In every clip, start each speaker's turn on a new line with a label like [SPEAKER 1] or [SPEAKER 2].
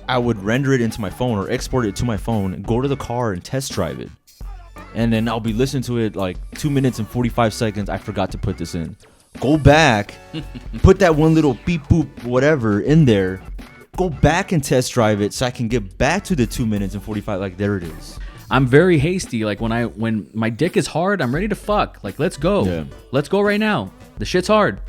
[SPEAKER 1] I would render it into my phone or export it to my phone and go to the car and test drive it. And then I'll be listening to it like 2 minutes and 45 seconds. I forgot to put this in. Go back, put that one little beep boop whatever in there. Go back and test drive it so I can get back to the 2 minutes and 45. Like, there it is.
[SPEAKER 2] I'm very hasty. Like when my dick is hard, I'm ready to fuck. Like, let's go.
[SPEAKER 1] Yeah.
[SPEAKER 2] Let's go right now. The shit's hard.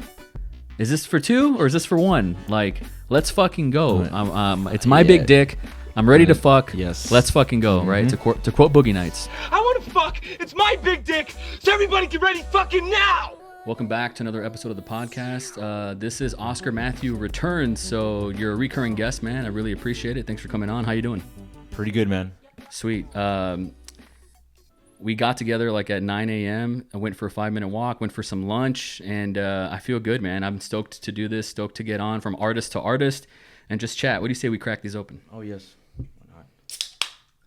[SPEAKER 2] Is this for 2 or is this for 1? Like, let's fucking go.
[SPEAKER 1] Right.
[SPEAKER 2] It's my big dick. I'm ready to fuck.
[SPEAKER 1] Yes.
[SPEAKER 2] Let's fucking go, right? To quote Boogie Nights.
[SPEAKER 3] I want to fuck. It's my big dick. So everybody get ready fucking now.
[SPEAKER 2] Welcome back to another episode of the podcast. This is Awsker Matthew returns. So you're a recurring guest, man. I really appreciate it. Thanks for coming on. How you doing?
[SPEAKER 1] Pretty good, man.
[SPEAKER 2] Sweet. We got together like at 9 a.m. I went for a 5-minute walk, went for some lunch, and I feel good, man. I'm stoked to do this, stoked to get on from artist to artist and just chat. What do you say we crack these open?
[SPEAKER 1] Oh, yes. Why not?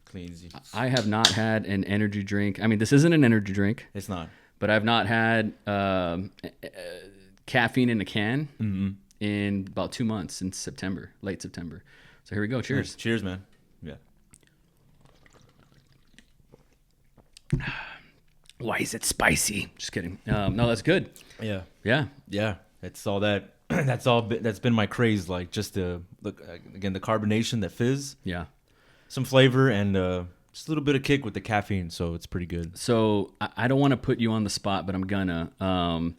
[SPEAKER 1] Clean easy.
[SPEAKER 2] I have not had an energy drink. I mean, this isn't an energy drink.
[SPEAKER 1] It's not.
[SPEAKER 2] But I've not had caffeine in a can in about 2 months, since September, late September. So here we go. Cheers.
[SPEAKER 1] Cheers, man. Yeah.
[SPEAKER 2] Why is it spicy? Just kidding. No, that's good.
[SPEAKER 1] Yeah.
[SPEAKER 2] Yeah.
[SPEAKER 1] Yeah. It's all that. That's been my craze. Like, just the look again, the carbonation, the fizz,
[SPEAKER 2] Yeah.
[SPEAKER 1] some flavor, and just a little bit of kick with the caffeine. So it's pretty good.
[SPEAKER 2] So I don't want to put you on the spot, but I'm gonna.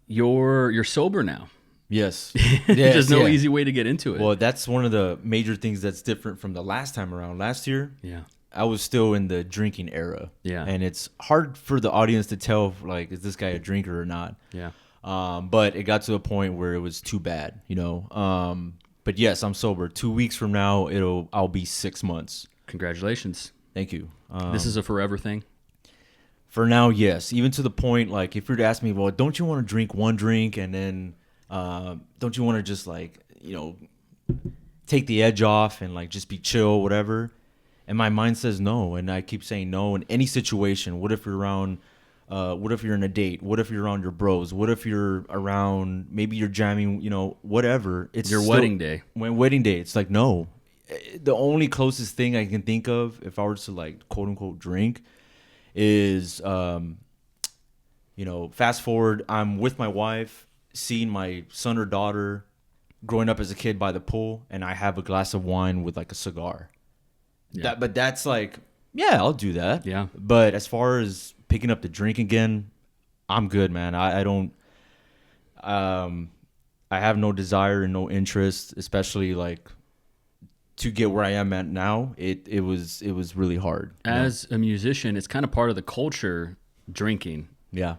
[SPEAKER 2] You're sober now.
[SPEAKER 1] Yes.
[SPEAKER 2] There's no easy way to get into it.
[SPEAKER 1] Well, that's one of the major things that's different from the last time around. Last year,
[SPEAKER 2] Yeah.
[SPEAKER 1] I was still in the drinking era.
[SPEAKER 2] Yeah.
[SPEAKER 1] And it's hard for the audience to tell, like, is this guy a drinker or not?
[SPEAKER 2] Yeah.
[SPEAKER 1] But it got to a point where it was too bad, you know. But yes, I'm sober. 2 weeks from now, I'll be 6 months.
[SPEAKER 2] Congratulations.
[SPEAKER 1] Thank you.
[SPEAKER 2] This is a forever thing.
[SPEAKER 1] For now, yes. Even to the point, like, if you were to ask me, well, don't you want to drink one drink and then don't you want to just, like, you know, take the edge off and, like, just be chill, whatever? And my mind says no, and I keep saying no in any situation. What if you're around? What if you're in a date? What if you're around your bros? What if you're around? Maybe you're jamming. You know, whatever. It's
[SPEAKER 2] Your wedding day.
[SPEAKER 1] When wedding day, it's like no. The only closest thing I can think of, if I were to, like, quote unquote drink, is you know, fast forward. I'm with my wife, seeing my son or daughter growing up as a kid by the pool, and I have a glass of wine with, like, a cigar.
[SPEAKER 2] Yeah.
[SPEAKER 1] But that's like, yeah, I'll do that.
[SPEAKER 2] Yeah.
[SPEAKER 1] But as far as picking up the drink again, I'm good, man. I don't. I have no desire and no interest, especially, like, to get where I am at now. It was really hard.
[SPEAKER 2] As a musician, it's kind of part of the culture. Drinking,
[SPEAKER 1] Yeah.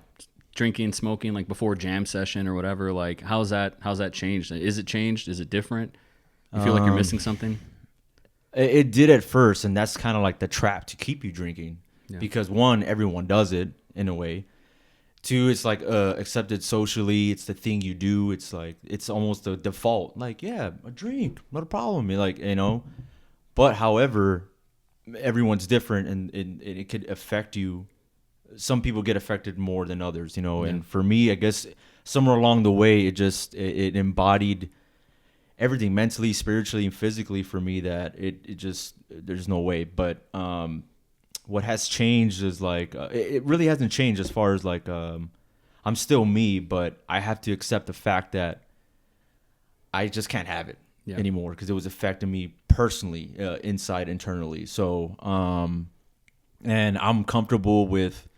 [SPEAKER 2] drinking, smoking, like before jam session or whatever. Like, how's that changed? Is it changed? Is it different? You feel like you're missing something?
[SPEAKER 1] It did at first, and that's kind of like the trap to keep you drinking.
[SPEAKER 2] Yeah.
[SPEAKER 1] Because one, everyone does it in a way. Two, it's like accepted socially. It's the thing you do. It's like, it's almost the default. Like, yeah, a drink, not a problem. You're like, you know. But however, everyone's different, and it could affect you. Some people get affected more than others, you know.
[SPEAKER 2] Yeah.
[SPEAKER 1] And for me, I guess somewhere along the way, it embodied everything mentally, spiritually, and physically for me, that it just, there's no way. But what has changed is, like, it really hasn't changed as far as, like, I'm still me, but I have to accept the fact that I just can't have it anymore, because it was affecting me personally, internally. So and I'm comfortable with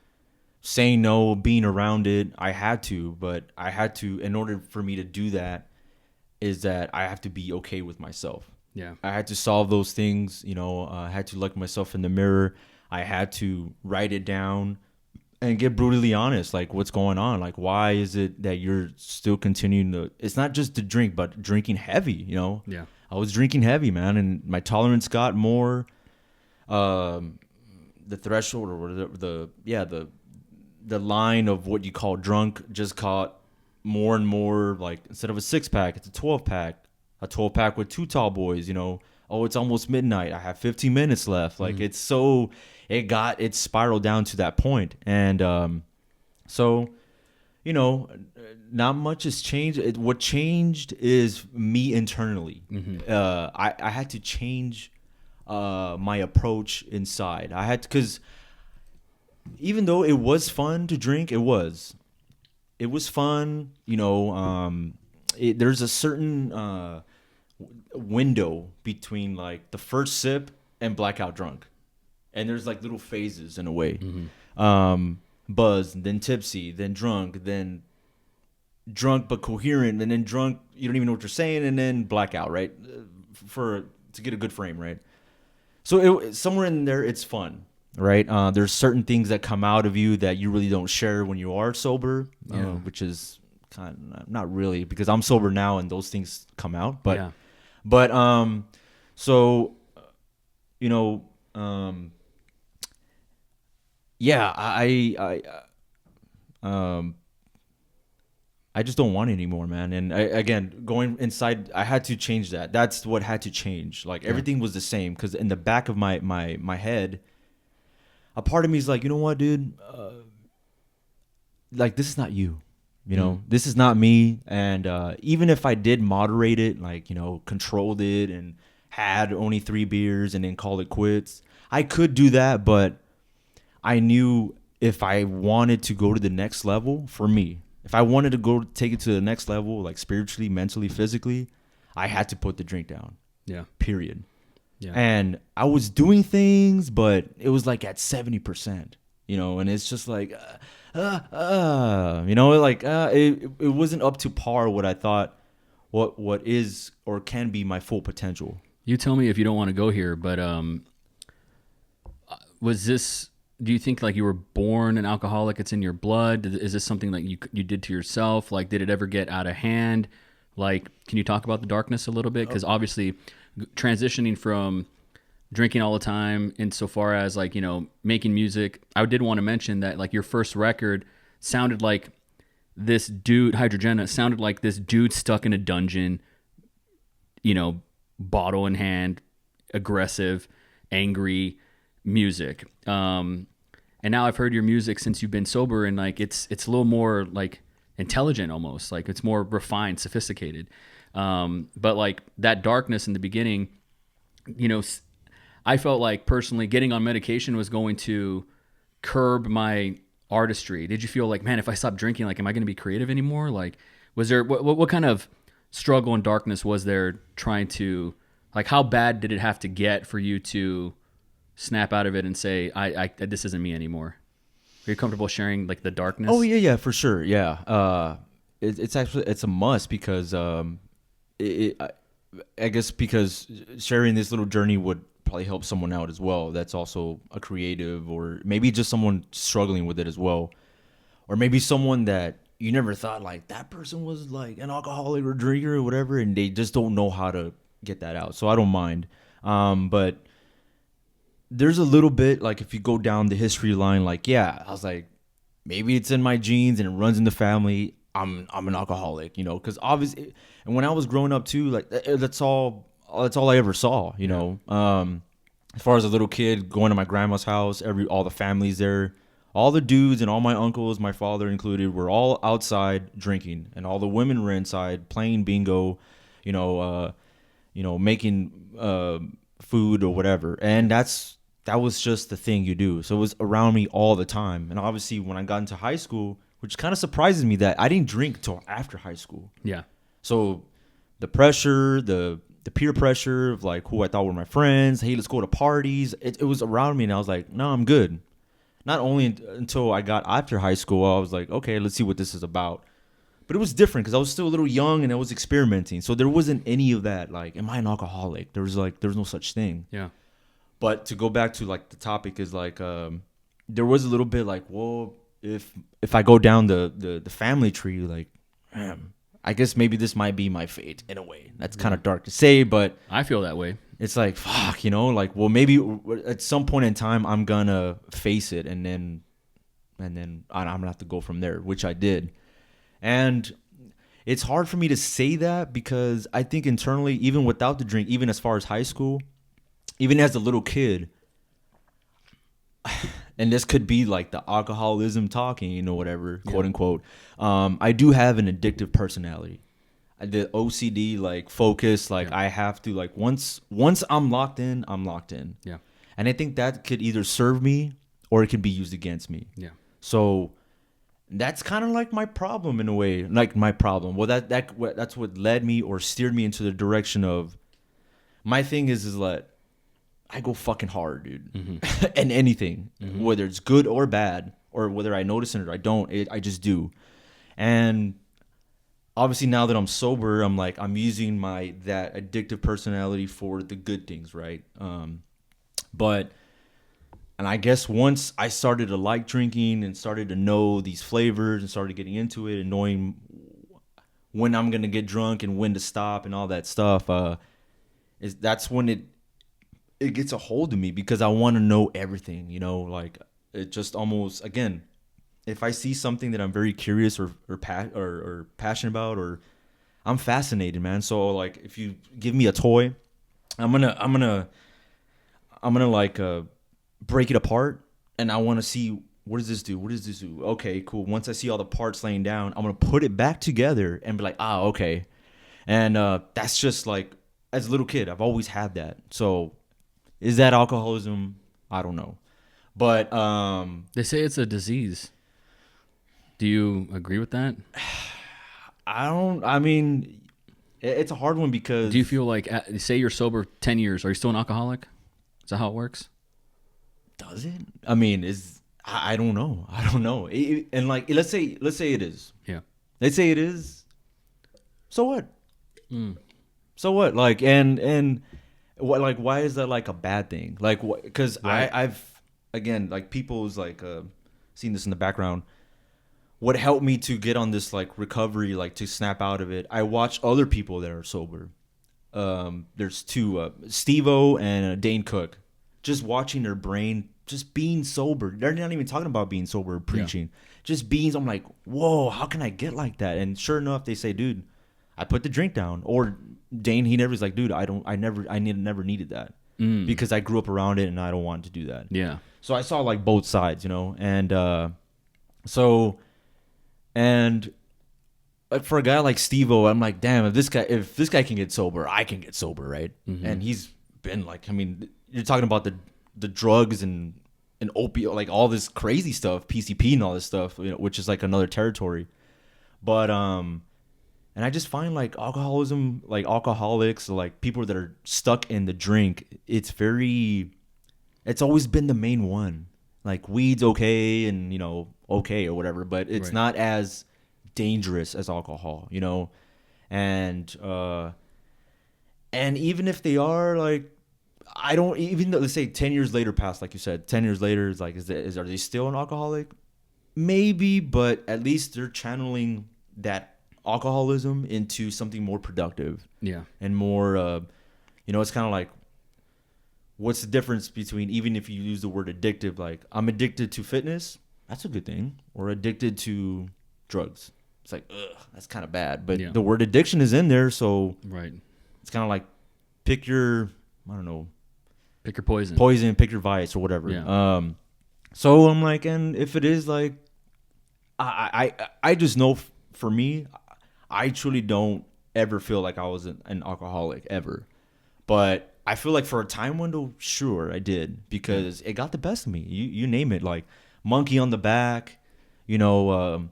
[SPEAKER 1] saying no, being around it. I had to, in order for me to do that, is that I have to be okay with myself.
[SPEAKER 2] Yeah.
[SPEAKER 1] I had to solve those things, you know. I had to look myself in the mirror. I had to write it down and get brutally honest, like, what's going on? Like, why is it that you're still continuing to, it's not just the drink, but drinking heavy, you know?
[SPEAKER 2] Yeah.
[SPEAKER 1] I was drinking heavy, man, and my tolerance got more, the threshold, or the line of what you call drunk just caught more and more. Like, instead of a 6-pack, it's a 12-pack. A 12-pack with 2 tall boys, you know. Oh, it's almost midnight. I have 15 minutes left. Like, it spiraled down to that point. And so, you know, not much has changed. What changed is me internally. I had to change my approach inside. I had to, because even though it was fun to drink, it was fun. You know, there's a certain window between like the first sip and blackout drunk, and there's like little phases in a way. Buzzed, then tipsy, then drunk but coherent, and then drunk, you don't even know what you're saying, and then blackout, right? To get a good frame, right? So somewhere in there, it's fun, right? There's certain things that come out of you that you really don't share when you are sober, which is kind of not really, because I'm sober now and those things come out, but so you know, yeah, I just don't want it anymore, man. And again, going inside, I had to change that. That's what had to change. Like everything was the same, because in the back of my head, a part of me is like, you know what, dude? Like, this is not you. You know, this is not me. And even if I did moderate it, like, you know, controlled it and had only 3 beers and then call it quits, I could do that. But I knew if I wanted to go to the next level, for me, if I wanted to go take it to the next level, like spiritually, mentally, physically, I had to put the drink down. Yeah. Period. Yeah. And I was doing things, but it was like at 70%, you know, and it's just like, you know, like it wasn't up to par what I thought what is or can be my full potential.
[SPEAKER 2] You tell me if you don't want to go here, but was this, do you think like you were born an alcoholic? It's in your blood? Is this something that you did to yourself? Like, did it ever get out of hand? Like, can you talk about the darkness a little bit? Because obviously transitioning from drinking all the time insofar as like, you know, making music, I did want to mention that like your first record sounded like this dude, Hydrogena, sounded like this dude stuck in a dungeon, you know, bottle in hand, aggressive, angry music. And now I've heard your music since you've been sober, and like it's a little more like intelligent, almost like it's more refined, sophisticated. But like that darkness in the beginning, you know, I felt like personally getting on medication was going to curb my artistry. Did you feel like, man, if I stop drinking, like, am I going to be creative anymore? Like, was there what kind of struggle and darkness was there trying to, like, how bad did it have to get for you to snap out of it and say, I this isn't me anymore? Are you comfortable sharing like the darkness?
[SPEAKER 1] Oh yeah, for sure. Yeah. It's actually, it's a must, because I guess because sharing this little journey would probably help someone out as well. That's also a creative, or maybe just someone struggling with it as well. Or maybe someone that you never thought like that person was like an alcoholic or drinker or whatever, and they just don't know how to get that out. So I don't mind. But there's a little bit, like, if you go down the history line, like, yeah, I was like, maybe it's in my genes and it runs in the family. I'm an alcoholic, you know, because obviously, and when I was growing up too, like, that's all I ever saw, you know. As far as a little kid going to my grandma's house, all the families there, all the dudes and all my uncles, my father included, were all outside drinking, and all the women were inside playing bingo, you know, making food or whatever, and that was just the thing you do. So it was around me all the time. And obviously when I got into high school, which kind of surprises me that I didn't drink till after high school. Yeah. So the pressure, the peer pressure of like who I thought were my friends, hey, let's go to parties. It was around me, and I was like, no, I'm good. Not only until I got after high school, I was like, okay, let's see what this is about. But it was different because I was still a little young and I was experimenting. So there wasn't any of that. Like, am I an alcoholic? There was no such thing. Yeah. But to go back to like the topic is like, there was a little bit like, well, if I go down the family tree, like, I guess maybe this might be my fate in a way. That's kind of dark to say, but
[SPEAKER 2] I feel that way.
[SPEAKER 1] It's like, fuck, you know, like, well, maybe at some point in time I'm gonna face it, and then I'm gonna have to go from there, which I did. And it's hard for me to say that because I think internally, even without the drink, even as far as high school, even as a little kid, and this could be like the alcoholism talking, you know, whatever, quote unquote. I do have an addictive personality. The OCD, like focus, like I have to, like once I'm locked in, I'm locked in.
[SPEAKER 2] Yeah.
[SPEAKER 1] And I think that could either serve me or it could be used against me.
[SPEAKER 2] Yeah.
[SPEAKER 1] So that's kind of like my problem in a way, like my problem. Well, that's what led me or steered me into the direction of my thing is that I go fucking hard, dude, and anything, whether it's good or bad, or whether I notice it or I don't, I just do. And obviously now that I'm sober, I'm using that addictive personality for the good things, right? And I guess once I started to like drinking and started to know these flavors and started getting into it and knowing when I'm gonna get drunk and when to stop and all that stuff, that's when it gets a hold of me because I want to know everything, you know, like it just almost, again, if I see something that I'm very curious or passionate about, or I'm fascinated, man. So like if you give me a toy, I'm gonna like break it apart, and I want to see, what does this do? What does this do? Okay, cool. Once I see all the parts laying down, I'm gonna put it back together and be like, okay. And that's just like, as a little kid, I've always had that. So is that alcoholism? I don't know. But
[SPEAKER 2] they say it's a disease. Do you agree with that?
[SPEAKER 1] I mean, it's a hard one because...
[SPEAKER 2] Do you feel like, say you're sober 10 years, are you still an alcoholic? Is that how it works?
[SPEAKER 1] Does it? I mean, I don't know. I don't know. And like, let's say it is.
[SPEAKER 2] Yeah.
[SPEAKER 1] Let's say it is. So what? So what? Like, and what? Like, why is that like a bad thing? Like, what? Because
[SPEAKER 2] right.
[SPEAKER 1] I've again, like, people's like seen this in the background. What helped me to get on this like recovery, like to snap out of it? I watch other people that are sober. There's two, Steve-O and Dane Cook. Just watching their brain, just being sober. They're not even talking about being sober or preaching. Yeah. Just being, I'm like, whoa, how can I get like that? And sure enough, they say, dude, I put the drink down. Or Dane, he's like, dude, I never needed that because I grew up around it and I don't want to do that.
[SPEAKER 2] Yeah. So
[SPEAKER 1] I saw like both sides, you know, and like for a guy like Steve-O, I'm like, damn, if this guy can get sober, I can get sober, right? Mm-hmm. And he's been like, I mean, you're talking about the drugs and opioid, like all this crazy stuff, PCP and all this stuff, you know, which is like another territory. But and I just find like alcoholism, like alcoholics, like people that are stuck in the drink, it's always been the main one. Like weed's okay and, you know, okay or whatever, but it's not as dangerous as alcohol, you know. And even if they are, like, I don't, even though, let's say 10 years later past, like you said, 10 years later is like, are they still an alcoholic? Maybe, but at least they're channeling that alcoholism into something more productive.
[SPEAKER 2] Yeah.
[SPEAKER 1] And more, you know, it's kind of like, what's the difference between, even if you use the word addictive, like I'm addicted to fitness, that's a good thing, or addicted to drugs. It's like, ugh, that's kind of bad. But the word addiction is in there, so it's kind of like pick your, I don't know,
[SPEAKER 2] pick your poison,
[SPEAKER 1] pick your vice or whatever.
[SPEAKER 2] Yeah.
[SPEAKER 1] So I'm like, and if it is like, I just know for me, I truly don't ever feel like I was an alcoholic ever, but I feel like for a time window, sure I did, because it got the best of me. You name it, like monkey on the back, you know,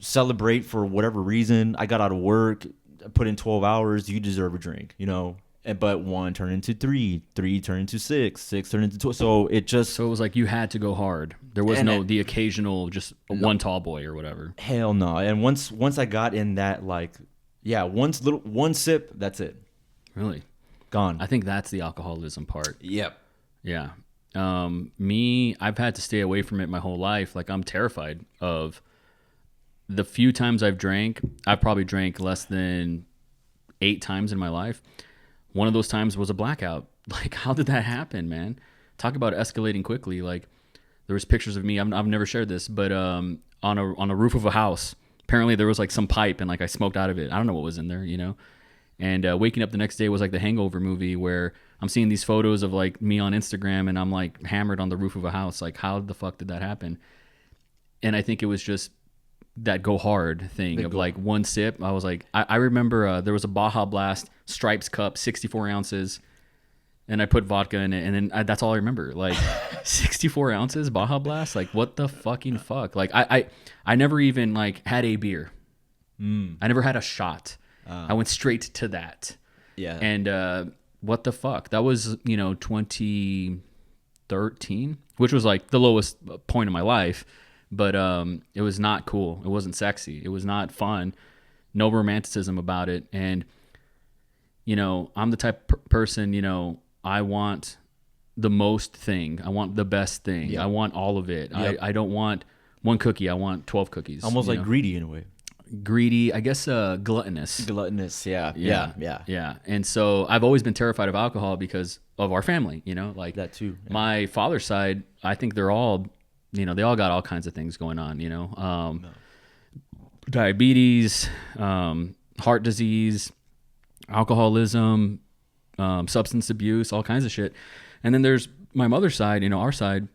[SPEAKER 1] celebrate for whatever reason. I got out of work, put in 12 hours. You deserve a drink, you know. But 1 turned into 3, 3 turned into 6, 6 turned into 12. So it was
[SPEAKER 2] like you had to go hard. There was the occasional just one tall boy or whatever.
[SPEAKER 1] Hell no. And once I got in that, like, one sip, that's it.
[SPEAKER 2] Really?
[SPEAKER 1] Gone.
[SPEAKER 2] I think that's the alcoholism part.
[SPEAKER 1] Yep.
[SPEAKER 2] Yeah. Me, I've had to stay away from it my whole life. Like, I'm terrified of the few times I've drank. I've probably drank less than 8 times in my life. One of those times was a blackout. Like, how did that happen, man? Talk about escalating quickly. Like, there was pictures of me. I've never shared this, but on a roof of a house. Apparently, there was like some pipe, and like I smoked out of it. I don't know what was in there, you know. And waking up the next day was like the Hangover movie where I'm seeing these photos of like me on Instagram and I'm like hammered on the roof of a house. Like, how the fuck did that happen? And I think it was just that go hard thing of like one sip. I was like, I remember there was a Baja Blast Stripes cup, 64 ounces. And I put vodka in it. And then that's all I remember. Like 64 ounces Baja Blast. Like what the fucking fuck? Like I never even like had a beer. I never had a shot. I went straight to that.
[SPEAKER 1] Yeah.
[SPEAKER 2] And what the fuck? That was, 2013, which was like the lowest point of my life. But it was not cool. It wasn't sexy. It was not fun. No romanticism about it. And, I'm the type of person, I want the most thing. I want the best thing.
[SPEAKER 1] Yep.
[SPEAKER 2] I want all of it.
[SPEAKER 1] Yep.
[SPEAKER 2] I don't want one cookie. I want 12 cookies.
[SPEAKER 1] Almost like greedy in a way.
[SPEAKER 2] Greedy, I guess, gluttonous.
[SPEAKER 1] Gluttonous, yeah.
[SPEAKER 2] And so I've always been terrified of alcohol because of our family, like
[SPEAKER 1] that too. Yeah.
[SPEAKER 2] My father's side, I think they're all, they all got all kinds of things going on, diabetes, heart disease, alcoholism, substance abuse, all kinds of shit. And then there's my mother's side, our side,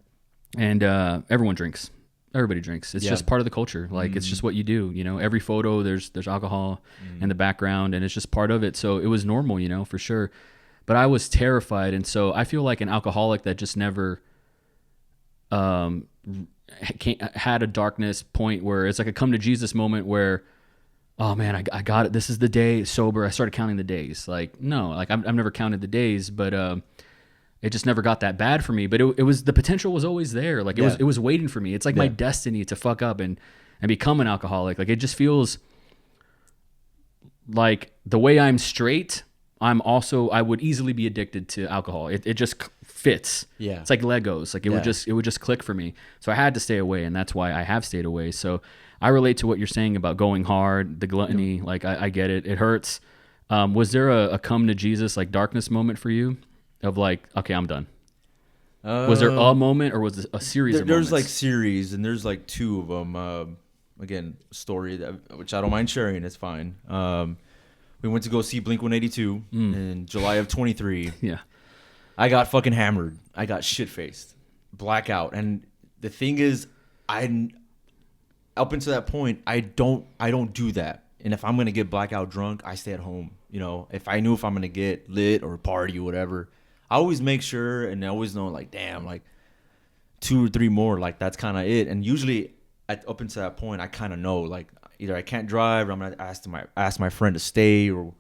[SPEAKER 2] and everyone drinks. Everybody drinks. It's just part of the culture. Like it's just what you do. Every photo there's alcohol in the background, and it's just part of it. So it was normal, for sure. But I was terrified, and so I feel like an alcoholic that just never had a darkness point where it's like a come to Jesus moment where, oh man, I got it. This is the day sober. I started counting the days. Like no, like I've never counted the days, but it just never got that bad for me. But it was the potential was always there. Like it was waiting for me. It's like my destiny to fuck up and become an alcoholic. Like it just feels like the way I'm straight, I would easily be addicted to alcohol. It just fits. Yeah. It's like Legos. Like it would just click for me. So I had to stay away, and that's why I have stayed away. So I relate to what you're saying about going hard, the gluttony. Yep. Like I get it. It hurts. Was there a come to Jesus like darkness moment for you of like, okay, I'm done? Was there a moment, or was it a series of moments?
[SPEAKER 1] There's like series, and there's like two of them. Again, story which I don't mind sharing. It's fine. We went to go see Blink-182 in July of 23.
[SPEAKER 2] Yeah.
[SPEAKER 1] I got fucking hammered. I got shit-faced. Blackout. And the thing is, up until that point, I don't do that. And if I'm going to get blackout drunk, I stay at home. If I'm going to get lit or party or whatever, I always make sure, and I always know, like, damn, like 2 or 3 more, like that's kind of it. And usually up until that point, I kind of know, like, either I can't drive, or I'm gonna ask my friend to stay, or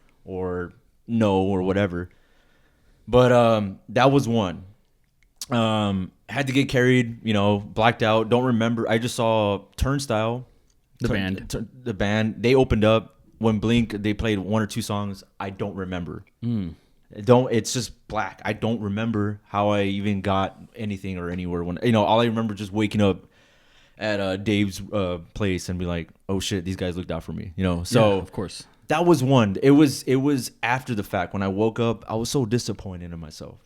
[SPEAKER 1] no, or whatever. But that was one. Had to get carried, blacked out. Don't remember. I just saw Turnstile, the band. They opened up when Blink. They played 1 or 2 songs. I don't remember. It's just black. I don't remember how I even got anything or anywhere. When all I remember just waking up at Dave's place and be like, oh shit, these guys looked out for me, So
[SPEAKER 2] of course,
[SPEAKER 1] that was one. It was after the fact. When I woke up, I was so disappointed in myself.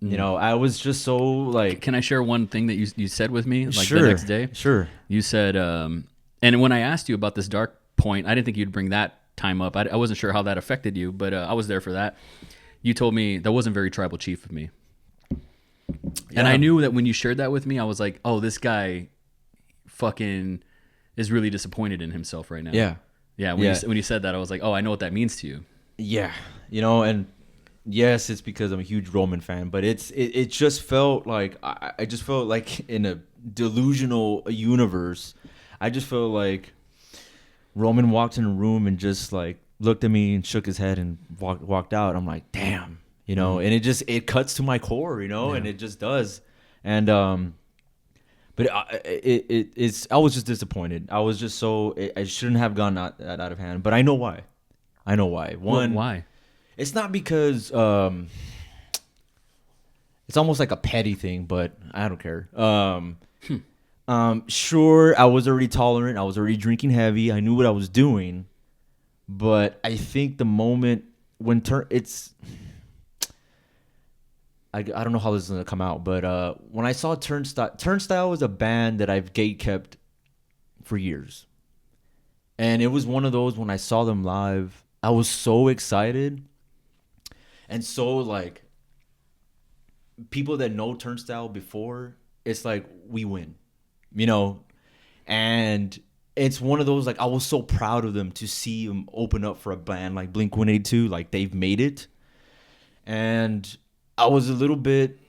[SPEAKER 1] I was just so like.
[SPEAKER 2] Can I share one thing that you said with me like
[SPEAKER 1] sure,
[SPEAKER 2] the next day?
[SPEAKER 1] Sure.
[SPEAKER 2] You said, and when I asked you about this dark point, I didn't think you'd bring that time up. I wasn't sure how that affected you, but I was there for that. You told me that wasn't very tribal chief of me. Yeah. And I knew that when you shared that with me, I was like, oh, this guy fucking is really disappointed in himself right now. Yeah. When you said that, I was like, oh, I know what that means to you.
[SPEAKER 1] Yeah. And yes, it's because I'm a huge Roman fan, but it just felt like I just felt like in a delusional universe. I just felt like Roman walked in a room and just like looked at me and shook his head and walked out. I'm like, damn, and it cuts to my core, and it just does. And but I was just disappointed. I was just I shouldn't have gone out of hand. But I know why. One,
[SPEAKER 2] why?
[SPEAKER 1] It's not because it's almost like a petty thing, but I don't care. Sure, I was already tolerant. I was already drinking heavy. I knew what I was doing. But I think the moment when I don't know how this is going to come out, but when I saw Turnstile was a band that I've gatekept for years. And it was one of those when I saw them live, I was so excited, and so like people that know Turnstile before, it's like we win, you know, and it's one of those like I was so proud of them to see them open up for a band like Blink-182, like they've made it, and I was a little bit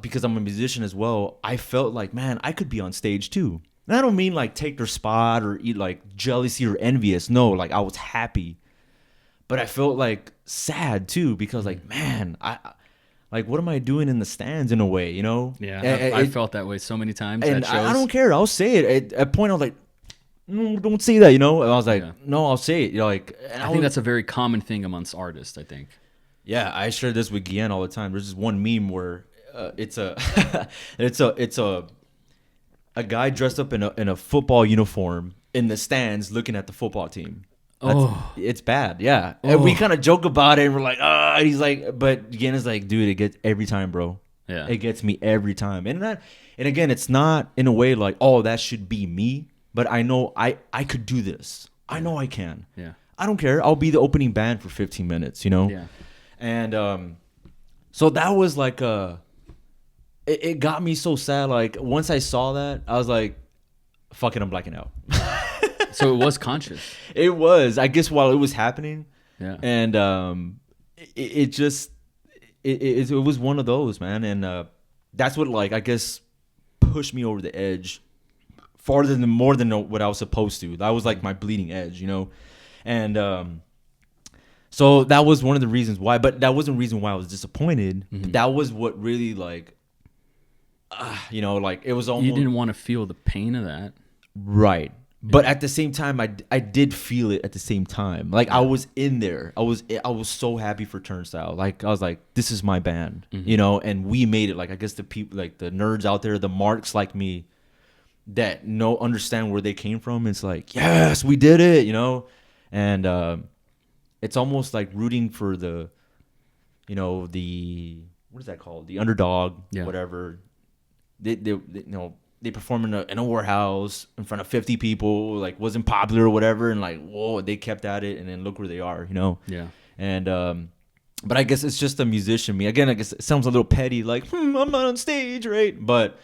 [SPEAKER 1] because I'm a musician as well. I felt like, man, I could be on stage too. And I don't mean like take their spot or eat like jealousy or envious. No, like I was happy, but I felt like sad too because like, man, I like what am I doing in the stands in a way, you know?
[SPEAKER 2] Yeah, I felt that way so many times.
[SPEAKER 1] And
[SPEAKER 2] at shows.
[SPEAKER 1] I don't care. I'll say it. At a point, I was like, don't say that, you know? And I was like, no, I'll say it. You know, like,
[SPEAKER 2] I think that's a very common thing amongst artists, I think.
[SPEAKER 1] Yeah, I share this with Guillen all the time. There's this one meme where it's a a guy dressed up in a football uniform in the stands looking at the football team. It's bad, yeah. And we kind of joke about it, and we're like, and he's like, but Guillen is like, dude, it gets every time, bro.
[SPEAKER 2] Yeah,
[SPEAKER 1] it gets me every time. And again, it's not in a way like, oh, that should be me, but I know I could do this. I know I can.
[SPEAKER 2] Yeah,
[SPEAKER 1] I don't care. I'll be the opening band for 15 minutes, you know.
[SPEAKER 2] Yeah.
[SPEAKER 1] And so that was like it got me so sad. Like once I saw that, I was like, fuck it, I'm blacking out.
[SPEAKER 2] So it was conscious.
[SPEAKER 1] It was, I guess, while it was happening.
[SPEAKER 2] Yeah.
[SPEAKER 1] And it was one of those, man. And that's what, like, I guess pushed me over the edge more than what I was supposed to. That was like my bleeding edge, you know. And so that was one of the reasons why, but that wasn't the reason why I was disappointed.
[SPEAKER 2] Mm-hmm.
[SPEAKER 1] That was what really like, you know, like it was almost.
[SPEAKER 2] You didn't want to feel the pain of that.
[SPEAKER 1] Right. But at the same time, I did feel it at the same time. Like I was in there. I was so happy for Turnstile. Like I was like, this is my band, you know, and we made it. Like I guess the people, like the nerds out there, the marks like me that understand where they came from. It's like, yes, we did it, you know. And it's almost like rooting for the, you know, what is that called? The underdog, whatever. They you know, they performed in a warehouse in front of 50 people, like wasn't popular or whatever, and like, whoa, they kept at it, and then look where they are, you know.
[SPEAKER 2] Yeah.
[SPEAKER 1] And but I guess it's just a musician. Me again, I guess it sounds a little petty, like I'm not on stage, right? But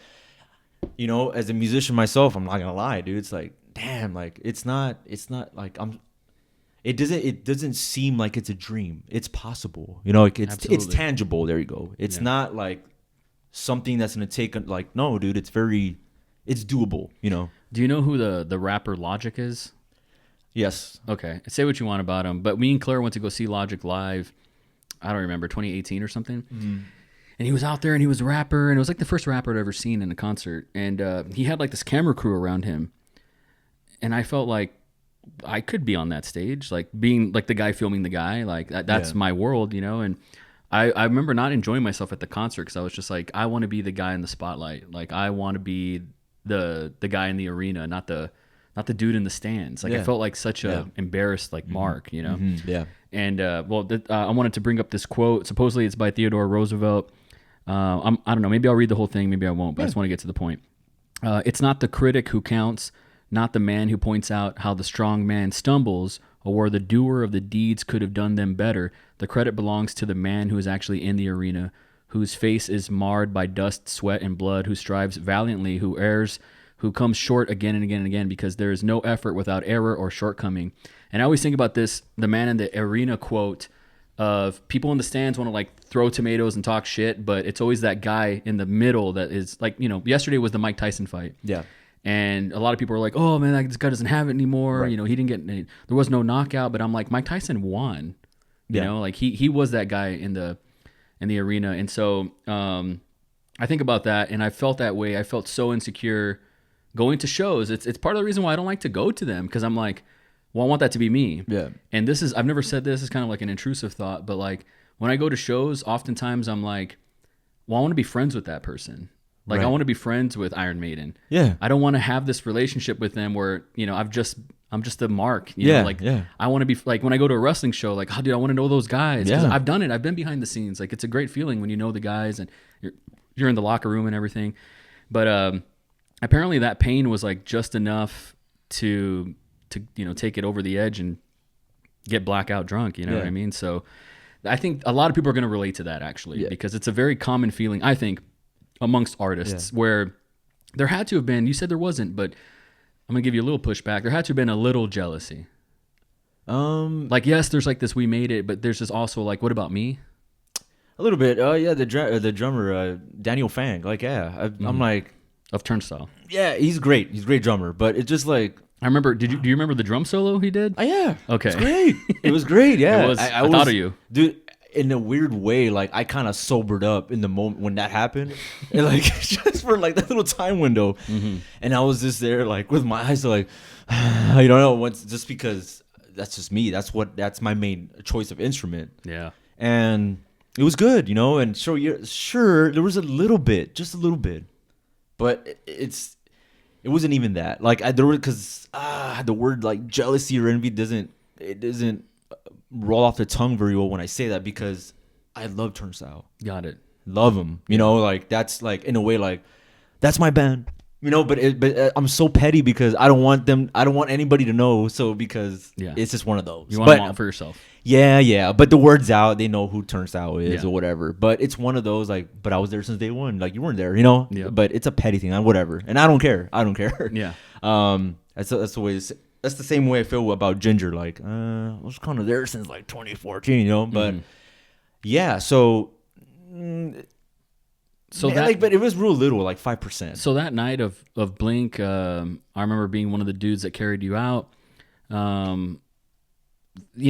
[SPEAKER 1] you know, as a musician myself, I'm not gonna lie, dude. It's like, damn, like it's not like It doesn't seem like it's a dream. It's possible, you know. Like it's tangible. There you go. It's not like something that's gonna take like, no, dude. It's doable, you know.
[SPEAKER 2] Do you know who the rapper Logic is?
[SPEAKER 1] Yes.
[SPEAKER 2] Okay. Say what you want about him, but me and Claire went to go see Logic live. I don't remember, 2018 or something. Mm-hmm. And he was out there and he was a rapper, and it was like the first rapper I'd ever seen in a concert. And he had like this camera crew around him, and I felt like I could be on that stage, like being like the guy filming the guy, like that's my world, you know. And I remember not enjoying myself at the concert because I was just like, I want to be the guy in the spotlight, like I want to be the guy in the arena, not the dude in the stands. Like I felt like such a embarrassed like mark, you know.
[SPEAKER 1] Mm-hmm. Yeah.
[SPEAKER 2] And I wanted to bring up this quote. Supposedly it's by Theodore Roosevelt. I don't know. Maybe I'll read the whole thing. Maybe I won't. But I just want to get to the point. It's not the critic who counts, not the man who points out how the strong man stumbles or where the doer of the deeds could have done them better. The credit belongs to the man who is actually in the arena, whose face is marred by dust, sweat, and blood, who strives valiantly, who errs, who comes short again and again and again, because there is no effort without error or shortcoming. And I always think about this, the man in the arena quote of people in the stands want to like throw tomatoes and talk shit, but it's always that guy in the middle that is like, you know, yesterday was the Mike Tyson fight.
[SPEAKER 1] Yeah.
[SPEAKER 2] And a lot of people are like, oh man, this guy doesn't have it anymore. Right. You know, he didn't get, there was no knockout, but I'm like, Mike Tyson won, you know, like he was that guy in the arena. And so I think about that, and I felt that way. I felt so insecure going to shows. It's part of the reason why I don't like to go to them, because I'm like, well, I want that to be me. Yeah. And this is, I've never said this, it's kind of like an intrusive thought, but like when I go to shows, oftentimes I'm like, well, I want to be friends with that person. Like I want to be friends with Iron Maiden. Yeah. I don't want to have this relationship with them where, you know, I'm just the mark. You know, like I want to be like when I go to a wrestling show, like, oh dude, I want to know those guys. Because I've done it. I've been behind the scenes. Like it's a great feeling when you know the guys and you're in the locker room and everything. But apparently that pain was like just enough to you know, take it over the edge and get blackout drunk. You know
[SPEAKER 1] Yeah.
[SPEAKER 2] what I mean? So I think a lot of people are going to relate to that actually,
[SPEAKER 1] Yeah.
[SPEAKER 2] because it's a very common feeling, I think, amongst artists where there had to have been, you said there wasn't, but I'm going to give you a little pushback. There had to have been a little jealousy. Like, yes, there's like this, we made it, but there's just also like, what about me?
[SPEAKER 1] A little bit. Oh yeah, the drummer Daniel Fang. Like I'm like,
[SPEAKER 2] Of Turnstile.
[SPEAKER 1] yeah, he's great. He's a great drummer, but it's just like,
[SPEAKER 2] I remember, do you remember the drum solo he did?
[SPEAKER 1] oh yeah,
[SPEAKER 2] Okay.
[SPEAKER 1] it's great. It was great. Yeah,
[SPEAKER 2] It was. I thought of you.
[SPEAKER 1] dude. In a weird way, like I kind of sobered up in the moment when that happened, and like just for like that little time window, and I was just there like with my eyes like, you don't know what's, just because that's just me. That's my main choice of instrument.
[SPEAKER 2] Yeah.
[SPEAKER 1] And it was good, you know. And sure, there was a little bit, just a little bit, but it wasn't even that. Like there was, because the word like jealousy or envy doesn't roll off the tongue very well when I say that, because I love Turnstile,
[SPEAKER 2] Got it.
[SPEAKER 1] love them, you know. Like that's like in a way like that's my band, you know. But I'm so petty because I don't want anybody to know. So because
[SPEAKER 2] Yeah.
[SPEAKER 1] it's just one of those.
[SPEAKER 2] You want to want for yourself.
[SPEAKER 1] Yeah. But the word's out. They know who Turnstile is
[SPEAKER 2] Yeah.
[SPEAKER 1] or whatever. But it's one of those like, but I was there since day one. Like you weren't there, you know?
[SPEAKER 2] Yeah.
[SPEAKER 1] But it's a petty thing. Whatever. And I don't care.
[SPEAKER 2] Yeah.
[SPEAKER 1] That's the way. That's the same way I feel about Ginger. Like, I was kind of there since like 2014, you know? But yeah, so.
[SPEAKER 2] So
[SPEAKER 1] Man,
[SPEAKER 2] that,
[SPEAKER 1] like, but it was real little, like 5%.
[SPEAKER 2] so that night of Blink, I remember being one of the dudes that carried you out. You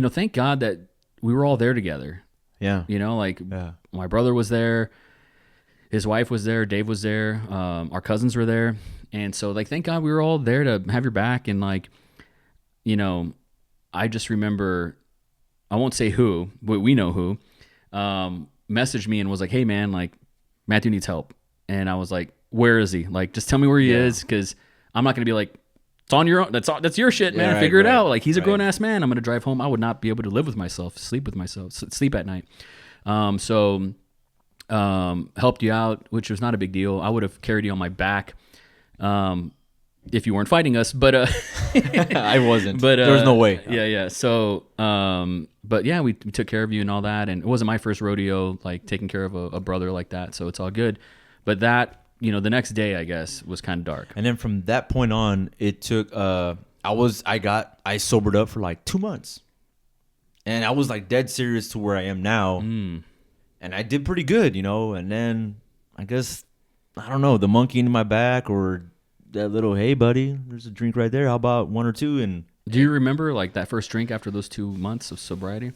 [SPEAKER 2] know, thank God that we were all there together.
[SPEAKER 1] Yeah.
[SPEAKER 2] You know, like
[SPEAKER 1] Yeah.
[SPEAKER 2] my brother was there, his wife was there, Dave was there, our cousins were there, and so like thank God we were all there to have your back. And like, you know, I just remember, I won't say who, but we know who, messaged me and was like, "Hey man, like Matthew needs help," and I was like, "Where is he? Like, just tell me where he is, because I'm not gonna be like, it's on your own. That's your shit, man.
[SPEAKER 1] right,
[SPEAKER 2] Figure it
[SPEAKER 1] right,
[SPEAKER 2] out. Like, he's a
[SPEAKER 1] right.
[SPEAKER 2] grown ass man. I'm gonna drive home. I would not be able to live with myself, sleep at night. So helped you out, which was not a big deal. I would have carried you on my back if you weren't fighting us, but
[SPEAKER 1] I wasn't.
[SPEAKER 2] but
[SPEAKER 1] there was no way.
[SPEAKER 2] Yeah. So but yeah, we took care of you and all that, and it wasn't my first rodeo, like taking care of a brother like that. So it's all good. But that, you know, the next day, I guess, was kind of dark.
[SPEAKER 1] And then from that point on, it took. I sobered up for like 2 months, and I was like dead serious to where I am now, and I did pretty good, you know. And then I guess, I don't know, the monkey in my back or that little, hey buddy, there's a drink right there. How about one or two? And
[SPEAKER 2] Do you remember like that first drink after those 2 months of sobriety?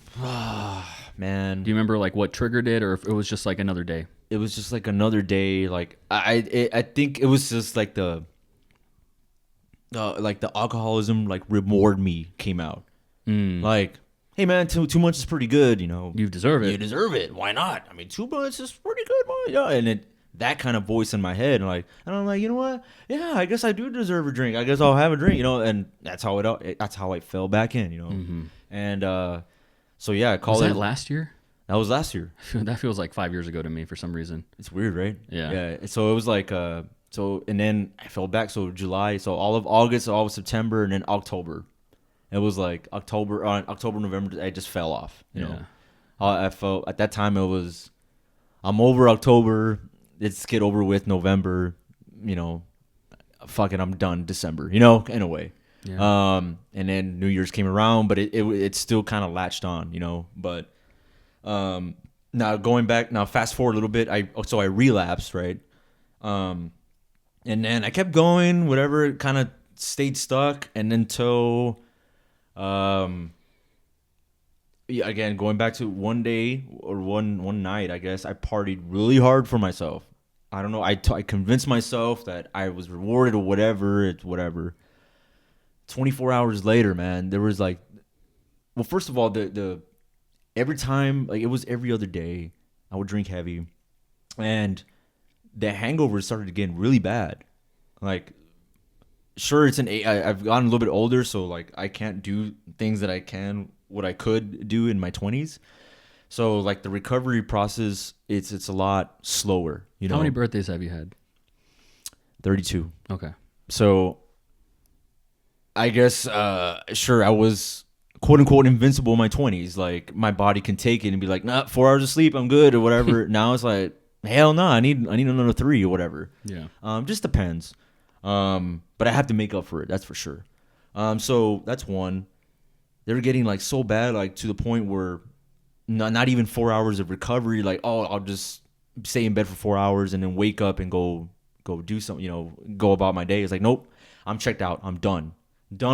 [SPEAKER 1] man,
[SPEAKER 2] Do you remember like what triggered it, or if it was just like another day?
[SPEAKER 1] it was just like another day. Like I think it was just like the alcoholism like reward me came out. Like, hey man, 2 months is pretty good, you know.
[SPEAKER 2] You deserve it.
[SPEAKER 1] You deserve it. Why not? I mean, 2 months is pretty good. Why not? And that kind of voice in my head, and I'm like, you know what? Yeah, I guess I do deserve a drink. I guess I'll have a drink, you know. And that's how I fell back in, you know. And so yeah, I
[SPEAKER 2] Was
[SPEAKER 1] called
[SPEAKER 2] that
[SPEAKER 1] it.
[SPEAKER 2] last year?
[SPEAKER 1] That was last year.
[SPEAKER 2] That feels like 5 years ago to me for some reason.
[SPEAKER 1] It's weird, right?
[SPEAKER 2] Yeah.
[SPEAKER 1] Yeah. So it was like so, and then I fell back. So July, so all of August, all of September, and then October. It was like October, November. I just fell off. You know, I felt at that time it was, I'm over October. Let's get over with November. You know, fucking, I'm done December. You know, in a way.
[SPEAKER 2] Yeah.
[SPEAKER 1] And then New Year's came around, but it still kind of latched on. You know, but now going back, fast forward a little bit. I relapsed, right? And then I kept going, whatever, it kind of stayed stuck, and until again, going back to one day or one night, I guess I partied really hard for myself. I don't know. I convinced myself that I was rewarded or whatever. It's whatever. 24 hours later, man, there was like, well, first of all, the every time, like it was every other day, I would drink heavy, and the hangover started getting really bad. Like, sure, I've gotten a little bit older, so like I can't do things that what I could do in my 20s. So like the recovery process, it's a lot slower. You know,
[SPEAKER 2] How many birthdays have you had?
[SPEAKER 1] 32.
[SPEAKER 2] Okay.
[SPEAKER 1] So I guess sure, I was quote unquote invincible in my 20s. Like my body can take it and be like, nah, 4 hours of sleep, I'm good or whatever. Now it's like, hell no, I need another 3 or whatever.
[SPEAKER 2] Yeah.
[SPEAKER 1] Just depends. But I have to make up for it. That's for sure. So that's one. They're getting like so bad, like to the point where not even 4 hours of recovery. Like, oh, I'll just stay in bed for 4 hours and then wake up and go do something, go about my day. It's like, nope, I'm checked out. I'm done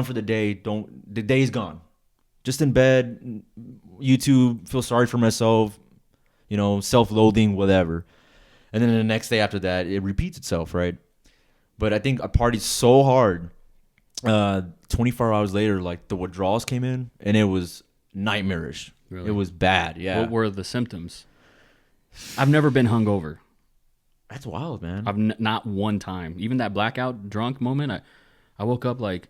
[SPEAKER 1] for the day. The day's gone. Just in bed, YouTube, feel sorry for myself, self-loathing, whatever. And then the next day after that, it repeats itself, right? But I think I partied so hard. 24 hours later, like the withdrawals came in, and it was nightmarish.
[SPEAKER 2] Really?
[SPEAKER 1] It was bad. Yeah.
[SPEAKER 2] What were the symptoms? I've never been hungover.
[SPEAKER 1] That's wild, man.
[SPEAKER 2] I've not one time. Even that blackout drunk moment, I woke up like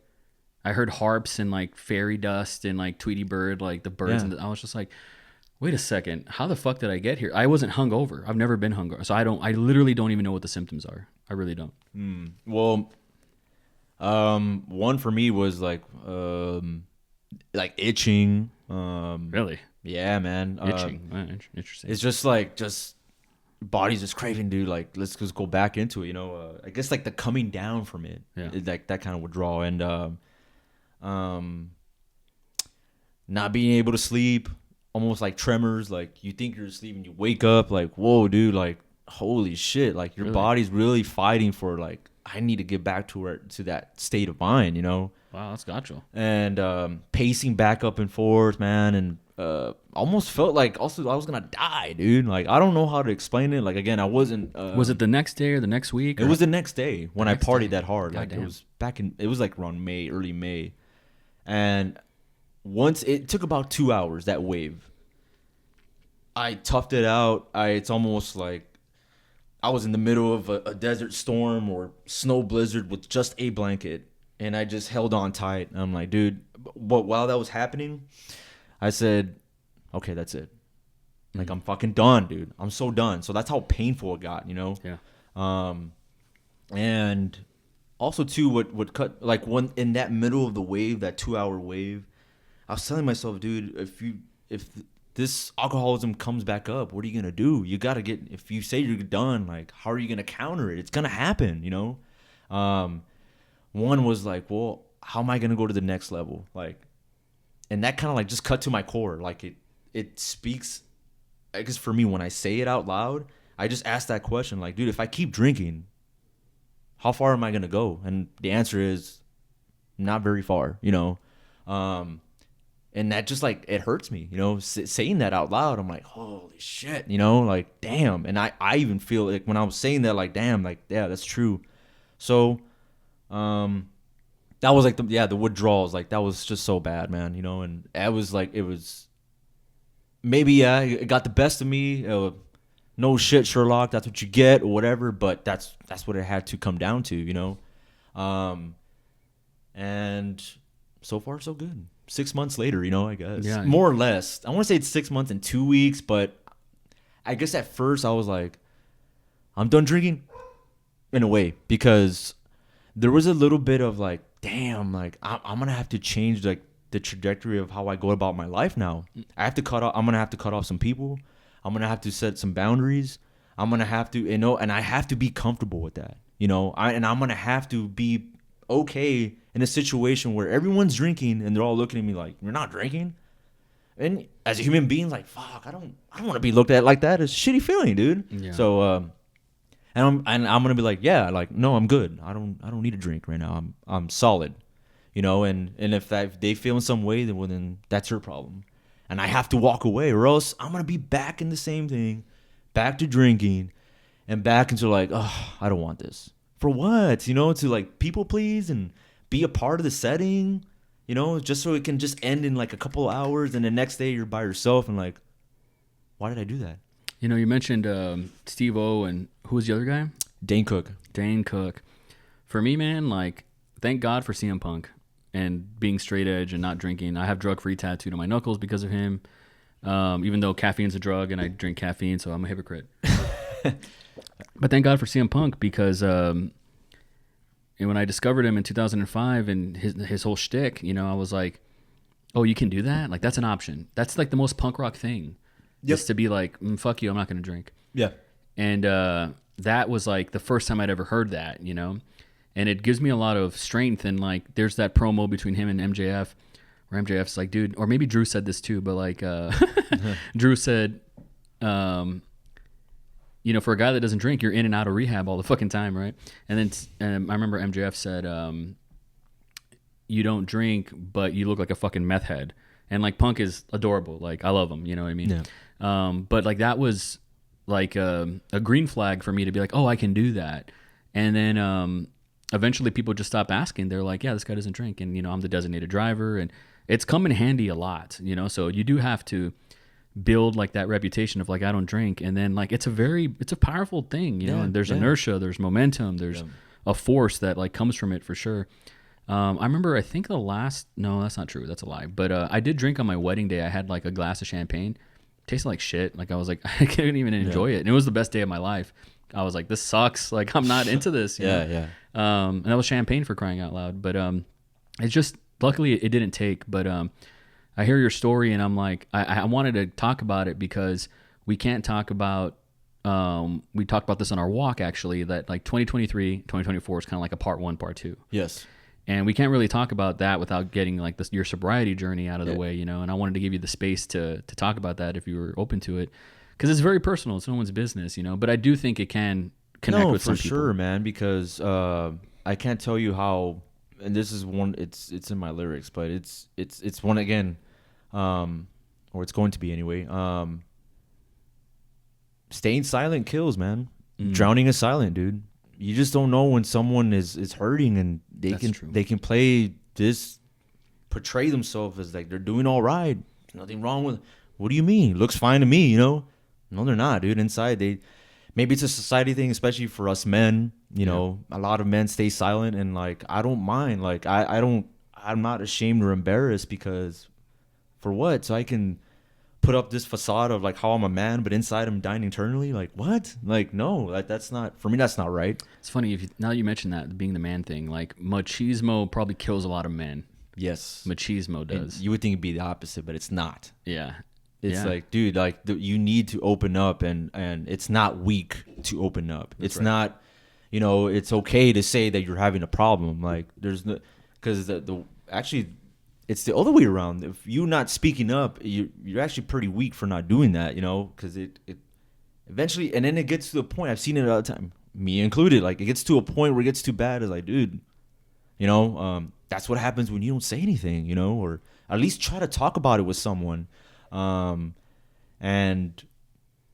[SPEAKER 2] I heard harps and like fairy dust and like Tweety Bird, like the birds, and I was just like, wait a second, how the fuck did I get here? I wasn't hungover. I've never been hungover, so I literally don't even know what the symptoms are. I really don't.
[SPEAKER 1] Well, one for me was like itching.
[SPEAKER 2] Really?
[SPEAKER 1] Yeah, man.
[SPEAKER 2] Itching. Interesting.
[SPEAKER 1] It's just like body's just craving, dude. Like let's just go back into it. I guess like the coming down from it, like that kind of withdrawal, and not being able to sleep, almost like tremors. Like you think you're asleep and you wake up, like whoa, dude, like holy shit, like your body's really fighting for like I need to get back to that state of mind,
[SPEAKER 2] Wow, that's gotcha.
[SPEAKER 1] And pacing back up and forth, man, and almost felt like also I was gonna die, dude. Like I don't know how to explain it. Like again, I wasn't.
[SPEAKER 2] Was it the next day or the next week?
[SPEAKER 1] It was the next day when I partied that hard.
[SPEAKER 2] God
[SPEAKER 1] like
[SPEAKER 2] damn.
[SPEAKER 1] it was like around early May, and once it took about 2 hours that wave. I toughed it out. It's almost like I was in the middle of a desert storm or snow blizzard with just a blanket, and I just held on tight. And I'm like, dude. But while that was happening, I said, okay, that's it. Like, I'm fucking done, dude. I'm so done. So that's how painful it got,
[SPEAKER 2] Yeah.
[SPEAKER 1] And also, too, what cut, like, when in that middle of the wave, that 2 hour wave, I was telling myself, dude, if this alcoholism comes back up, what are you going to do? You got to if you say you're done, like, how are you going to counter it? It's going to happen, One was like, well, how am I going to go to the next level? Like, and that kind of like just cut to my core. Like it speaks, I guess for me, when I say it out loud, I just ask that question, like, dude, if I keep drinking, how far am I going to go? And the answer is not very far, and that just like, it hurts me, saying that out loud. I'm like, holy shit, like, damn. And I even feel like when I was saying that, like, damn, like, yeah, that's true. So, that was like the withdrawals, like that was just so bad, man, and it was maybe it got the best of me. No shit, Sherlock, that's what you get or whatever, but that's what it had to come down to, and so far so good. 6 months later, I guess, more or less. I want to say it's 6 months and 2 weeks, but I guess at first I was like, I'm done drinking in a way, because there was a little bit of like, damn, like I'm gonna have to change like the trajectory of how I go about my life now. I'm gonna have to cut off some people. I'm gonna have to set some boundaries. I'm gonna have to, and I have to be comfortable with that, and I'm gonna have to be okay in a situation where everyone's drinking and they're all looking at me like, you're not drinking. And as a human being, like, fuck, I don't want to be looked at like that. It's a shitty feeling, dude. Yeah. So, and I'm gonna be like, yeah, like, no, I'm good. I don't need a drink right now. I'm solid, And if they feel in some way, then that's her problem, and I have to walk away, or else I'm gonna be back in the same thing, back to drinking, and back into like, oh, I don't want this. For what? To like people please and be a part of the setting, just so it can just end in like a couple hours, and the next day you're by yourself and like, why did I do that?
[SPEAKER 2] You mentioned Steve-O, and who was the other guy?
[SPEAKER 1] Dane Cook.
[SPEAKER 2] For me, man, like, thank God for CM Punk and being straight edge and not drinking. I have drug-free tattooed on my knuckles because of him, even though caffeine's a drug and I drink caffeine, so I'm a hypocrite. But thank God for CM Punk, because when I discovered him in 2005 and his whole shtick, I was like, Oh, you can do that? Like, that's an option. That's like the most punk rock thing.
[SPEAKER 1] Yep.
[SPEAKER 2] Is to be like, fuck you, I'm not going to drink.
[SPEAKER 1] Yeah.
[SPEAKER 2] And that was like the first time I'd ever heard that, you know? And it gives me a lot of strength. And like, there's that promo between him and MJF where MJF's like, dude, or maybe Drew said this too, but like, Drew said, you know, for a guy that doesn't drink, you're in and out of rehab all the fucking time, right? And then I remember MJF said, you don't drink, but you look like a fucking meth head. And like Punk is adorable. Like I love him, you know what I mean?
[SPEAKER 1] Yeah.
[SPEAKER 2] But like that was like a green flag for me to be like, oh, I can do that. And then eventually people just stop asking. They're like, yeah, this guy doesn't drink. And, you know, I'm the designated driver. And it's come in handy a lot, you know? So you do have to build like that reputation of like, I don't drink. And then like, it's a powerful thing, you know? And there's inertia, there's momentum, there's a force that like comes from it for sure. I remember, I think no, that's not true. That's a lie. But I did drink on my wedding day. I had like a glass of champagne. Tasted like shit. Like I was like, I couldn't even enjoy it. And it was the best day of my life. I was like, this sucks. Like I'm not into this. You know? And that was champagne for crying out loud. But it's just, luckily it didn't take. But I hear your story and I'm like, I wanted to talk about it because we can't talk about, we talked about this on our walk actually, that like 2023, 2024 is kind of like a part 1, part 2.
[SPEAKER 1] Yes.
[SPEAKER 2] And we can't really talk about that without getting like your sobriety journey out of the way, you know. And I wanted to give you the space to talk about that if you were open to it, because it's very personal. It's no one's business, you know. But I do think it can connect with some people.
[SPEAKER 1] No, for sure, man. Because I can't tell you how. And this is one. It's in my lyrics, but it's one again, or it's going to be anyway. Staying silent kills, man. Drowning is silent, dude. You just don't know when someone is hurting, and they can play this, portray themselves as like they're doing all right. There's nothing wrong with. What do you mean? Looks fine to me, you know? No, they're not, dude. Inside, maybe it's a society thing, especially for us men. You know, a lot of men stay silent, and like I don't mind. Like I'm not ashamed or embarrassed, because for what? So I can put up this facade of like how I'm a man, but inside I'm dying eternally. Like what? Like no, that's not for me. That's not right.
[SPEAKER 2] It's funny now you mention that being the man thing. Like machismo probably kills a lot of men.
[SPEAKER 1] Yes,
[SPEAKER 2] machismo does.
[SPEAKER 1] And you would think it'd be the opposite, but it's not.
[SPEAKER 2] Yeah,
[SPEAKER 1] it's like, dude, like you need to open up, and it's not weak to open up. It's not, you know, it's okay to say that you're having a problem. Like there's no, because the actually. It's the other way around. If you're not speaking up, you're actually pretty weak for not doing that, you know, because it eventually, and then it gets to the point, I've seen it all the time, me included, like it gets to a point where it gets too bad. It's like, dude, you know, that's what happens when you don't say anything, you know, or at least try to talk about it with someone. And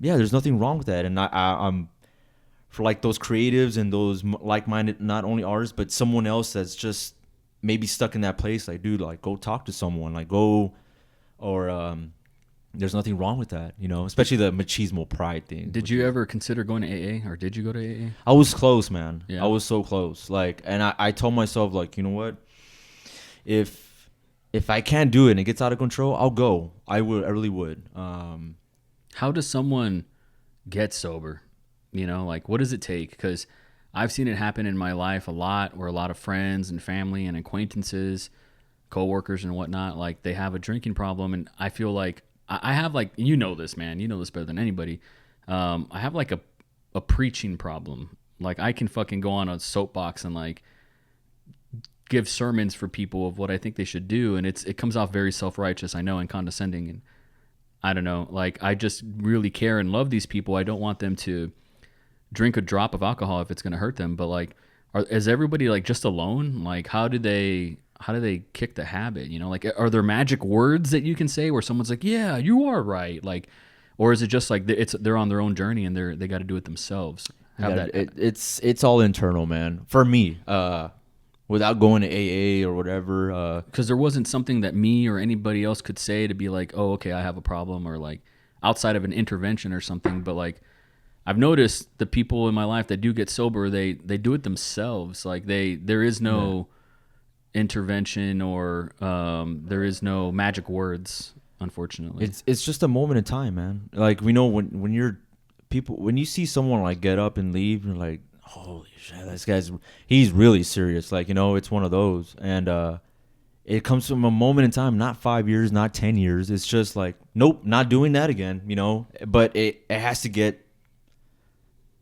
[SPEAKER 1] yeah, there's nothing wrong with that. And I'm for like those creatives and those like-minded, not only artists, but someone else that's just maybe stuck in that place, like, dude, like go talk to someone, like go, or there's nothing wrong with that, you know, especially the machismo pride thing.
[SPEAKER 2] Did you ever consider going to AA, or did you go to AA?
[SPEAKER 1] I was close, man.
[SPEAKER 2] Yeah.
[SPEAKER 1] I was so close. Like, and I told myself, like, you know what, if I can't do it and it gets out of control, I'll go. I really would.
[SPEAKER 2] How does someone get sober? You know, like what does it take? Because I've seen it happen in my life a lot, where a lot of friends and family and acquaintances, coworkers and whatnot, like they have a drinking problem. And I feel like I have like, you know this, man, you know this better than anybody. I have like a preaching problem. Like I can fucking go on a soapbox and like give sermons for people of what I think they should do. And it comes off very self-righteous, I know, and condescending. And I don't know, like I just really care and love these people. I don't want them to drink a drop of alcohol if it's going to hurt them, but like is everybody like just alone? Like how do they kick the habit, you know? Like are there magic words that you can say where someone's like, yeah, you are right, like, or is it just like they're on their own journey and they got to do it themselves?
[SPEAKER 1] It's all internal, man, for me, without going to AA or whatever,
[SPEAKER 2] because there wasn't something that me or anybody else could say to be like, oh, okay, I have a problem, or like outside of an intervention or something. But like I've noticed the people in my life that do get sober, they do it themselves. Like there is no intervention, or there is no magic words, unfortunately.
[SPEAKER 1] It's just a moment in time, man. Like we know when you see someone like get up and leave, you're like, holy shit, he's really serious. Like, you know, it's one of those. And it comes from a moment in time, not 5 years, not 10 years. It's just like, nope, not doing that again, you know? But it has to get,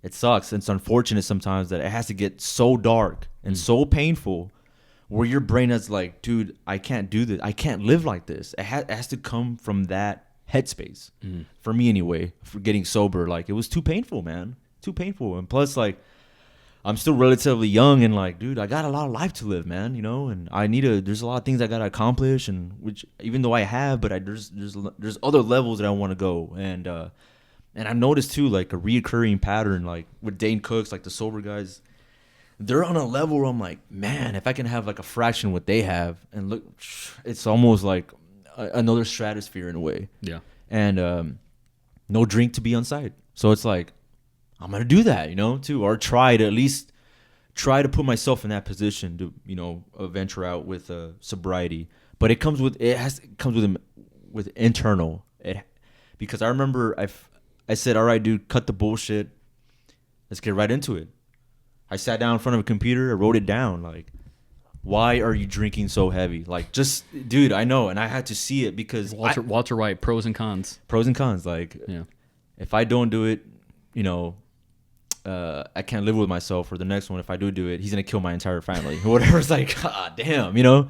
[SPEAKER 1] it sucks. It's unfortunate sometimes that it has to get so dark and so painful where your brain is like, dude, I can't do this. I can't live like this. It has to come from that headspace. For me anyway, for getting sober. Like, it was too painful, man. Too painful. And plus, like, I'm still relatively young and like, dude, I got a lot of life to live, man, you know, and there's a lot of things I got to accomplish, and which even though I have, but there's other levels that I want to go. And I noticed too, like a reoccurring pattern, like with Dane Cooks, like the sober guys, they're on a level where I'm like, man, if I can have like a fraction what they have, and look, it's almost like another stratosphere in a way.
[SPEAKER 2] Yeah.
[SPEAKER 1] And no drink to be on site. So it's like, I'm going to do that, you know, too, or try to at least try to put myself in that position to, you know, venture out with sobriety. But it comes with internal. Because I remember I said, all right, dude, cut the bullshit. Let's get right into it. I sat down in front of a computer. I wrote it down. Like, why are you drinking so heavy? Like, just, dude, I know. And I had to see it because
[SPEAKER 2] Walter White, pros and cons.
[SPEAKER 1] Pros and cons. Like,
[SPEAKER 2] yeah.
[SPEAKER 1] If I don't do it, you know, I can't live with myself. Or the next one, if I do it, he's gonna kill my entire family or whatever. It's like, God damn, you know.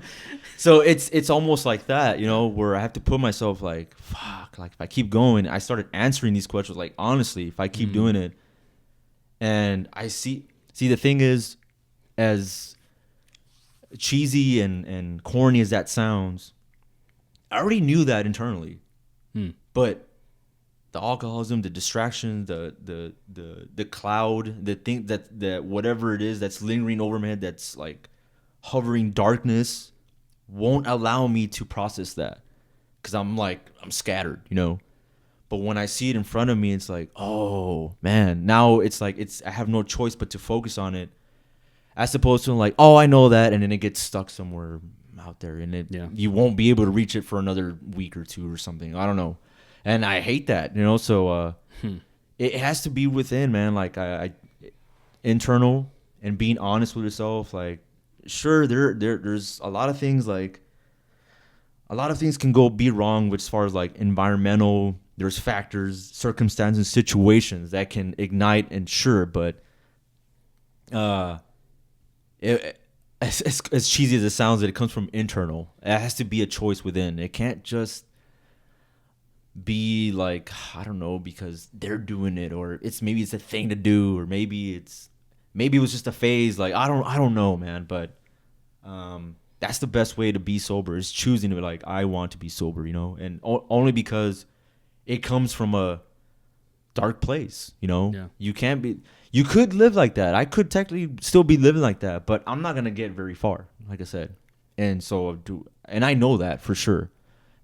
[SPEAKER 1] So it's almost like that, you know, where I have to put myself like, fuck. Like, if I keep going, I started answering these questions. Like, honestly, if I keep doing it, and I see the thing is, as cheesy and corny as that sounds, I already knew that internally, but the alcoholism, the distraction, the cloud, the thing that whatever it is that's lingering over my head, that's like hovering darkness, won't allow me to process that, because I'm scattered, you know. But when I see it in front of me, it's like, oh man, now it's like I have no choice but to focus on it, as opposed to like, oh, I know that, and then it gets stuck somewhere out there, and you won't be able to reach it for another week or two or something. I don't know. And I hate that, you know. So it has to be within, man. Like I internal, and being honest with yourself. Like, sure, there's a lot of things, like a lot of things can be wrong, as far as like environmental. There's factors, circumstances, situations that can ignite, and sure, but as cheesy as it sounds, it comes from internal. It has to be a choice within. It can't just be like, I don't know, because they're doing it, or maybe it's a thing to do, or maybe it was just a phase. Like, I don't know, man. But that's the best way to be sober, is choosing to be like, I want to be sober, you know, and only because it comes from a dark place, you know.
[SPEAKER 2] Yeah.
[SPEAKER 1] You could live like that. I could technically still be living like that, but I'm not gonna get very far, like I said. And so and I know that for sure.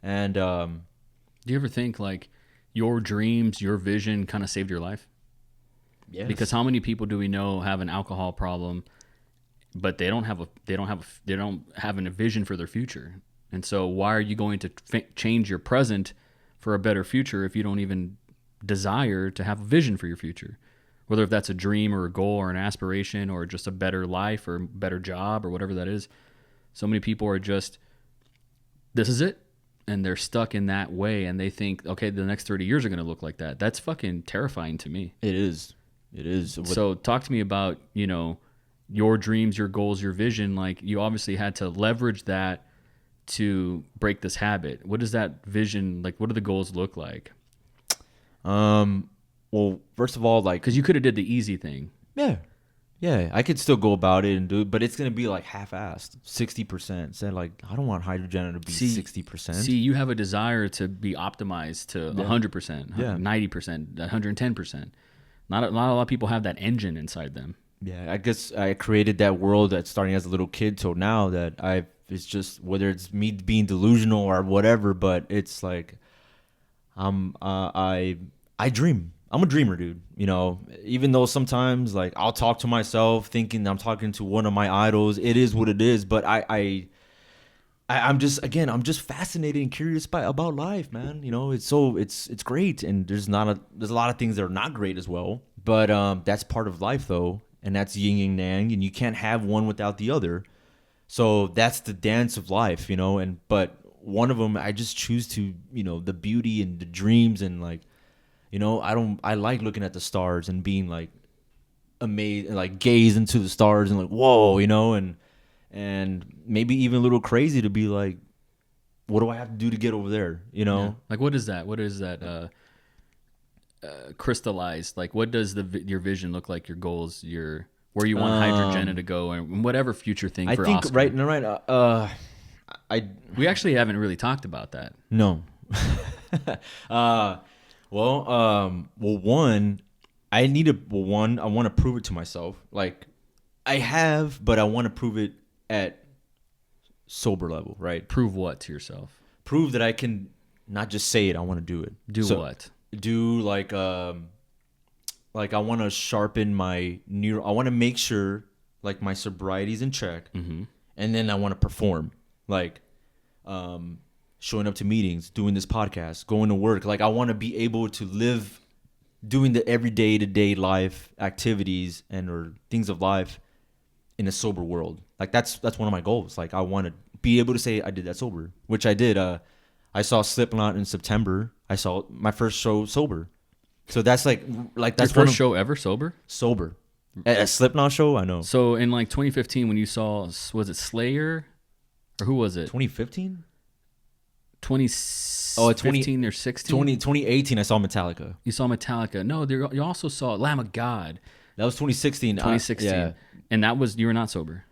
[SPEAKER 1] And
[SPEAKER 2] do you ever think like your dreams, your vision kind of saved your life?
[SPEAKER 1] Yes.
[SPEAKER 2] Because how many people do we know have an alcohol problem, but they don't have a vision for their future? And so why are you going to change your present for a better future if you don't even desire to have a vision for your future? Whether if that's a dream or a goal or an aspiration or just a better life or better job or whatever that is. So many people are just, this is it. And they're stuck in that way, and they think, okay, the next 30 years are going to look like that. That's fucking terrifying to me.
[SPEAKER 1] It is.
[SPEAKER 2] So talk to me about, you know, your dreams, your goals, your vision. Like, you obviously had to leverage that to break this habit. What does that vision, like, what do the goals look like?
[SPEAKER 1] Well, first of all, like,
[SPEAKER 2] because you could have did the easy thing.
[SPEAKER 1] Yeah, I could still go about it and do it, but it's going to be like half-assed, 60%. Said like, I don't want hydrogen to be 60%.
[SPEAKER 2] See, you have a desire to be optimized to 100%, 90%, 110%. Not a lot of people have that engine inside them.
[SPEAKER 1] Yeah, I guess I created that world that starting as a little kid till now that it's just, whether it's me being delusional or whatever, but it's like, I dream. I'm a dreamer, dude. You know, even though sometimes like I'll talk to myself thinking I'm talking to one of my idols. It is what it is. But I'm just fascinated and curious about life, man. You know, it's great. And there's a lot of things that are not great as well. But that's part of life though. And that's yin and yang. And you can't have one without the other. So that's the dance of life, you know. And but one of them, I just choose to, you know, the beauty and the dreams and like, you know, I like looking at the stars and being like amazed and like gaze into the stars and like whoa, you know, and maybe even a little crazy to be like, what do I have to do to get over there, you know?
[SPEAKER 2] Yeah. Like what is that? What is that? Crystallized. Like what does your vision look like? Your goals, your where you want Hydrogena to go, and whatever future thing.
[SPEAKER 1] I
[SPEAKER 2] for
[SPEAKER 1] think
[SPEAKER 2] Awsker.
[SPEAKER 1] I
[SPEAKER 2] We actually haven't really talked about that.
[SPEAKER 1] no. Well, one, I need to. Well, one, I want to prove it to myself. Like, I have, but I want to prove it at sober level, right?
[SPEAKER 2] Prove what to yourself?
[SPEAKER 1] Prove that I can not just say it. I want to do it.
[SPEAKER 2] Do what?
[SPEAKER 1] Do like I want to sharpen my I want to make sure like my sobriety's in check, and then I want to perform, like, showing up to meetings, doing this podcast, going to work. Like I want to be able to live doing the everyday to day life activities and or things of life in a sober world. Like that's one of my goals. Like I want to be able to say I did that sober, which I did. I saw Slipknot in September. I saw my first show sober. So that's like that's
[SPEAKER 2] your first show ever sober?
[SPEAKER 1] Sober. At a Slipknot show, I know.
[SPEAKER 2] So in like 2015 when you saw, was it Slayer or who was it?
[SPEAKER 1] 2015?
[SPEAKER 2] 2015 or 16?
[SPEAKER 1] 2018 I saw Metallica.
[SPEAKER 2] You saw Metallica. No, you also saw Lamb of God.
[SPEAKER 1] That was 2016.
[SPEAKER 2] 2016.
[SPEAKER 1] Yeah.
[SPEAKER 2] And that was, you were not sober.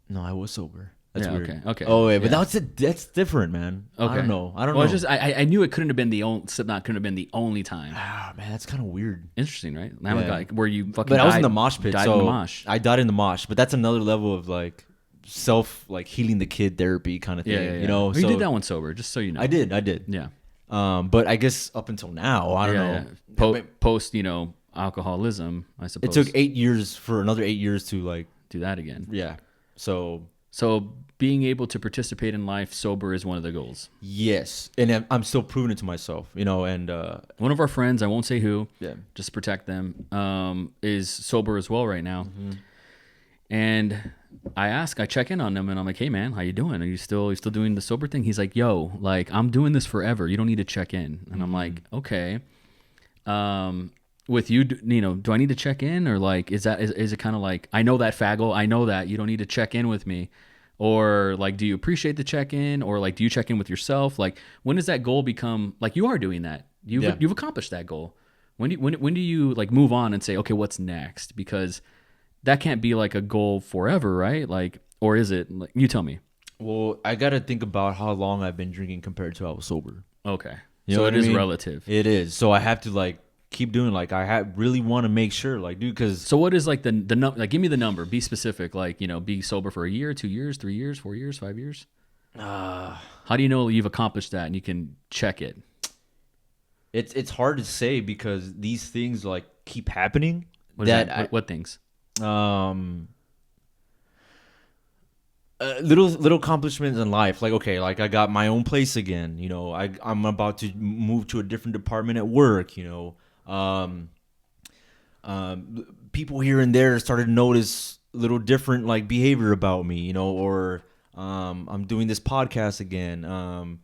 [SPEAKER 1] No, I was sober. That's
[SPEAKER 2] yeah,
[SPEAKER 1] weird.
[SPEAKER 2] Okay.
[SPEAKER 1] Oh wait, but
[SPEAKER 2] yeah.
[SPEAKER 1] that's different, man.
[SPEAKER 2] Okay.
[SPEAKER 1] I don't know.
[SPEAKER 2] Well, it's just I knew it couldn't have been the only Slipknot couldn't have been the only time.
[SPEAKER 1] Ah, man, that's kind of weird.
[SPEAKER 2] Interesting, right? Lamb of God, where you fucking.
[SPEAKER 1] But I was in
[SPEAKER 2] died-
[SPEAKER 1] the mosh pit.
[SPEAKER 2] Died
[SPEAKER 1] So
[SPEAKER 2] in the mosh.
[SPEAKER 1] I died in the mosh, but that's another level of like self like healing the kid therapy kind of thing.
[SPEAKER 2] Yeah.
[SPEAKER 1] You know,
[SPEAKER 2] Well, you did that one sober, just so you know.
[SPEAKER 1] I did.
[SPEAKER 2] Yeah.
[SPEAKER 1] But I guess up until now, I don't know.
[SPEAKER 2] Post, alcoholism, I
[SPEAKER 1] It
[SPEAKER 2] suppose.
[SPEAKER 1] took 8 years for another 8 years to like
[SPEAKER 2] do that again.
[SPEAKER 1] yeah. So
[SPEAKER 2] being able to participate in life sober is one of the goals.
[SPEAKER 1] yes, and I'm still proving it to myself, you know. And
[SPEAKER 2] One of our friends, I won't say who,
[SPEAKER 1] yeah,
[SPEAKER 2] just to protect them, is sober as well right now. And I check in on him, and I'm like, "Hey man, how you doing? Are you still doing the sober thing?" He's like, "Yo, like I'm doing this forever. You don't need to check in." And I'm like, "Okay." With you, do I need to check in, or like is it kind of like I know that faggle, I know that you don't need to check in with me, or like do you appreciate the check in, or like do you check in with yourself? Like when does that goal become like you are doing that? You've accomplished that goal. When do you like move on and say, okay, what's next? Because that can't be like a goal forever, right? Like, or is it? Like, you tell me.
[SPEAKER 1] well, I gotta think about how long I've been drinking compared to how I was sober.
[SPEAKER 2] Okay,
[SPEAKER 1] You know
[SPEAKER 2] so
[SPEAKER 1] what
[SPEAKER 2] it
[SPEAKER 1] I
[SPEAKER 2] is
[SPEAKER 1] mean?
[SPEAKER 2] relative.
[SPEAKER 1] It is. So I have to like keep doing. Like I really want to make sure, like, dude, because
[SPEAKER 2] So what is like the number? Like, give me the number. Be specific. Like, be sober for a year, 2 years, 3 years, 4 years, 5 years. How do you know you've accomplished that and you can check it?
[SPEAKER 1] it's hard to say because these things like keep happening.
[SPEAKER 2] What is that? What things?
[SPEAKER 1] Little accomplishments in life, like okay, like I got my own place again, you know. I'm about to move to a different department at work, you know. People here and there started to notice little different like behavior about me, you know. Or I'm doing this podcast again.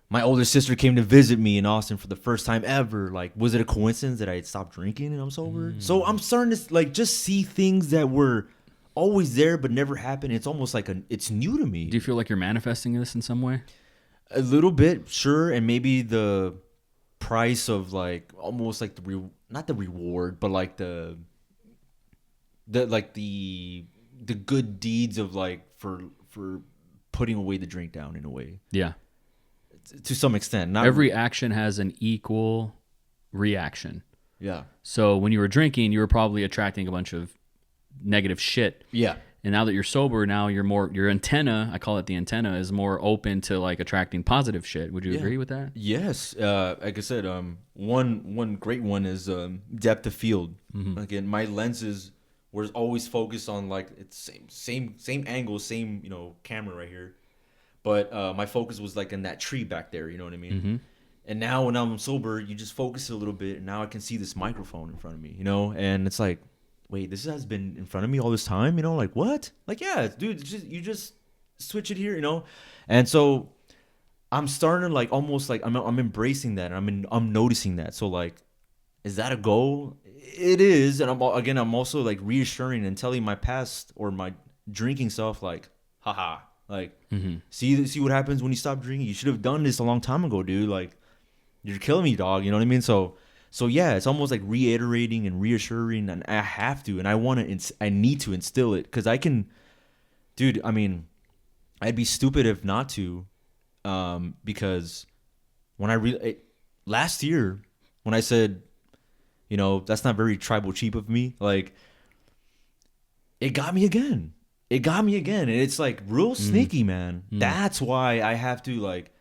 [SPEAKER 1] My older sister came to visit me in Austin for the first time ever. Like, was it a coincidence that I had stopped drinking and I'm sober? So I'm starting to like just see things that were always there but never happened. It's almost like it's new to me.
[SPEAKER 2] Do you feel like you're manifesting this in some way?
[SPEAKER 1] A little bit, sure. And maybe the price of like almost like not the reward, but like the good deeds of like for putting away the drink down in a way.
[SPEAKER 2] Yeah.
[SPEAKER 1] To some extent. Not
[SPEAKER 2] Every action has an equal reaction.
[SPEAKER 1] Yeah.
[SPEAKER 2] So when you were drinking, you were probably attracting a bunch of negative shit.
[SPEAKER 1] Yeah.
[SPEAKER 2] And now that you're sober, now your antenna, I call it the antenna, is more open to like attracting positive shit. Would you agree with that?
[SPEAKER 1] Yes. Like I said, one great one is depth of field. Again, my lenses were always focused on like it's same angle, same, you know, camera right here. But my focus was like in that tree back there, you know what I mean? And now when I'm sober, you just focus a little bit, and now I can see this microphone in front of me, you know? And it's like, wait, this has been in front of me all this time, you know, like what? Like, yeah, dude, you just switch it here, you know? And so I'm starting to like almost like I'm embracing that. I'm noticing that. So like, is that a goal? It is. And I'm also like reassuring and telling my past or my drinking self like, haha, like, see what happens when you stop drinking. You should have done this a long time ago, dude. Like, you're killing me, dog. You know what I mean? So yeah, it's almost like reiterating and reassuring, and I have to, and I need to instill it because I can, dude. I mean, I'd be stupid if not to, because when last year when I said, you know, that's not very tribal cheap of me, like, it got me again. It got me again, and it's like real sneaky, man. That's why I have to like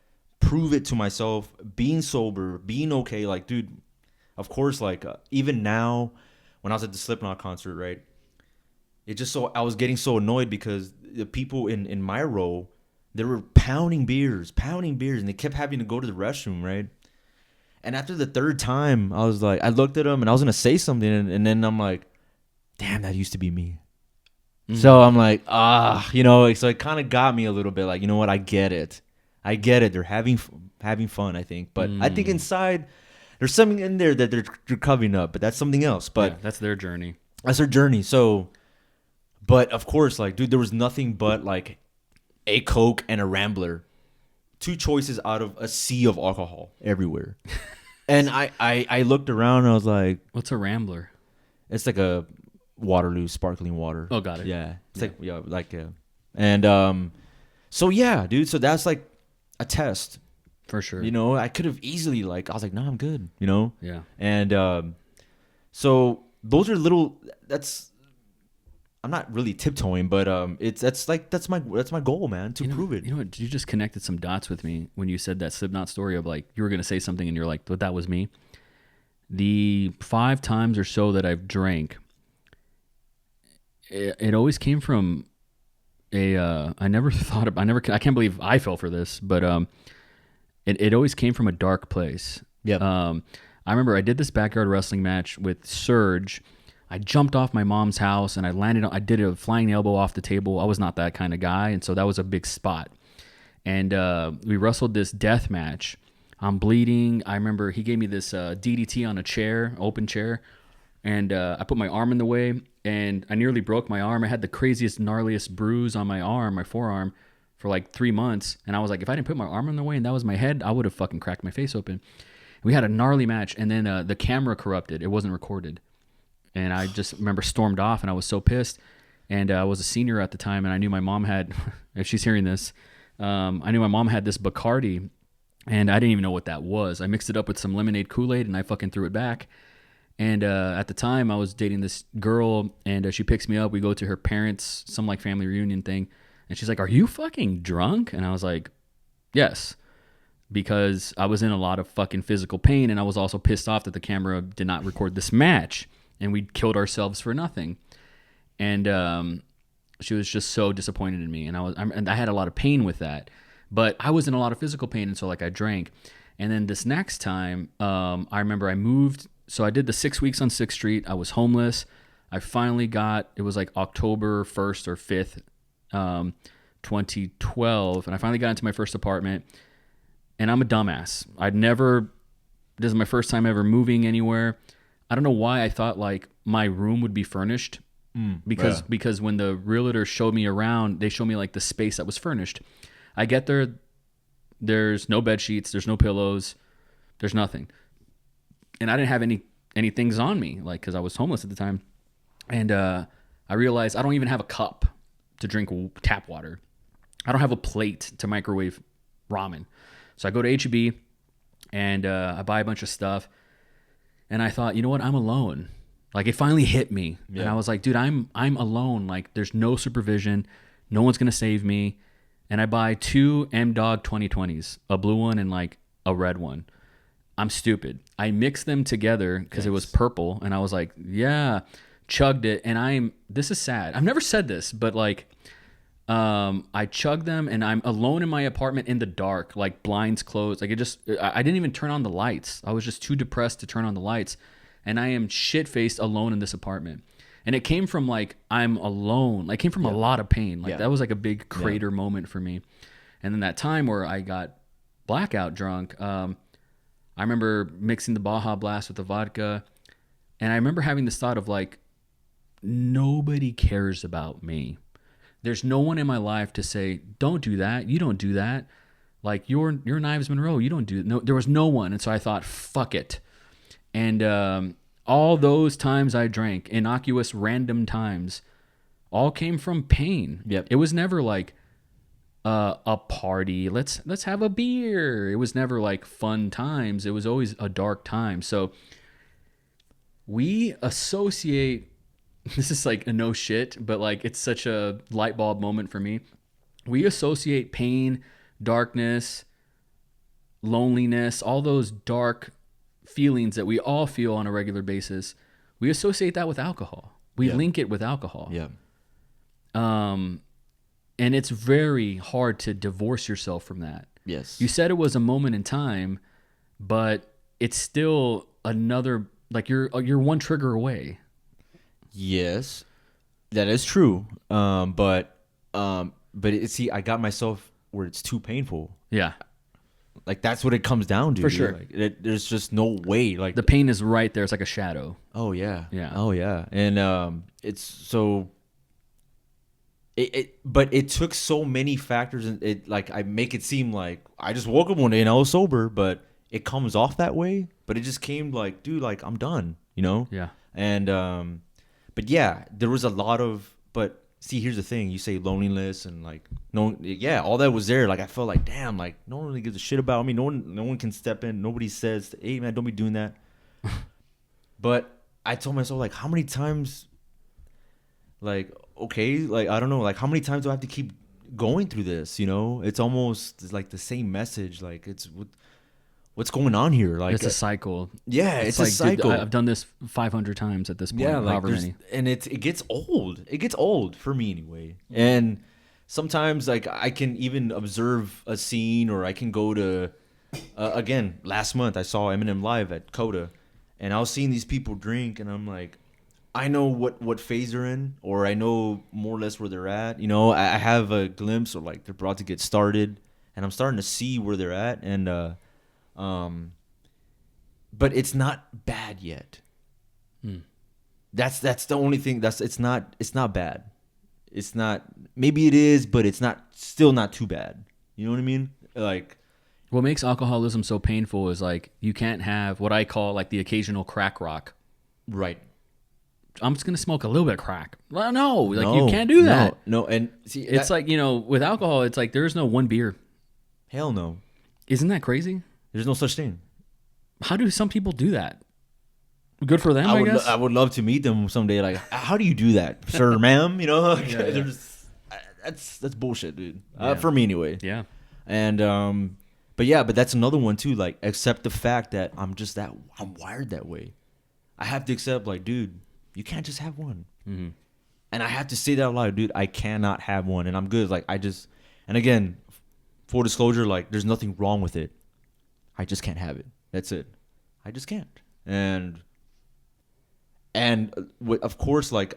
[SPEAKER 1] prove it to myself, being sober, being okay, like, dude. Of course, like even now, when I was at the Slipknot concert, right? I was getting so annoyed because the people in my row, they were pounding beers, and they kept having to go to the restroom, right? And after the third time, I was like, I looked at them and I was gonna say something, and then I'm like, damn, that used to be me. So I'm like, you know, so it kind of got me a little bit, like, you know what? I get it. They're having fun, I think, but I think inside. There's something in there that they're covering up, but that's something else. But
[SPEAKER 2] yeah, that's their journey.
[SPEAKER 1] That's their journey. So, but of course, like, dude, there was nothing but like a Coke and a Rambler, two choices out of a sea of alcohol everywhere. And I looked around and I was like,
[SPEAKER 2] "What's a Rambler?"
[SPEAKER 1] It's like a Waterloo sparkling water.
[SPEAKER 2] Oh, got it.
[SPEAKER 1] Yeah, it's and so yeah, dude. So that's like a test.
[SPEAKER 2] For sure.
[SPEAKER 1] You know, I could have easily I was like, no, I'm good, you know?
[SPEAKER 2] Yeah.
[SPEAKER 1] And so those are I'm not really tiptoeing, but that's my goal, man, to prove it.
[SPEAKER 2] You know what? You just connected some dots with me when you said that Slipknot story of like, you were going to say something and you're like, but that was me. The 5 times or so that I've drank, it always came from I can't believe I fell for this, but it always came from a dark place.
[SPEAKER 1] Yeah.
[SPEAKER 2] I remember I did this backyard wrestling match with Surge. I jumped off my mom's house and I did a flying elbow off the table. I was not that kind of guy, and so that was a big spot. And we wrestled this death match. I'm bleeding. I remember he gave me this DDT on a chair, open chair, and I put my arm in the way, and I nearly broke my arm. I had the craziest, gnarliest bruise on my forearm, for like 3 months. And I was like, if I didn't put my arm in the way and that was my head, I would have fucking cracked my face open. We had a gnarly match, and then the camera corrupted. It wasn't recorded. And I just remember stormed off, and I was so pissed. And I was a senior at the time, and I knew my mom had, if she's hearing this, I knew my mom had this Bacardi, and I didn't even know what that was. I mixed it up with some lemonade Kool-Aid, and I fucking threw it back. And at the time, I was dating this girl, and she picks me up. We go to her parents' some like family reunion thing. And she's like, "Are you fucking drunk?" And I was like, "Yes," because I was in a lot of fucking physical pain, and I was also pissed off that the camera did not record this match, and we killed ourselves for nothing. And she was just so disappointed in me, and I had a lot of pain with that, but I was in a lot of physical pain, and so like I drank. And then this next time, I remember I moved. So I did the 6 weeks on 6th Street. I was homeless. I finally it was like October 1st or 5th. 2012, and I finally got into my first apartment, and I'm a dumbass. This is my first time ever moving anywhere. I don't know why I thought like my room would be furnished, because when the realtor showed me around, they showed me like the space that was furnished. I get there, there's no bed sheets, there's no pillows, there's nothing. And I didn't have any things on me, like, because I was homeless at the time. And I realized I don't even have a cup to drink tap water. I don't have a plate to microwave ramen. So I go to H-E-B and I buy a bunch of stuff. And I thought, you know what? I'm alone. Like, it finally hit me. Yeah. And I was like, dude, I'm alone. Like, there's no supervision. No one's going to save me. And I buy 2 M-Dog 2020s, a blue one and like a red one. I'm stupid. I mixed them together because it was purple. And I was like, yeah, chugged it. And this is sad. I've never said this, but like, I chugged them and I'm alone in my apartment in the dark, like blinds closed. Like I didn't even turn on the lights. I was just too depressed to turn on the lights. And I am shit-faced alone in this apartment. And it came from like, I'm alone. Like, it came from a lot of pain. Like,
[SPEAKER 1] Yeah.
[SPEAKER 2] that was like a big crater moment for me. And then that time where I got blackout drunk, I remember mixing the Baja Blast with the vodka. And I remember having this thought of like, nobody cares about me. There's no one in my life to say, don't do that. You don't do that. Like, you're Knives Monroe. You don't do no. There was no one. And so I thought, fuck it. And all those times I drank, innocuous, random times, all came from pain.
[SPEAKER 1] Yep.
[SPEAKER 2] It was never like a party. Let's have a beer. It was never like fun times. It was always a dark time. So we associate. This is like a no shit, but like it's such a light bulb moment for me. We associate pain, darkness, loneliness, all those dark feelings that we all feel on a regular basis. We associate that with alcohol. We link it with alcohol.
[SPEAKER 1] Yeah.
[SPEAKER 2] And it's very hard to divorce yourself from that.
[SPEAKER 1] Yes.
[SPEAKER 2] You said it was a moment in time, but it's still another, like you're one trigger away.
[SPEAKER 1] Yes, that is true. But see, I got myself where it's too painful.
[SPEAKER 2] Yeah.
[SPEAKER 1] Like, that's what it comes down to.
[SPEAKER 2] For
[SPEAKER 1] dude.
[SPEAKER 2] sure.
[SPEAKER 1] Like, there's just no way. Like,
[SPEAKER 2] The pain is right there. It's like a shadow.
[SPEAKER 1] oh yeah.
[SPEAKER 2] Yeah.
[SPEAKER 1] Oh yeah. And it's so. But it took so many factors, and it like I make it seem like I just woke up one day and I was sober, but it comes off that way. But it just came like, dude, like I'm done, you know.
[SPEAKER 2] Yeah.
[SPEAKER 1] And but yeah, there was a lot of. But see, here's the thing: you say loneliness and like no, yeah, all that was there. Like I felt like, damn, like no one really gives a shit about me. No one can step in. Nobody says, hey man, don't be doing that. But I told myself, like, how many times, like, okay, like I don't know, like how many times do I have to keep going through this? You know, it's almost like the same message. Like it's what's going on here? Like
[SPEAKER 2] It's a cycle.
[SPEAKER 1] yeah, it's a
[SPEAKER 2] like,
[SPEAKER 1] cycle.
[SPEAKER 2] dude, I've done this 500 times at this point.
[SPEAKER 1] Yeah, like
[SPEAKER 2] however many.
[SPEAKER 1] and it gets old. It gets old for me anyway. And sometimes like I can even observe a scene, or I can go to again, last month I saw Eminem live at Coda, and I was seeing these people drink, and I'm like, I know what phase they're in, or I know more or less where they're at. You know, I have a glimpse, or like they're about to get started, and I'm starting to see where they're at, and but it's not bad yet. That's the only thing. It's not bad. It's not. Maybe it is, but it's still not too bad. You know what I mean? Like,
[SPEAKER 2] What makes alcoholism so painful is like you can't have what I call like the occasional crack rock.
[SPEAKER 1] right.
[SPEAKER 2] I'm just gonna smoke a little bit of crack. Well, no, like you can't do that.
[SPEAKER 1] No, and see,
[SPEAKER 2] It's like, you know, with alcohol, it's like there's no one beer.
[SPEAKER 1] hell no.
[SPEAKER 2] Isn't that crazy?
[SPEAKER 1] There's no such thing.
[SPEAKER 2] How do some people do that? Good for them, I guess.
[SPEAKER 1] I would love to meet them someday. Like, how do you do that, sir, ma'am? You know, like, they're just, that's bullshit, dude. For me anyway.
[SPEAKER 2] Yeah.
[SPEAKER 1] And but that's another one too. Like, accept the fact that I'm wired that way. I have to accept, like, dude, you can't just have one. Mm-hmm. And I have to say that out loud, dude. I cannot have one, and I'm good. Like, and again, full disclosure, like, there's nothing wrong with it. I just can't have it. That's it. I just can't. And of course, like,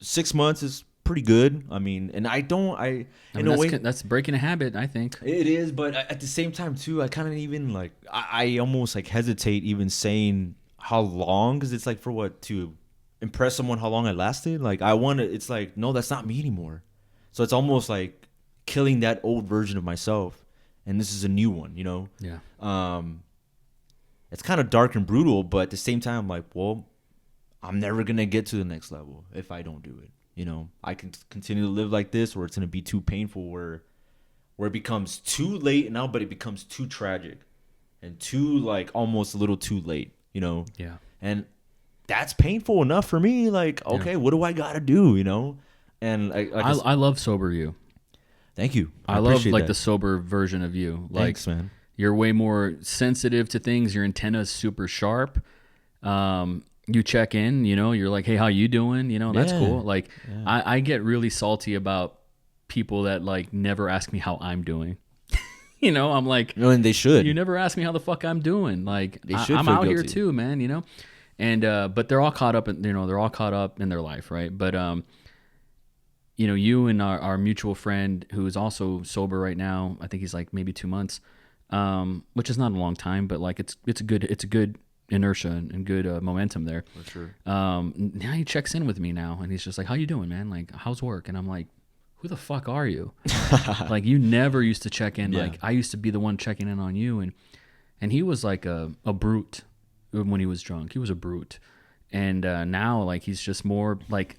[SPEAKER 1] 6 months is pretty good. I mean, and
[SPEAKER 2] that's breaking a habit, I think.
[SPEAKER 1] it is, but at the same time too, I kind of even like I almost like hesitate even saying how long, because it's like, for what, to impress someone how long I lasted. Like, it's like, no, that's not me anymore. So it's almost like killing that old version of myself, and this is a new one, you know.
[SPEAKER 2] Yeah.
[SPEAKER 1] It's kind of dark and brutal, but at the same time, like, well, I'm never gonna get to the next level if I don't do it. You know, I can continue to live like this, or it's gonna be too painful, where it becomes too late now, but it becomes too tragic, and too, like, almost a little too late. You know.
[SPEAKER 2] Yeah.
[SPEAKER 1] And that's painful enough for me. Like, okay, what do I gotta do? You know. And
[SPEAKER 2] I love sober you.
[SPEAKER 1] Thank you.
[SPEAKER 2] I love
[SPEAKER 1] appreciate
[SPEAKER 2] like
[SPEAKER 1] that.
[SPEAKER 2] the sober version of you. Like,
[SPEAKER 1] Thanks, man.
[SPEAKER 2] You're way more sensitive to things. Your antenna's super sharp. You check in, you know, you're like, hey, how you doing? You know, that's cool. Like, I get really salty about people that like never ask me how I'm doing. You know, I'm like,
[SPEAKER 1] No, and they should.
[SPEAKER 2] you never ask me how the fuck I'm doing. Like,
[SPEAKER 1] They should
[SPEAKER 2] I'm
[SPEAKER 1] feel
[SPEAKER 2] out here
[SPEAKER 1] guilty.
[SPEAKER 2] too, man, you know? And but they're all caught up in, they're all caught up in their life, right? But you and our mutual friend who is also sober right now, I think he's like maybe 2 months, which is not a long time, but like it's a good inertia and good momentum there.
[SPEAKER 1] For sure.
[SPEAKER 2] Now he checks in with me now, and he's just like, "How you doing, man? Like, how's work?" And I'm like, "Who the fuck are you?" Like, you never used to check in.
[SPEAKER 1] Yeah.
[SPEAKER 2] Like, I used to be the one checking in on you, and he was like a brute when he was drunk. He was a brute, and now like he's just more like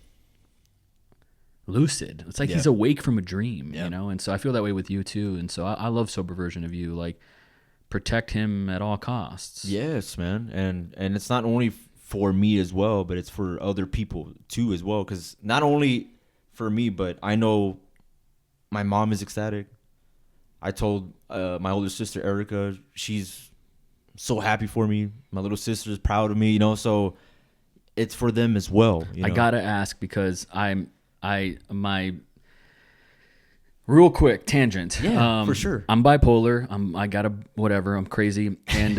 [SPEAKER 2] lucid. It's like he's awake from a dream, you know. And so I feel that way with you too. And so I love sober version of you. Like, protect him at all costs.
[SPEAKER 1] Yes, man. And it's not only for me as well, but it's for other people too as well. Because not only for me, but I know my mom is ecstatic. I told my older sister Erica, she's so happy for me. My little sister is proud of me, you know. So it's for them as well. You know?
[SPEAKER 2] I gotta ask because my real quick tangent.
[SPEAKER 1] Yeah, for sure.
[SPEAKER 2] I'm bipolar. I got a whatever. I'm crazy, and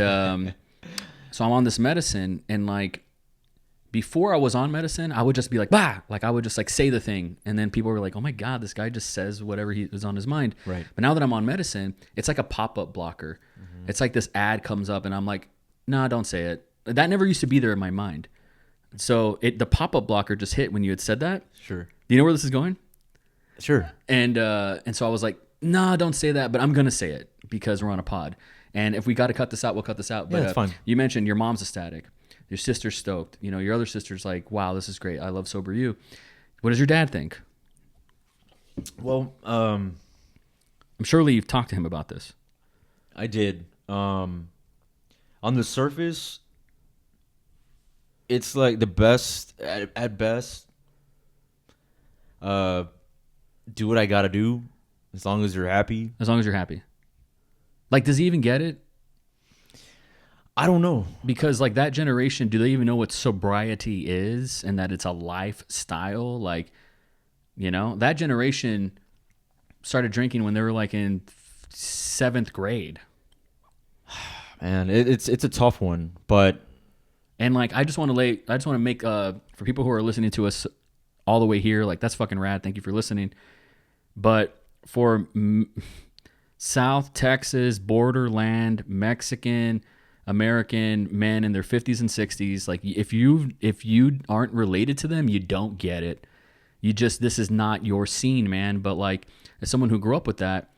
[SPEAKER 2] so I'm on this medicine, and like before I was on medicine, I would just be like, bah, like I would just like say the thing, and then people were like, oh my god, this guy just says whatever he was on his mind.
[SPEAKER 1] Right.
[SPEAKER 2] But now that I'm on medicine, it's like a pop-up blocker. Mm-hmm. It's like this ad comes up, and I'm like, nah, don't say it. That never used to be there in my mind. So the pop-up blocker just hit when you had said that.
[SPEAKER 1] Sure.
[SPEAKER 2] Do you know where this is going?
[SPEAKER 1] Sure.
[SPEAKER 2] And so I was like, nah, don't say that, but I'm going to say it because we're on a pod. And if we got to cut this out, we'll cut this out. But
[SPEAKER 1] it's fine.
[SPEAKER 2] You mentioned your mom's ecstatic. Your sister's stoked. You know, your other sister's like, wow, this is great. I love sober you. What does your dad think?
[SPEAKER 1] Well,
[SPEAKER 2] I'm surely you've talked to him about this.
[SPEAKER 1] I did. On the surface, it's like the best at best. Do what I gotta do, as long as you're happy.
[SPEAKER 2] As long as you're happy. Like, does he even get it?
[SPEAKER 1] I don't know.
[SPEAKER 2] Because like that generation, do they even know what sobriety is and that it's a lifestyle? Like, you know, that generation started drinking when they were like in 7th grade.
[SPEAKER 1] Man, it's a tough one, but
[SPEAKER 2] and like I just want to make for people who are listening to us all the way here, like that's fucking rad. Thank you for listening. But for South Texas, borderland, Mexican, American men in their 50s and 60s, like if you aren't related to them, you don't get it. This is not your scene, man. But like as someone who grew up with that,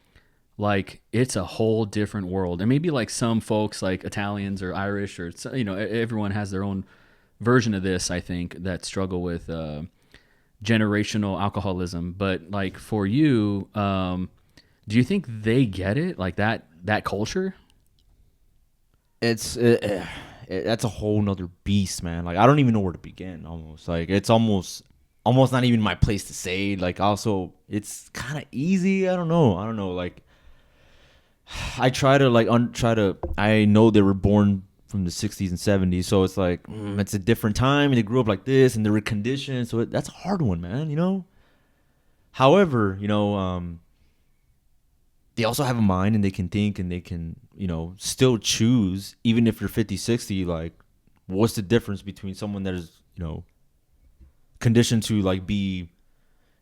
[SPEAKER 2] like it's a whole different world. And maybe like some folks like Italians or Irish or, you know, everyone has their own version of this, I think, that struggle with generational alcoholism. But like for you, do you think they get it, like that culture?
[SPEAKER 1] that's a whole nother beast, man. Like I don't even know where to begin. Almost like it's almost not even my place to say. Like also, it's kind of easy. I don't know. Like I try to I know they were born from the 60s and 70s, so it's like it's a different time, and they grew up like this, and they were conditioned. So that's a hard one, man. You know. However, you know, they also have a mind, and they can think, and they can, you know, still choose, even if you're 50, 60. Like, what's the difference between someone that is, you know, conditioned to like be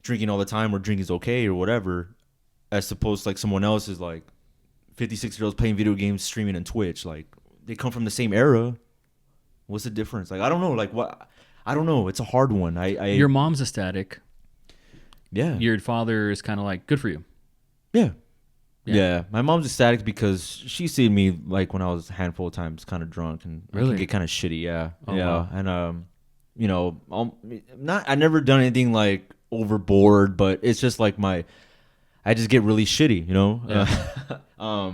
[SPEAKER 1] drinking all the time, or drink is okay, or whatever, as opposed to like someone else is like 56-year-olds playing video games, streaming on Twitch. Like, they come from the same era. What's the difference? Like, I don't know. Like, what? I don't know. It's a hard one.
[SPEAKER 2] Your mom's ecstatic.
[SPEAKER 1] Yeah.
[SPEAKER 2] Your father is kind of like, good for you.
[SPEAKER 1] Yeah. My mom's ecstatic because she's seen me like when I was a handful of times kind of drunk, and I can get kind of shitty. Yeah.
[SPEAKER 2] Oh,
[SPEAKER 1] yeah.
[SPEAKER 2] wow.
[SPEAKER 1] And you know, I never done anything like overboard, but it's just like I just get really shitty, you know.
[SPEAKER 2] Yeah.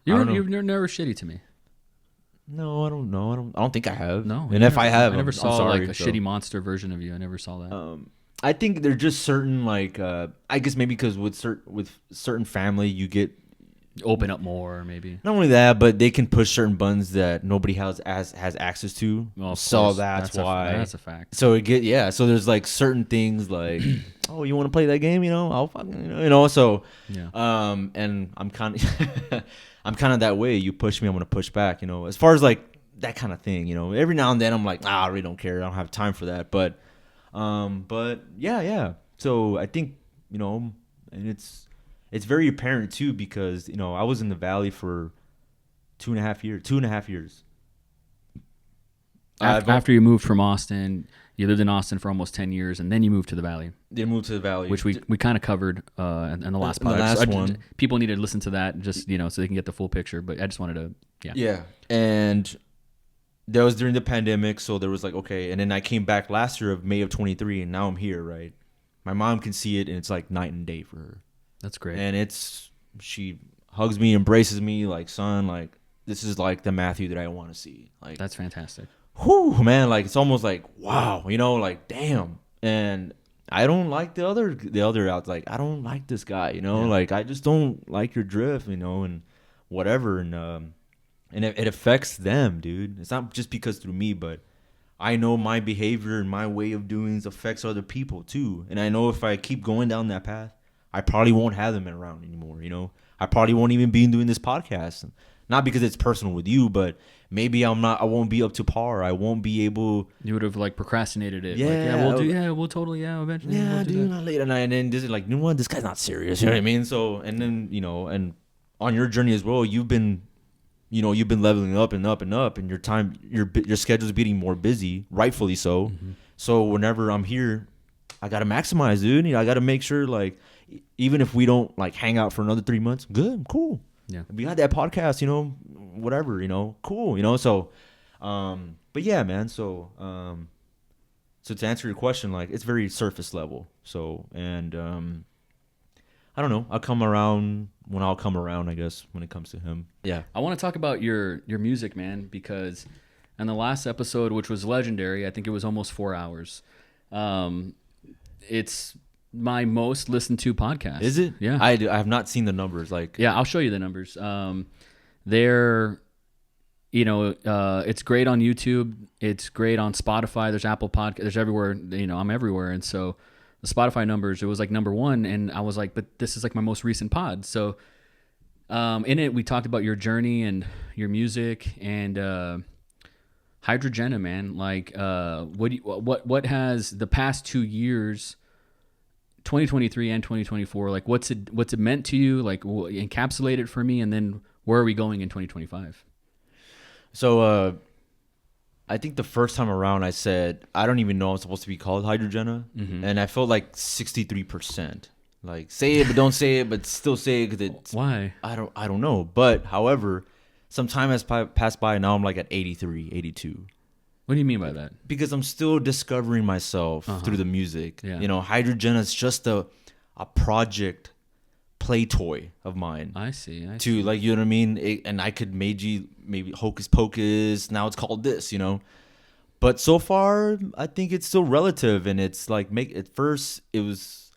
[SPEAKER 2] You're never shitty to me.
[SPEAKER 1] No, I don't know. I don't think I have.
[SPEAKER 2] No.
[SPEAKER 1] And if I have,
[SPEAKER 2] I never saw
[SPEAKER 1] sorry,
[SPEAKER 2] like a shitty monster version of you. I never saw that.
[SPEAKER 1] I think there's just certain like I guess maybe because with certain family you get
[SPEAKER 2] open up more, maybe.
[SPEAKER 1] Not only that, but they can push certain buttons that nobody has access to.
[SPEAKER 2] Well,
[SPEAKER 1] so that's why.
[SPEAKER 2] That's a fact.
[SPEAKER 1] So So there's like certain things like, oh, you want to play that game? You know, I'll fucking you know. So
[SPEAKER 2] yeah.
[SPEAKER 1] And I'm kind of I'm kind of that way. You push me, I'm gonna push back. You know, as far as like that kind of thing, you know. Every now and then I'm like, I really don't care. I don't have time for that. But yeah. So I think, you know, and it's very apparent too, because, you know, I was in the Valley for 2.5 years.
[SPEAKER 2] After you moved from Austin, you lived in Austin for almost 10 years, and then you moved to the Valley.
[SPEAKER 1] They moved to the Valley,
[SPEAKER 2] which we kind of covered in the last podcast.
[SPEAKER 1] The last one.
[SPEAKER 2] People need to listen to that, just, you know, so they can get the full picture. But I just wanted to,
[SPEAKER 1] yeah. And that was during the pandemic, so there was like, okay. And then I came back last year of May of 23, and now I'm here, right? My mom can see it, and it's like night and day for her.
[SPEAKER 2] That's great.
[SPEAKER 1] And she hugs me, embraces me, like, son, like, this is like the Matthew that I want to see. Like,
[SPEAKER 2] that's fantastic.
[SPEAKER 1] Whew, man, like, it's almost like, wow, you know, like, damn. And I don't like the other out, like, I don't like this guy, you know, like, I just don't like your drift, you know, and whatever. And it affects them, dude. It's not just because through me, but I know my behavior and my way of doing things affects other people too. And I know if I keep going down that path, I probably won't have them around anymore, you know. I probably won't even be doing this podcast. Not because it's personal with you, but maybe I won't be up to par. I won't be able.
[SPEAKER 2] You would have like procrastinated it.
[SPEAKER 1] Yeah.
[SPEAKER 2] Like, we'll totally, eventually.
[SPEAKER 1] Yeah,
[SPEAKER 2] we'll
[SPEAKER 1] dude, not late at night. And then this is like, you know what? This guy's not serious. You know what I mean? So, and then, you know, and on your journey as well, you've been leveling up and up and up, and your schedule's getting more busy, rightfully so. Mm-hmm. So whenever I'm here, I gotta maximize, dude. You know, I gotta make sure, like, even if we don't like hang out for another 3 months, good, cool.
[SPEAKER 2] Yeah,
[SPEAKER 1] we got that podcast, you know, whatever, you know, cool, you know. So, but yeah, man. So to answer your question, like, it's very surface level. So, and I don't know. I'll come around when I'll come around, I guess, when it comes to him. Yeah.
[SPEAKER 2] I want to talk about your music, man, because in the last episode, which was legendary, I think it was almost 4 hours. It's my most listened to podcast.
[SPEAKER 1] Is it?
[SPEAKER 2] Yeah.
[SPEAKER 1] I have not seen the numbers. Like,
[SPEAKER 2] yeah, I'll show you the numbers. They're, you know, it's great on YouTube. It's great on Spotify. There's Apple Podcast. There's everywhere. You know, I'm everywhere. And so the Spotify numbers, it was like number 1. And I was like, but this is like my most recent pod. So in it, we talked about your journey and your music and Hydrogena, man. Like, what has the past 2 years, 2023 and 2024, like, what's it meant to you? Like, encapsulate it for me, and then where are we going in 2025?
[SPEAKER 1] So I think the first time around I said, I don't even know I'm supposed to be called Hydrogena. Mm-hmm. And I felt like 63%. Like, say it, but don't say it, but still say it, because it's...
[SPEAKER 2] Why?
[SPEAKER 1] I don't know. But, however, some time has passed by, and now I'm like at 83, 82.
[SPEAKER 2] What do you mean by that?
[SPEAKER 1] Because I'm still discovering myself through the music. Yeah. You know, Hydrogena is just a project play toy of mine.
[SPEAKER 2] I see.
[SPEAKER 1] Like, you know what I mean? And I could maybe Hocus Pocus. Now it's called this, you know. But so far, I think it's still relative. And it's like, at first, it was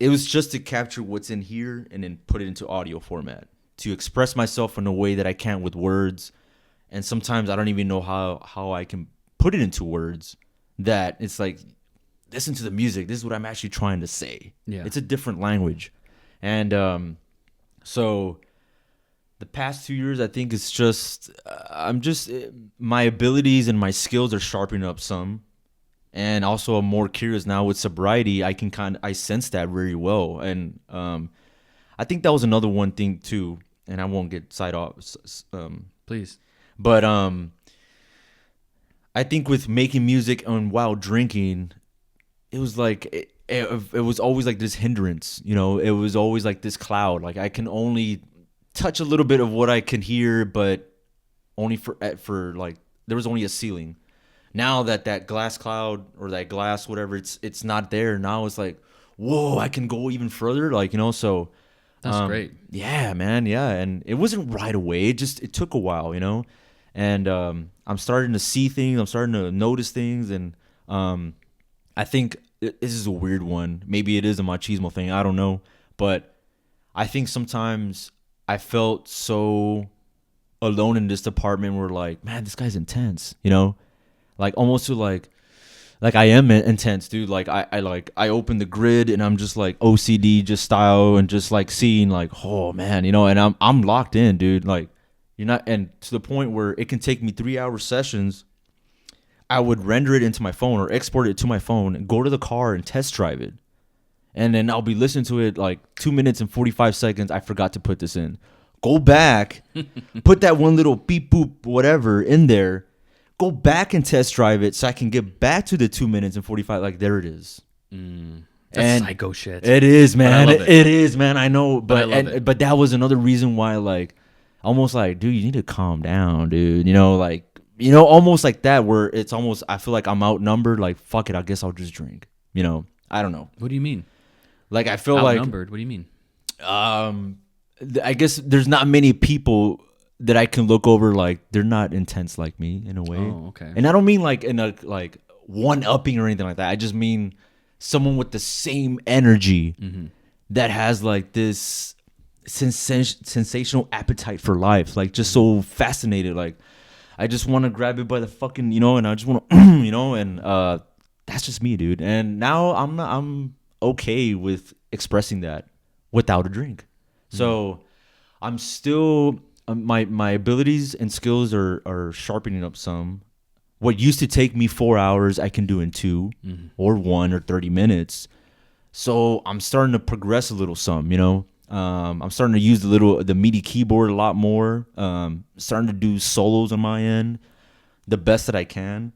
[SPEAKER 1] just to capture what's in here and then put it into audio format. To express myself in a way that I can't with words. And sometimes I don't even know how I can put it into words, that it's like, listen to the music. This is what I'm actually trying to say.
[SPEAKER 2] Yeah.
[SPEAKER 1] It's a different language. And so the past 2 years, I think it's just, my abilities and my skills are sharpening up some. And also I'm more curious now with sobriety. I sense that very well. And I think that was another one thing too. And I won't get side off.
[SPEAKER 2] Please.
[SPEAKER 1] But I think with making music and while drinking, it was like it was always like this hindrance, you know. It was always like this cloud. Like, I can only touch a little bit of what I can hear, but only for like, there was only a ceiling. Now that glass cloud or that glass, whatever, it's not there. Now it's like, whoa, I can go even further. Like, you know, so
[SPEAKER 2] that's great.
[SPEAKER 1] Yeah, man. Yeah. And it wasn't right away. It took a while, you know. And I'm starting to see things. I'm starting to notice things. And I think this is a weird one. Maybe it is a machismo thing. I don't know. But I think sometimes I felt so alone in this department where, like, man, this guy's intense, you know? Like, almost to like I am intense, dude. Like, I open the grid and I'm just like OCD just style and just like seeing like, oh man, you know, and I'm locked in, dude. Like, You're not, and to the point where it can take me 3-hour sessions. I would render it into my phone or export it to my phone and go to the car and test drive it. And then I'll be listening to it like 2 minutes and 45 seconds. I forgot to put this in. Go back, put that one little beep boop whatever in there. Go back and test drive it so I can get back to the 2 minutes and 45. Like, there it is.
[SPEAKER 2] That's psycho shit.
[SPEAKER 1] It is, man.
[SPEAKER 2] I love it.
[SPEAKER 1] It is, man. I know,
[SPEAKER 2] But I love it.
[SPEAKER 1] but that was another reason why, like, almost like, dude, you need to calm down, dude. You know, like, you know, almost like that, where it's almost, I feel like I'm outnumbered. Like, fuck it, I guess I'll just drink. You know, I don't know.
[SPEAKER 2] What do you mean?
[SPEAKER 1] Like, I feel like
[SPEAKER 2] Outnumbered? What do you mean?
[SPEAKER 1] I guess there's not many people that I can look over like they're not intense like me in a way.
[SPEAKER 2] Oh, okay.
[SPEAKER 1] And I don't mean like in a like one upping or anything like that. I just mean someone with the same energy that has like this sensational appetite for life, like just so fascinated. Like, I just want to grab it by the fucking, you know, and I just want to, you know, and that's just me, dude. And now I'm okay with expressing that without a drink. So I'm still my abilities and skills are sharpening up some. What used to take me 4 hours, I can do in 2 or 1 or 30 minutes. So I'm starting to progress a little some, you know. I'm starting to use the MIDI keyboard a lot more. Starting to do solos on my end, the best that I can.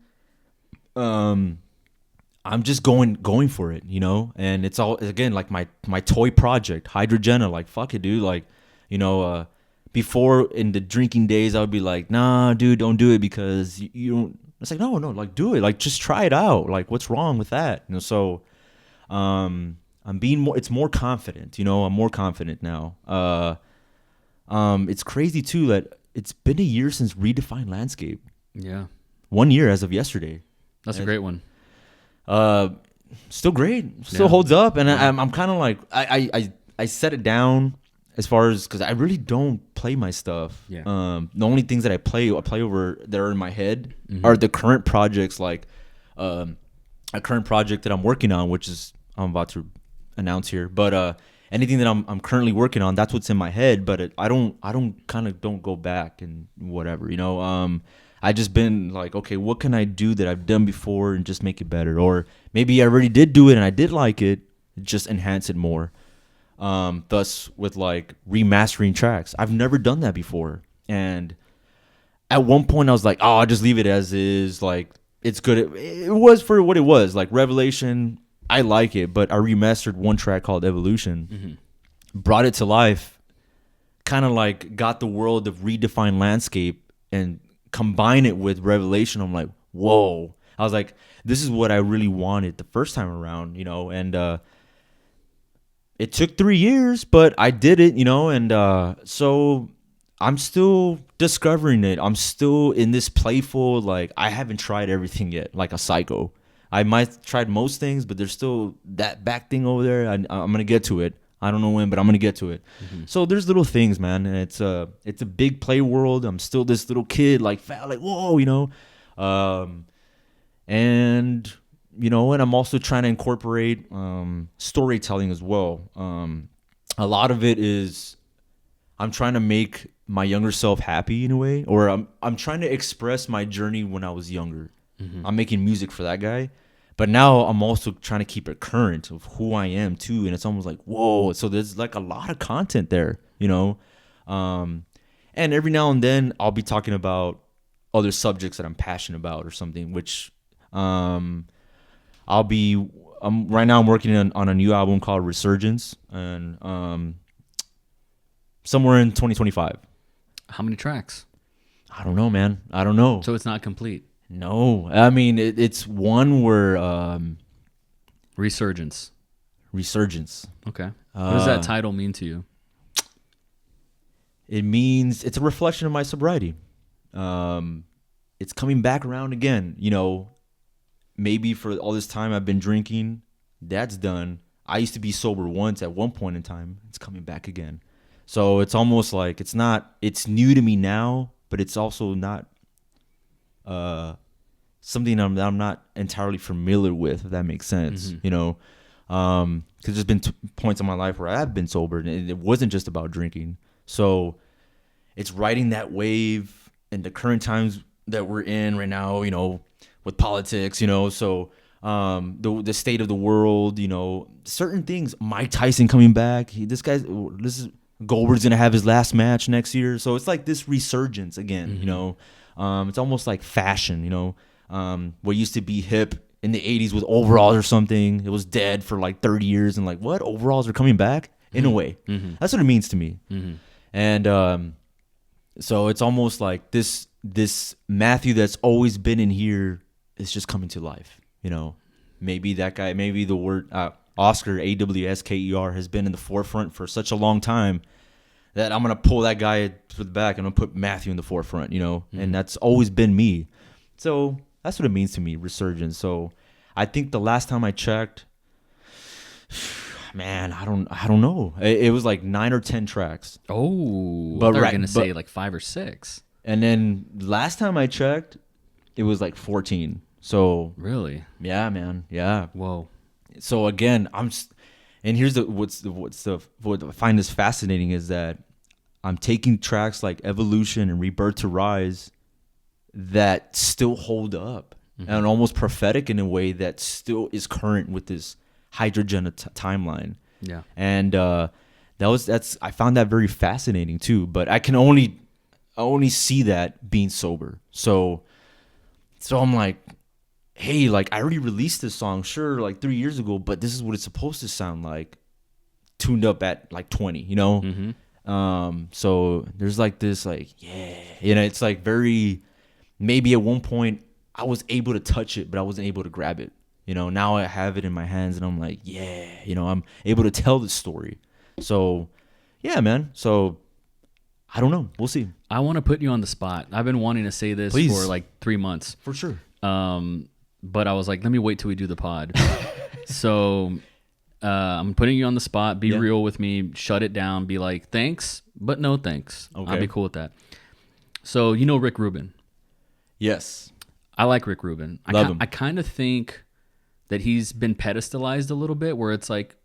[SPEAKER 1] I'm just going for it, you know. And it's all, again, like my toy project, Hydrogena. Like, fuck it, dude. Like, you know, before in the drinking days, I would be like, nah, dude, don't do it because you don't. It's like, no, like, do it. Like, just try it out. Like, what's wrong with that? You know, so I'm being more, it's more confident, you know. I'm more confident now. It's crazy too that it's been a year since Redefined Landscape.
[SPEAKER 2] Yeah.
[SPEAKER 1] 1 year as of yesterday.
[SPEAKER 2] That's a great one.
[SPEAKER 1] Still great. Still holds up. And I'm kind of like, I set it down as far as, because I really don't play my stuff.
[SPEAKER 2] Yeah.
[SPEAKER 1] The only things that I play over that are in my head are the current projects, like a current project that I'm working on, which is I'm about to announce here. But anything that I'm currently working on, that's what's in my head. But I don't go back and whatever, you know. I just been like, okay, what can I do that I've done before and just make it better? Or maybe I already did do it and I did like it, just enhance it more. Thus with like remastering tracks. I've never done that before. And at one point I was like, oh, I'll just leave it as is. Like, it's good. It was for what it was. Like, Revelation, I like it, but I remastered one track called Evolution, brought it to life, kind of like got the world of Redefined Landscape and combine it with Revelation. I'm like, whoa. I was like, this is what I really wanted the first time around, you know. And it took 3 years, but I did it, you know. And so I'm still discovering it. I'm still in this playful, like, I haven't tried everything yet, like a psycho. I might have tried most things, but there's still that back thing over there. I'm gonna get to it. I don't know when, but I'm gonna get to it. So there's little things, man, and it's a big play world. I'm still this little kid, like fat, like whoa, you know, and you know, and I'm also trying to incorporate storytelling as well. A lot of it is I'm trying to make my younger self happy in a way, or I'm trying to express my journey when I was younger. I'm making music for that guy. But now I'm also trying to keep it current of who I am too. And it's almost like, whoa. So there's like a lot of content there, you know? And every now and then I'll be talking about other subjects that I'm passionate about or something, which right now I'm working on a new album called Resurgence, and somewhere in 2025.
[SPEAKER 2] How many tracks?
[SPEAKER 1] I don't know, man. I don't know.
[SPEAKER 2] So it's not complete.
[SPEAKER 1] No, I mean it's one where
[SPEAKER 2] Resurgence.
[SPEAKER 1] Okay.
[SPEAKER 2] What does that title mean to you?
[SPEAKER 1] It means it's a reflection of my sobriety. It's coming back around again. You know, maybe for all this time I've been drinking, that's done. I used to be sober once at one point in time. It's coming back again. So it's almost like it's new to me now, but it's also not something that I'm not entirely familiar with, if that makes sense, you know, because there's been points in my life where I have been sober and it wasn't just about drinking. So it's riding that wave in the current times that we're in right now, with politics, so the state of the world, certain things. Mike Tyson coming back. This is Goldberg's gonna have his last match next year, so it's like this resurgence again. It's almost like fashion. What used to be hip in the 80s with overalls or something, it was dead for like 30 years, and like, what, overalls are coming back in a way. That's what it means to me. And so it's almost like this Matthew that's always been in here is just coming to life. Maybe that guy, maybe the word Awsker, Awsker, has been in the forefront for such a long time that I'm gonna pull that guy to the back and I'm gonna put Matthew in the forefront. And that's always been me. So that's what it means to me, resurgence. So I think the last time I checked, man, I don't know. It was like 9 or 10 tracks.
[SPEAKER 2] Oh, but they're gonna say like 5 or 6.
[SPEAKER 1] And then last time I checked, it was like 14. So
[SPEAKER 2] really,
[SPEAKER 1] yeah, man, yeah.
[SPEAKER 2] Whoa.
[SPEAKER 1] So again, and here's what I find this fascinating is that I'm taking tracks like Evolution and Rebirth to Rise that still hold up and almost prophetic in a way that still is current with this hydrogen timeline.
[SPEAKER 2] Yeah.
[SPEAKER 1] And I found that very fascinating too, but I can only see that being sober. So I'm like, hey, like I already released this song, sure, like 3 years ago, but this is what it's supposed to sound like, tuned up at like 20, So there's like this, like, yeah, it's like very, maybe at one point I was able to touch it, but I wasn't able to grab it. Now I have it in my hands and I'm like, yeah, I'm able to tell the story. So yeah, man. So I don't know. We'll see.
[SPEAKER 2] I want to put you on the spot. I've been wanting to say this for like 3 months.
[SPEAKER 1] For sure.
[SPEAKER 2] But I was like, let me wait till we do the pod. So I'm putting you on the spot. Be real with me. Shut it down. Be like, thanks, but no thanks. Okay. I'll be cool with that. So Rick Rubin.
[SPEAKER 1] Yes.
[SPEAKER 2] I like Rick Rubin.
[SPEAKER 1] Love him.
[SPEAKER 2] I kind of think that he's been pedestalized a little bit, where it's like,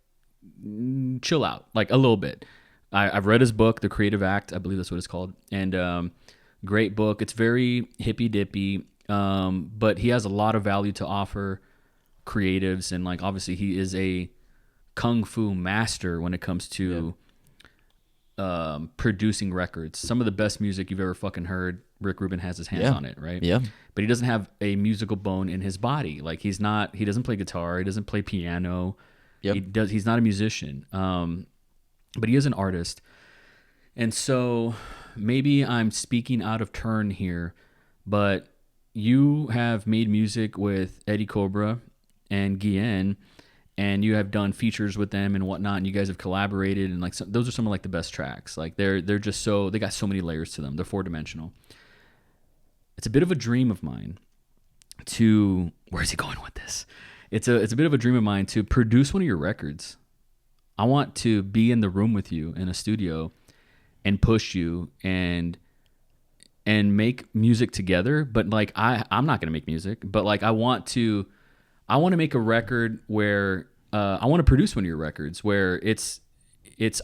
[SPEAKER 2] chill out, like a little bit. I've read his book, The Creative Act. I believe that's what it's called. And great book. It's very hippy-dippy, but he has a lot of value to offer creatives. And like, obviously, he is a kung fu master when it comes to producing records. Some of the best music you've ever fucking heard, Rick Rubin has his hands on it, right?
[SPEAKER 1] Yeah.
[SPEAKER 2] But he doesn't have a musical bone in his body. Like he doesn't play guitar. He doesn't play piano. Yep. He's not a musician. But he is an artist. And so maybe I'm speaking out of turn here, but you have made music with Eddie Cobra and Guillen, and you have done features with them and whatnot, and you guys have collaborated, and like those are some of like the best tracks. Like they're just they got so many layers to them. They're 4-dimensional. It's a bit of a dream of mine to, where's he going with this? It's a bit of a dream of mine to produce one of your records. I want to be in the room with you in a studio and push you and make music together. But like I'm not gonna make music, but like I want to make a record where I want to produce one of your records where it's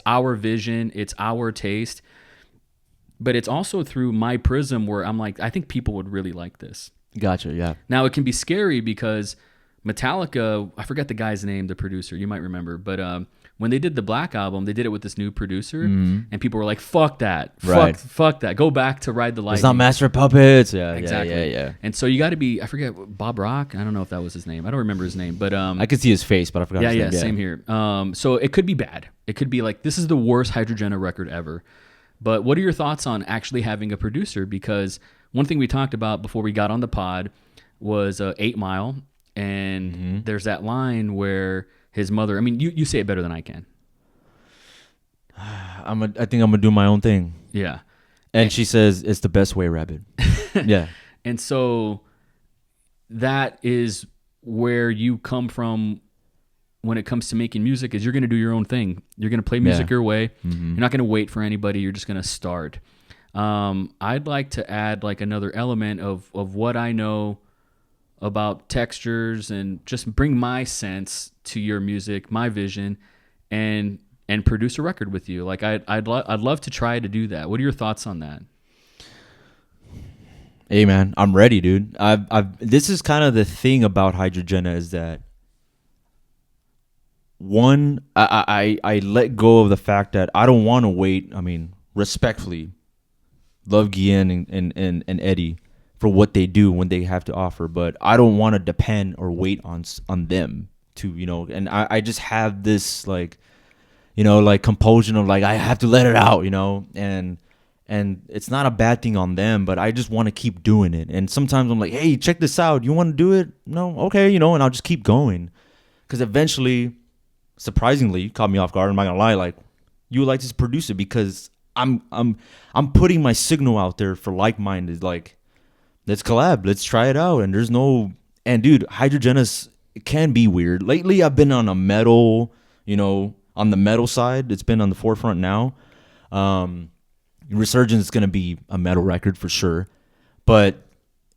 [SPEAKER 2] our vision, it's our taste, but it's also through my prism where I'm like, I think people would really like this.
[SPEAKER 1] Gotcha. Yeah.
[SPEAKER 2] Now it can be scary because Metallica, I forget the guy's name, the producer, you might remember, but when they did the Black Album, they did it with this new producer, and people were like, fuck that.
[SPEAKER 1] Right.
[SPEAKER 2] Fuck that. Go back to Ride the Lightning.
[SPEAKER 1] It's not Master of Puppets. Yeah,
[SPEAKER 2] exactly.
[SPEAKER 1] Yeah.
[SPEAKER 2] And so you got to be, I forget, Bob Rock? I don't know if that was his name. I don't remember his name, but
[SPEAKER 1] I could see his face, but I forgot his name.
[SPEAKER 2] Yeah, same here. So it could be bad. It could be like, this is the worst Hydrogena record ever. But what are your thoughts on actually having a producer? Because one thing we talked about before we got on the pod was 8 Mile, and there's that line where his mother, I mean, you say it better than I can.
[SPEAKER 1] I think I'm gonna do my own thing.
[SPEAKER 2] Yeah.
[SPEAKER 1] And she says it's the best way, Rabbit. Yeah.
[SPEAKER 2] And so that is where you come from when it comes to making music, is you're gonna do your own thing. You're gonna play music your way. You're not gonna wait for anybody. You're just gonna start. I'd like to add like another element of what I know about textures and just bring my sense to your music, my vision, and and produce a record with you. Like I'd love to try to do that. What are your thoughts on that?
[SPEAKER 1] Hey man, I'm ready, dude. This is kind of the thing about Hydrogena is that one, I let go of the fact that I don't want to wait. I mean, respectfully, love Guillen and Eddie for what they do when they have to offer, but I don't want to depend or wait on them to, and I just have this like, like compulsion of like I have to let it out, and it's not a bad thing on them, but I just want to keep doing it. And sometimes I'm like, hey, check this out. You want to do it? No, okay, and I'll just keep going, because eventually, surprisingly, caught me off guard. I'm not gonna lie, like you would like to produce it because I'm putting my signal out there for like-minded, like let's collab, let's try it out. And dude, Hydrogena's can be weird. Lately, I've been on a metal, on the metal side. It's been on the forefront now. Resurgence is gonna be a metal record for sure, but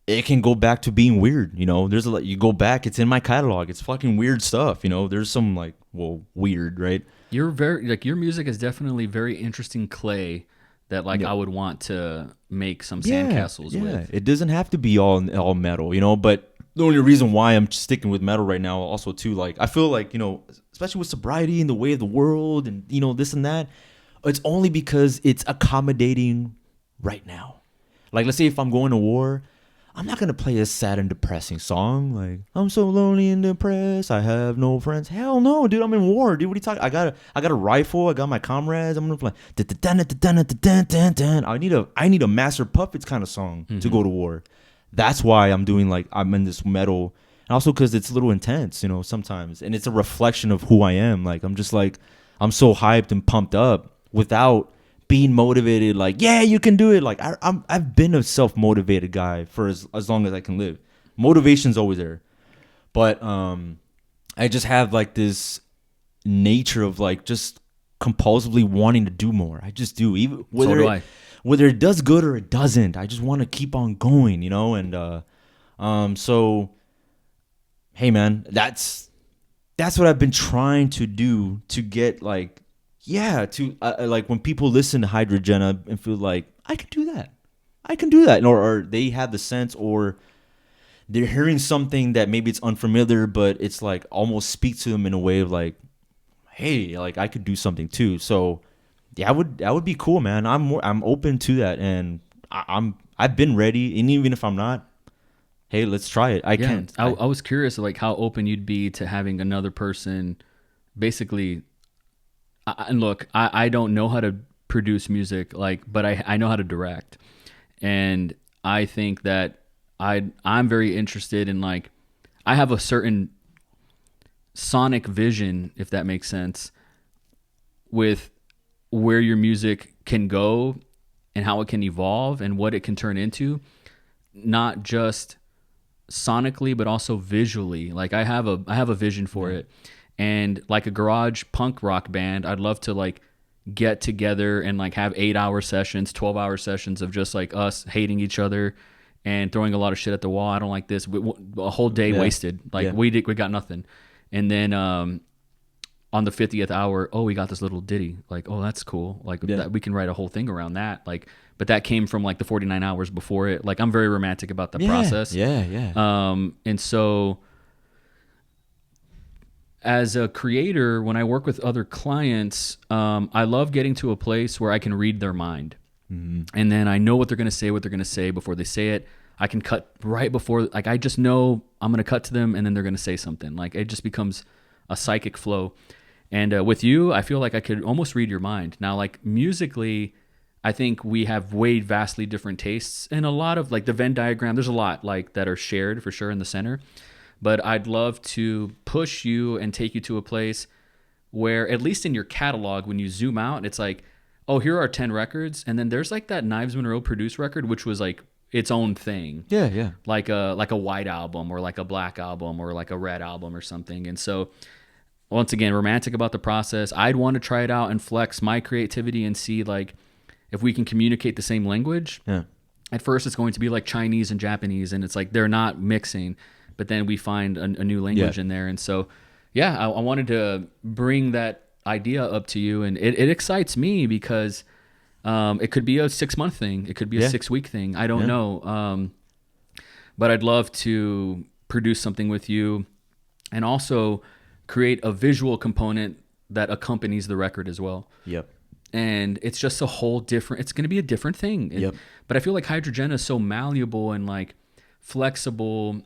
[SPEAKER 1] it can go back to being weird. There's you go back, it's in my catalog. It's fucking weird stuff. There's some like, well, weird, right?
[SPEAKER 2] You're very like your music is definitely very interesting clay that like I would want to make some sandcastles with.
[SPEAKER 1] It doesn't have to be all metal, but the only reason why I'm sticking with metal right now also too, like I feel like, especially with sobriety and the way of the world and this and that, it's only because it's accommodating right now. Like let's say if I'm going to war, I'm not gonna play a sad and depressing song like I'm so lonely and depressed, I have no friends. Hell no, dude, I'm in war, dude. What are you talking? I got a rifle, I got my comrades. I'm gonna play. I need a Master Puppets kind of song to go to war. That's why I'm doing like I'm in this metal, and also because it's a little intense, sometimes, and it's a reflection of who I am. Like I'm just like I'm so hyped and pumped up without being motivated, like, yeah, you can do it. Like I've been a self-motivated guy for as long as I can live. Motivation's always there, but I just have like this nature of like just compulsively wanting to do more. I just do, even whether it does good or it doesn't. I just want to keep on going, and so hey man, that's what I've been trying to do to get like. Yeah, to like when people listen to Hydrogena and feel like I can do that, or they have the sense, or they're hearing something that maybe it's unfamiliar, but it's like almost speaks to them in a way of like, hey, like I could do something too. So yeah, that would be cool, man. I'm open to that, and I've been ready, and even if I'm not, hey, let's try it. I
[SPEAKER 2] was curious, like how open you'd be to having another person, basically. And look, I don't know how to produce music, but I know how to direct, and I think that I'm very interested in like I have a certain sonic vision, if that makes sense, with where your music can go and how it can evolve and what it can turn into, not just sonically but also visually. Like I have a vision for it. And like a garage punk rock band, I'd love to like get together and like have 8-hour sessions, 12-hour sessions of just like us hating each other and throwing a lot of shit at the wall. I don't like this. A whole day wasted. Like we got nothing. And then on the 50th hour, we got this little ditty. Like, oh, that's cool. Like that, we can write a whole thing around that. Like, but that came from like the 49 hours before it. Like I'm very romantic about the process. And so as a creator, when I work with other clients, I love getting to a place where I can read their mind. Mm-hmm. And then I know what they're going to say before they say it. I can cut right before, like I just know I'm going to cut to them and then they're going to say something. Like it just becomes a psychic flow. And with you, I feel like I could almost read your mind. Now, like musically, I think we have way vastly different tastes, and a lot of like the Venn diagram, there's a lot like that are shared for sure in the center. But I'd love to push you and take you to a place where, at least in your catalog, when you zoom out, it's like, oh, here are 10 records. And then there's like that Knives Monroe produced record, which was like its own thing.
[SPEAKER 1] Yeah.
[SPEAKER 2] Like a white album or like a black album or like a red album or something. And so, once again, romantic about the process. I'd want to try it out and flex my creativity and see like if we can communicate the same language.
[SPEAKER 1] Yeah.
[SPEAKER 2] At first, it's going to be like Chinese and Japanese, and it's like they're not mixing. But then we find a new language in there. And so, I wanted to bring that idea up to you, and it excites me because it could be a 6-month thing, it could be a 6-week thing. I don't know, but I'd love to produce something with you, and also create a visual component that accompanies the record as well.
[SPEAKER 1] Yep.
[SPEAKER 2] And it's just a whole different, it's going to be a different thing.
[SPEAKER 1] Yep.
[SPEAKER 2] But I feel like Hydrogena is so malleable and like flexible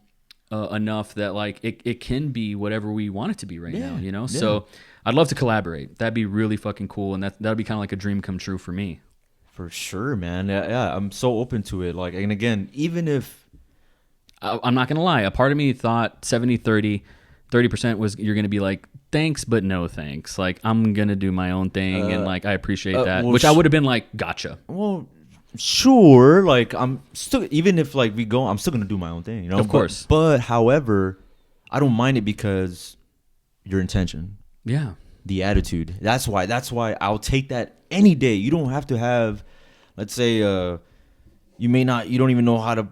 [SPEAKER 2] enough that like it can be whatever we want it to be right now, you know? So I'd love to collaborate. That'd be really fucking cool. And that'd be kind of like a dream come true for me.
[SPEAKER 1] For sure, man. Yeah, I'm so open to it. Like, and again, even if
[SPEAKER 2] I'm not going to lie, a part of me thought 30% was you're going to be like, thanks, but no thanks. Like, I'm going to do my own thing. And like, I appreciate that,
[SPEAKER 1] well,
[SPEAKER 2] which I would have been like, gotcha.
[SPEAKER 1] well, sure. Like, I'm still, even if like we go, I'm still gonna do my own thing, you know.
[SPEAKER 2] Of course.
[SPEAKER 1] But however, I don't mind it because your intention,
[SPEAKER 2] Yeah.
[SPEAKER 1] the attitude. That's why I'll take that any day. You don't have to have, let's say, you don't even know how to,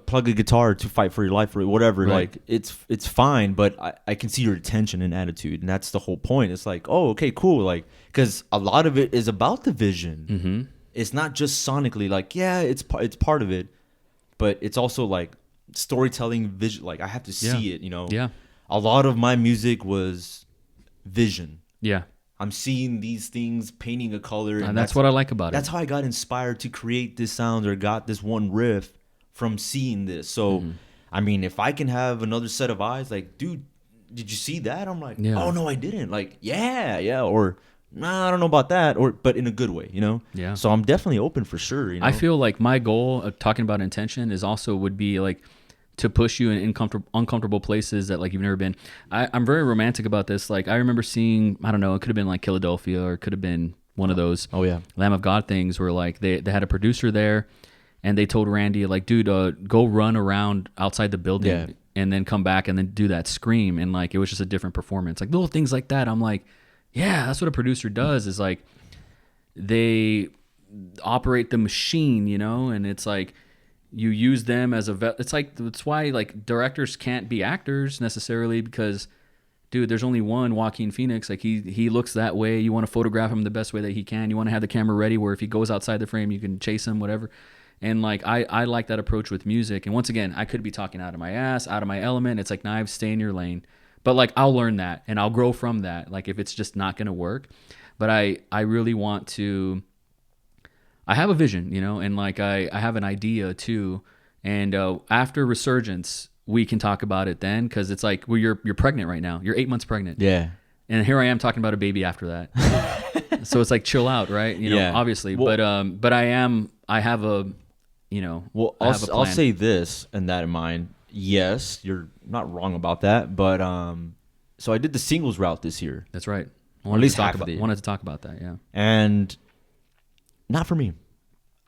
[SPEAKER 1] plug a guitar to fight for your life or whatever.
[SPEAKER 2] Right.
[SPEAKER 1] Like it's fine, but I can see your intention and attitude, and that's the whole point. It's like, oh, okay, cool. Like, because a lot of it is about the vision.
[SPEAKER 2] Mm-hmm.
[SPEAKER 1] It's not just sonically. Like, yeah, it's part of it, but it's also like storytelling, vision. Like, I have to see it. You know.
[SPEAKER 2] Yeah.
[SPEAKER 1] A lot of my music was vision.
[SPEAKER 2] Yeah.
[SPEAKER 1] I'm seeing these things, painting a color,
[SPEAKER 2] And that's what I like about it.
[SPEAKER 1] That's how I got inspired to create this sound or got this one riff from seeing this. So, I mean, if I can have another set of eyes, like, dude, did you see that? I'm like, oh no, I didn't. Like, yeah, or nah, I don't know about that, but in a good way, you know?
[SPEAKER 2] Yeah.
[SPEAKER 1] So I'm definitely open for sure. You know?
[SPEAKER 2] I feel like my goal of talking about intention is also would be like to push you in uncomfortable places that like you've never been. I'm very romantic about this. Like, I remember seeing, I don't know, it could have been like Philadelphia, or it could have been one of those Lamb of God things where like they had a producer there. And they told Randy, like, dude, go run around outside the building and then come back and then do that scream. And, like, it was just a different performance. Like, little things like that. I'm like, yeah, that's what a producer does, is, like, they operate the machine, you know? And it's like you use them as it's like, that's why, like, directors can't be actors necessarily because, dude, there's only one Joaquin Phoenix. Like, he looks that way. You want to photograph him the best way that he can. You want to have the camera ready where if he goes outside the frame, you can chase him, whatever. And like I like that approach with music. And once again, I could be talking out of my ass, out of my element. It's like, Knives, stay in your lane. But like I'll learn that and I'll grow from that. Like if it's just not gonna work. But I really want to. I have a vision, you know, and like I have an idea too. And after Resurgence, we can talk about it then, because it's like, well, you're pregnant right now. You're 8 months pregnant.
[SPEAKER 1] Yeah.
[SPEAKER 2] And here I am talking about a baby after that. So it's like, chill out, right? You know, obviously. Well, but I have a. You know,
[SPEAKER 1] well, I'll say this and that in mind. Yes, you're not wrong about that, but so I did the singles route this year.
[SPEAKER 2] That's right.
[SPEAKER 1] Or at least half of it.
[SPEAKER 2] Wanted to talk about that, yeah.
[SPEAKER 1] And not for me.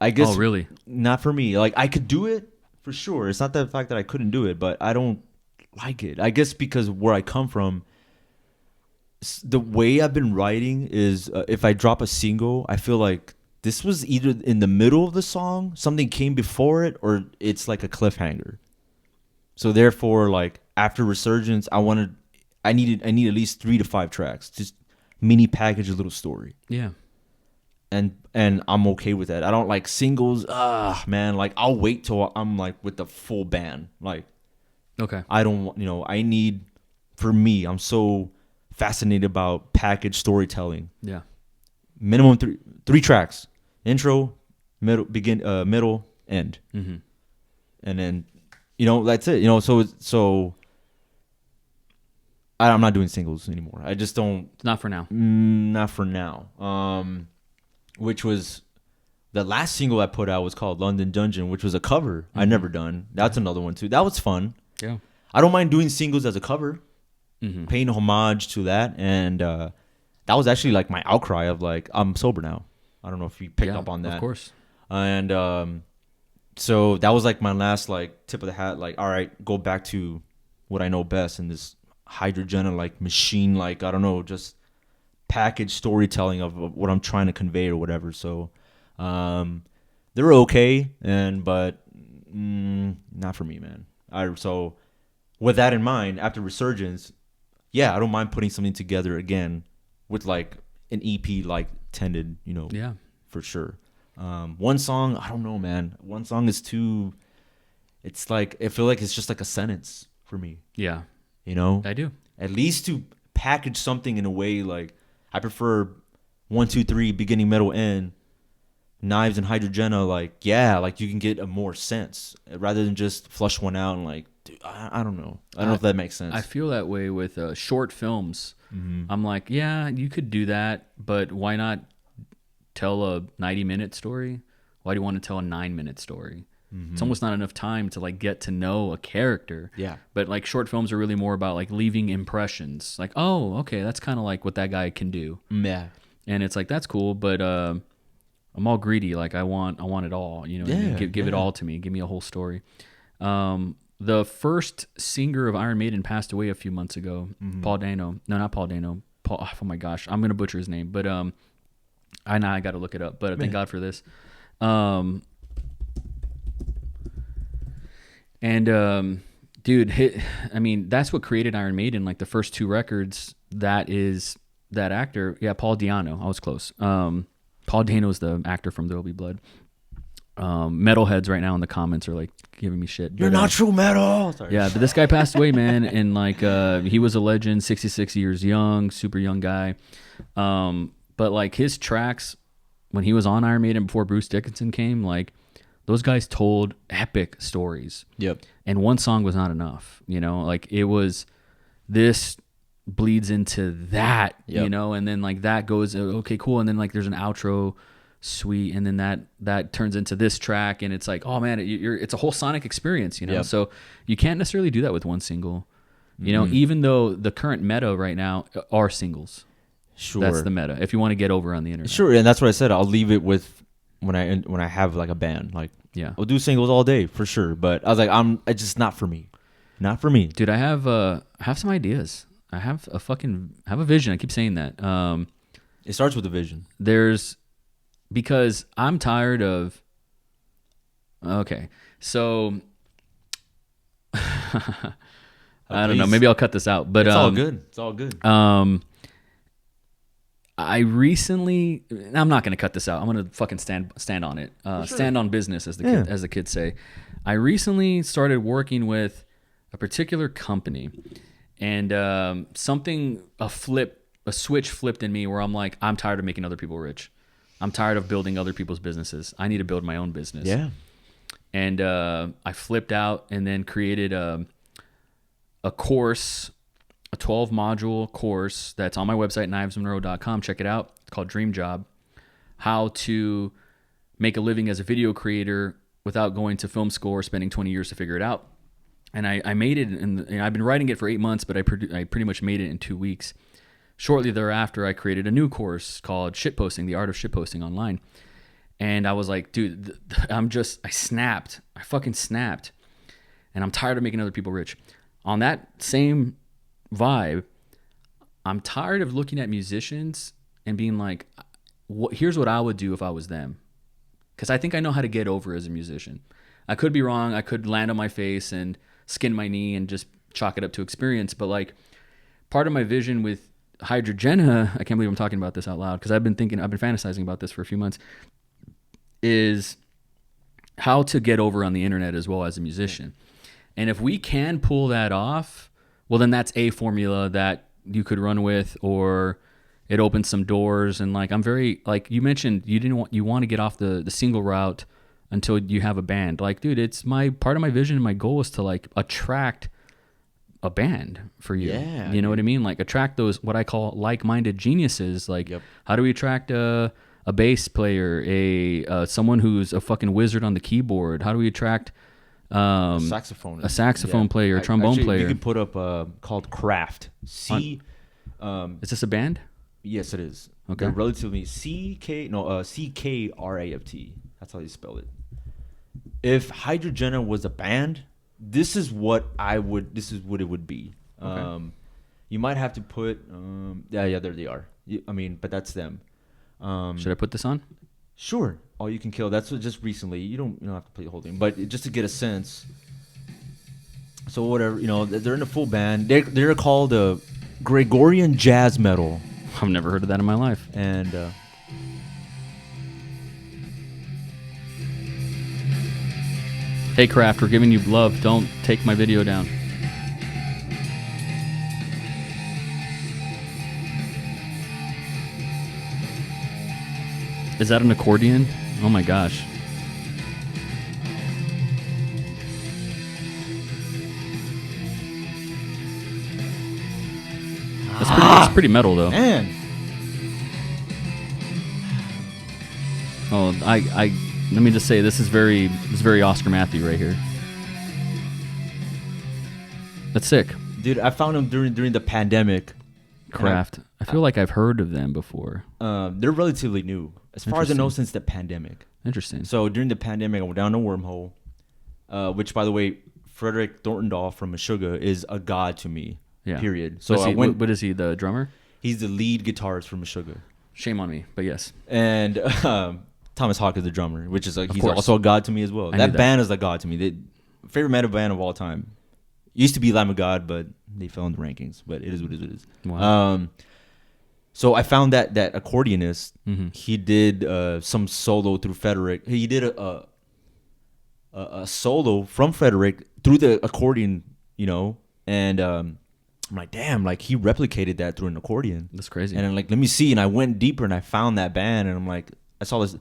[SPEAKER 1] I guess.
[SPEAKER 2] Oh, really?
[SPEAKER 1] Not for me. Like, I could do it for sure. It's not the fact that I couldn't do it, but I don't like it. I guess because where I come from, the way I've been writing is if I drop a single, I feel like this was either in the middle of the song, something came before it, or it's like a cliffhanger. So therefore, like after Resurgence, I need at least 3 to 5 tracks, just mini package a little story.
[SPEAKER 2] Yeah. And
[SPEAKER 1] I'm okay with that. I don't like singles. Man, like I'll wait till I'm like with the full band. Like,
[SPEAKER 2] okay.
[SPEAKER 1] I don't, I need, for me, I'm so fascinated about package storytelling.
[SPEAKER 2] Yeah.
[SPEAKER 1] Minimum 3 tracks. Intro, middle, end.
[SPEAKER 2] Mm-hmm.
[SPEAKER 1] And then, that's it. So I'm not doing singles anymore. I just don't.
[SPEAKER 2] Not for now.
[SPEAKER 1] Not for now. Which was the last single I put out was called London Dungeon, which was a cover.
[SPEAKER 2] Mm-hmm.
[SPEAKER 1] I never done. That's another one too. That was fun.
[SPEAKER 2] Yeah.
[SPEAKER 1] I don't mind doing singles as a cover, paying homage to that, and that was actually like my outcry of like, I'm sober now. I don't know if you picked up on that.
[SPEAKER 2] Of course.
[SPEAKER 1] And so that was like my last like tip of the hat. Like, all right, go back to what I know best in this Hydrogena like machine, like, I don't know, just package storytelling of what I'm trying to convey or whatever. So they were okay, but not for me, man. So with that in mind, after Resurgence, yeah, I don't mind putting something together again with like an EP like Tended, you know,
[SPEAKER 2] Yeah.
[SPEAKER 1] for sure. One song, I don't know, man. One song is too. It's like I feel like it's just like a sentence for me,
[SPEAKER 2] Yeah.
[SPEAKER 1] you know.
[SPEAKER 2] I do.
[SPEAKER 1] At least to package something in a way like I prefer 1, 2, 3, beginning, middle, end. Knives and Hydrogena, like yeah, like you can get a more sense rather than just flush one out and like, dude, I don't know. I don't know if that makes sense.
[SPEAKER 2] I feel that way with short films. I'm like, yeah, you could do that, but why not tell a 90-minute story? Why do you want to tell a 9-minute story? It's almost not enough time to like get to know a character.
[SPEAKER 1] Yeah.
[SPEAKER 2] But like short films are really more about like leaving impressions. Like, oh, okay, that's kind of like what that guy can do.
[SPEAKER 1] Yeah.
[SPEAKER 2] And it's like that's cool, but I'm all greedy. Like I want it all. You know, what I mean?
[SPEAKER 1] Yeah,
[SPEAKER 2] Give it
[SPEAKER 1] yeah.
[SPEAKER 2] all to me. Give me a whole story. The first singer of Iron Maiden passed away a few months ago. Paul Dano. No, not Paul Dano. Paul. Oh my gosh, I'm gonna butcher his name. But I got to look it up. But thank God for this. Dude, I mean, that's what created Iron Maiden. Like the first 2 records. That is that actor. Yeah, Paul Diano. I was close. Paul Dano is the actor from There Will Be Blood. Metalheads right now in the comments are like giving me shit.
[SPEAKER 1] You're
[SPEAKER 2] But,
[SPEAKER 1] not true metal. Sorry.
[SPEAKER 2] yeah, but this guy passed away, man, and like he was a legend, 66 years young, super young guy. But like his tracks when he was on Iron Maiden before Bruce Dickinson came, like those guys told epic stories.
[SPEAKER 1] Yep.
[SPEAKER 2] And one song was not enough, you know? Like it was this bleeds into that, you
[SPEAKER 1] Yep.
[SPEAKER 2] know, and then like that goes okay, cool, and then like there's an outro suite, and then that turns into this track, and it's like, oh man, it's a whole sonic experience, you know.
[SPEAKER 1] Yep.
[SPEAKER 2] So you can't necessarily do that with one single, you know, even though the current meta right now are singles.
[SPEAKER 1] Sure.
[SPEAKER 2] That's the meta if you want to get over on the internet.
[SPEAKER 1] Sure, and that's what I said. I'll leave it with when I have like a band. Like,
[SPEAKER 2] Yeah.
[SPEAKER 1] I'll do singles all day for sure. But I was like, it's just not for me. Not for me.
[SPEAKER 2] Dude, I have some ideas. I have a vision. I keep saying that.
[SPEAKER 1] It starts with a vision.
[SPEAKER 2] Because I'm tired of. Okay, so I don't know.
[SPEAKER 1] Please.
[SPEAKER 2] Maybe I'll cut this out. But
[SPEAKER 1] It's all good. It's all good.
[SPEAKER 2] I recently. I'm not gonna cut this out. I'm gonna fucking stand on it. Stand on business, as the kids say. I recently started working with a particular company, and a switch flipped in me where I'm like, I'm tired of making other people rich. I'm tired of building other people's businesses. I need to build my own business.
[SPEAKER 1] Yeah.
[SPEAKER 2] And I flipped out and then created a course, a 12-module course that's on my website, knivesmonroe.com. Check it out. It's called Dream Job. How to make a living as a video creator without going to film school or spending 20 years to figure it out. And I made it, and I've been writing it for 8 months, but I pretty much made it in 2 weeks. Shortly thereafter, I created a new course called Shitposting, the Art of Shitposting Online. And I was like, dude, I snapped. I fucking snapped. And I'm tired of making other people rich. On that same vibe, I'm tired of looking at musicians and being like, here's what I would do if I was them. Because I think I know how to get over as a musician. I could be wrong. I could land on my face and skin my knee and just chalk it up to experience. But like part of my vision with Hydrogena, I can't believe I'm talking about this out loud because I've been fantasizing about this for a few months, is how to get over on the internet as well as a musician. And if we can pull that off, well, then that's a formula that you could run with, or it opens some doors. And like, I'm very, like you mentioned, you want to get off the single route until you have a band. Like, dude, it's part of my vision and my goal is to like attract a band for you.
[SPEAKER 1] Yeah,
[SPEAKER 2] you know what I mean? Like attract those, what I call like-minded geniuses. Like, how do we attract a bass player, someone who's a fucking wizard on the keyboard? How do we attract a saxophone player, a trombone player?
[SPEAKER 1] You can put up called Craft. Is
[SPEAKER 2] this a band?
[SPEAKER 1] Yes, it is.
[SPEAKER 2] Okay.
[SPEAKER 1] They're relatively CKRAFT. That's how you spell it. If Hydrogena was a band, this is what it would be.
[SPEAKER 2] Okay.
[SPEAKER 1] You might have to put there they are. But that's them.
[SPEAKER 2] Should I put this on?
[SPEAKER 1] Sure. All You Can Kill. That's what just recently. You don't have to play the whole thing, but just to get a sense. So whatever, they're in a full band. They're called Gregorian jazz metal.
[SPEAKER 2] I've never heard of that in my life.
[SPEAKER 1] And
[SPEAKER 2] Hey, Kraft, we're giving you love. Don't take my video down. Is that an accordion? Oh my gosh. That's pretty metal, though.
[SPEAKER 1] man,
[SPEAKER 2] Oh, let me just say this is very Oscar Matthew right here. That's sick.
[SPEAKER 1] dude, I found them during the pandemic.
[SPEAKER 2] Kraft. I feel like I've heard of them before.
[SPEAKER 1] They're relatively new, as far as I know, since the pandemic.
[SPEAKER 2] Interesting.
[SPEAKER 1] So during the pandemic, I went down to Wormhole, which, by the way, Frederick Thorndahl from Meshuggah is a god to me.
[SPEAKER 2] Yeah.
[SPEAKER 1] Period. So
[SPEAKER 2] what is he? The drummer?
[SPEAKER 1] He's the lead guitarist for Meshuggah.
[SPEAKER 2] Shame on me, but yes.
[SPEAKER 1] And Thomas Hawk is the drummer, which is he's
[SPEAKER 2] course.
[SPEAKER 1] also a god to me as well.
[SPEAKER 2] I knew
[SPEAKER 1] That
[SPEAKER 2] that.
[SPEAKER 1] band is a god to me. The favorite metal band of all time. Used to be Lamb of God, but they fell in the rankings. But it is what it is.
[SPEAKER 2] Wow.
[SPEAKER 1] So I found that accordionist.
[SPEAKER 2] Mm-hmm.
[SPEAKER 1] He did some solo through Frederick. He did a solo from Frederick through the accordion, and I'm like, damn, like he replicated that through an accordion.
[SPEAKER 2] That's crazy.
[SPEAKER 1] And I'm like, let me see. And I went deeper and I found that band, and I'm like, I saw this.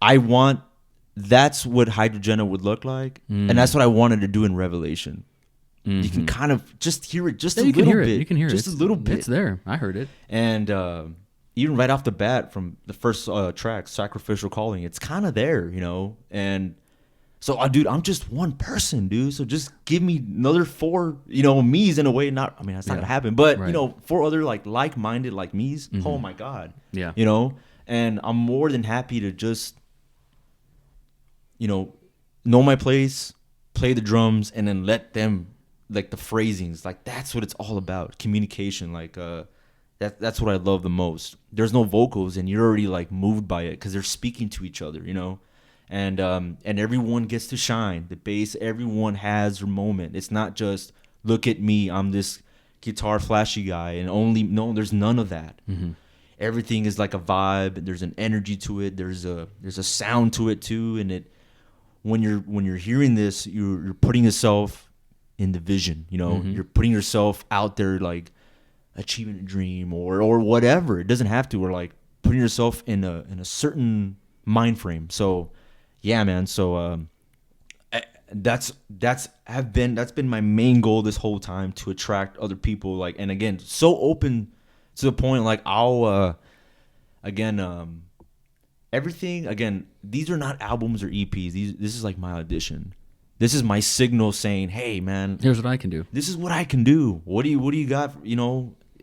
[SPEAKER 1] That's what Hydrogena would look like, and that's what I wanted to do in Revelation.
[SPEAKER 2] Mm-hmm.
[SPEAKER 1] You can kind of just hear it just
[SPEAKER 2] Yeah,
[SPEAKER 1] a
[SPEAKER 2] you can
[SPEAKER 1] little
[SPEAKER 2] hear
[SPEAKER 1] bit.
[SPEAKER 2] it. You can hear it.
[SPEAKER 1] Just a little bit.
[SPEAKER 2] It's there. I heard it.
[SPEAKER 1] And even right off the bat from the first track, Sacrificial Calling, it's kind of there, And so, dude, I'm just one person, dude. So just give me another 4, me's in a way. That's not going to happen. But,
[SPEAKER 2] Right.
[SPEAKER 1] 4 other like-minded like me's.
[SPEAKER 2] Mm-hmm.
[SPEAKER 1] Oh, my God.
[SPEAKER 2] Yeah.
[SPEAKER 1] And I'm more than happy to just, know my place, play the drums, and then let them, like the phrasings, like that's what it's all about. Communication, like that's what I love the most. There's no vocals, and you're already like moved by it because they're speaking to each other, and everyone gets to shine. The bass, everyone has their moment. It's not just look at me, I'm this guitar flashy guy, and there's none of that.
[SPEAKER 2] Mm-hmm.
[SPEAKER 1] Everything is like a vibe. There's an energy to it. There's a sound to it too, and when you're hearing this, you're putting yourself in the vision,
[SPEAKER 2] Mm-hmm.
[SPEAKER 1] You're putting yourself out there, like achieving a dream or whatever. It doesn't have to, or like putting yourself in a certain mind frame. So yeah, man. So that's been my main goal this whole time, to attract other people, like, and again, so open to the point, like I'll everything, again, these are not albums or EPs. This is like my audition. This is my signal saying, hey, man,
[SPEAKER 2] Here's what I can do.
[SPEAKER 1] this is what I can do. What do you got?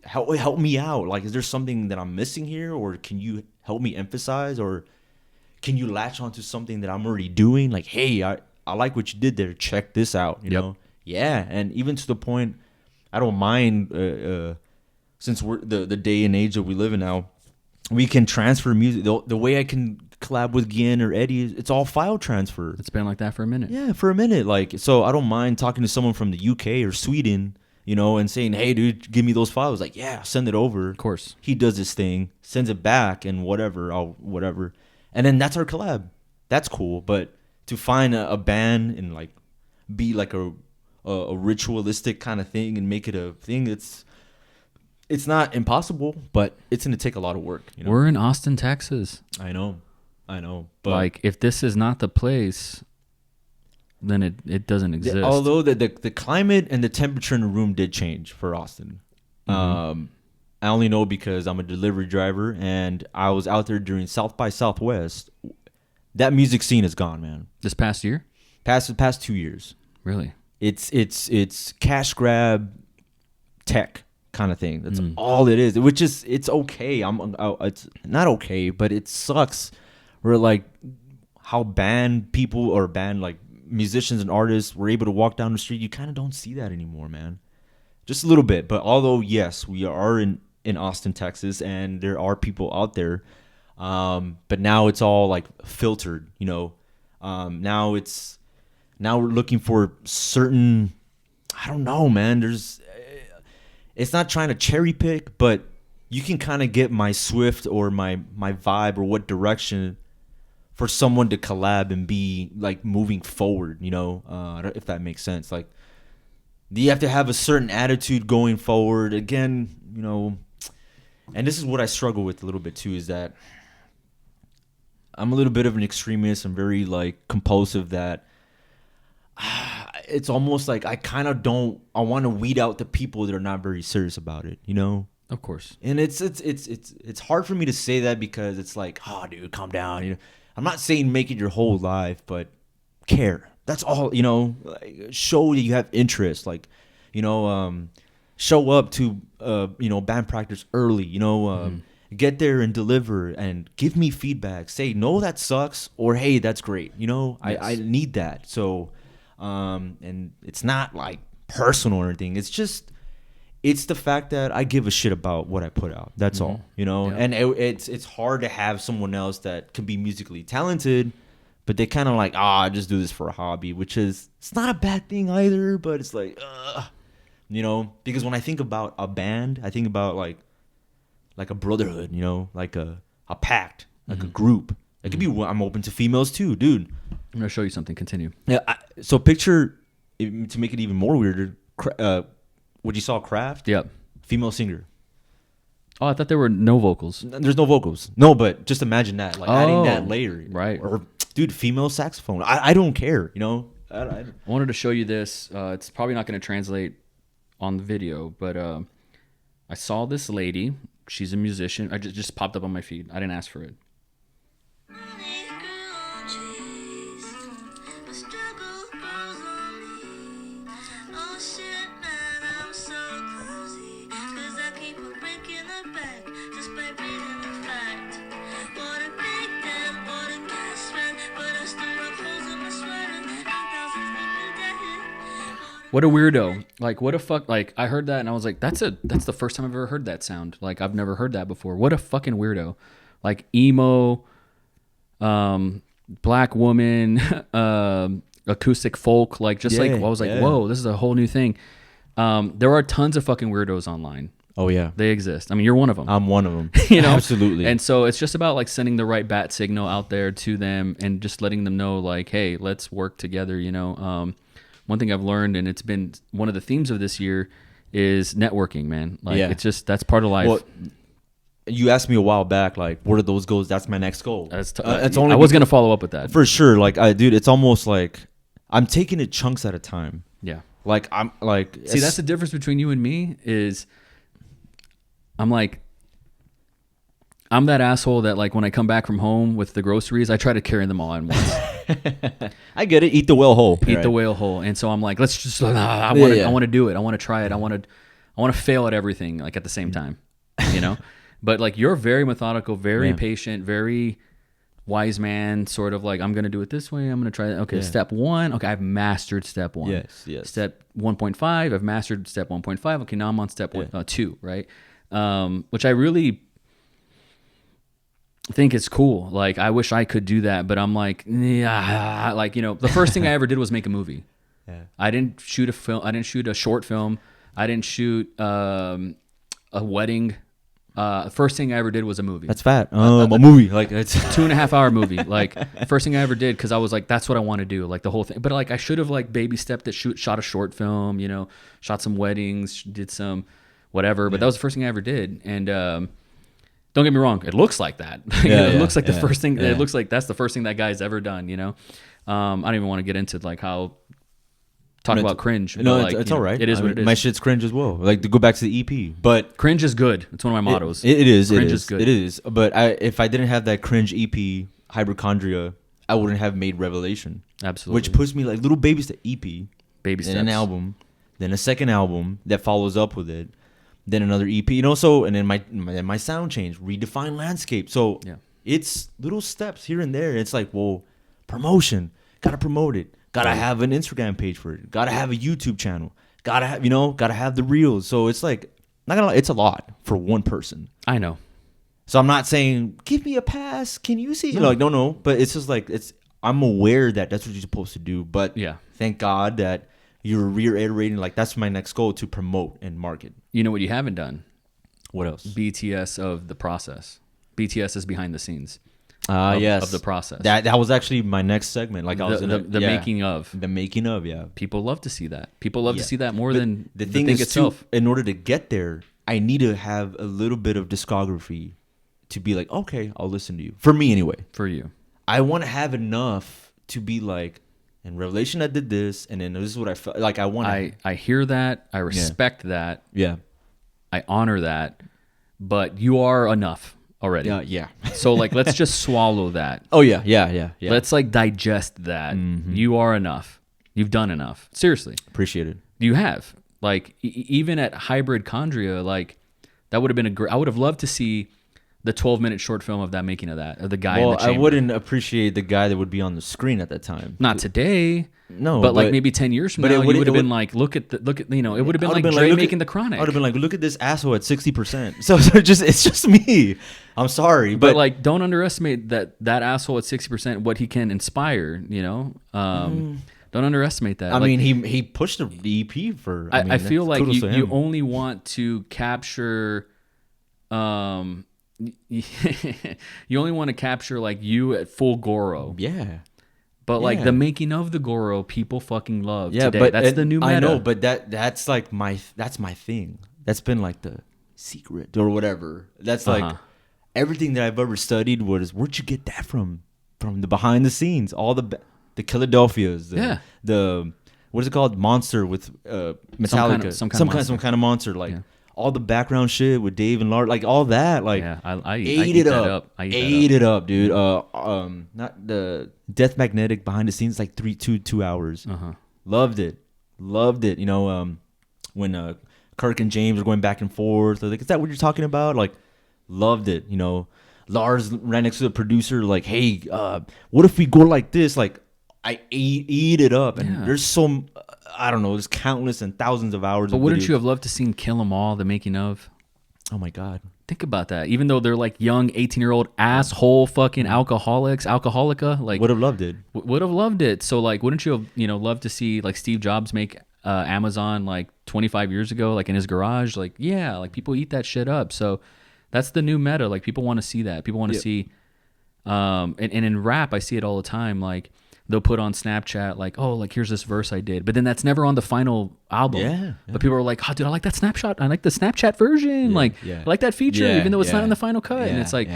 [SPEAKER 1] Help me out. Like, is there something that I'm missing here, or can you help me emphasize, or can you latch onto something that I'm already doing? Like, hey, I like what you did there. Check this out. You know? Yeah, and even to the point, I don't mind. Since we're the day and age that we live in now, we can transfer music. The way I can collab with Gien or Eddie, it's all file transfer.
[SPEAKER 2] It's been like that for a minute.
[SPEAKER 1] Yeah, for a minute. Like, so I don't mind talking to someone from the UK or Sweden, and saying, hey, dude, give me those files. Like, yeah, send it over.
[SPEAKER 2] Of course.
[SPEAKER 1] He does his thing, sends it back, and whatever. And then that's our collab. That's cool. But to find a band and, like, be like a ritualistic kind of thing and make it a thing, it's not impossible, but it's going to take a lot of work.
[SPEAKER 2] We're in Austin, Texas.
[SPEAKER 1] I know. But
[SPEAKER 2] Like, if this is not the place, then it doesn't exist.
[SPEAKER 1] although the climate and the temperature in the room did change for Austin.
[SPEAKER 2] Mm-hmm.
[SPEAKER 1] I only know because I'm a delivery driver, and I was out there during South by Southwest. That music scene is gone, man.
[SPEAKER 2] This past year?
[SPEAKER 1] The past 2 years.
[SPEAKER 2] Really?
[SPEAKER 1] It's cash grab tech kind of thing. That's all it is. Which is, it's okay. It's not okay, but it sucks. Where, like, how band people or band, like, musicians and artists were able to walk down the street, you kind of don't see that anymore, man. Just a little bit. But although, yes, we are in Austin, Texas, and there are people out there, but now it's all, like, filtered, now we're looking for certain, I don't know, man. it's not trying to cherry pick, but you can kind of get my swift or my vibe or what direction for someone to collab and be like moving forward, you know, if that makes sense. Like, you have to have a certain attitude going forward. Again, you know, and this is what I struggle with a little bit too, is that I'm a little bit of an extremist. I'm very like compulsive, that it's almost like I want to weed out the people that are not very serious about it, you know?
[SPEAKER 2] Of course.
[SPEAKER 1] And it's hard for me to say that, because it's like, oh, dude, calm down. You know, I'm not saying make it your whole life, but care. That's all, you know. Like, show that you have interest. Like, you know, show up to you know, band practice early. You know, get there and deliver and give me feedback. Say no, that sucks, or hey, that's great. You know,
[SPEAKER 2] Yes.
[SPEAKER 1] I need that. So, and it's not like personal or anything. It's just. It's the fact that I give a shit about what I put out. That's all, you know.
[SPEAKER 2] Yeah.
[SPEAKER 1] And it's hard to have someone else that can be musically talented, but they kind of like, I just do this for a hobby, which is, it's not a bad thing either. But it's like, you know, because when I think about a band, I think about like a brotherhood, you know, like a pact, like a group. It could be. I'm open to females too, dude.
[SPEAKER 2] I'm gonna show you something. Continue.
[SPEAKER 1] Yeah. So picture, to make it even more weirder. What you saw, Kraft?
[SPEAKER 2] Yep.
[SPEAKER 1] Female singer.
[SPEAKER 2] Oh, I thought there were no vocals.
[SPEAKER 1] There's no vocals. No, but just imagine that, like adding that layer,
[SPEAKER 2] right?
[SPEAKER 1] Or, dude, female saxophone. I don't care, you know.
[SPEAKER 2] I wanted to show you this. It's probably not going to translate on the video, but I saw this lady. She's a musician. I just popped up on my feed. I didn't ask for it. What a weirdo. Like, what a fuck. Like, I heard that and I was like, that's the first time I've ever heard that sound. Like, I've never heard that before. What a fucking weirdo. Like, emo, black woman, acoustic folk. Like, just like, I was like, whoa, this is a whole new thing. There are tons of fucking weirdos online.
[SPEAKER 1] Oh, yeah.
[SPEAKER 2] They exist. I mean, you're one of them.
[SPEAKER 1] I'm one of them.
[SPEAKER 2] You know?
[SPEAKER 1] Absolutely.
[SPEAKER 2] And so it's just about like sending the right bat signal out there to them and just letting them know, like, hey, let's work together, you know? One thing I've learned, and it's been one of the themes of this year, is networking, man. Like, it's just, that's part of life.
[SPEAKER 1] Well, you asked me a while back, like, what are those goals? That's my next goal.
[SPEAKER 2] That's
[SPEAKER 1] only
[SPEAKER 2] I was going to follow up with that.
[SPEAKER 1] For sure. Like, dude, it's almost like I'm taking it chunks at a time.
[SPEAKER 2] Yeah.
[SPEAKER 1] Like, I'm like...
[SPEAKER 2] See, that's the difference between you and me is I'm like... I'm that asshole that, like, when I come back from home with the groceries, I try to carry them all in once.
[SPEAKER 1] I get it. Eat the whale whole.
[SPEAKER 2] Eat the whale whole. And so I'm like, let's just, I want to do it. I want to try it. I want to fail at everything, like, at the same time, you know? But, like, you're very methodical, very patient, very wise man, sort of like, I'm going to do it this way. I'm going to try it. Okay, step 1. Okay, I've mastered step 1.
[SPEAKER 1] Yes.
[SPEAKER 2] Step 1.5, I've mastered step 1.5. Okay, now I'm on step 2, right? Which I really think it's cool. Like, I wish I could do that, but I'm like, yeah, like, you know, the first thing I ever did was make a movie. Yeah. I didn't shoot a film. I didn't shoot a short film. I didn't shoot a wedding. The first thing I ever did was a movie.
[SPEAKER 1] That's fat. A movie. Like, it's
[SPEAKER 2] 2.5 hour movie. Like, first thing I ever did, because I was like, that's what I want to do. Like, the whole thing. But like, I should have like baby stepped it, shot a short film, you know, shot some weddings, did some whatever. But that was the first thing I ever did. And don't get me wrong, it looks like that. It looks like the first thing. It looks like that's the first thing that guy's ever done. You know, I don't even want to get into like how talk about cringe.
[SPEAKER 1] No,
[SPEAKER 2] like,
[SPEAKER 1] it's all right.
[SPEAKER 2] It is what it is.
[SPEAKER 1] My shit's cringe as well. Like, to go back to the EP, but
[SPEAKER 2] cringe is good. It's one of my mottos.
[SPEAKER 1] It is.
[SPEAKER 2] Cringe is good.
[SPEAKER 1] It is. But if I didn't have that cringe EP, Hypochondria, I wouldn't have made Revelation.
[SPEAKER 2] Absolutely.
[SPEAKER 1] Which puts me like little babies to EP,
[SPEAKER 2] baby steps,
[SPEAKER 1] then an album, then a second album that follows up with it. Then another EP, you know. So, and then my sound change, redefine landscape. So it's little steps here and there. It's like, well, promotion, gotta promote it, gotta have an Instagram page for it, gotta have a YouTube channel, gotta have the reels. So it's like, not gonna lie, it's a lot for one person.
[SPEAKER 2] I know.
[SPEAKER 1] So I'm not saying give me a pass. Can you see? Like, no. But it's just like I'm aware that that's what you're supposed to do. But thank God that you're reiterating like that's my next goal to promote and market.
[SPEAKER 2] You know what you haven't done?
[SPEAKER 1] What else?
[SPEAKER 2] BTS of the process. BTS is behind the scenes.
[SPEAKER 1] Yes,
[SPEAKER 2] of the process.
[SPEAKER 1] That was actually my next segment. Like I was
[SPEAKER 2] the making of.
[SPEAKER 1] The making of, yeah.
[SPEAKER 2] People love to see that. People love to see that more
[SPEAKER 1] But
[SPEAKER 2] than
[SPEAKER 1] the thing is
[SPEAKER 2] itself.
[SPEAKER 1] in order to get there, I need to have a little bit of discography to be like, okay, I'll listen to you. For me, anyway.
[SPEAKER 2] For you,
[SPEAKER 1] I want to have enough to be like, in Revelation, I did this, and then this is what I felt like. I want.
[SPEAKER 2] I hear that. I respect that.
[SPEAKER 1] Yeah.
[SPEAKER 2] I honor that. But you are enough already.
[SPEAKER 1] Yeah.
[SPEAKER 2] So like, let's just swallow that.
[SPEAKER 1] Oh yeah.
[SPEAKER 2] Let's like digest that.
[SPEAKER 1] Mm-hmm.
[SPEAKER 2] You are enough. You've done enough. Seriously.
[SPEAKER 1] Appreciate it.
[SPEAKER 2] You have. Like even at Hybrid Chondria, like that would have been I would have loved to see the 12-minute short film of that making of that, of the guy in the chamber.
[SPEAKER 1] I wouldn't appreciate the guy that would be on the screen at that time.
[SPEAKER 2] Not today.
[SPEAKER 1] No,
[SPEAKER 2] but like maybe 10 years from now, you would have been like, look at you know, it would have been like Dre making The Chronic.
[SPEAKER 1] I would have been like, look at this asshole at 60%. So it's just me. I'm sorry,
[SPEAKER 2] but like, don't underestimate that asshole at 60%. What he can inspire, you know. Don't underestimate that.
[SPEAKER 1] I mean, he pushed the EP for.
[SPEAKER 2] I feel like you only want to capture. You only want to capture like you at full Goro.
[SPEAKER 1] Yeah.
[SPEAKER 2] But like the making of the Goro, people fucking love today.
[SPEAKER 1] But
[SPEAKER 2] that's the new meta.
[SPEAKER 1] I know, but that's like my thing. That's been like the secret or whatever. That's like everything that I've ever studied was, where'd you get that from? From the behind the scenes, all the Philadelphia's, the what is it called? Monster with Metallica, some kind of monster, like all the background shit with Dave and Lars, like all that, like
[SPEAKER 2] I
[SPEAKER 1] ate it up. I ate it up, dude. Not the Death Magnetic behind the scenes, like 2 hours. Loved it. You know, when Kirk and James were going back and forth, like, is that what you're talking about? Like, loved it. You know, Lars ran next to the producer, like, hey, what if we go like this? Like, I eat it up, and there's I don't know, there's countless and thousands of hours.
[SPEAKER 2] But wouldn't you have loved to seen Kill 'Em All, the making of?
[SPEAKER 1] Oh my God.
[SPEAKER 2] Think about that. Even though they're like young 18-year-old asshole fucking alcoholica, like
[SPEAKER 1] would have loved it.
[SPEAKER 2] Would have loved it. So like, wouldn't you have, you know, loved to see like Steve Jobs make Amazon like 25 years ago, like in his garage? Like, yeah, like people eat that shit up. So that's the new meta. Like people want to see that. People want to see, and in rap, I see it all the time. Like, they'll put on Snapchat like, oh, like here's this verse I did, but then that's never on the final album. Yeah. But people are like, oh, dude, I like that snapshot. I like the Snapchat version. I like that feature, even though it's not in the final cut. And it's like,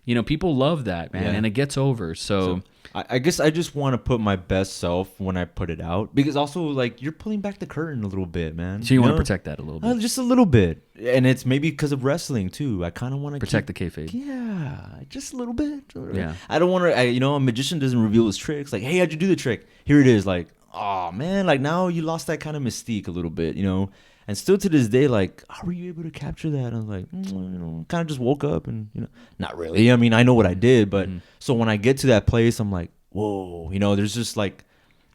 [SPEAKER 2] you know, people love that, man, and it gets over. So
[SPEAKER 1] I guess I just want to put my best self when I put it out, because also like you're pulling back the curtain a little bit, man.
[SPEAKER 2] So you want to protect that a little bit,
[SPEAKER 1] just a little bit, and it's maybe because of wrestling too. I kind of want to
[SPEAKER 2] protect the kayfabe.
[SPEAKER 1] Yeah, just a little bit.
[SPEAKER 2] Yeah,
[SPEAKER 1] I don't want to. You know, a magician doesn't reveal his tricks. Like, hey, how'd you do the trick? Here it is. Like, oh man, like now you lost that kind of mystique a little bit. You know. And still to this day, like, how were you able to capture that? I was like, you know, kind of just woke up and, you know, not really. I mean, I know what I did, but so when I get to that place, I'm like, whoa, you know, there's just like,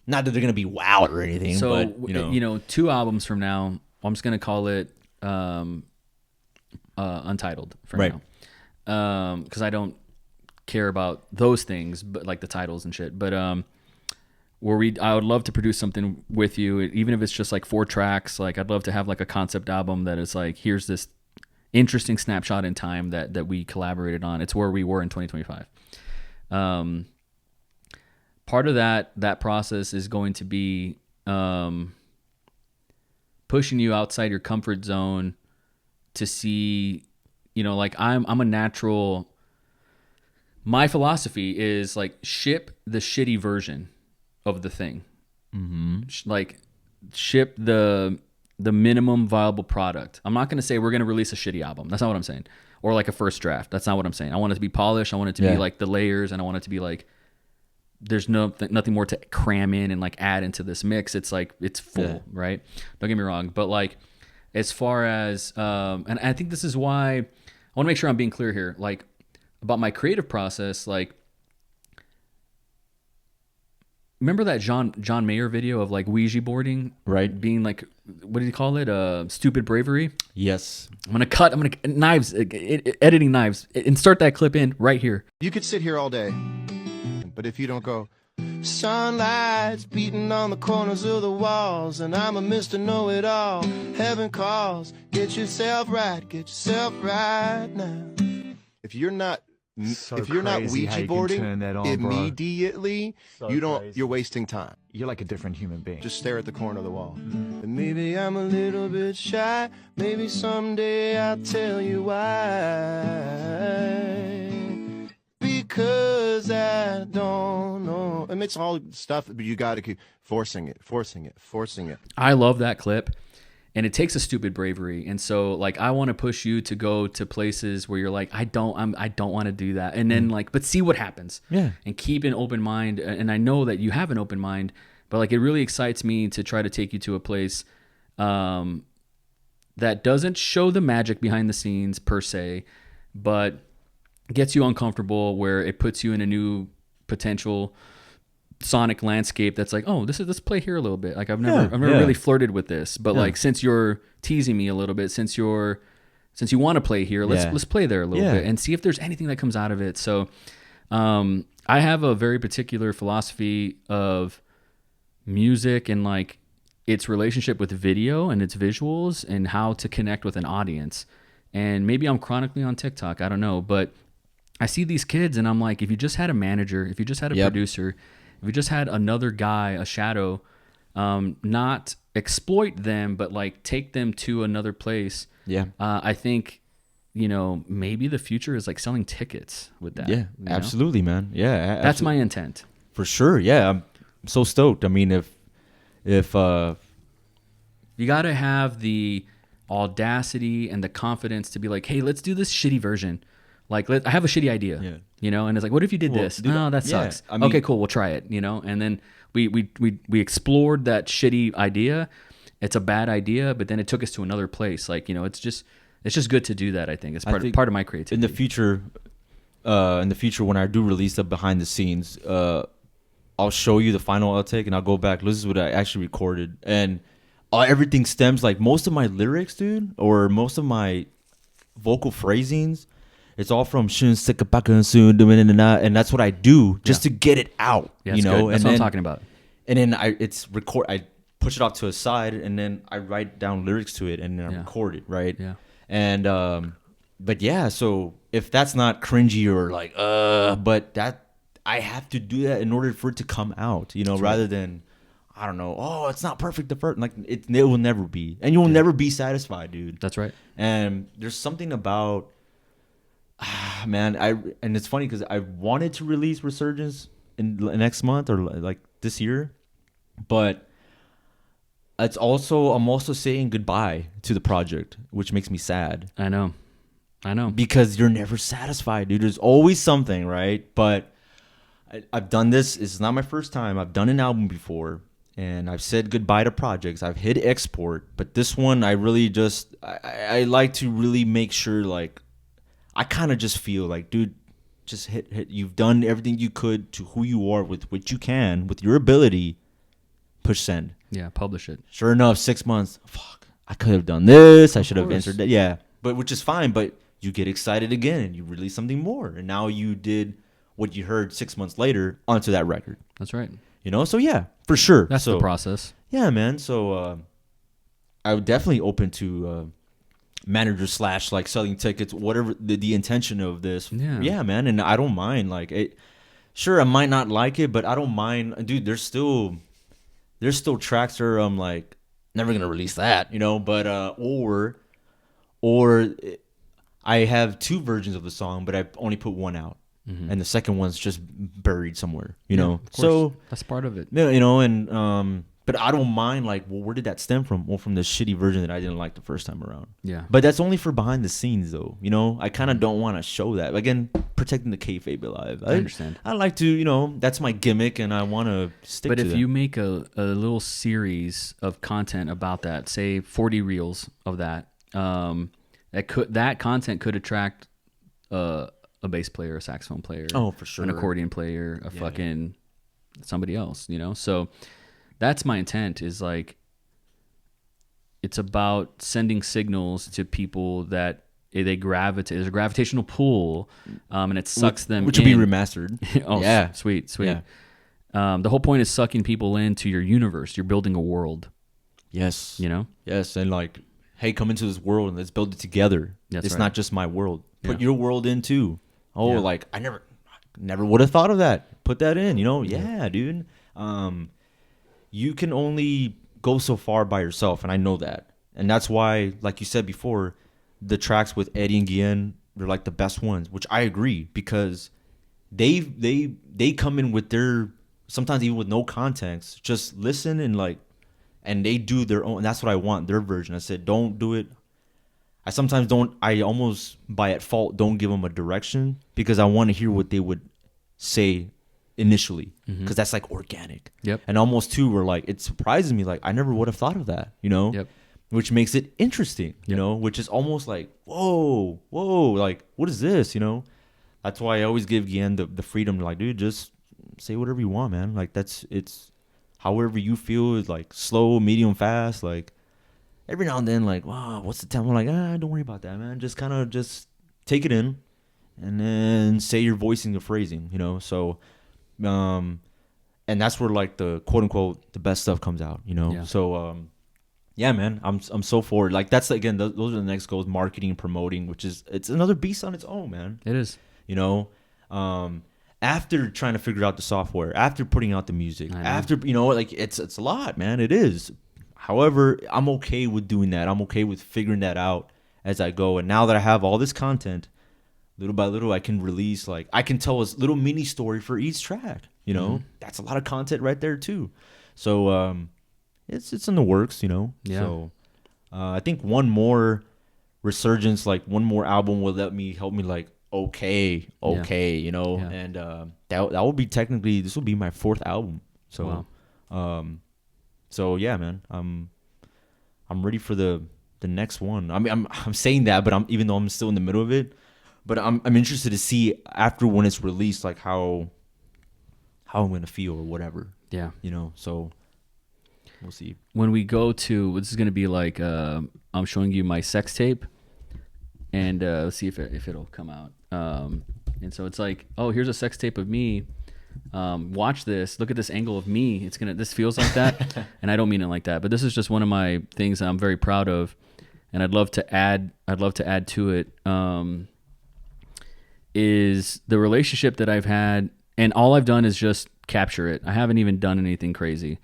[SPEAKER 1] not that they're going to be wowed or anything.
[SPEAKER 2] So,
[SPEAKER 1] but,
[SPEAKER 2] you know, 2 albums from now, I'm just going to call it Untitled for now. Because I don't care about those things, but like the titles and shit. But, I would love to produce something with you, even if it's just like 4 tracks. Like, I'd love to have like a concept album that is like, here's this interesting snapshot in time that we collaborated on. It's where we were in 2025. Part of that process is going to be pushing you outside your comfort zone to see, you know, like I'm a natural. My philosophy is like, ship the shitty version of the thing. Like, ship the minimum viable product. I'm not going to say we're going to release a shitty album. That's not what I'm saying. Or like a first draft. That's not what I'm saying. I want it to be polished. I want it to be like the layers, and I want it to be like there's nothing more to cram in and like add into this mix. It's like it's full, right? Don't get me wrong, but like as far as and I think this is why I want to make sure I'm being clear here, like about my creative process. Like, remember that John Mayer video of like Ouija boarding, right? Being like, what did he call it? Stupid bravery.
[SPEAKER 1] Yes.
[SPEAKER 2] I'm gonna knives, editing knives, and start that clip in right here.
[SPEAKER 4] You could sit here all day, but if you don't go, Sunlight's beating on the corners of the walls, and I'm a Mr. Know-It-All. Heaven calls, get yourself right now. If you're not Ouija boarding immediately, you're wasting time.
[SPEAKER 5] You're like a different human being.
[SPEAKER 4] Just stare at the corner of the wall. And maybe I'm a little bit shy. Maybe someday I'll tell you why. Because I don't know. And it's all stuff, but you got to keep forcing it.
[SPEAKER 2] I love that clip. And it takes a stupid bravery. And so like I want to push you to go to places where you're like, I don't want to do that. And then like, but see what happens.
[SPEAKER 1] Yeah.
[SPEAKER 2] And keep an open mind. And I know that you have an open mind, but like it really excites me to try to take you to a place that doesn't show the magic behind the scenes per se, but gets you uncomfortable, where it puts you in a new potential sonic landscape that's like, oh, let's play here a little bit. Like I've never really flirted with this, but like since you're teasing me a little bit, since you want to play here, let's play there a little bit and see if there's anything that comes out of it. So I have a very particular philosophy of music and like its relationship with video and its visuals and how to connect with an audience. And maybe I'm chronically on TikTok, I don't know, but I see these kids and I'm like, if you just had a manager, if you just had a producer, if we just had another guy, a shadow, not exploit them, but like take them to another place. Yeah. I think, maybe the future is like selling tickets with that.
[SPEAKER 1] Yeah, absolutely, man. Yeah.
[SPEAKER 2] That's my intent.
[SPEAKER 1] For sure. Yeah. I'm so stoked. I mean, if you got to
[SPEAKER 2] have the audacity and the confidence to be like, hey, let's do this shitty version. Like, I have a shitty idea, and it's like, what if you did this? No, that sucks. I mean, okay, cool, we'll try it, and then we explored that shitty idea. It's a bad idea, but then it took us to another place. Like, it's just good to do that. I think it's part of my creativity.
[SPEAKER 1] In the future, when I do release the behind the scenes, I'll show you the final outtake, and I'll go back. This is what I actually recorded, and everything stems like most of my lyrics, dude, or most of my vocal phrasings. It's all from and that's what I do just to get it out,
[SPEAKER 2] Good. That's what I'm talking about.
[SPEAKER 1] And then I push it off to a side, and then I write down lyrics to it, and then I record it, right? Yeah. And but yeah, so if that's not cringy or like but that I have to do that in order for it to come out, rather than I don't know, oh, it's not perfect the first, like it will never be, and you will never be satisfied, dude.
[SPEAKER 2] That's right.
[SPEAKER 1] And there's something about man, and it's funny because I wanted to release Resurgence in next month or like this year, but I'm also saying goodbye to the project, which makes me sad.
[SPEAKER 2] I know,
[SPEAKER 1] because you're never satisfied, dude. There's always something, right? But I've done this. It's not my first time. I've done an album before, and I've said goodbye to projects. I've hit export, but this one I really I like to really make sure, like, I kind of just feel like, dude, just hit. You've done everything you could to who you are with what you can, with your ability. Push send.
[SPEAKER 2] Yeah, publish it.
[SPEAKER 1] Sure enough, 6 months. Fuck, I could have done this. I should have answered that. Yeah, but which is fine. But you get excited again, and you release something more, and now you did what you heard 6 months later onto that record.
[SPEAKER 2] That's right.
[SPEAKER 1] So yeah, for sure.
[SPEAKER 2] That's the process.
[SPEAKER 1] Yeah, man. So I would definitely open to manager / like selling tickets, whatever the intention of this. Yeah, man. And I don't mind. Like, sure, I might not like it, but I don't mind, dude. There's still tracks where I'm like never gonna release that, But or I have 2 versions of the song, but I only put one out, and the second one's just buried somewhere, So
[SPEAKER 2] that's part of it.
[SPEAKER 1] And but I don't mind, like, well, where did that stem from? Well, from the shitty version that I didn't like the first time around.
[SPEAKER 2] Yeah.
[SPEAKER 1] But that's only for behind the scenes, though. I kind of don't want to show that. Again, protecting the kayfabe alive.
[SPEAKER 2] I understand.
[SPEAKER 1] I like to, that's my gimmick, and I want to stick to it.
[SPEAKER 2] But if you make a little series of content about that, say 40 reels of that, that content could attract a bass player, a saxophone player.
[SPEAKER 1] Oh, for sure.
[SPEAKER 2] An accordion player, fucking somebody else, So that's my intent, is like, it's about sending signals to people that they gravitate. There's a gravitational pull, and it sucks them
[SPEAKER 1] which
[SPEAKER 2] in.
[SPEAKER 1] will be remastered.
[SPEAKER 2] Oh, yeah, sweet.
[SPEAKER 1] Yeah.
[SPEAKER 2] The whole point is sucking people into your universe. You're building a world.
[SPEAKER 1] Yes.
[SPEAKER 2] You know?
[SPEAKER 1] Yes, and like, hey, come into this world and let's build it together.
[SPEAKER 2] That's
[SPEAKER 1] it's
[SPEAKER 2] right.
[SPEAKER 1] not just my world. Put
[SPEAKER 2] Yeah.
[SPEAKER 1] your world in too. Oh,
[SPEAKER 2] Yeah.
[SPEAKER 1] like I never would have thought of that. Put that in, you know? Yeah, dude. You can only go so far by yourself, and I know that. And that's why, like you said before, the tracks with Eddie and Guillen, they're like the best ones, which I agree, because they come in with their, sometimes even with no context, just listen and they do their own. And that's what I want, their version. I said, don't do it. I almost by at fault don't give them a direction, because I want to hear what they would say initially, because that's like organic.
[SPEAKER 2] Yep.
[SPEAKER 1] And almost too, we're like, it surprises me, like I never would have thought of that, you know.
[SPEAKER 2] Yep.
[SPEAKER 1] Which makes it interesting, you know, which is almost like, whoa, like, what is this, you know? That's why I always give Guillen the freedom to, like, dude, just say whatever you want, man. Like, it's however you feel, is like slow, medium, fast. Like, every now and then, like, wow, what's the tempo? I'm like, don't worry about that, man. Just kind of just take it in, and then say your voicing or phrasing, you know? So, and that's where, like, the quote unquote, the best stuff comes out, you know?
[SPEAKER 2] Yeah.
[SPEAKER 1] So, yeah, man, I'm so forward. Like, that's, again, those are the next goals: marketing, promoting, which is, it's another beast on its own, man.
[SPEAKER 2] It is.
[SPEAKER 1] You know, after trying to figure out the software, after putting out the music, after, you know, like, it's a lot, man. It is. However, I'm okay with doing that. I'm okay with figuring that out as I go. And now that I have all this content, little by little, I can release, like, I can tell a little mini story for each track. You know, that's a lot of content right there too. So, it's in the works, you know.
[SPEAKER 2] Yeah.
[SPEAKER 1] So I think one more resurgence, like one more album, will help me like, okay, you know.
[SPEAKER 2] Yeah.
[SPEAKER 1] And that will be technically, this will be my 4th album. So so yeah, man, I'm ready for the next one. I mean, I'm saying that, but even though I'm still in the middle of it, but I'm interested to see after, when it's released, like how I'm gonna feel or whatever.
[SPEAKER 2] Yeah.
[SPEAKER 1] You know, so we'll see.
[SPEAKER 2] When we go to, this is going to be like, I'm showing you my sex tape, and let's see if it'll come out. And so it's like, oh, here's a sex tape of me. Watch this. Look at this angle of me. This feels like that. And I don't mean it like that, but this is just one of my things that I'm very proud of, and I'd love to add to it. Is the relationship that I've had, and all I've done is just capture it. I haven't even done anything crazy.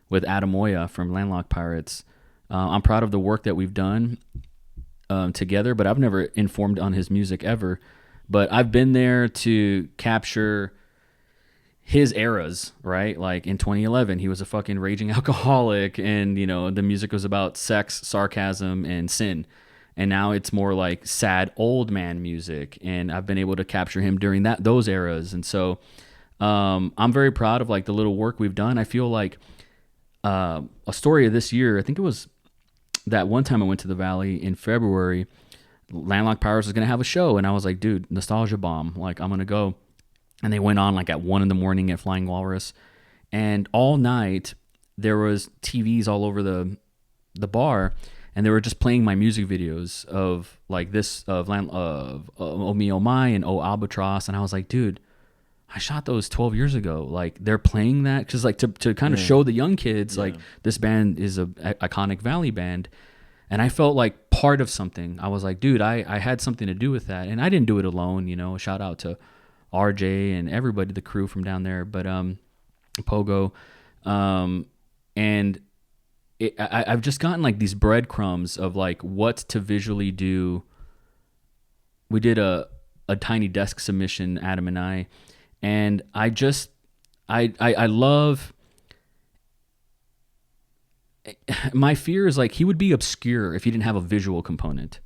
[SPEAKER 2] With Adam Oya from Landlocked Pirates. I'm proud of the work that we've done together, but I've never informed on his music ever. But I've been there to capture his eras, right? Like in 2011, he was a fucking raging alcoholic, and, you know, the music was about sex, sarcasm, and sin. And now it's more like sad old man music, and I've been able to capture him during those eras. And so I'm very proud of, like, the little work we've done. I feel like a story of this year, I think it was that one time I went to the Valley in February, Landlocked Pirates was going to have a show, and I was like, dude, nostalgia bomb, like, I'm going to go. And they went on like at 1 a.m. at Flying Walrus, and all night there was TVs all over the bar, and they were just playing my music videos of, like, this, of Oh Me Oh My and Oh Albatross, and I was like, dude, I shot those 12 years ago. Like, they're playing that because, like, to kind of show the young kids, like, this band is a iconic Valley band. And I felt like part of something. I was like, dude, I had something to do with that. And I didn't do it alone, you know. Shout out to RJ and everybody, the crew from down there, but Pogo. And I've just gotten, like, these breadcrumbs of, like, what to visually do. We did a tiny desk submission, Adam and I. And I love, my fear is, like, he would be obscure if he didn't have a visual component.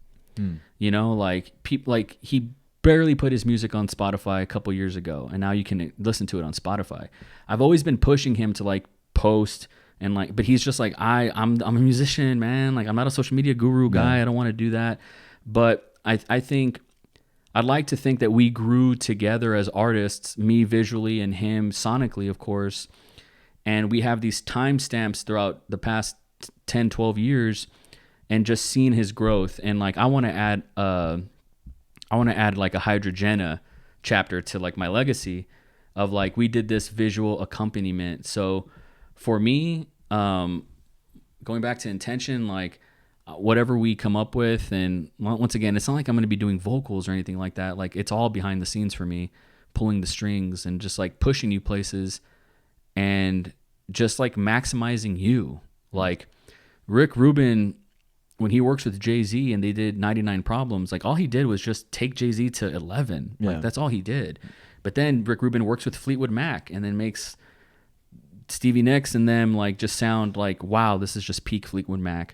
[SPEAKER 2] You know, like, people, like, he barely put his music on Spotify a couple years ago, and now you can listen to it on Spotify. I've always been pushing him to, like, post, and, like, but he's just like, I'm a musician, man. Like, I'm not a social media guru guy. I don't want to do that. But I think, I'd like to think that we grew together as artists, me visually and him sonically, of course. And we have these timestamps throughout the past 10, 12 years, and just seeing his growth. And, like, I want to add like a Hydrogena chapter to, like, my legacy. of like we did this visual accompaniment. So for me, going back to intention, like whatever we come up with, and once again, it's not like I'm going to be doing vocals or anything like that. Like it's all behind the scenes for me, pulling the strings and just like pushing you places and just like maximizing you. Like Rick Rubin, when he works with Jay-Z and they did 99 Problems, like all he did was just take Jay-Z to 11.
[SPEAKER 1] Yeah.
[SPEAKER 2] Like that's all he did. But then Rick Rubin works with Fleetwood Mac and then makes Stevie Nicks and them like just sound like, wow, this is just peak Fleetwood Mac.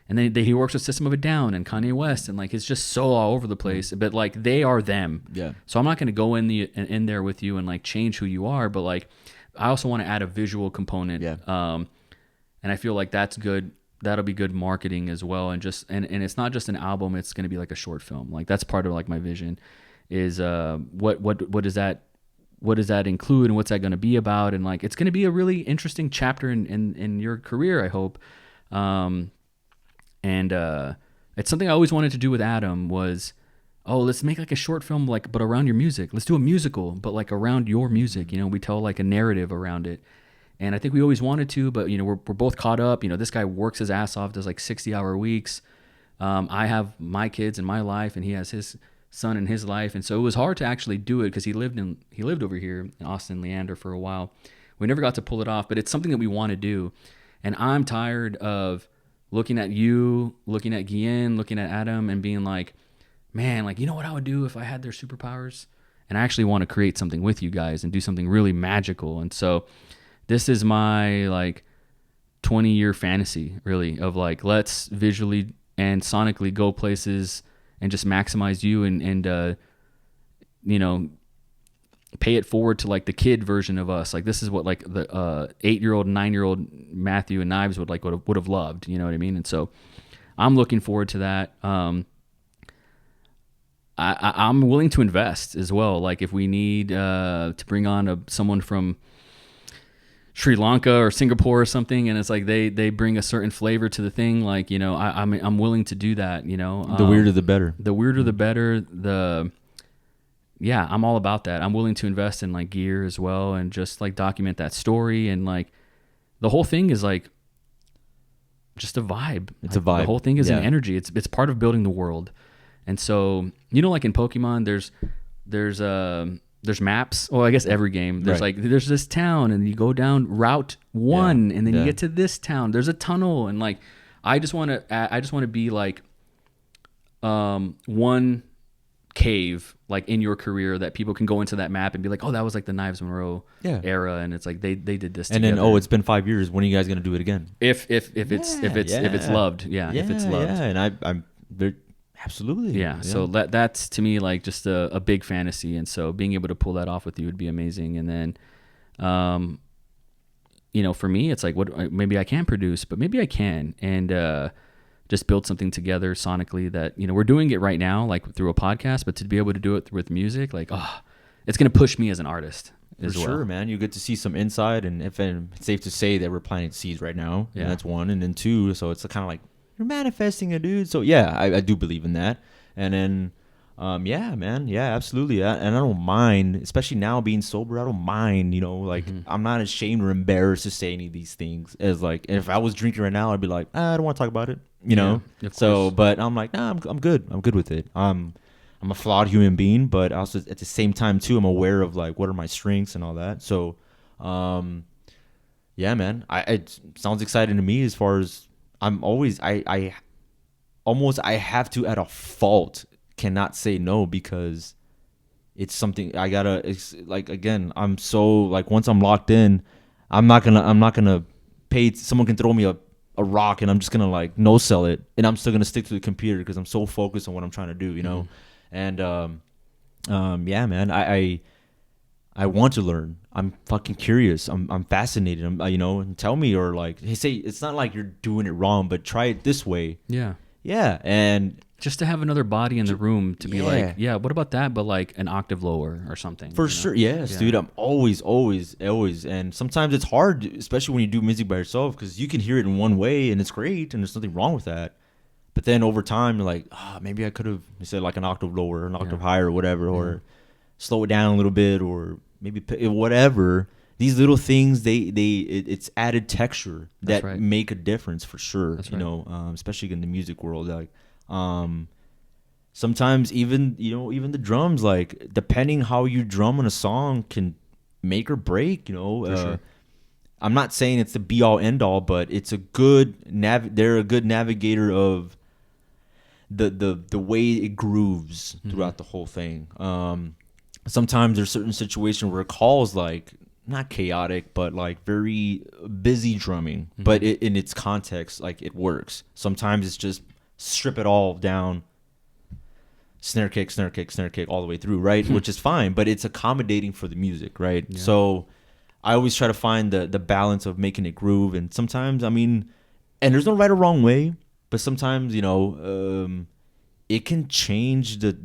[SPEAKER 2] And then he works with System of a Down and Kanye West, and like it's just so all over the place. But like they are them.
[SPEAKER 1] Yeah.
[SPEAKER 2] So I'm not going to go in there with you and like change who you are, but like I also want to add a visual component.
[SPEAKER 1] Yeah.
[SPEAKER 2] And I feel like that's good. That'll be good marketing as well. And just and it's not just an album. It's going to be like a short film. Like that's part of like my vision. Is what does that include and what's that going to be about? And like it's going to be a really interesting chapter in your career, I hope. And it's something I always wanted to do with Adam was, let's make like a short film, like, but around your music. Let's do a musical, but like around your music, you know, we tell like a narrative around it. And I think we always wanted to, but you know, we're both caught up. You know, this guy works his ass off, does like 60-hour weeks. I have my kids in my life and he has his son in his life. And so it was hard to actually do it because he lived over here in Austin, Leander for a while. We never got to pull it off, but it's something that we want to do. And I'm tired of looking at you, looking at Guillen, looking at Adam, and being like, man, like, you know what I would do if I had their superpowers? And I actually want to create something with you guys and do something really magical. And so this is my like 20-year fantasy, really, of like, let's visually and sonically go places and just maximize you and you know, pay it forward to like the kid version of us. Like this is what like the 8-year-old, 9-year-old Matthew and Knives would have loved. You know what I mean? And so I'm looking forward to that. I'm willing to invest as well. Like if we need to bring on someone from Sri Lanka or Singapore or something, and it's like they bring a certain flavor to the thing. Like, you know, I'm willing to do that. You know,
[SPEAKER 1] The weirder the better.
[SPEAKER 2] The weirder the better. Yeah, I'm all about that. I'm willing to invest in like gear as well and just like document that story. And like the whole thing is like just a vibe.
[SPEAKER 1] It's
[SPEAKER 2] like,
[SPEAKER 1] a vibe.
[SPEAKER 2] The whole thing is an energy. It's part of building the world. And so, you know, like in Pokemon, there's maps. Well, I guess every game. There's
[SPEAKER 1] right.
[SPEAKER 2] like there's this town and you go down Route 1 and then you get to this town. There's a tunnel and like I just want to be like one cave like in your career that people can go into that map and be like, oh, that was like the Knives Monroe era, and it's like they did this
[SPEAKER 1] and
[SPEAKER 2] together.
[SPEAKER 1] then it's been 5 years. When are you guys gonna do it again?
[SPEAKER 2] If it's loved, if it's loved,
[SPEAKER 1] and I'm very absolutely
[SPEAKER 2] So that's to me like just a big fantasy, and so being able to pull that off with you would be amazing. And then you know, for me it's like what maybe I can't produce, but maybe I can, and just build something together sonically that, you know, we're doing it right now, like through a podcast, but to be able to do it with music, like, it's going to push me as an artist as well.
[SPEAKER 1] Sure, man. You get to see some inside, and it's safe to say that we're planting seeds right now.
[SPEAKER 2] Yeah.
[SPEAKER 1] And that's one. And then two, so it's kind of like you're manifesting it, dude. So yeah, I do believe in that. And then, yeah, man. Yeah, absolutely. And I don't mind, especially now being sober, I don't mind, you know, like I'm not ashamed or embarrassed to say any of these things. As like, if I was drinking right now, I'd be like, I don't want to talk about it. You know, so, but I'm like, nah, I'm good. I'm good with it. I'm a flawed human being, but also at the same time too, I'm aware of like what are my strengths and all that. So, yeah, man, it sounds exciting to me. As far as I'm always, I have to at a fault cannot say no, because it's something it's like, again, I'm so like, once I'm locked in, I'm not gonna pay. Someone can throw me a rock and I'm just gonna like no sell it, and I'm still gonna stick to the computer because I'm so focused on what I'm trying to do, you know. And yeah, man, I want to learn. I'm fucking curious. I'm fascinated. You know, and tell me, or like, hey, say it's not like you're doing it wrong, but try it this way. Yeah, and
[SPEAKER 2] just to have another body in the room to be like, what about that, but like an octave lower or something.
[SPEAKER 1] For sure, yes, dude. I'm always, and sometimes it's hard, especially when you do music by yourself, because you can hear it in one way and it's great and there's nothing wrong with that. But then over time, you're like, maybe I could have said like an octave lower, an octave higher, or whatever, or slow it down a little bit, or maybe whatever. These little things, it's added texture that make a difference for sure.
[SPEAKER 2] That's
[SPEAKER 1] you know, especially in the music world. Like, sometimes even the drums, like depending how you drum on a song, can make or break. You know,
[SPEAKER 2] For sure.
[SPEAKER 1] I'm not saying it's the be all end all, but it's a good they're a good navigator of the way it grooves throughout the whole thing. Sometimes there's certain situations where it calls like not chaotic, but like very busy drumming, but in its context, like it works. Sometimes it's just strip it all down, snare kick, snare kick, snare kick all the way through, right? Which is fine, but it's accommodating for the music, right?
[SPEAKER 2] Yeah.
[SPEAKER 1] So I always try to find the balance of making it groove, and sometimes, I mean, and there's no right or wrong way, but sometimes, you know, it can change the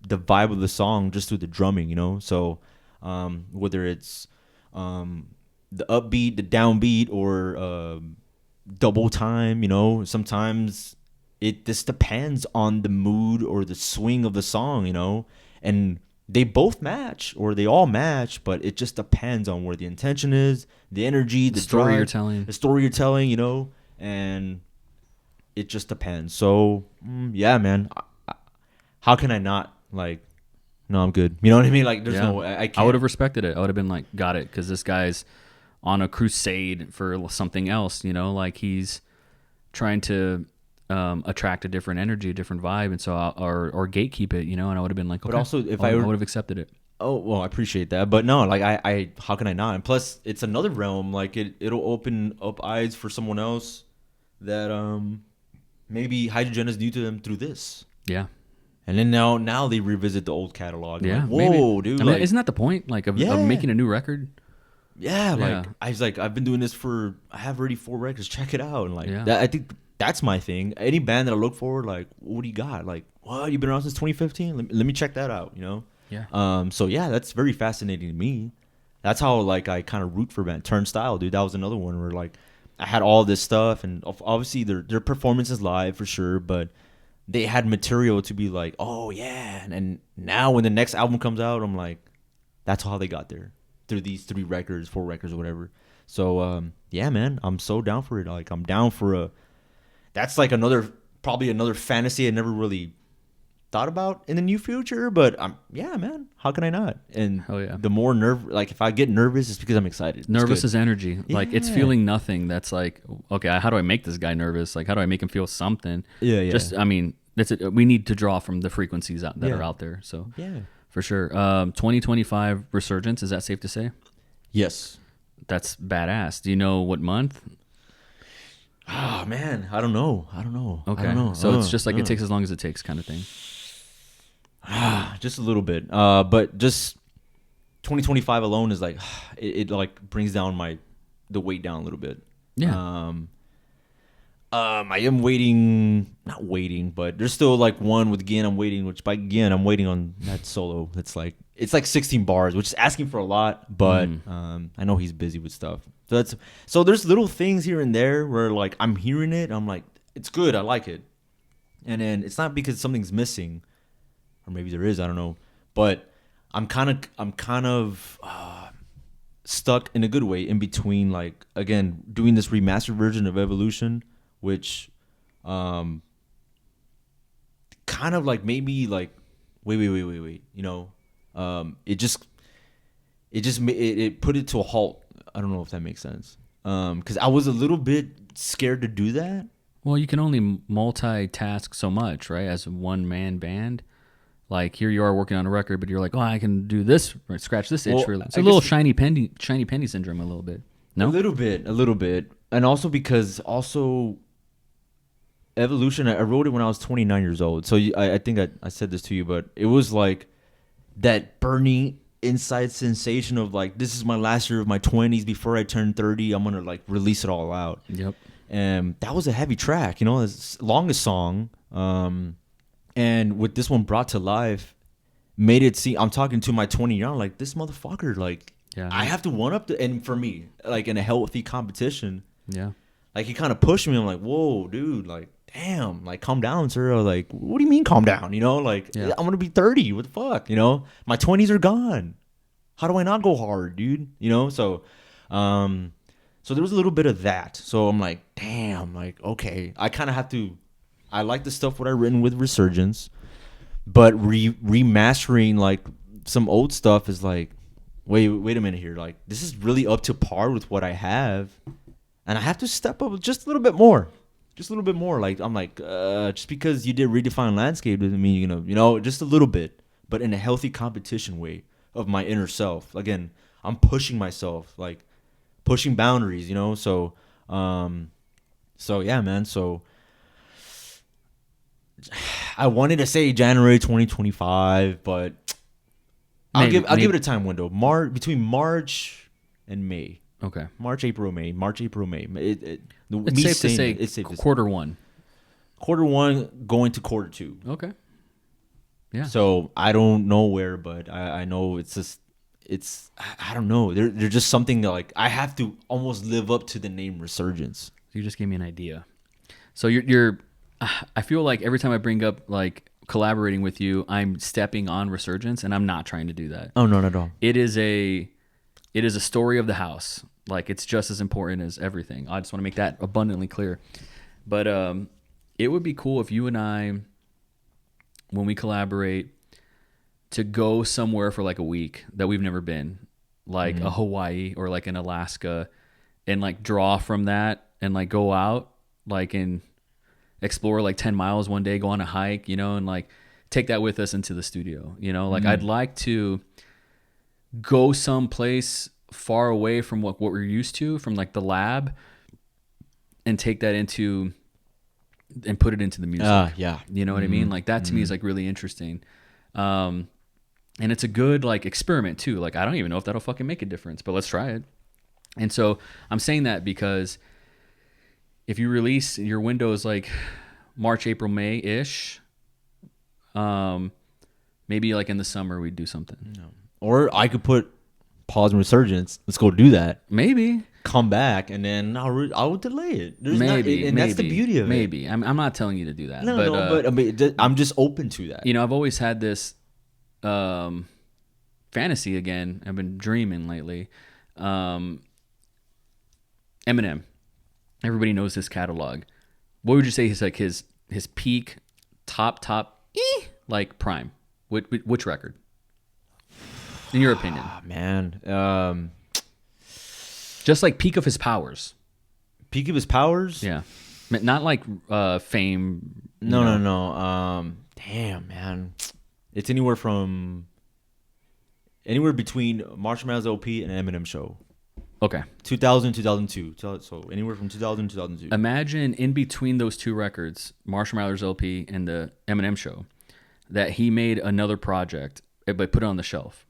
[SPEAKER 1] vibe of the song just through the drumming, you know. So whether it's the upbeat, the downbeat, or double time, you know, sometimes it just depends on the mood or the swing of the song, you know, and they both match or they all match, but it just depends on where the intention is, the energy, the
[SPEAKER 2] story
[SPEAKER 1] drive,
[SPEAKER 2] you're telling,
[SPEAKER 1] the story you're telling, you know, and it just depends. So yeah, man, how can I not like? No, I'm good. You know what I mean? Like, there's no, I can't.
[SPEAKER 2] I would have respected it. I would have been like, got it, because this guy's on a crusade for something else. You know, like he's trying to attract a different energy, a different vibe, and so or gatekeep it, you know. And I would have been like, okay.
[SPEAKER 1] But also, if
[SPEAKER 2] I would have accepted it.
[SPEAKER 1] Oh well, I appreciate that, but no, like I how can I not? And plus, it's another realm. Like it'll open up eyes for someone else that maybe Hydrogen is new to them through this.
[SPEAKER 2] Yeah.
[SPEAKER 1] And then now they revisit the old catalog.
[SPEAKER 2] Yeah.
[SPEAKER 1] Like, whoa,
[SPEAKER 2] maybe.
[SPEAKER 1] dude!
[SPEAKER 2] I mean,
[SPEAKER 1] like,
[SPEAKER 2] isn't that the point? Like of making a new record?
[SPEAKER 1] Yeah, like
[SPEAKER 2] Yeah.
[SPEAKER 1] I was like, I've been doing this I have already 4 records. Check it out, and like
[SPEAKER 2] Yeah.
[SPEAKER 1] that, I think that's my thing. Any band that I look for, like, what do you got? Like, what, you've been around since 2015? Let me check that out. You know.
[SPEAKER 2] Yeah.
[SPEAKER 1] So yeah, that's very fascinating to me. That's how like I kind of root for band. Turnstile, dude. That was another one where like I had all this stuff, and obviously their performances live for sure, but they had material to be like, oh yeah, and now when the next album comes out, I'm like, that's how they got there through these 3 records, 4 records, or whatever. So yeah, man, I'm so down for it. Like I'm down for that's like probably another fantasy I never really thought about in the near future, but yeah, man, how can I not? And
[SPEAKER 2] Hell yeah.
[SPEAKER 1] the more like if I get nervous, it's because I'm excited.
[SPEAKER 2] Nervous is energy. Like it's
[SPEAKER 1] Yeah.
[SPEAKER 2] feeling nothing. That's like, okay, how do I make this guy nervous? Like how do I make him feel something?
[SPEAKER 1] Yeah.
[SPEAKER 2] Just, I mean, that's it. We need to draw from the frequencies that
[SPEAKER 1] Yeah.
[SPEAKER 2] are out there. So
[SPEAKER 1] Yeah.
[SPEAKER 2] for sure. 2025 resurgence. Is that safe to say?
[SPEAKER 1] Yes.
[SPEAKER 2] That's badass. Do you know what month?
[SPEAKER 1] Oh man, I don't know.
[SPEAKER 2] Okay.
[SPEAKER 1] I don't know.
[SPEAKER 2] So it's just like it takes as long as it takes kind of thing.
[SPEAKER 1] Just a little bit. But just 2025 alone is like it like brings down the weight down a little bit.
[SPEAKER 2] Yeah.
[SPEAKER 1] I am not waiting, but there's still like one with Gin I'm waiting, which by Gin I'm waiting on that solo. It's like 16 bars, which is asking for a lot, but I know he's busy with stuff. So there's little things here and there where like I'm hearing it, I'm like, it's good, I like it. And then it's not because something's missing, or maybe there is, I don't know. But I'm kind of stuck in a good way in between, like, again, doing this remastered version of Evolution, which kind of like maybe like wait, you know, it put it to a halt. I don't know if that makes sense, because I was a little bit scared to do that.
[SPEAKER 2] Well, you can only multitask so much, right? As a one-man band. Like here you are working on a record, but you're like, oh, I can do this, or scratch this itch.
[SPEAKER 1] Well,
[SPEAKER 2] It's
[SPEAKER 1] I
[SPEAKER 2] a little
[SPEAKER 1] guess-
[SPEAKER 2] shiny penny syndrome, a little bit. No,
[SPEAKER 1] A little bit, and also because Evolution, I wrote it when I was 29 years old. So I think I said this to you, but it was like that burning inside sensation of like, this is my last year of my 20s before I turn 30. I'm gonna like release it all out.
[SPEAKER 2] Yep.
[SPEAKER 1] And that was a heavy track, you know, it's the longest song. And with this one brought to life, made it seem, I'm talking to my 20-year-old, like, this motherfucker, like,
[SPEAKER 2] Yeah.
[SPEAKER 1] I have to one up and for me, like in a healthy competition,
[SPEAKER 2] Yeah.
[SPEAKER 1] like he kind of pushed me. I'm like, whoa, dude, like, damn, like, calm down, sir. I was like, what do you mean calm down? You know, like,
[SPEAKER 2] Yeah.
[SPEAKER 1] I'm gonna be 30. What the fuck? You know, my 20s are gone. How do I not go hard, dude? You know, so there was a little bit of that. So I'm like, damn, like, okay, I kind of have to. I like the stuff what I written with Resurgence, but remastering like some old stuff is like, wait a minute here, like this is really up to par with what I have, and I have to step up just a little bit more. Just a little bit more. Like I'm like, just because you did Redefine Landscape doesn't mean you know, just a little bit, but in a healthy competition way of my inner self. Again, I'm pushing myself, like pushing boundaries, you know. So yeah, man. So I wanted to say January 2025, but I'll give it a time window. Between March and May.
[SPEAKER 2] Okay.
[SPEAKER 1] March, April, May.
[SPEAKER 2] It's safe to say it's safe quarter one.
[SPEAKER 1] Quarter one going to quarter two.
[SPEAKER 2] Okay. Yeah.
[SPEAKER 1] So I don't know where, but I know I don't know. They're just something that like I have to almost live up to the name Resurgence.
[SPEAKER 2] You just gave me an idea. So you're I feel like every time I bring up like collaborating with you, I'm stepping on Resurgence, and I'm not trying to do that.
[SPEAKER 1] Oh, no, not at all.
[SPEAKER 2] It is a story of the house. Like it's just as important as everything. I just want to make that abundantly clear. But it would be cool if you and I, when we collaborate, to go somewhere for like a week that we've never been, like a Hawaii or like an Alaska, and like draw from that and like go out like and explore like 10 miles one day, go on a hike, you know, and like take that with us into the studio, you know. Like I'd like to go someplace far away from what we're used to, from like the lab, and take that into and put it into the music.
[SPEAKER 1] Yeah.
[SPEAKER 2] You know what I mean? Like that to me is like really interesting. And it's a good like experiment too. Like I don't even know if that'll fucking make a difference, but let's try it. And so I'm saying that because if you release your window is like March, April, May-ish, maybe like in the summer we'd do something.
[SPEAKER 1] No. Or I could put pause and Resurgence. Let's go do that.
[SPEAKER 2] Maybe.
[SPEAKER 1] Come back, and then I'll delay it.
[SPEAKER 2] Maybe.
[SPEAKER 1] That's the beauty of it.
[SPEAKER 2] Maybe. I'm not telling you to do that.
[SPEAKER 1] But I mean, I'm just open to that.
[SPEAKER 2] You know, I've always had this fantasy again. I've been dreaming lately. Eminem. Everybody knows his catalog. What would you say is like his peak, top, like prime? Which record? In your opinion?
[SPEAKER 1] Man.
[SPEAKER 2] Just like peak of his powers.
[SPEAKER 1] Peak of his powers?
[SPEAKER 2] Yeah. Not like fame.
[SPEAKER 1] No. Damn, man. It's anywhere between Marshall Mathers LP and Eminem Show.
[SPEAKER 2] Okay.
[SPEAKER 1] 2000, 2002. So anywhere from 2000 to 2002.
[SPEAKER 2] Imagine in between those two records, Marshall Mathers LP and the Eminem Show, that he made another project, but put it on the shelf.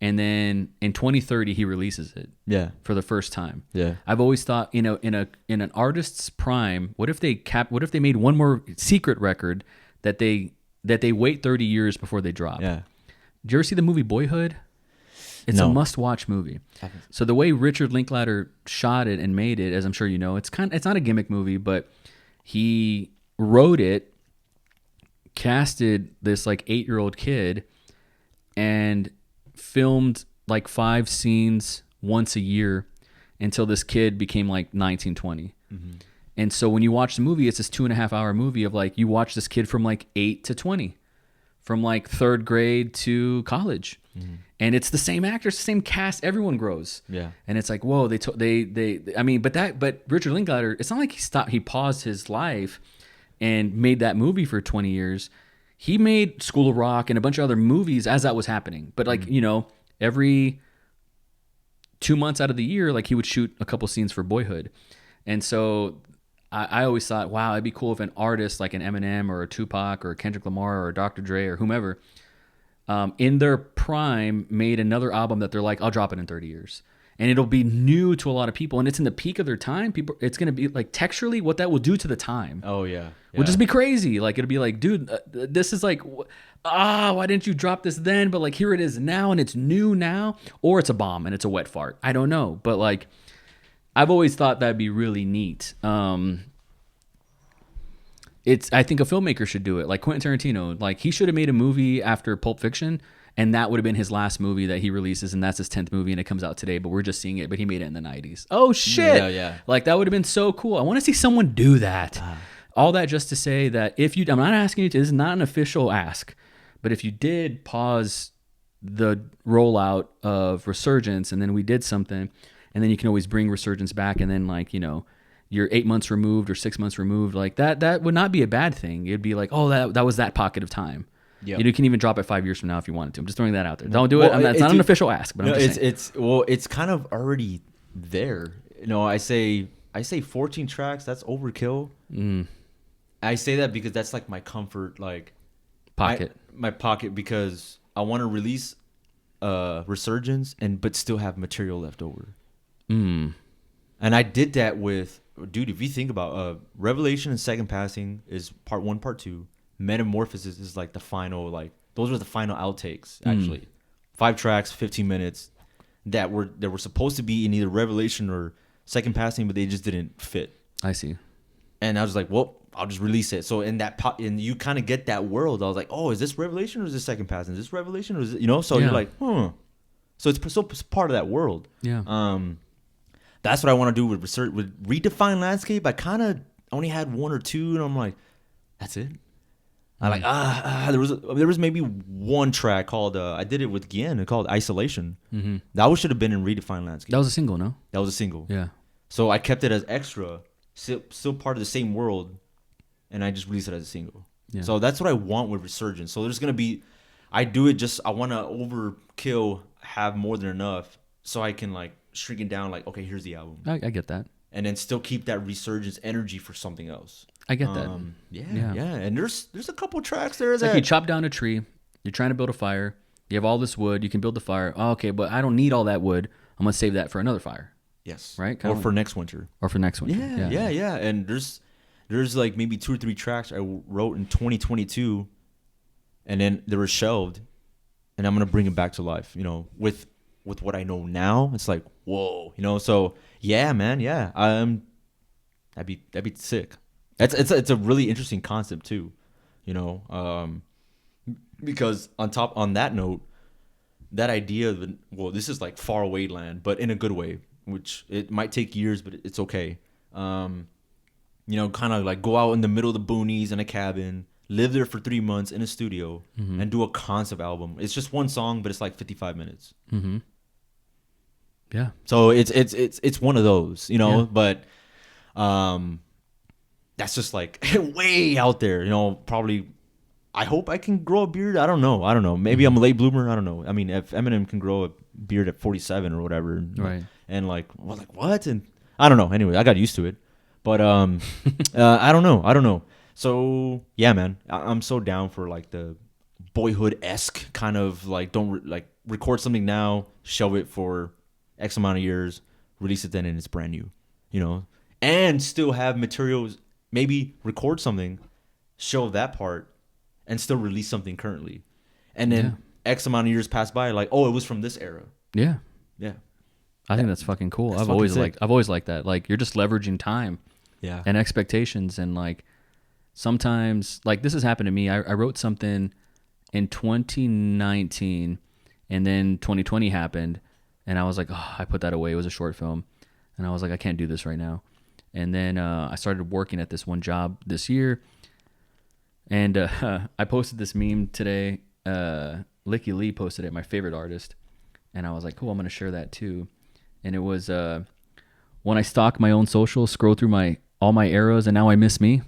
[SPEAKER 2] And then in 2030 he releases it. Yeah. For the first time.
[SPEAKER 1] Yeah.
[SPEAKER 2] I've always thought, you know, in an artist's prime, what if they made one more secret record that they wait 30 years before they drop?
[SPEAKER 1] Yeah.
[SPEAKER 2] Did you ever see the movie Boyhood? It's a must-watch movie. So the way Richard Linklater shot it and made it, as I'm sure you know, it's not a gimmick movie, but he wrote it, casted this like 8-year-old kid, and filmed like 5 scenes once a year until this kid became like 19, 20. Mm-hmm. And so when you watch the movie, it's this 2.5-hour movie of like, you watch this kid from like 8 to 20, from like 3rd grade to college. Mm-hmm. And it's the same actors, the same cast, everyone grows. Yeah. And it's like, whoa, but Richard Linklater, it's not like he paused his life and made that movie for 20 years. He made School of Rock and a bunch of other movies as that was happening. But like, you know, every 2 months out of the year, like he would shoot a couple scenes for Boyhood. And so I always thought, wow, it'd be cool if an artist like an Eminem or a Tupac or a Kendrick Lamar or a Dr. Dre or whomever, in their prime, made another album that they're like, I'll drop it in 30 years. And it'll be new to a lot of people. And it's in the peak of their time. It's going to be like texturally what that will do to the time.
[SPEAKER 1] Oh, yeah.
[SPEAKER 2] Would just be crazy. Like, it'll be like, dude, this is like, why didn't you drop this then? But like, here it is now, and it's new now. Or it's a bomb and it's a wet fart. I don't know. But like, I've always thought that'd be really neat. I think a filmmaker should do it. Like Quentin Tarantino, like he should have made a movie after Pulp Fiction And that would have been his last movie that he releases, and that's his 10th movie, and it comes out today, but we're just seeing it, but he made it in the 90s. Oh, shit.
[SPEAKER 1] Yeah.
[SPEAKER 2] Like, that would have been so cool. I want to see someone do that. All that just to say that if you, I'm not asking you to, this is not an official ask, but if you did pause the rollout of Resurgence and then we did something, and then you can always bring Resurgence back, and then, like, you know, you're 8 months removed or 6 months removed, like that would not be a bad thing. It'd be like, oh, that was that pocket of time.
[SPEAKER 1] Yep.
[SPEAKER 2] You can even drop it 5 years from now if you wanted to. I'm just throwing that out there. Don't do it. It's not an official ask, but I'm just saying.
[SPEAKER 1] It's kind of already there. You know, I say 14 tracks. That's overkill. I say that because that's like my comfort, like
[SPEAKER 2] Pocket.
[SPEAKER 1] my pocket, because I want to release Resurgence but still have material left over. And I did that with, dude, if you think about Revelation and Second Passing is part 1, part 2. Metamorphosis is like the final, like those were the final outtakes, actually. 5 tracks, 15 minutes that were supposed to be in either Revelation or Second Passing, but they just didn't fit.
[SPEAKER 2] I see.
[SPEAKER 1] And I was like, well, I'll just release it. So in that and you kind of get that world. I was like, oh, is this Revelation or is this Second Passing? Is this Revelation or is it, you know? So you're like, So it's part of that world.
[SPEAKER 2] Yeah.
[SPEAKER 1] That's what I want to do with research. With Redefine Landscape, I kind of only had 1 or 2, and I'm like, that's it. I like there was maybe 1 track called I did it with Gien called Isolation. That should have been in Redefine Landscape.
[SPEAKER 2] That was a single, no?
[SPEAKER 1] That was a single.
[SPEAKER 2] Yeah.
[SPEAKER 1] So I kept it as extra, still part of the same world, and I just released it as a single. Yeah. So that's what I want with Resurgence. So there's gonna be, I do it just, I want to overkill, have more than enough, so I can like shrink it down. Like, okay, here's the album.
[SPEAKER 2] I get that.
[SPEAKER 1] And then still keep that Resurgence energy for something else.
[SPEAKER 2] I get that.
[SPEAKER 1] Yeah. And there's a couple tracks there.
[SPEAKER 2] It's like you chop down a tree, you're trying to build a fire, you have all this wood, you can build the fire. Oh, okay, but I don't need all that wood. I'm gonna save that for another fire.
[SPEAKER 1] Yes.
[SPEAKER 2] Right?
[SPEAKER 1] Or for next winter. Yeah. And there's like maybe 2 or 3 tracks I wrote in 2022, and then they were shelved, and I'm gonna bring them back to life. You know, with what I know now, it's like, whoa. You know, so yeah, man, yeah. That'd be sick. It's a really interesting concept too, you know, because on that note, that idea of this is like far away land, but in a good way, which it might take years, but it's okay. You know, kind of like go out in the middle of the boonies in a cabin, live there for 3 months in a studio, and do a concept album. It's just 1 song, but it's like 55 minutes.
[SPEAKER 2] Yeah.
[SPEAKER 1] So it's one of those, you know, but that's just like way out there, you know. Probably, I hope I can grow a beard. I don't know. Maybe I'm a late bloomer. I don't know. I mean, if Eminem can grow a beard at 47 or whatever,
[SPEAKER 2] right?
[SPEAKER 1] And like what? And I don't know. Anyway, I got used to it, but I don't know. So yeah, man, I'm so down for like the Boyhood-esque kind of like record something now, shelve it for X amount of years, release it then, and it's brand new, you know, and still have materials. Maybe record something, show that part, and still release something currently. And then X amount of years pass by, like, oh, it was from this era.
[SPEAKER 2] Yeah.
[SPEAKER 1] Yeah.
[SPEAKER 2] I think that's fucking cool. I've always liked that. Like, you're just leveraging time.
[SPEAKER 1] Yeah.
[SPEAKER 2] And expectations. And like sometimes, like, this has happened to me. I wrote something in 2019, and then 2020 happened, and I was like, oh, I put that away. It was a short film. And I was like, I can't do this right now. And then I started working at this one job this year. And I posted this meme today. Licky Lee posted it, my favorite artist. And I was like, cool, I'm going to share that too. And it was when I stalk my own socials, scroll through all my arrows, and now I miss me.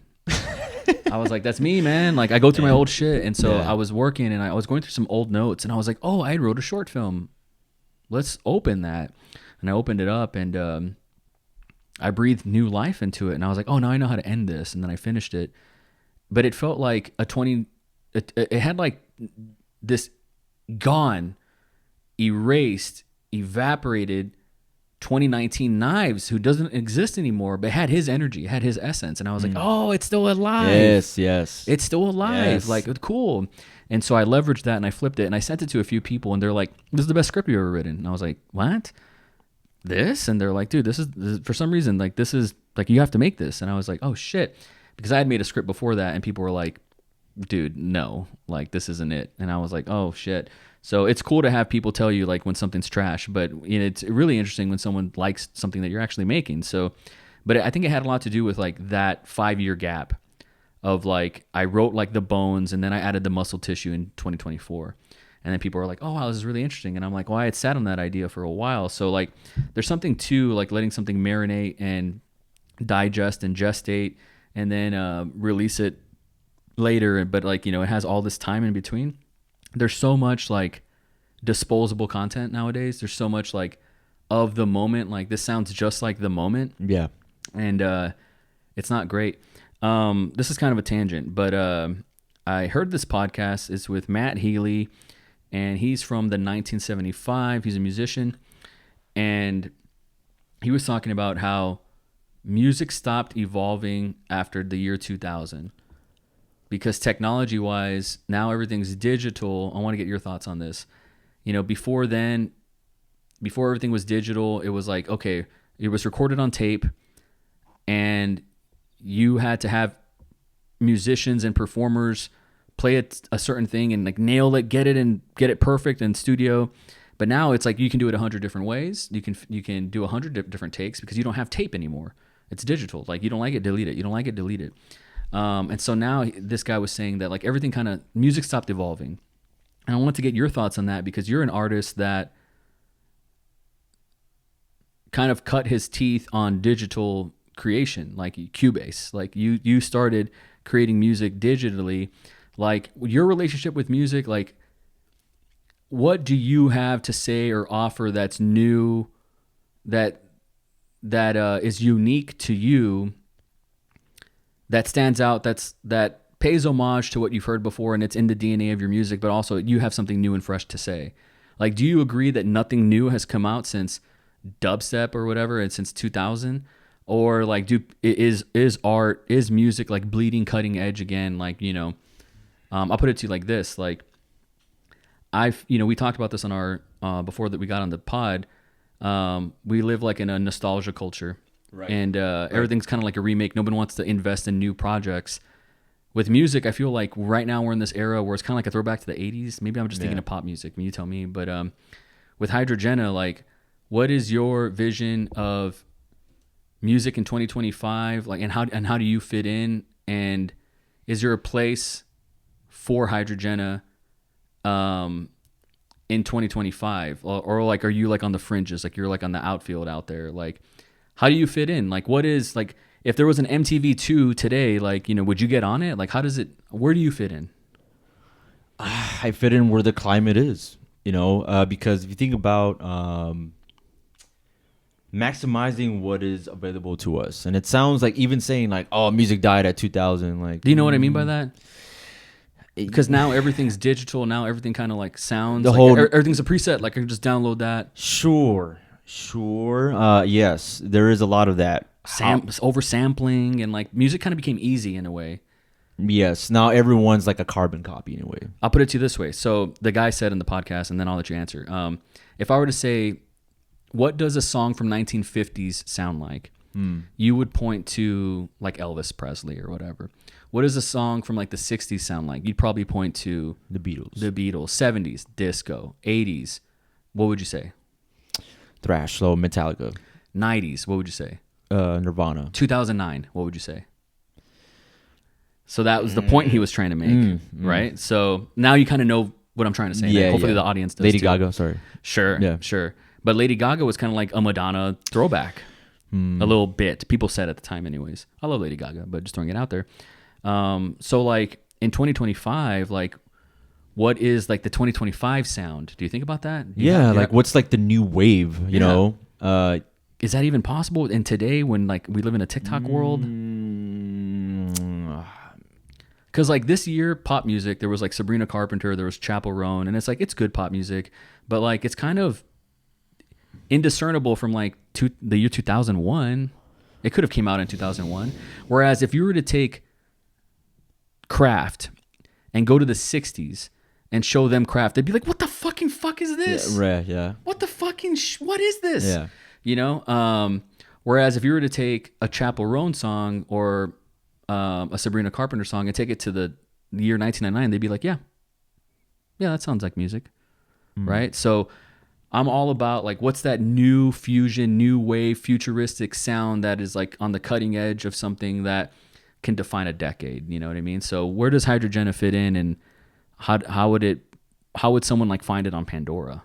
[SPEAKER 2] I was like, that's me, man. Like, I go through my old shit. And so I was working, and I was going through some old notes. And I was like, oh, I wrote a short film. Let's open that. And I opened it up, and I breathed new life into it, and I was like, oh, now I know how to end this. And then I finished it. But it felt like it had like this gone, erased, evaporated 2019 Knives, who doesn't exist anymore, but had his energy, had his essence. And I was like, oh, it's still alive.
[SPEAKER 1] Yes.
[SPEAKER 2] It's still alive.
[SPEAKER 1] Yes.
[SPEAKER 2] Like, cool. And so I leveraged that, and I flipped it, and I sent it to a few people, and they're like, this is the best script you've ever written. And I was like, what? This? And they're like, dude, this is for some reason, like, this is like, you have to make this. And I was like, oh shit, because I had made a script before that, and people were like, dude, no, like this isn't it. And I was like, oh shit. So it's cool to have people tell you like when something's trash, but you know, it's really interesting when someone likes something that you're actually making. So, but I think it had a lot to do with like that 5-year gap of like, I wrote like the bones and then I added the muscle tissue in 2024. And then people are like, oh wow, this is really interesting. And I'm like, well, I had sat on that idea for a while. So like there's something to like letting something marinate and digest and gestate and then release it later. But like, you know, it has all this time in between. There's so much like disposable content nowadays. There's so much like of the moment. Like this sounds just like the moment.
[SPEAKER 1] Yeah.
[SPEAKER 2] And it's not great. This is kind of a tangent, but I heard this podcast. It's with Matt Healy, and he's from the 1975. He's a musician, and he was talking about how music stopped evolving after the year 2000 because technology-wise, now everything's digital. I want to get your thoughts on this. You know, before then, before everything was digital, it was like, okay, it was recorded on tape, and you had to have musicians and performers play a certain thing and like nail it, get it perfect in studio. But now it's like you can do it 100 different ways. You can do 100 different takes because you don't have tape anymore. It's digital. Like you don't like it, delete it. You don't like it, delete it. And so now this guy was saying that like everything kind of music stopped evolving. And I wanted to get your thoughts on that because you're an artist that kind of cut his teeth on digital creation, like Cubase. Like you started creating music digitally. Like your relationship with music, like what do you have to say or offer that's new, that is unique to you, that stands out, that pays homage to what you've heard before and it's in the DNA of your music, but also you have something new and fresh to say? Like, do you agree that nothing new has come out since dubstep or whatever, and since 2000? Or like, is music like bleeding cutting edge again? Like, you know, I'll put it to you like this. Like, we talked about this on our, before that we got on the pod. We live like in a nostalgia culture, right? And everything's kind of like a remake. Nobody wants to invest in new projects. With music, I feel like right now we're in this era where it's kind of like a throwback to the 80s. Maybe I'm just thinking of pop music. I mean, you tell me. But with Hydrogena, like, what is your vision of music in 2025? Like, and how do you fit in? And is there a place for Hydrogena in 2025? Or like, are you like on the fringes? Like, you're like on the outfield out there? Like, how do you fit in? Like, what is, like, if there was an MTV2 today, like, you know, would you get on it? Like, where do you fit in?
[SPEAKER 1] I fit in where the climate is, you know, because if you think about maximizing what is available to us, and it sounds like even saying like, oh, music died at 2000. Like,
[SPEAKER 2] do you know what I mean by that? Because now everything's digital. Now everything kind of like sounds like everything's a preset. Like I can just download that.
[SPEAKER 1] Sure. Yes, there is a lot of that.
[SPEAKER 2] Oversampling and like music kind of became easy in a way.
[SPEAKER 1] Yes. Now everyone's like a carbon copy in a way.
[SPEAKER 2] I'll put it to you this way. So the guy said in the podcast, and then I'll let you answer. If I were to say, what does a song from 1950s sound like? You would point to like Elvis Presley or whatever. What does a song from like the 60s sound like? You'd probably point to
[SPEAKER 1] the Beatles.
[SPEAKER 2] 70s, disco. 80s, what would you say?
[SPEAKER 1] Thrash, so Metallica.
[SPEAKER 2] 90s, what would you say?
[SPEAKER 1] Nirvana.
[SPEAKER 2] 2009, what would you say? So that was the point he was trying to make, right? So now you kind of know what I'm trying to say.
[SPEAKER 1] Yeah,
[SPEAKER 2] hopefully the audience does
[SPEAKER 1] Lady
[SPEAKER 2] too.
[SPEAKER 1] Gaga, sorry.
[SPEAKER 2] Sure,
[SPEAKER 1] yeah.
[SPEAKER 2] Sure. But Lady Gaga was kind of like a Madonna throwback. A little bit. People said at the time anyways. I love Lady Gaga, but just throwing it out there. So like in 2025, like what is like the 2025 sound? Do you think about that?
[SPEAKER 1] What's like the new wave, you know?
[SPEAKER 2] Is that even possible in today when like we live in a TikTok world? Because like this year, pop music, there was like Sabrina Carpenter, there was Chappell Roan, and it's like, it's good pop music, but like it's kind of indiscernible from like the year 2001. It could have came out in 2001. Whereas if you were to take Kraft and go to the 60s and show them Kraft, they'd be like, what the fucking fuck is this?
[SPEAKER 1] Yeah.
[SPEAKER 2] What the fucking what is this?
[SPEAKER 1] Yeah.
[SPEAKER 2] You know? Whereas if you were to take a Chappell Roan song or a Sabrina Carpenter song and take it to the the year 1999, they'd be like, yeah, that sounds like music, right? So I'm all about like, what's that new fusion, new wave, futuristic sound that is like on the cutting edge of something that can define a decade. You know what I mean? So where does Hydrogena fit in, and how would someone like find it on Pandora?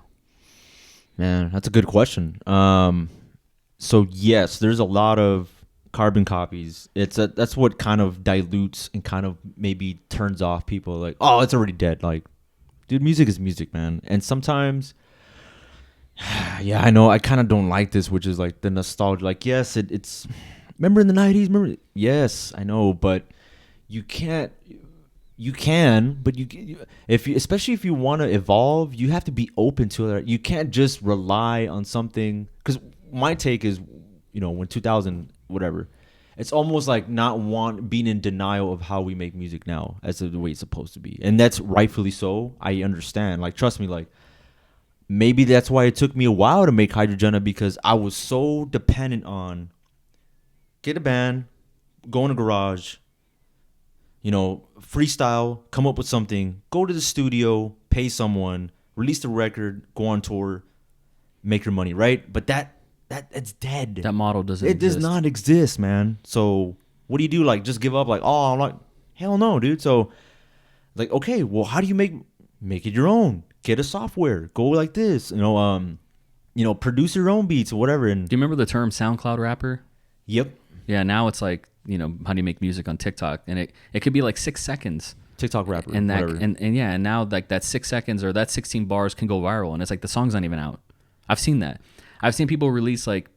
[SPEAKER 1] Man, that's a good question. So yes, there's a lot of carbon copies. That's what kind of dilutes and kind of maybe turns off people. Like, oh, it's already dead. Like, dude, music is music, man. And sometimes, yeah, I know I kind of don't like this, which is like the nostalgia. Like, yes, it's. Remember in the 90s? Remember? Yes, I know, but you can't. You can, but especially if you want to evolve, you have to be open to it. You can't just rely on something. Because my take is, when 2000 whatever, it's almost like not being in denial of how we make music now as the way it's supposed to be, and that's rightfully so. I understand. Like, trust me, like maybe that's why it took me a while to make Hydrogena, because I was so dependent on get a band, go in a garage. Freestyle, come up with something, go to the studio, pay someone, release the record, go on tour, make your money, right? But that's dead.
[SPEAKER 2] That model doesn't
[SPEAKER 1] It
[SPEAKER 2] exist.
[SPEAKER 1] does not exist, man. So what do you do? Like, just give up? Like, oh, I'm like, hell no, dude. So, like, okay, well, how do you make it your own? Get a software. Go like this. Produce your own beats or whatever. And
[SPEAKER 2] Do you remember the term SoundCloud rapper?
[SPEAKER 1] Yep.
[SPEAKER 2] Yeah, now it's like, how do you make music on TikTok? And it could be like 6 seconds.
[SPEAKER 1] TikTok rapper.
[SPEAKER 2] And that
[SPEAKER 1] whatever.
[SPEAKER 2] and now like that 6 seconds or that 16 bars can go viral, and it's like the song's not even out. I've seen that. I've seen people release like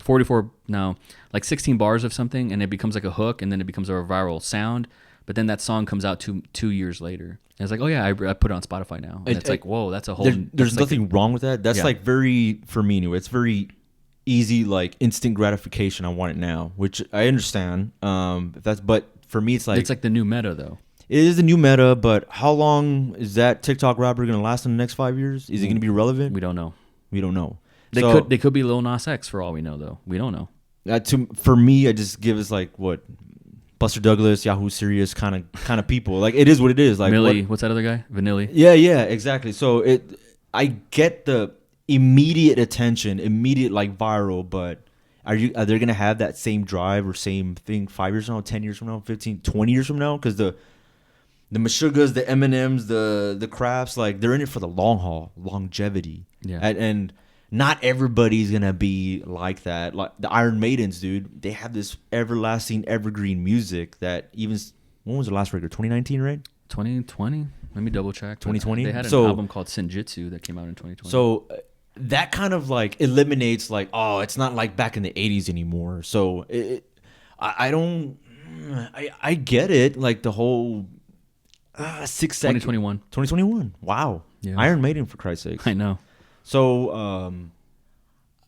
[SPEAKER 2] 16 bars of something, and it becomes like a hook, and then it becomes a viral sound. But then that song comes out 2 years later. And it's like, oh yeah, I put it on Spotify now. And it's like, whoa, that's a whole.
[SPEAKER 1] There's nothing wrong with that. That's like very, for me anyway, it's very easy, like instant gratification. I want it now, which I understand. But for me, it's like
[SPEAKER 2] the new meta though.
[SPEAKER 1] It is the new meta, but how long is that TikTok rapper going to last in the next 5 years? Is it going to be relevant?
[SPEAKER 2] We don't know.
[SPEAKER 1] We don't know.
[SPEAKER 2] They could be Lil Nas X for all we know, though. We don't know.
[SPEAKER 1] For me, I just give us like what Buster Douglas, Yahoo Serious kind of people. Like, it is what it is. Like,
[SPEAKER 2] Millie, what's that other guy? Vanilli.
[SPEAKER 1] Yeah, exactly. So I get the immediate attention, immediate like viral, but are they going to have that same drive or same thing 5 years from now, 10 years from now, 15, 20 years from now? Because the Meshuggahs, the Eminems, the Crafts, like they're in it for the long haul, longevity.
[SPEAKER 2] Yeah.
[SPEAKER 1] And not everybody's gonna be like that. Like the Iron Maidens, dude, they have this everlasting, evergreen music that even. When was the last record? 2019, right?
[SPEAKER 2] 2020. Let me double check.
[SPEAKER 1] 2020.
[SPEAKER 2] They had an album called Senjutsu that came out in 2020.
[SPEAKER 1] So that kind of like eliminates like, oh, it's not like back in the 80s anymore. So I don't. I get it. Like the whole. 6 seconds. 2021. Wow.
[SPEAKER 2] Yeah.
[SPEAKER 1] Iron Maiden, for Christ's sake.
[SPEAKER 2] I know.
[SPEAKER 1] So,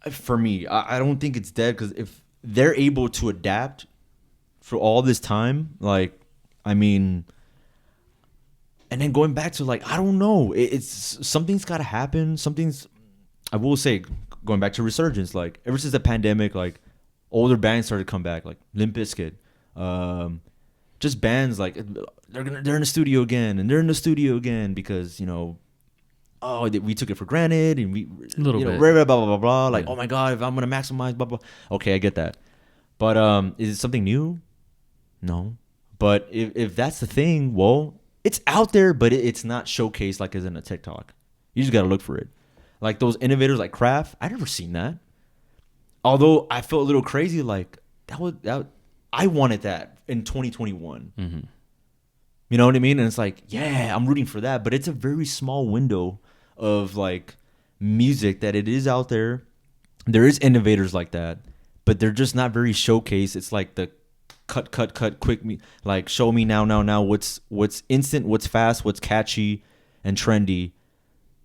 [SPEAKER 1] for me, I don't think it's dead, because if they're able to adapt for all this time, like, I mean, and then going back to like, I don't know, it's something's got to happen. I will say, going back to resurgence, like ever since the pandemic, like older bands started to come back, like Limp Bizkit, just bands like they're in the studio again, and they're in the studio again because we took it for granted, and we
[SPEAKER 2] a little bit
[SPEAKER 1] blah blah blah blah. Like,
[SPEAKER 2] yeah.
[SPEAKER 1] oh my god, if I'm gonna maximize blah blah. Okay, I get that, but is it something new? No, but if that's the thing, well, it's out there, but it's not showcased like as in a TikTok. You just gotta look for it. Like those innovators like Kraft, I never seen that. Although I felt a little crazy, like that I wanted that in 2021.
[SPEAKER 2] Mm-hmm.
[SPEAKER 1] You know what I mean? And it's like, yeah, I'm rooting for that. But it's a very small window of like music that it is out there. There is innovators like that, but they're just not very showcased. It's like the cut, quick, like show me now. What's instant, what's fast, what's catchy and trendy.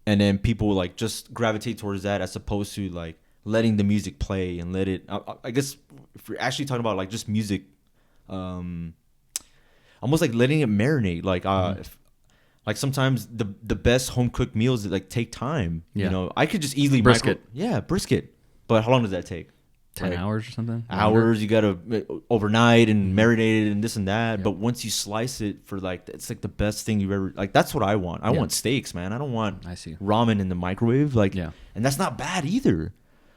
[SPEAKER 1] And then people like just gravitate towards that as opposed to like letting the music play and let it. I guess if we're actually talking about like just music, almost like letting it marinate. Like like sometimes the best home cooked meals that like take time.
[SPEAKER 2] Yeah.
[SPEAKER 1] I could just easily
[SPEAKER 2] brisket.
[SPEAKER 1] brisket. But how long does that take?
[SPEAKER 2] 10
[SPEAKER 1] Like,
[SPEAKER 2] hours or something.
[SPEAKER 1] hours. You gotta overnight and marinate it and this and that. But once you slice it for like, it's like the best thing you've ever, like, that's what I want. I want steaks, man. I don't want
[SPEAKER 2] I see.
[SPEAKER 1] ramen in the microwave. Like,
[SPEAKER 2] Yeah.
[SPEAKER 1] and that's not bad either.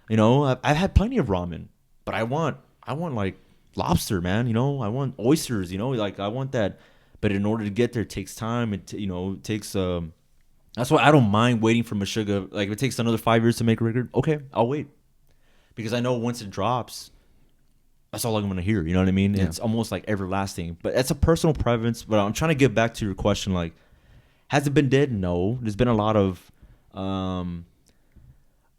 [SPEAKER 1] You know, I've had plenty of ramen, but I want like lobster, man. You know, I want oysters. You know, like I want that. But in order to get there, it takes time. You know, it takes. That's why I don't mind waiting for Meshuggah. Like if it takes another 5 years to make a record, okay, I'll wait, because I know once it drops, that's all I'm gonna hear. You know what I mean?
[SPEAKER 2] Yeah.
[SPEAKER 1] It's almost like everlasting. But that's a personal preference. But I'm trying to get back to your question. Like, has it been dead? No. There's been a lot of.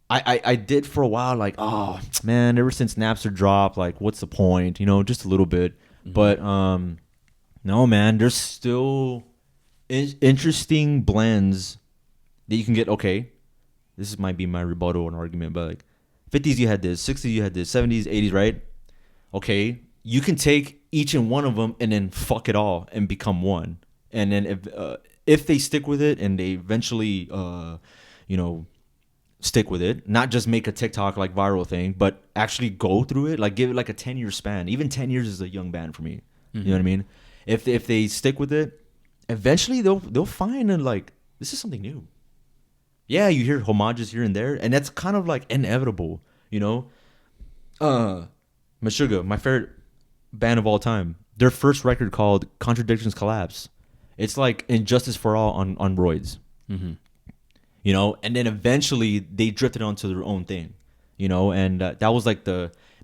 [SPEAKER 1] I did for a while, like, oh man, ever since Napster dropped, like, what's the point? You know, just a little bit. But no, man, there's still interesting blends that you can get. Okay, this might be my rebuttal and argument, but like 50s you had this, 60s you had this, 70s, 80s, right? Okay, you can take each and one of them and then fuck it all and become one. And then if they stick with it and they eventually you know, stick with it, not just make a TikTok like viral thing, but actually go through it, like give it like a 10-year span. Even 10 years is a young band for me. You know what I mean? If they stick with it, eventually they'll find and like, this is something new. Yeah, you hear homages here and there, and that's kind of like inevitable, you know. Meshuggah, my favorite band of all time. Their first record called Contradictions Collapse. It's like Injustice for All on roids. You know, and then eventually they drifted onto their own thing, you know, and that was like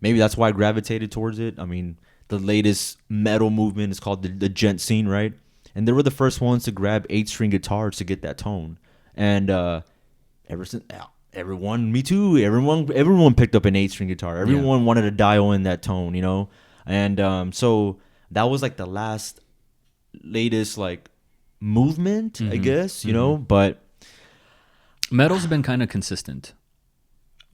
[SPEAKER 1] maybe that's why I gravitated towards it. I mean, the latest metal movement is called the gent scene, right? And they were the first ones to grab 8-string guitars to get that tone. And ever since, everyone, me too, everyone picked up an 8-string guitar. Everyone wanted to dial in that tone, you know? And so that was like the latest like movement, I guess, you know, but
[SPEAKER 2] Metal's been kind of consistent.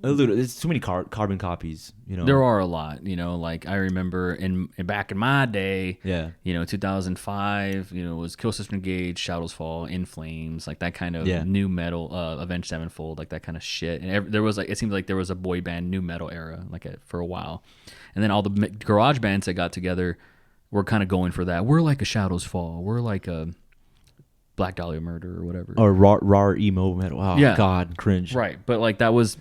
[SPEAKER 1] a little, it's too many carbon copies, you know.
[SPEAKER 2] There are a lot, you know, like I remember back in my day,
[SPEAKER 1] Yeah.
[SPEAKER 2] you know, 2005, you know, it was Killswitch Engage, Shadows Fall, In Flames, like that kind of new metal, Avenged Sevenfold, like that kind of shit. And there was like, it seemed like there was a boy band new metal era, like for a while. And then all the garage bands that got together were kind of going for that. We're like a Shadows Fall. We're like a Black Dahlia Murder or whatever.
[SPEAKER 1] Or raw emo metal. Oh,
[SPEAKER 2] Yeah.
[SPEAKER 1] God, cringe.
[SPEAKER 2] Right. But like that was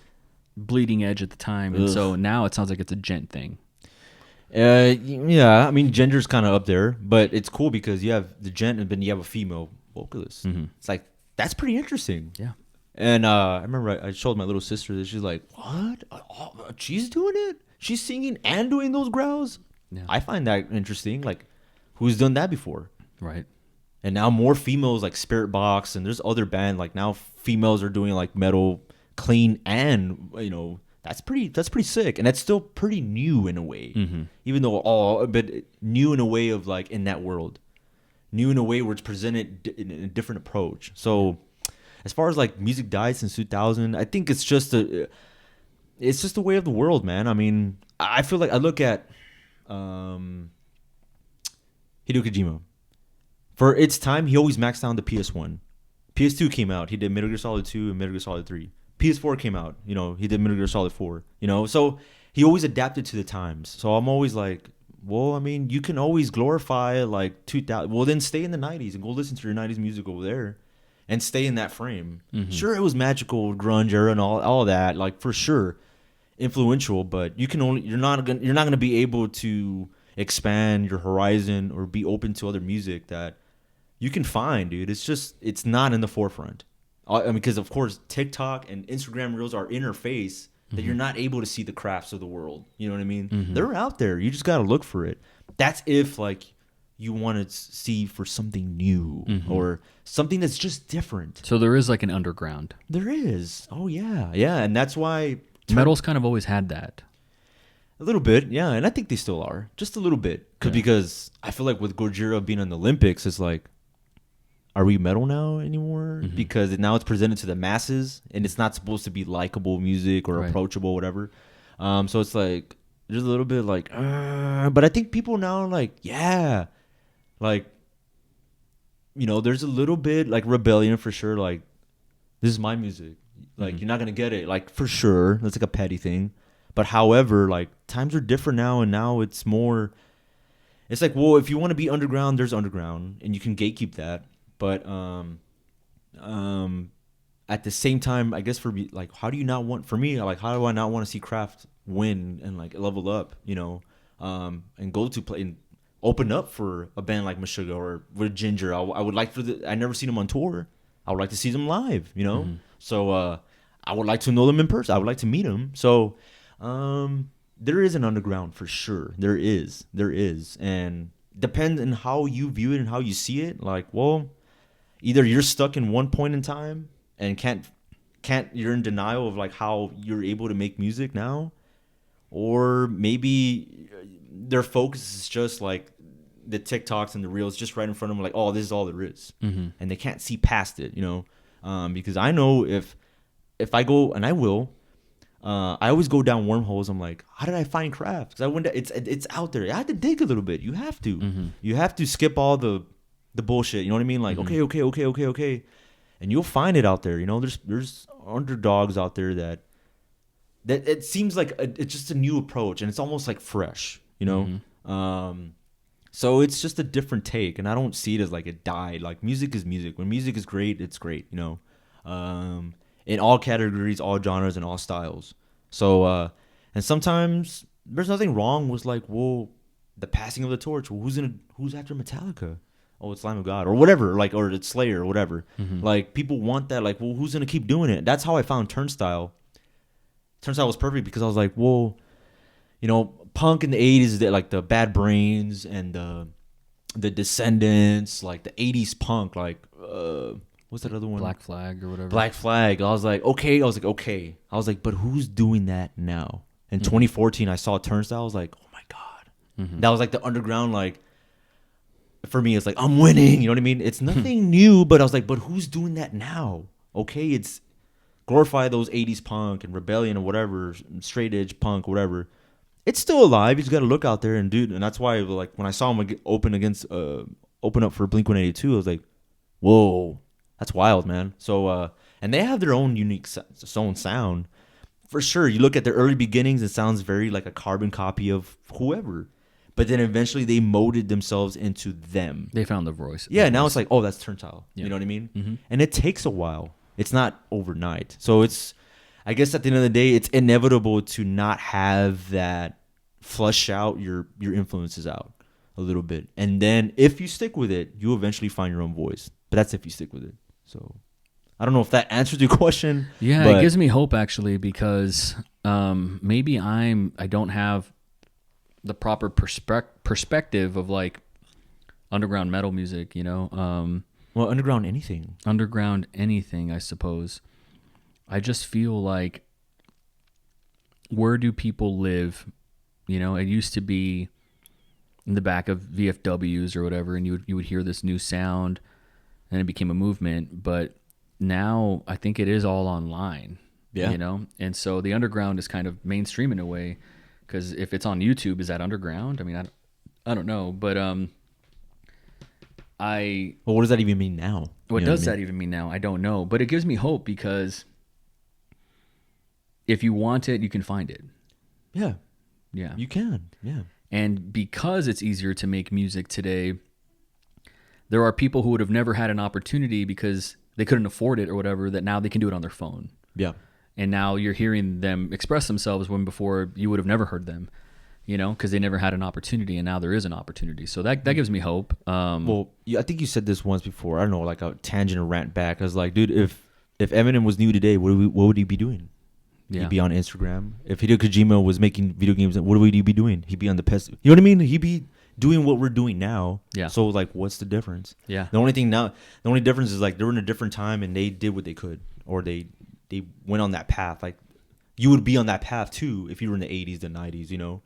[SPEAKER 2] bleeding edge at the time. And so now it sounds like it's a gent thing.
[SPEAKER 1] Yeah, I mean, gender's kind of up there, but it's cool because you have the gent and then you have a female vocalist. It's like, that's pretty interesting.
[SPEAKER 2] Yeah.
[SPEAKER 1] And I remember I showed my little sister this. She's like, what? Oh, she's doing it? She's singing and doing those growls?
[SPEAKER 2] Yeah.
[SPEAKER 1] I find that interesting. Like, who's done that before?
[SPEAKER 2] Right.
[SPEAKER 1] And now more females like Spirit Box, and there's other band like now females are doing like metal clean, and you know, that's pretty sick, and that's still pretty new in a way, even though but new in a way of like in that world, new in a way where it's presented in a different approach. So as far as like music died since 2000, I think it's just the way of the world, man. I mean, I feel like I look at Hideo Kojima. For its time, he always maxed down the PS1. PS2 came out. He did Metal Gear Solid 2 and Metal Gear Solid 3. PS4 came out. You know, he did Metal Gear Solid 4. You know, so he always adapted to the times. So I'm always like, well, I mean, you can always glorify like 2000. Well, then stay in the 90s and go listen to your 90s music over there and stay in that frame. Sure, it was magical, grunge era and all that, like for sure, influential. But you're not gonna be able to expand your horizon or be open to other music that you can find, dude. It's not in the forefront. I mean, because of course TikTok and Instagram Reels are interface that you're not able to see the crafts of the world. You know what I mean? They're out there. You just got to look for it. That's if like you want to see for something new or something that's just different.
[SPEAKER 2] So there is like an underground.
[SPEAKER 1] There is. Oh yeah, yeah, and that's why
[SPEAKER 2] Metal's kind of always had that.
[SPEAKER 1] A little bit, yeah, and I think they still are, just a little bit, because I feel like with Gojira being on the Olympics, it's like, are we metal now anymore? Because now it's presented to the masses, and it's not supposed to be likable music or approachable, whatever. So it's like there's a little bit like, but I think people now are like, yeah, like, you know, there's a little bit like rebellion for sure. Like, this is my music. Like, you're not gonna get it. Like, for sure, that's like a petty thing. But however, like times are different now, and now it's more. It's like, well, if you want to be underground, there's underground, and you can gatekeep that. But at the same time, I guess for me, like, how do you not want? For me, like, how do I not want to see craft win and like level up? You know, and go to play and open up for a band like Meshuggah or with Ginger. I would like I never seen them on tour. I would like to see them live. You know, so I would like to know them in person. I would like to meet them. So. There is an underground for sure. There is, and depends on how you view it and how you see it. Like, well, either you're stuck in one point in time and can't you're in denial of like how you're able to make music now, or maybe their focus is just like the TikToks and the reels just right in front of them. Like, oh, this is all there is, and they can't see past it. You know, because I know if I go, and I will. I always go down wormholes. I'm like, how did I find craft? Because I went, it's out there. I had to dig a little bit. You have to. You have to skip all the bullshit. You know what I mean? Like, okay, and you'll find it out there. You know, there's underdogs out there that it seems like it's just a new approach, and it's almost like fresh. You know, so it's just a different take, and I don't see it as like it died. Like, music is music. When music is great, it's great. You know. In all categories, all genres, and all styles. So, and sometimes there's nothing wrong with like, well, the passing of the torch. Well, who's after Metallica? Oh, it's Lamb of God or whatever, like, or it's Slayer or whatever. Like, people want that. Like, well, who's gonna keep doing it? That's how I found Turnstile. Turnstile was perfect because I was like, well, you know, punk in the '80s, like the Bad Brains and the Descendants, like the '80s punk, like. What's that other one?
[SPEAKER 2] Black Flag or whatever.
[SPEAKER 1] Black Flag. I was like, okay. But who's doing that now? In 2014, I saw Turnstile. I was like, oh my God. That was like the underground, like, for me, it's like, I'm winning. You know what I mean? It's nothing new, but I was like, but who's doing that now? Okay, it's glorify those 80s punk and rebellion or whatever, straight edge punk, whatever. It's still alive. You just got to look out there and do it. And that's why, like, when I saw him open up for Blink-182, I was like, whoa. That's wild, man. So, and they have their own unique own sound. For sure, you look at their early beginnings, it sounds very like a carbon copy of whoever. But then eventually they molded themselves into them.
[SPEAKER 2] They found the voice.
[SPEAKER 1] Yeah, now it's like, oh, that's Turnstile.
[SPEAKER 2] Yeah.
[SPEAKER 1] You know what I mean? And it takes a while. It's not overnight. So it's, I guess at the end of the day, it's inevitable to not have that flush out your influences out a little bit. And then if you stick with it, you eventually find your own voice. But that's if you stick with it. So I don't know if that answers your question.
[SPEAKER 2] Yeah,
[SPEAKER 1] but
[SPEAKER 2] it gives me hope actually, because maybe I don't have the proper perspective of like underground metal music, you know.
[SPEAKER 1] Well, underground anything, I suppose. I just feel like, where do people live? You know, it used to be in the back of VFWs or whatever, and you would hear this new sound. And it became a movement, but now I think it is all online. Yeah, you know, and so the underground is kind of mainstream in a way, because if it's on YouTube, is that underground? I mean, I don't know, but well, what does that even mean now? What does that even mean now? I don't know, but it gives me hope, because if you want it, you can find it. Yeah, you can. Yeah, and because it's easier to make music today. There are people who would have never had an opportunity because they couldn't afford it or whatever, that now they can do it on their phone. Yeah. And now you're hearing them express themselves when before you would have never heard them, you know, because they never had an opportunity, and now there is an opportunity. So that gives me hope. Well, I think you said this once before. I don't know, like a tangent or rant back. I was like, dude, if Eminem was new today, what would he be doing? Yeah. He'd be on Instagram. If Hideo Kojima was making video games, what would he be doing? He'd be on the PS. You know what I mean? He'd be doing what we're doing now. Yeah. So like, what's the difference? Yeah. The only difference is like, they were in a different time and they did what they could, or they went on that path. Like, you would be on that path too if you were in the 80s, the 90s, you know.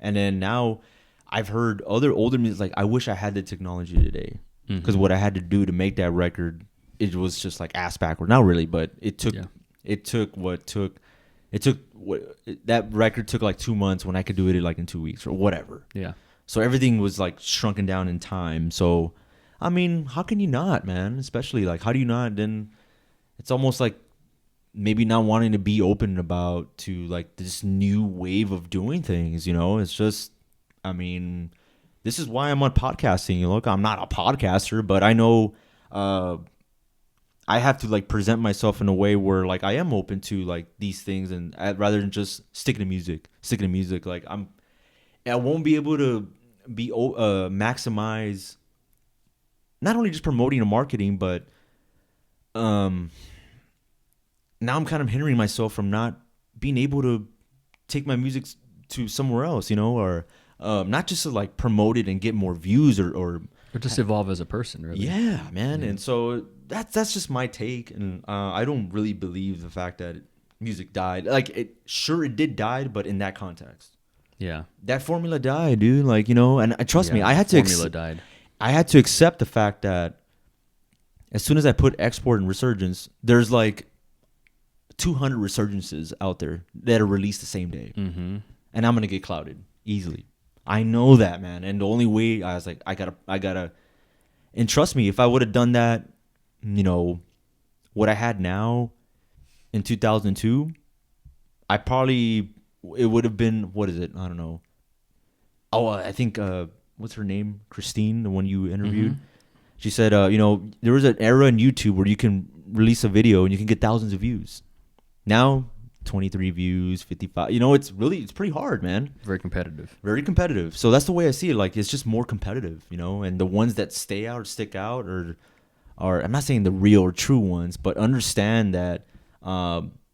[SPEAKER 1] And then now, I've heard other older music, like, I wish I had the technology today, because what I had to do to make that record, it was just like ass backward. Not really, but that record took like 2 months when I could do it like in 2 weeks or whatever. Yeah. So everything was like shrunken down in time. So, I mean, how can you not, man? Especially like, how do you not? Then it's almost like maybe not wanting to be open about to like this new wave of doing things, you know. It's just, I mean, this is why I'm on podcasting. Look, I'm not a podcaster, but I know I have to like present myself in a way where like I am open to like these things, and rather than just sticking to music. Like I won't be able to be maximize not only just promoting and marketing, but now I'm kind of hindering myself from not being able to take my music to somewhere else, you know, or not just to like promote it and get more views or
[SPEAKER 2] just evolve as a person, really.
[SPEAKER 1] Yeah, man. And so that's just my take, and I don't really believe the fact that music died. Like, it did die, but in that context.
[SPEAKER 2] Yeah.
[SPEAKER 1] That formula died, dude. Like, you know, and trust me, I had to I had to accept the fact that as soon as I put export and resurgence, there's like 200 resurgences out there that are released the same day.
[SPEAKER 2] Mm-hmm.
[SPEAKER 1] And I'm going to get clouded easily. I know that, man. And the only way I was like, I gotta, and trust me, if I would have done that, you know, what I had now in 2002, it would have been, what is it? I don't know. Oh, I think, what's her name? Christine, the one you interviewed. Mm-hmm. She said, you know, there was an era in YouTube where you can release a video and you can get thousands of views. Now, 23 views, 55. You know, it's pretty hard, man.
[SPEAKER 2] Very competitive.
[SPEAKER 1] Very competitive. So that's the way I see it. Like, it's just more competitive, you know. And the ones that stay out or stick out are I'm not saying the real or true ones, but understand that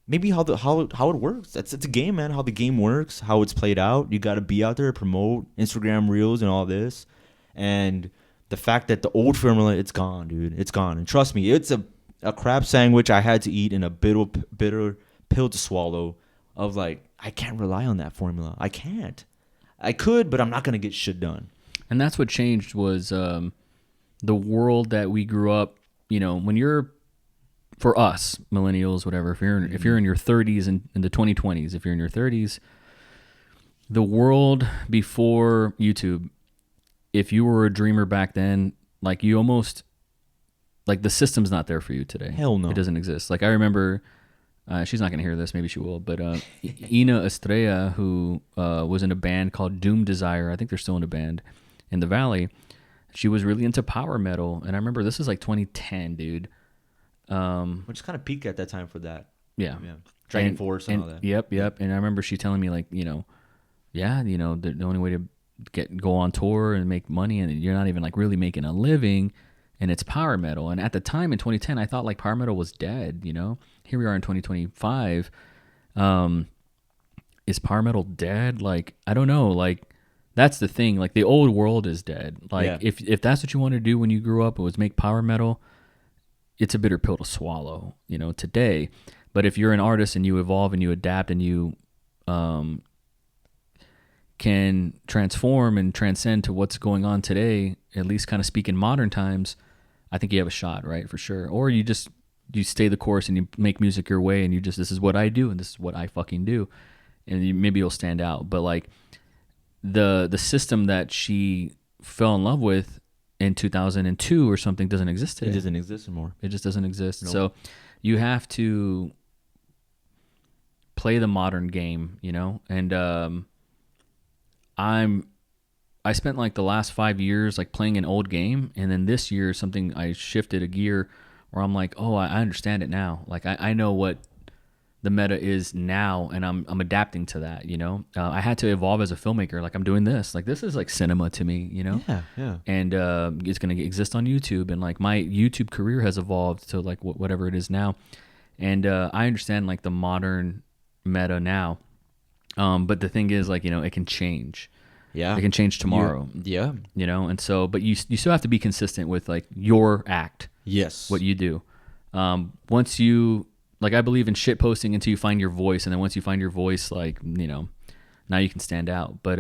[SPEAKER 1] maybe how it works. It's a game, man. How the game works, how it's played out. You got to be out there, promote Instagram Reels and all this, and the fact that the old formula, it's gone, dude. It's gone. And trust me, it's a crab sandwich I had to eat and a bitter pill to swallow of like, I can't rely on that formula. I can't. I could, but I'm not going to get shit done.
[SPEAKER 2] And that's what changed was the world that we grew up, you know, when you're, for us, millennials, whatever, if you're in your 30s and in the 2020s, if you're in your 30s, the world before YouTube, if you were a dreamer back then, like you almost, like the system's not there for you today.
[SPEAKER 1] Hell no.
[SPEAKER 2] It doesn't exist. Like I remember, she's not going to hear this, maybe she will, but Ina Estrella, who was in a band called Doom Desire, I think they're still in a band in the Valley, she was really into power metal. And I remember this is like 2010, dude.
[SPEAKER 1] Which kind of peaked at that time for that.
[SPEAKER 2] Yeah.
[SPEAKER 1] Dragon Force and all that.
[SPEAKER 2] Yep. And I remember she telling me like, you know, the only way to go on tour and make money, and you're not even like really making a living, and it's power metal. And at the time in 2010, I thought like power metal was dead, you know. Here we are in 2025. Is power metal dead? Like, I don't know. Like, that's the thing. Like, the old world is dead. Like, if that's what you want to do when you grew up, it was make power metal, it's a bitter pill to swallow, you know, today. But if you're an artist and you evolve and you adapt and you can transform and transcend to what's going on today, at least kind of speak in modern times, I think you have a shot, right? For sure. Or you stay the course and you make music your way, and this is what I do and this is what I fucking do. And maybe you'll stand out. But like the system that she fell in love with in 2002 or something doesn't exist today.
[SPEAKER 1] It doesn't exist anymore.
[SPEAKER 2] It just doesn't exist.
[SPEAKER 1] Nope.
[SPEAKER 2] So you have to play the modern game, you know? And I spent like the last 5 years like playing an old game, and then this year I shifted a gear where I'm like, oh, I understand it now. Like I know what the meta is now, and I'm adapting to that, you know. I had to evolve as a filmmaker. Like, I'm doing this. Like, this is like cinema to me, you know.
[SPEAKER 1] Yeah.
[SPEAKER 2] And it's gonna exist on YouTube, and like my YouTube career has evolved to like whatever it is now, and I understand like the modern meta now. But the thing is, like, you know, it can change.
[SPEAKER 1] Yeah.
[SPEAKER 2] It can change tomorrow.
[SPEAKER 1] Yeah.
[SPEAKER 2] You know, and so, but you still have to be consistent with like your act.
[SPEAKER 1] Yes.
[SPEAKER 2] What you do. Once you, like, I believe in shit posting until you find your voice, and then once you find your voice, like, you know, now you can stand out. But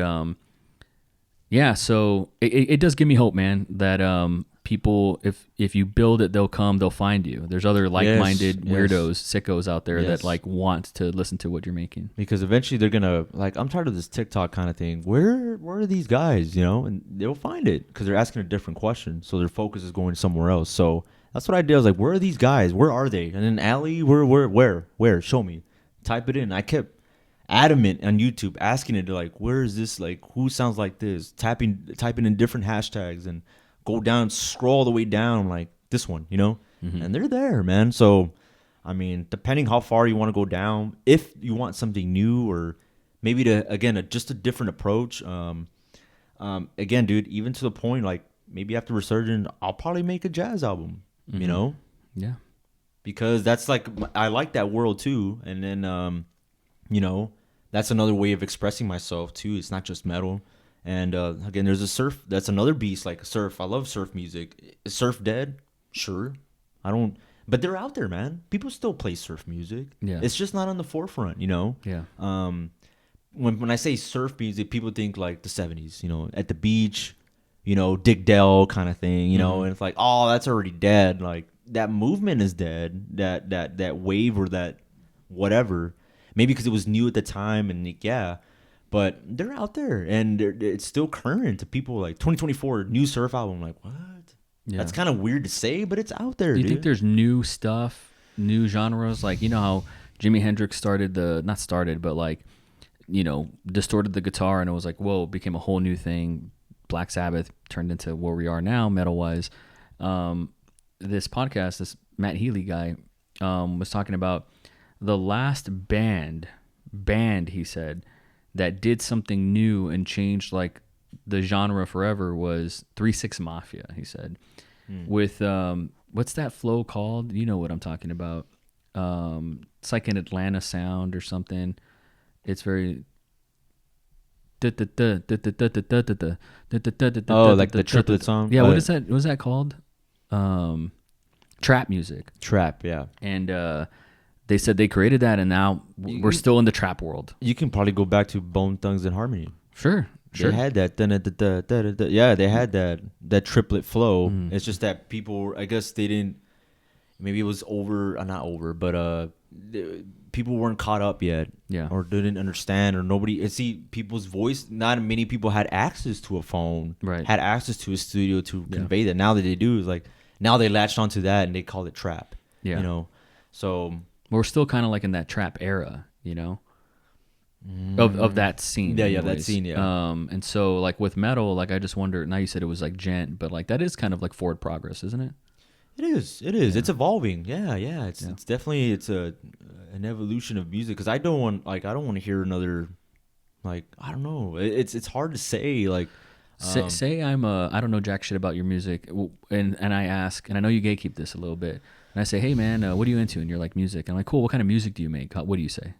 [SPEAKER 2] yeah, so it does give me hope, man, that people, if you build it, they'll come, they'll find you. There's other like-minded
[SPEAKER 1] Yes,
[SPEAKER 2] weirdos, sickos out there
[SPEAKER 1] Yes.
[SPEAKER 2] that like want to listen to what you're making.
[SPEAKER 1] Because eventually they're gonna like, I'm tired of this TikTok kind of thing. Where are these guys? You know, and they'll find it because they're asking a different question, so their focus is going somewhere else. So that's what I did. I was like, where are these guys? Where are they? And then Ali, where? Show me. Type it in. I kept adamant on YouTube asking it to like, where is this? Like, who sounds like this? Typing in different hashtags and go down, scroll all the way down. I'm like, this one, you know, and they're there, man. So. I mean, depending how far you want to go down, if you want something new or maybe just a different approach. Again, dude, even to the point like maybe after Resurgent, I'll probably make a jazz album. You know,
[SPEAKER 2] Yeah.
[SPEAKER 1] because that's like I like that world too, and then you know, that's another way of expressing myself too. It's not just metal. And again, there's a surf. That's another beast, like surf. I love surf music. Is surf dead? Sure. I don't. But they're out there, man. People still play surf music.
[SPEAKER 2] Yeah.
[SPEAKER 1] It's just not on the forefront, you know?
[SPEAKER 2] Yeah.
[SPEAKER 1] When I say surf music, people think like the 70s, you know, at the beach, you know, Dick Dale kind of thing, you know? And it's like, oh, that's already dead. Like, that movement is dead. That wave or that whatever. Maybe because it was new at the time and yeah. But they're out there and it's still current to people. Like 2024 new surf album. Like, what?
[SPEAKER 2] Yeah.
[SPEAKER 1] That's kind of weird to say, but it's out there.
[SPEAKER 2] Do you
[SPEAKER 1] dude.
[SPEAKER 2] think there's new stuff, new genres? Like, you know how Jimi Hendrix started but like, you know, distorted the guitar and it was like, whoa, it became a whole new thing. Black Sabbath turned into where we are now, metal wise. This podcast, this Matt Healy guy, was talking about the last band, he said, that did something new and changed like the genre forever was 3-6 Mafia, he said. With what's that flow called? You know what I'm talking about. It's like an Atlanta sound or something. It's very oh, like
[SPEAKER 1] the triplet song.
[SPEAKER 2] Yeah, what is that? What is that called? Trap music.
[SPEAKER 1] Trap, yeah.
[SPEAKER 2] And they said they created that, and now we're still in the trap world.
[SPEAKER 1] You can probably go back to Bone Thugs and Harmony.
[SPEAKER 2] Sure.
[SPEAKER 1] They had that. Yeah, they had that triplet flow. It's just that people, I guess they didn't. Maybe it was not over, but people weren't caught up yet.
[SPEAKER 2] Yeah.
[SPEAKER 1] Or didn't understand, or nobody. See, people's voice. Not many people had access to a phone.
[SPEAKER 2] Right.
[SPEAKER 1] Had access to a studio to convey that. Now that they do, is like now they latched onto that and they call it trap.
[SPEAKER 2] Yeah.
[SPEAKER 1] You know, so
[SPEAKER 2] we're still kind of like in that trap era. You know. Of that scene.
[SPEAKER 1] Yeah,
[SPEAKER 2] anyways.
[SPEAKER 1] that scene, yeah.
[SPEAKER 2] And so like with metal, like I just wonder, now you said it was like gent, but like that is kind of like forward progress, isn't it?
[SPEAKER 1] It is. Yeah. It's evolving. Yeah. It's definitely an evolution of music because I don't want to hear another like I don't know. It's hard to say like
[SPEAKER 2] say I don't know jack shit about your music and I ask, and I know you gatekeep this a little bit, and I say, hey man, what are you into? And you're like, music. And I'm like, cool, what kind of music do you make? What do you say?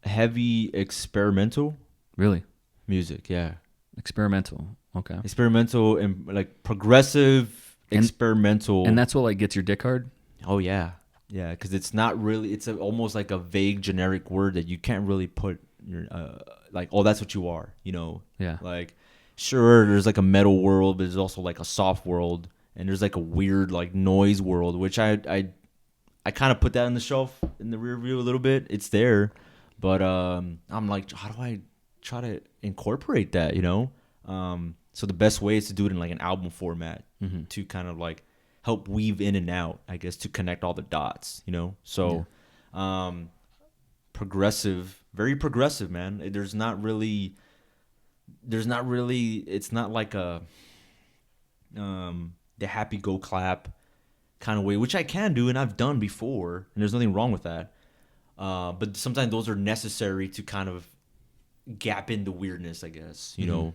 [SPEAKER 1] Heavy experimental
[SPEAKER 2] Really?
[SPEAKER 1] music, yeah.
[SPEAKER 2] Experimental. Okay.
[SPEAKER 1] Experimental and like progressive experimental.
[SPEAKER 2] And that's what like gets your dick hard?
[SPEAKER 1] Oh yeah. Yeah, because it's not really. It's almost like a vague, generic word that you can't really put your like. Oh, that's what you are. You know.
[SPEAKER 2] Yeah.
[SPEAKER 1] Like, sure, there's like a metal world, but there's also like a soft world, and there's like a weird like noise world, which I kind of put that on the shelf in the rear view a little bit. It's there, but I'm like, how do I try to incorporate that? You know. So the best way is to do it in like an album format to kind of like help weave in and out, I guess, to connect all the dots, you know? So, progressive, very progressive, man. It's not like a, the happy go clap kind of way, which I can do and I've done before, and there's nothing wrong with that. But sometimes those are necessary to kind of gap in the weirdness, I guess, you know,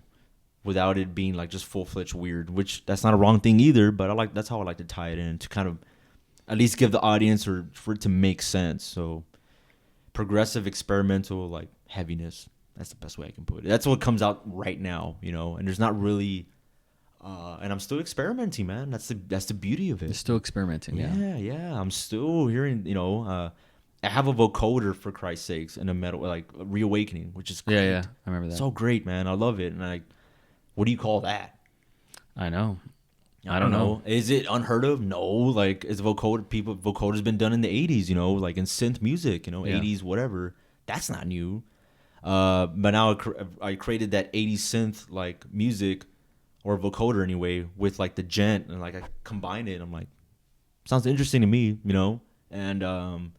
[SPEAKER 1] without it being like just full-fledged weird, which that's not a wrong thing either, but that's how I like to tie it in, to kind of at least give the audience or for it to make sense. So progressive, experimental, like heaviness, that's the best way I can put it. That's what comes out right now, you know, and there's not really and I'm still experimenting, man. That's the beauty of it.
[SPEAKER 2] You're still experimenting.
[SPEAKER 1] Yeah. I'm still hearing, you know, I have a vocoder, for Christ's sakes, in a metal, like Reawakening, which is great.
[SPEAKER 2] Yeah, I remember that.
[SPEAKER 1] So great, man. I love it. And what do you call that?
[SPEAKER 2] I know.
[SPEAKER 1] I don't know. Is it unheard of? No. Like, is vocoder's been done in the 80s, you know, like in synth music, you know,
[SPEAKER 2] Yeah.
[SPEAKER 1] 80s, whatever. That's not new. But now I created that 80s synth like music or vocoder anyway with like the gent, and like I combined it. I'm like, sounds interesting to me, you know? And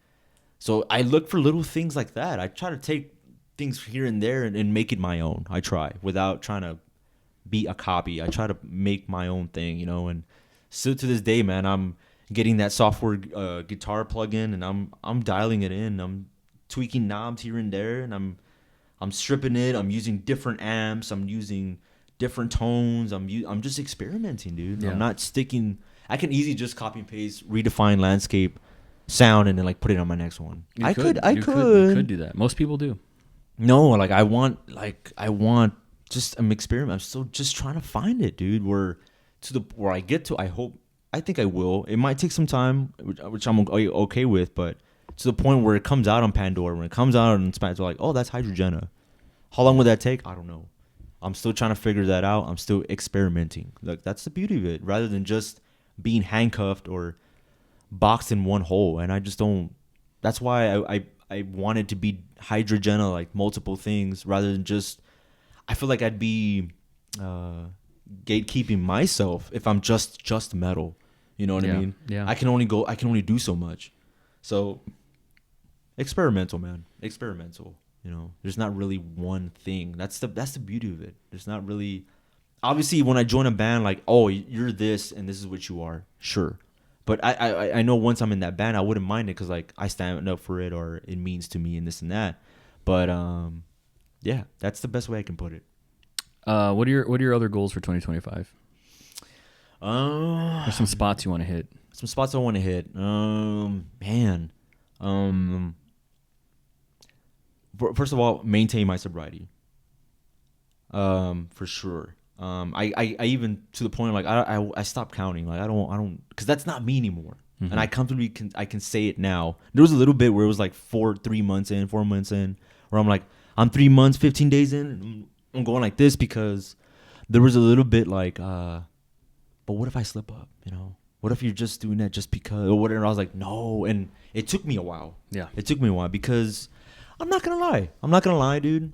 [SPEAKER 1] so I look for little things like that. I try to take things here and there and make it my own. I try without trying to be a copy. I try to make my own thing, you know. And still to this day, man, I'm getting that software guitar plug-in, and I'm dialing it in. I'm tweaking knobs here and there, and I'm stripping it. I'm using different amps. I'm using different tones. I'm just experimenting, dude.
[SPEAKER 2] Yeah.
[SPEAKER 1] I'm not sticking. I can easily just copy and paste, redefine landscape sound, and then like put it on my next one. I could.
[SPEAKER 2] You could do that. Most people do.
[SPEAKER 1] No, like I want just an experiment. I'm still just trying to find it, dude. Where I get to, I think I will. It might take some time, which I'm okay with, but to the point where it comes out on Pandora, when it comes out on Spanish, like, oh, that's Hydrogena. How long would that take? I don't know. I'm still trying to figure that out. I'm still experimenting. Like, that's the beauty of it, rather than just being handcuffed or boxed in one hole. And I just don't. That's why I wanted to be Hydrogena, like multiple things, rather than just. I feel like I'd be gatekeeping myself if I'm just metal. You know what I mean?
[SPEAKER 2] Yeah.
[SPEAKER 1] I can only do so much. So experimental, man. Experimental. You know, there's not really one thing. That's the beauty of it. There's not really. Obviously, when I join a band, like, oh, you're this and this is what you are. Sure. But I know once I'm in that band, I wouldn't mind it because like I stand up for it, or it means to me and this and that. But yeah, that's the best way I can put it.
[SPEAKER 2] What are your other goals for 2025? There's some spots you want to hit.
[SPEAKER 1] Some spots I want to hit. Man. First of all, maintain my sobriety. For sure. I even to the point of like I stopped counting. Like I don't because that's not me anymore. Mm-hmm. And I comfortably I can say it now. There was a little bit where it was like 4 months in, where I'm like, I'm 3 months, 15 days in, and I'm going like this because there was a little bit like, but what if I slip up? You know, what if you're just doing that just because or whatever? I was like, no, and it took me a while.
[SPEAKER 2] Yeah,
[SPEAKER 1] it took me a while because I'm not gonna lie, dude.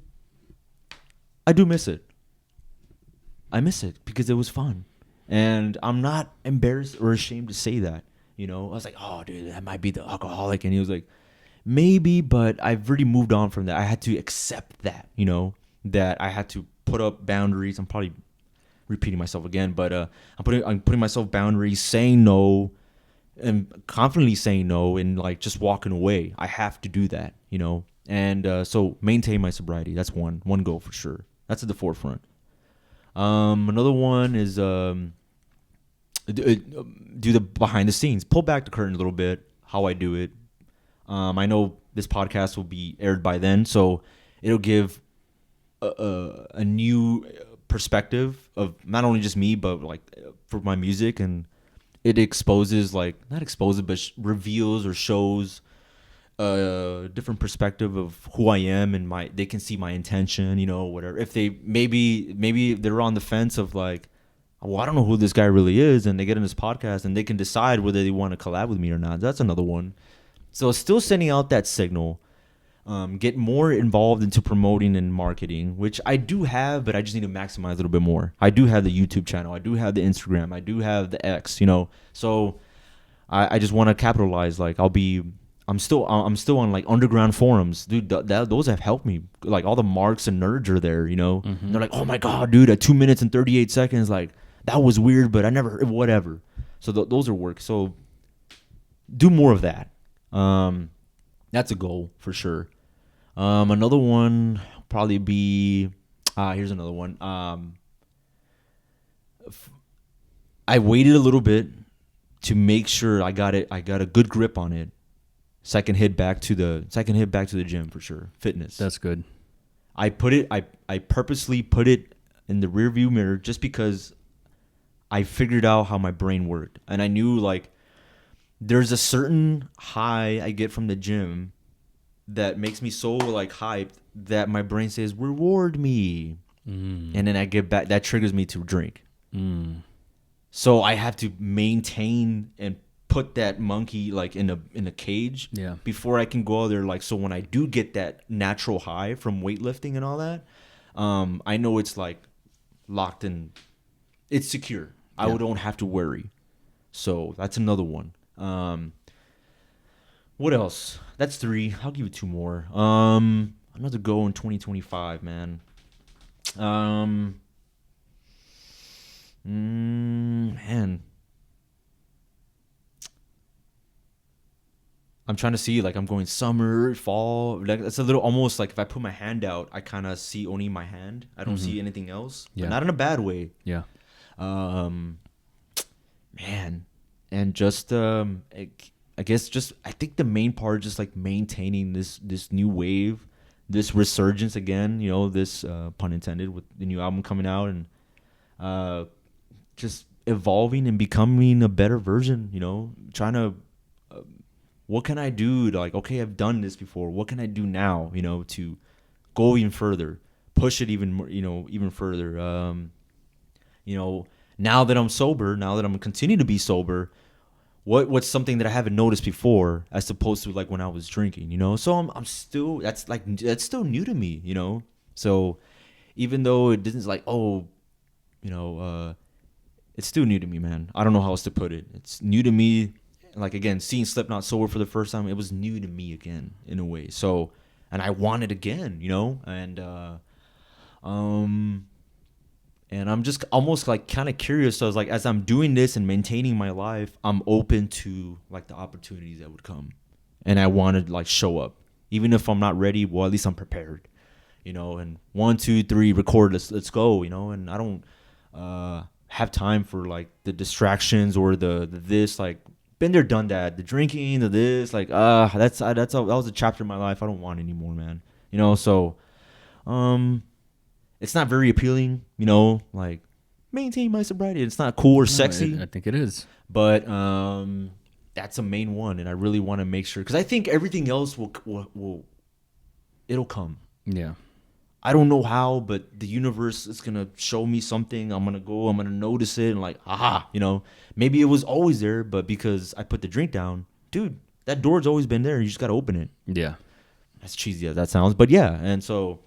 [SPEAKER 1] I do miss it. I miss it because it was fun, and I'm not embarrassed or ashamed to say that. You know, I was like, oh, dude, that might be the alcoholic, and he was like, maybe, but I've already moved on from that. I had to accept that, you know, that I had to put up boundaries. I'm probably repeating myself again, but I'm putting myself boundaries, saying no, and confidently saying no, and like just walking away. I have to do that, you know, and so maintain my sobriety. That's one goal for sure. That's at the forefront. Another one is do the behind the scenes, pull back the curtain a little bit. How I do it. I know this podcast will be aired by then, so it'll give a new perspective of not only just me, but like for my music, and it exposes, like not exposes, but reveals or shows a different perspective of who I am, and they can see my intention, you know, whatever. If they maybe they're on the fence of like, well, I don't know who this guy really is, and they get in this podcast and they can decide whether they want to collab with me or not. That's another one. So still sending out that signal, get more involved into promoting and marketing, which I do have, but I just need to maximize a little bit more. I do have the YouTube channel. I do have the Instagram. I do have the X, you know. So I just want to capitalize. Like I'm still on like underground forums, dude. Those have helped me. Like all the marks and nerds are there, you know. Mm-hmm. And they're like, oh my god, dude, at 2 minutes and 38 seconds, like that was weird, but I never heard whatever. So those are work. So do more of that. That's a goal for sure. Another one probably be here's another one. I waited a little bit to make sure I got a good grip on it. Second hit back to the gym for sure. Fitness.
[SPEAKER 2] That's good.
[SPEAKER 1] I purposely put it in the rearview mirror just because I figured out how my brain worked, and I knew like there's a certain high I get from the gym that makes me so like hyped that my brain says reward me, and then I get back. That triggers me to drink. So I have to maintain and put that monkey like in a cage
[SPEAKER 2] Yeah.
[SPEAKER 1] before I can go out there. Like, so when I do get that natural high from weightlifting and all that, I know it's like locked in, it's secure. I
[SPEAKER 2] Yeah.
[SPEAKER 1] don't have to worry. So that's another one. What else? That's 3. I'll give you 2 more. Another go in 2025, man. Man. I'm trying to see, like, I'm going summer, fall. Like, it's a little almost like if I put my hand out, I kind of see only my hand. I don't see anything else.
[SPEAKER 2] Yeah.
[SPEAKER 1] But not in a bad way.
[SPEAKER 2] Yeah.
[SPEAKER 1] Man. And just, I guess just, I think the main part is just like maintaining this new wave, this resurgence again, you know, this, pun intended, with the new album coming out, and just evolving and becoming a better version, you know, trying to, what can I do to, like, okay, I've done this before. What can I do now, you know, to go even further, push it even more, you know, even further. You know, now that I'm sober, now that I'm continuing to be sober, what's something that I haven't noticed before, as opposed to like when I was drinking, you know? So I'm still, that's still new to me, you know? So even though it isn't like, oh, you know, it's still new to me, man. I don't know how else to put it. It's new to me. Like, again, seeing Slipknot sober for the first time, it was new to me again, in a way. So, and I want it again, you know? And I'm just almost like kind of curious. So I was like, as I'm doing this and maintaining my life, I'm open to like the opportunities that would come. And I want to like show up. Even if I'm not ready, well, at least I'm prepared, you know? And 1, 2, 3, record, let's go, you know? And I don't have time for like the distractions or the this, like, been there, done that. The drinking, the this, like, that was a chapter in my life I don't want anymore, man. You know, so, it's not very appealing, you know, like, maintain my sobriety. It's not cool or sexy.
[SPEAKER 2] I think it is.
[SPEAKER 1] But that's a main one, and I really want to make sure, because I think everything else will it'll come.
[SPEAKER 2] Yeah.
[SPEAKER 1] I don't know how, but the universe is going to show me something. I'm going to notice it and like, aha, you know, maybe it was always there, but because I put the drink down, dude, that door's always been there. You just got to open it.
[SPEAKER 2] Yeah.
[SPEAKER 1] As cheesy as that sounds, but yeah. And so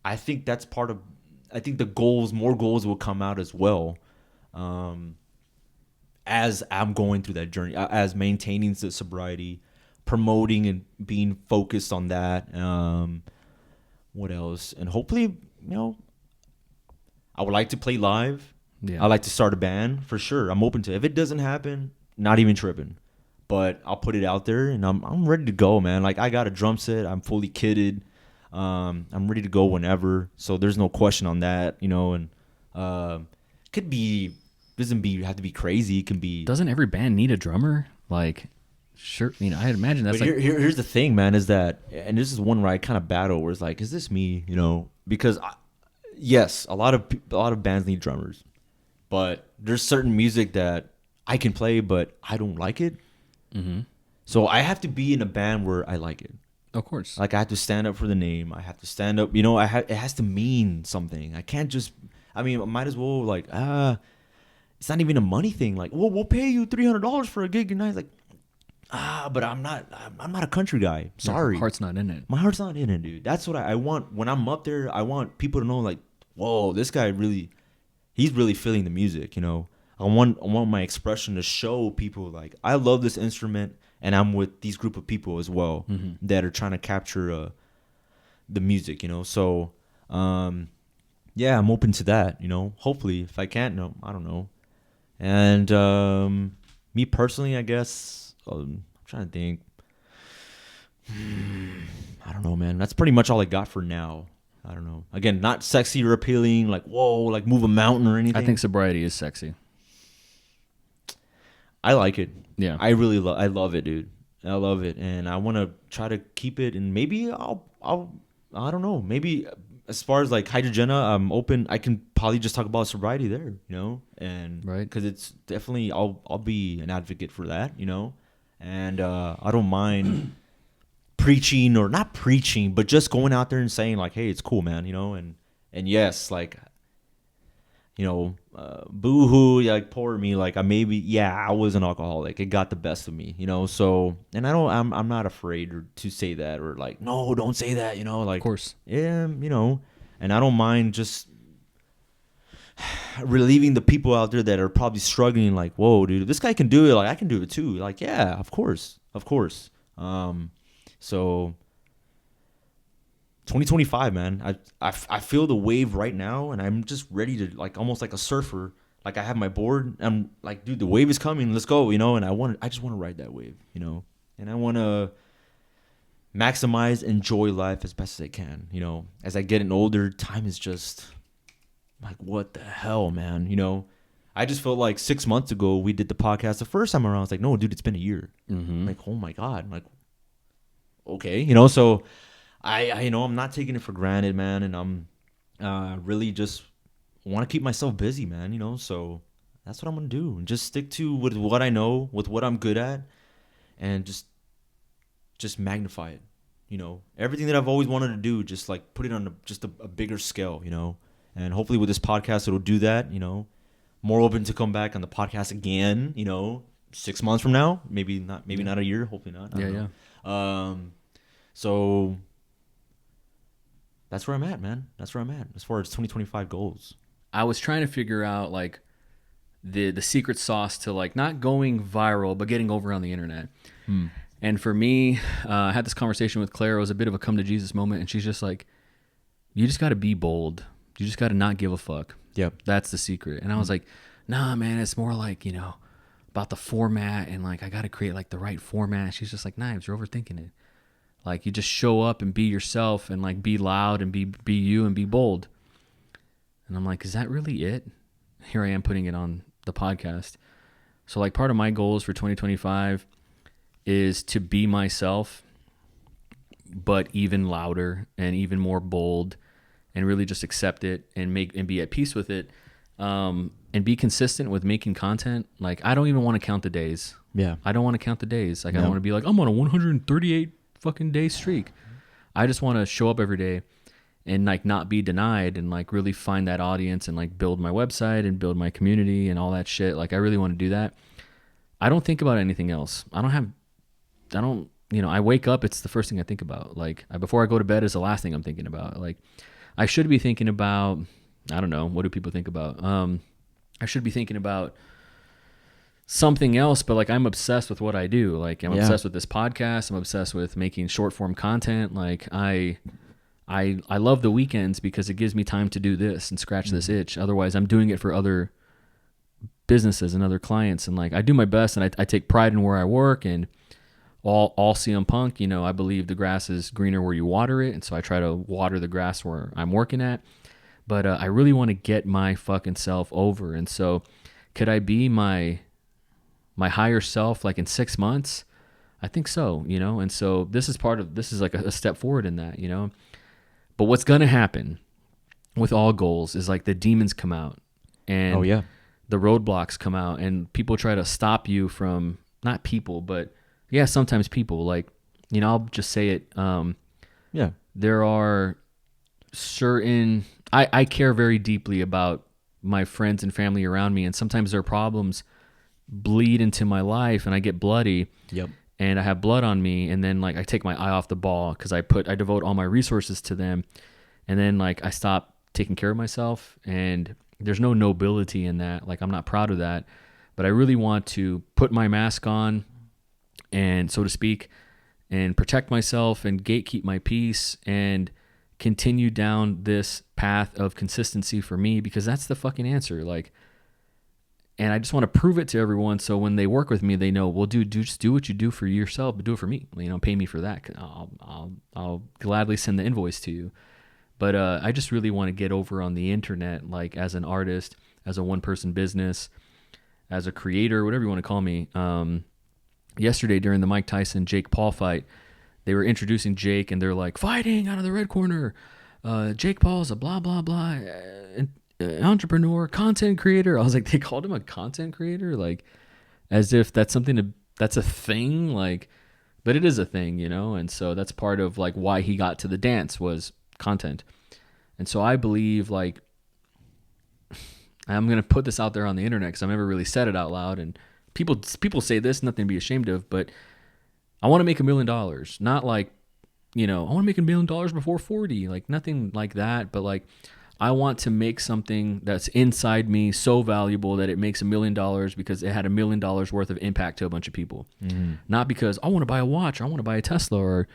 [SPEAKER 1] I think that's I think more goals will come out as well. As I'm going through that journey, as maintaining the sobriety, promoting and being focused on that. What else? And hopefully, you know, I would like to play live.
[SPEAKER 2] Yeah.
[SPEAKER 1] I like to start a band for sure. I'm open to it. If it doesn't happen, not even tripping. But I'll put it out there, and I'm ready to go, man. Like, I got a drum set. I'm fully kitted. I'm ready to go whenever. So there's no question on that, you know. And have to be crazy. It can be.
[SPEAKER 2] Doesn't every band need a drummer? Like, sure. You know, I imagine that's
[SPEAKER 1] But
[SPEAKER 2] like.
[SPEAKER 1] here's the thing, man, is that, and this is one where I kind of battle, where it's like, is this me? You know, because yes, a lot of bands need drummers, but there's certain music that I can play, but I don't like it.
[SPEAKER 2] Mm-hmm.
[SPEAKER 1] So I have to be in a band where I like it.
[SPEAKER 2] Of course.
[SPEAKER 1] Like, I have to stand up for the name. I have to stand up. You know, it has to mean something. I can't just. I mean, I might as well like it's not even a money thing. Like, well, we'll pay you $300 for a gig tonight. Like, but I'm not a country guy. Sorry.
[SPEAKER 2] Your heart's not in it.
[SPEAKER 1] My heart's not in it, dude. That's what I want. When I'm up there, I want people to know, like, whoa, this guy he's really feeling the music, you know. I want my expression to show people, like, I love this instrument, and I'm with these group of people as well that are trying to capture the music, you know. So, yeah, I'm open to that, you know. Hopefully, if I can't, no, I don't know. And me personally, I guess, I'm trying to think. I don't know, man. That's pretty much all I got for now. I don't know. Again, not sexy or appealing, like, whoa, like move a mountain or anything.
[SPEAKER 2] I think sobriety is sexy.
[SPEAKER 1] I like it.
[SPEAKER 2] Yeah.
[SPEAKER 1] I really I love it, dude. I love it. And I want to try to keep it, and maybe I don't know. Maybe as far as like Hydrogena, I'm open. I can probably just talk about sobriety there, you know? And
[SPEAKER 2] right.
[SPEAKER 1] Cuz it's definitely I'll be an advocate for that, you know? And I don't mind preaching, or not preaching, but just going out there and saying, like, hey, it's cool, man, you know. And yes, like, boo hoo, like poor me. Like I was an alcoholic. It got the best of me, So, and I'm not afraid to say that or like, no, don't say that, like,
[SPEAKER 2] Of course.
[SPEAKER 1] yeah, and I don't mind just relieving the people out there that are probably struggling. Like, whoa, dude, if this guy can do it, like I can do it too. Like, yeah, of course. So 2025, man. I feel the wave right now, and I'm just ready to, like, almost like a surfer. Like, I have my board. I'm like, dude, the wave is coming. Let's go, And I just want to ride that wave, And I want to maximize, enjoy life as best as I can, As I get older, time is just like, what the hell, man, I just felt like 6 months ago we did the podcast the first time around. I was like, no, dude, it's been a year.
[SPEAKER 2] Mm-hmm.
[SPEAKER 1] Like, oh my God, like, okay, so I I'm not taking it for granted, man, and I'm really just want to keep myself busy, man, so that's what I'm gonna do, and just stick to with what I know, with what I'm good at, and just magnify it, everything that I've always wanted to do, just like put it on a bigger scale, and hopefully with this podcast it'll do that, more open to come back on the podcast again, 6 months from now, maybe not a year, hopefully not.
[SPEAKER 2] Yeah.
[SPEAKER 1] So that's where I'm at, man. That's where I'm at as far as 2025 goals.
[SPEAKER 2] I was trying to figure out like the secret sauce to like not going viral but getting over on the internet. And for me, I had this conversation with Claire. It was a bit of a come to Jesus moment, and she's just like, you just got to be bold. You just got to not give a fuck.
[SPEAKER 1] Yep.
[SPEAKER 2] That's the secret. And I was like, nah, man, it's more like, about the format, and like I got to create like the right format. She's just like, Knives, you're overthinking it. Like, you just show up and be yourself, and like be loud and be you and be bold. And I'm like, is that really it? Here I am putting it on the podcast. So like part of my goals for 2025 is to be myself, but even louder and even more bold, and really just accept it and be at peace with it. And be consistent with making content. Like, I don't even want to count the days.
[SPEAKER 1] Yeah.
[SPEAKER 2] I don't want to count the days. Like, I don't want to be like, I'm on a 138 fucking day streak. I just want to show up every day and like not be denied, and like really find that audience, and like build my website and build my community and all that shit. Like, I really want to do that. I don't think about anything else. I wake up, it's the first thing I think about. Like, before I go to bed is the last thing I'm thinking about. Like, I should be thinking about, I don't know, what do people think about? I should be thinking about something else, but like, I'm obsessed with what I do. Like, I'm obsessed with this podcast. I'm obsessed with making short form content. Like, I love the weekends because it gives me time to do this and scratch this itch. Otherwise, I'm doing it for other businesses and other clients. And like, I do my best, and I take pride in where I work, and all CM Punk, I believe the grass is greener where you water it. And so I try to water the grass where I'm working at. But I really want to get my fucking self over. And so could I be my higher self like in 6 months? I think so, And so this is like a step forward in that, But what's going to happen with all goals is like the demons come out, and the roadblocks come out, and people try to stop you from, not people, but yeah, sometimes people, like, I'll just say it. There are certain, I care very deeply about my friends and family around me, and sometimes their problems bleed into my life, and I get bloody.
[SPEAKER 1] Yep.
[SPEAKER 2] And I have blood on me, and then like I take my eye off the ball because I devote all my resources to them, and then like I stop taking care of myself, and there's no nobility in that. Like, I'm not proud of that, but I really want to put my mask on, and so to speak, and protect myself and gatekeep my peace and continue down this path of consistency for me, because that's the fucking answer. Like, and I just want to prove it to everyone, so when they work with me, they know, well, dude, just do what you do for yourself, but do it for me. Pay me for that. I'll gladly send the invoice to you. But I just really want to get over on the internet, like as an artist, as a one-person business, as a creator, whatever you want to call me. Yesterday during the Mike Tyson Jake Paul fight, they were introducing Jake, and they're like, fighting out of the red corner, Jake Paul's a blah blah blah entrepreneur, content creator. I was like, they called him a content creator, like as if that's that's a thing, like, but it is a thing, and so that's part of like why he got to the dance was content. And so I believe, like, I'm going to put this out there on the internet because I've never really said it out loud. And people say this, nothing to be ashamed of, but I want to make $1 million. Not like, I want to make $1 million before 40, like nothing like that. But like, I want to make something that's inside me so valuable that it makes $1 million because it had $1 million worth of impact to a bunch of people. Not because I want to buy a watch, or I want to buy a Tesla, or,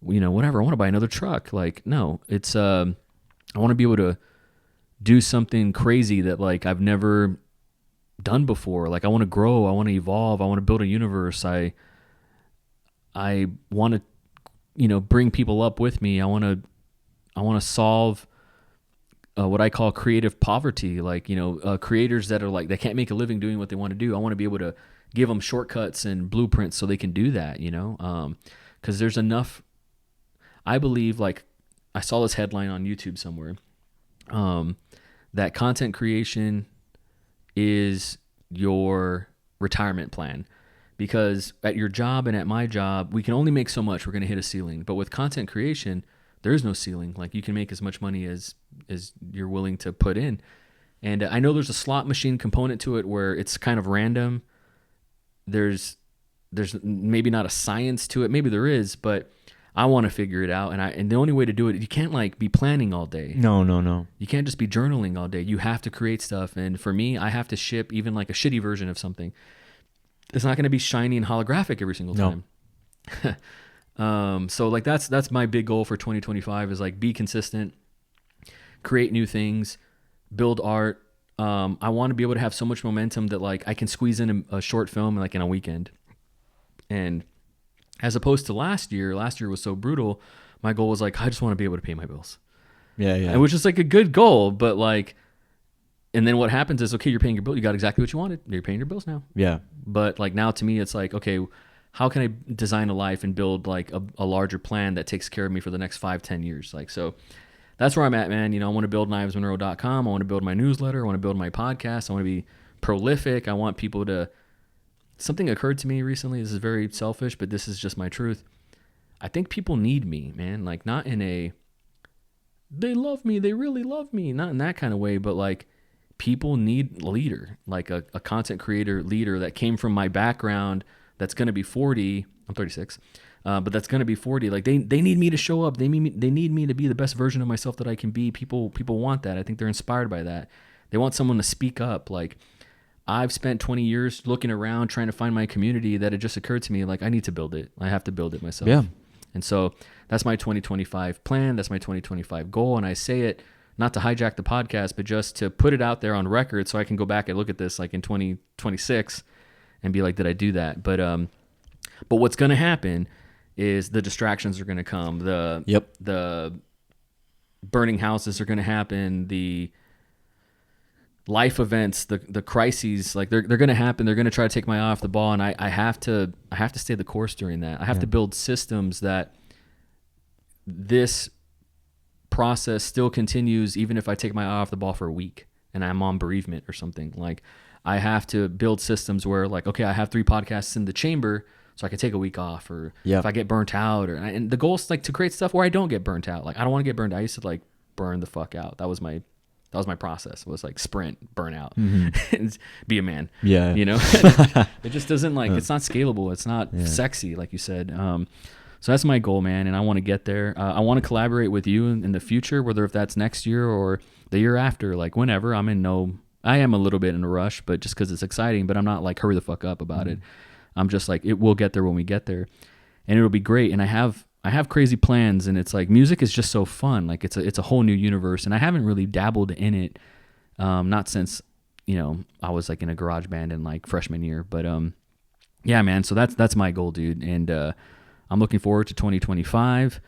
[SPEAKER 2] whatever. I want to buy another truck. Like, no, it's, I want to be able to do something crazy that like I've never done before. Like I want to grow, I want to evolve, I want to build a universe. I want to, bring people up with me. I want to solve what I call creative poverty. Like, creators that are like, they can't make a living doing what they want to do. I want to be able to give them shortcuts and blueprints so they can do that, because there's enough. I believe, like, I saw this headline on YouTube somewhere, that content creation is your retirement plan, because at your job and at my job, we can only make so much. We're going to hit a ceiling. But with content creation, there is no ceiling. Like, you can make as much money as you're willing to put in. And I know there's a slot machine component to it where it's kind of random. There's maybe not a science to it. Maybe there is, but I want to figure it out. And the only way to do it, you can't like be planning all day.
[SPEAKER 1] No.
[SPEAKER 2] You can't just be journaling all day. You have to create stuff. And for me, I have to ship even like a shitty version of something. It's not going to be shiny and holographic every single time. So like that's my big goal for 2025 is like be consistent, create new things, build art. I want to be able to have so much momentum that like I can squeeze in a short film like in a weekend. And as opposed to last year was so brutal. My goal was like, I just want to be able to pay my bills.
[SPEAKER 1] Yeah.
[SPEAKER 2] And which is like a good goal, but like, and then what happens is, okay, you're paying your bill. You got exactly what you wanted. You're paying your bills now.
[SPEAKER 1] Yeah.
[SPEAKER 2] But like now to me, it's like, okay, how can I design a life and build like a larger plan that takes care of me for the next 5-10 years? Like, so that's where I'm at, man. I want to build knivesmonroe.com. I want to build my newsletter. I want to build my podcast. I want to be prolific. I want people to, something occurred to me recently. This is very selfish, but this is just my truth. I think people need me, man. Like not in a, they love me, they really love me. Not in that kind of way, but like people need a leader, like a content creator leader that came from my background that's going to be 40. I'm 36. But that's going to be 40. Like they need me to show up. They need me to be the best version of myself that I can be. People want that. I think they're inspired by that. They want someone to speak up. Like I've spent 20 years looking around trying to find my community that it just occurred to me like I need to build it. I have to build it myself.
[SPEAKER 1] Yeah.
[SPEAKER 2] And so that's my 2025 plan. That's my 2025 goal. And I say it not to hijack the podcast, but just to put it out there on record so I can go back and look at this like in 2026 and be like, did I do that? But what's going to happen is the distractions are going to come. The burning houses are going to happen. The life events, the crises, like they're going to happen. They're going to try to take my eye off the ball, and I have to stay the course during that. I have to build systems that this process still continues even if I take my eye off the ball for a week and I'm on bereavement or something. Like I have to build systems where like, okay, I have 3 podcasts in the chamber, so I can take a week off, or if I get burnt out, and the goal is like to create stuff where I don't get burnt out. Like I don't want to get burned out. I used to like burn the fuck out. That was my process. It was like sprint, burn out, and be a man.
[SPEAKER 1] Yeah.
[SPEAKER 2] It just doesn't like, it's not scalable. It's not sexy, like you said. So that's my goal, man. And I want to get there. I want to collaborate with you in the future, whether if that's next year or the year after, like whenever. I am a little bit in a rush, but just cause it's exciting, but I'm not like hurry the fuck up about it. I'm just like, it will get there when we get there, and it'll be great. And I have crazy plans, and it's like music is just so fun. Like it's a whole new universe, and I haven't really dabbled in it, not since I was like in a garage band in like freshman year. But yeah, man. So that's my goal, dude. And I'm looking forward to 2025.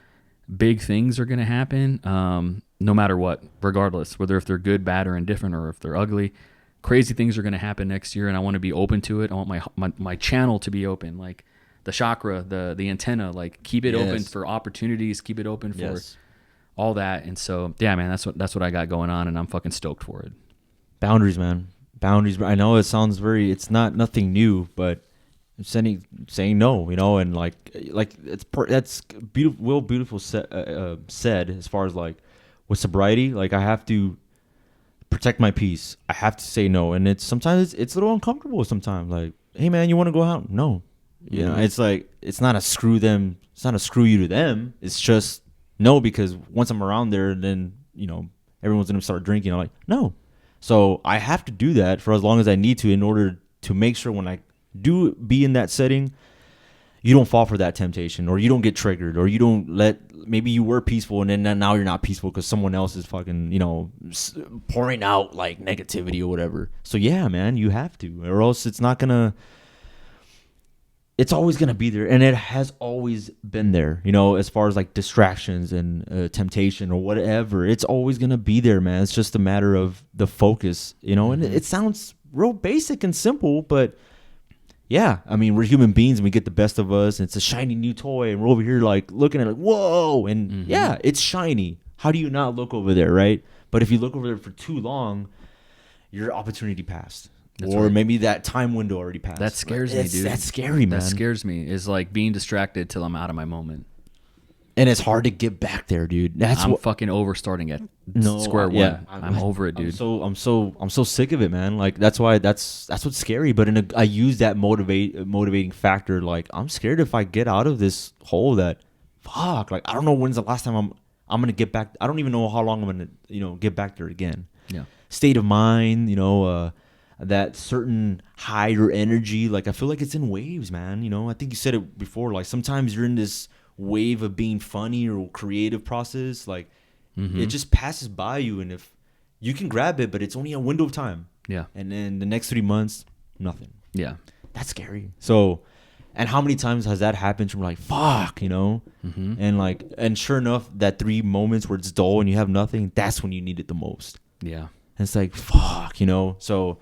[SPEAKER 2] Big things are gonna happen, no matter what, regardless, whether if they're good, bad, or indifferent, or if they're ugly. Crazy things are gonna happen next year, and I want to be open to it. I want my channel to be open, like the chakra, the antenna, like keep it open for opportunities, keep it open for all that. And so, yeah, man, that's what I got going on, and I'm fucking stoked for it.
[SPEAKER 1] Boundaries, man. Boundaries. I know it sounds it's nothing new, but saying no, and like that's beautiful said as far as like with sobriety. Like I have to protect my peace, I have to say no. And it's sometimes it's a little uncomfortable sometimes. Like, hey man, you want to go out? No. You know, it's like, it's not a screw them. It's not a screw you to them. It's just no, because once I'm around there, then, you know, everyone's going to start drinking. I'm like, no. So I have to do that for as long as I need to in order to make sure when I do be in that setting, you don't fall for that temptation, or you don't get triggered, or you don't maybe you were peaceful and then now you're not peaceful because someone else is fucking, you know, pouring out like negativity or whatever. So yeah, man, you have to, or else it's always gonna be there, and it has always been there, you know, as far as like distractions and temptation or whatever. It's always gonna be there, man. It's just a matter of the focus, you know. And it sounds real basic and simple, but yeah, I mean, we're human beings and we get the best of us, and it's a shiny new toy, and we're over here like looking at it like, whoa, and yeah, it's shiny. How do you not look over there, right? But if you look over there for too long, your opportunity passed. That's or right. Maybe that time window already passed.
[SPEAKER 2] That scares me, dude.
[SPEAKER 1] That's scary, man.
[SPEAKER 2] That scares me. Is like being distracted till I'm out of my moment.
[SPEAKER 1] And it's hard to get back there, dude.
[SPEAKER 2] I'm fucking over starting at square one. Yeah, I'm over it, dude.
[SPEAKER 1] I'm so sick of it, man. Like that's what's scary. But I use that motivating factor. Like, I'm scared if I get out of this hole that, fuck. Like, I don't know when's the last time I'm gonna get back. I don't even know how long I'm gonna, you know, get back there again.
[SPEAKER 2] Yeah.
[SPEAKER 1] State of mind, you know, that certain higher energy. Like, I feel like it's in waves, man. You know, I think you said it before. Like, sometimes you're in this wave of being funny or creative process, like it just passes by you, and if you can grab it, but it's only a window of time.
[SPEAKER 2] Yeah.
[SPEAKER 1] And then the next 3 months, nothing.
[SPEAKER 2] Yeah.
[SPEAKER 1] That's scary. So, and how many times has that happened from like, fuck, you know? And sure enough, that 3 moments where it's dull and you have nothing, that's when you need it the most.
[SPEAKER 2] Yeah.
[SPEAKER 1] And it's like, fuck, you know? So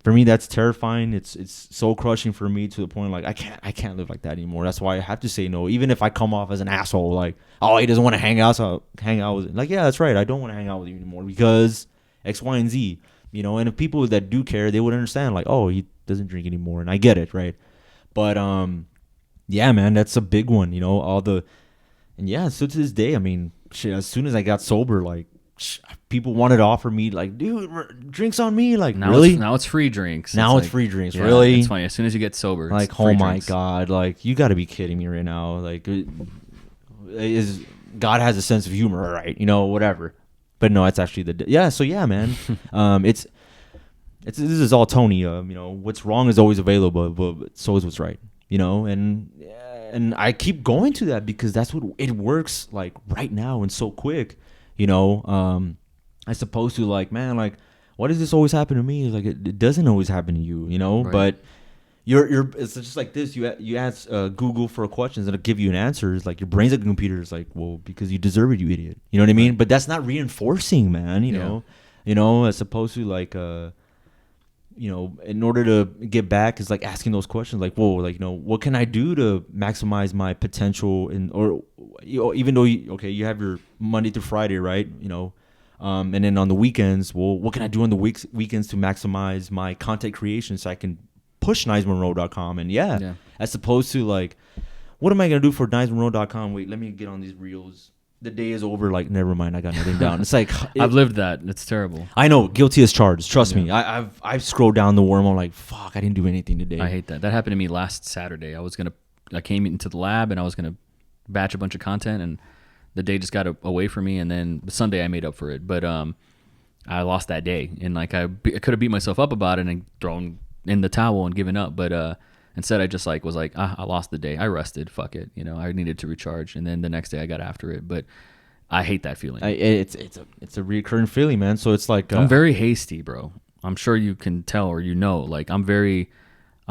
[SPEAKER 1] for me, that's terrifying. It's soul crushing for me to the point like I can't live like that anymore. That's why I have to say no, even if I come off as an asshole. Like, oh, he doesn't want to hang out with. Like, yeah, that's right. I don't want to hang out with you anymore because X, Y, and Z. You know, and if people that do care, they would understand. Like, oh, he doesn't drink anymore, and I get it, right? But yeah, man, that's a big one. You know, and yeah, so to this day, I mean, shit. As soon as I got sober, like, people wanted to offer me like, dude, drinks on me. Like,
[SPEAKER 2] now
[SPEAKER 1] really?
[SPEAKER 2] Now it's free drinks.
[SPEAKER 1] Now it's free drinks. Yeah, really?
[SPEAKER 2] It's funny. As soon as you get sober,
[SPEAKER 1] like,
[SPEAKER 2] it's
[SPEAKER 1] oh
[SPEAKER 2] free
[SPEAKER 1] my
[SPEAKER 2] drinks.
[SPEAKER 1] God, like, you got to be kidding me right now. Like, God has a sense of humor, right? You know, whatever. But no, it's actually so yeah, man. This is all Tony. You know, what's wrong is always available, but so is what's right. You know, and I keep going to that because that's what it works like right now and so quick. You know, I suppose to like, man, like, why does this always happen to me? Like, it doesn't always happen to you, you know. Right. But it's just like this. You ask Google for questions and it'll give you an answer. It's like your brain's like a computer. It's like, well, because you deserve it, you idiot. You know what I mean? But that's not reinforcing, man. You know, as opposed to like, you know, in order to get back, is like asking those questions. Like, whoa, like, you know, what can I do to maximize my potential? Or you know, even though you have your Monday through Friday, right? You know. And then on the weekends, well, what can I do on the weekends to maximize my content creation so I can push NicesMonroe.com? And as opposed to like, what am I going to do for NicesMonroe.com? Wait, let me get on these reels. The day is over. Like, never mind. I got nothing down. It's like,
[SPEAKER 2] I've lived that. It's terrible.
[SPEAKER 1] I know. Guilty as charged. Trust me. I've scrolled down the worm. I'm like, fuck, I didn't do anything today.
[SPEAKER 2] I hate that. That happened to me last Saturday. I came into the lab and I was going to batch a bunch of content, and the day just got away from me, and then Sunday I made up for it. But I lost that day, and like I could have beat myself up about it and thrown in the towel and given up. But instead, I just like was like, I lost the day. I rested. Fuck it. You know, I needed to recharge, and then the next day I got after it. But I hate that feeling.
[SPEAKER 1] It's a recurring feeling, man. So it's like
[SPEAKER 2] I'm very hasty, bro. I'm sure you can tell, or you know, like I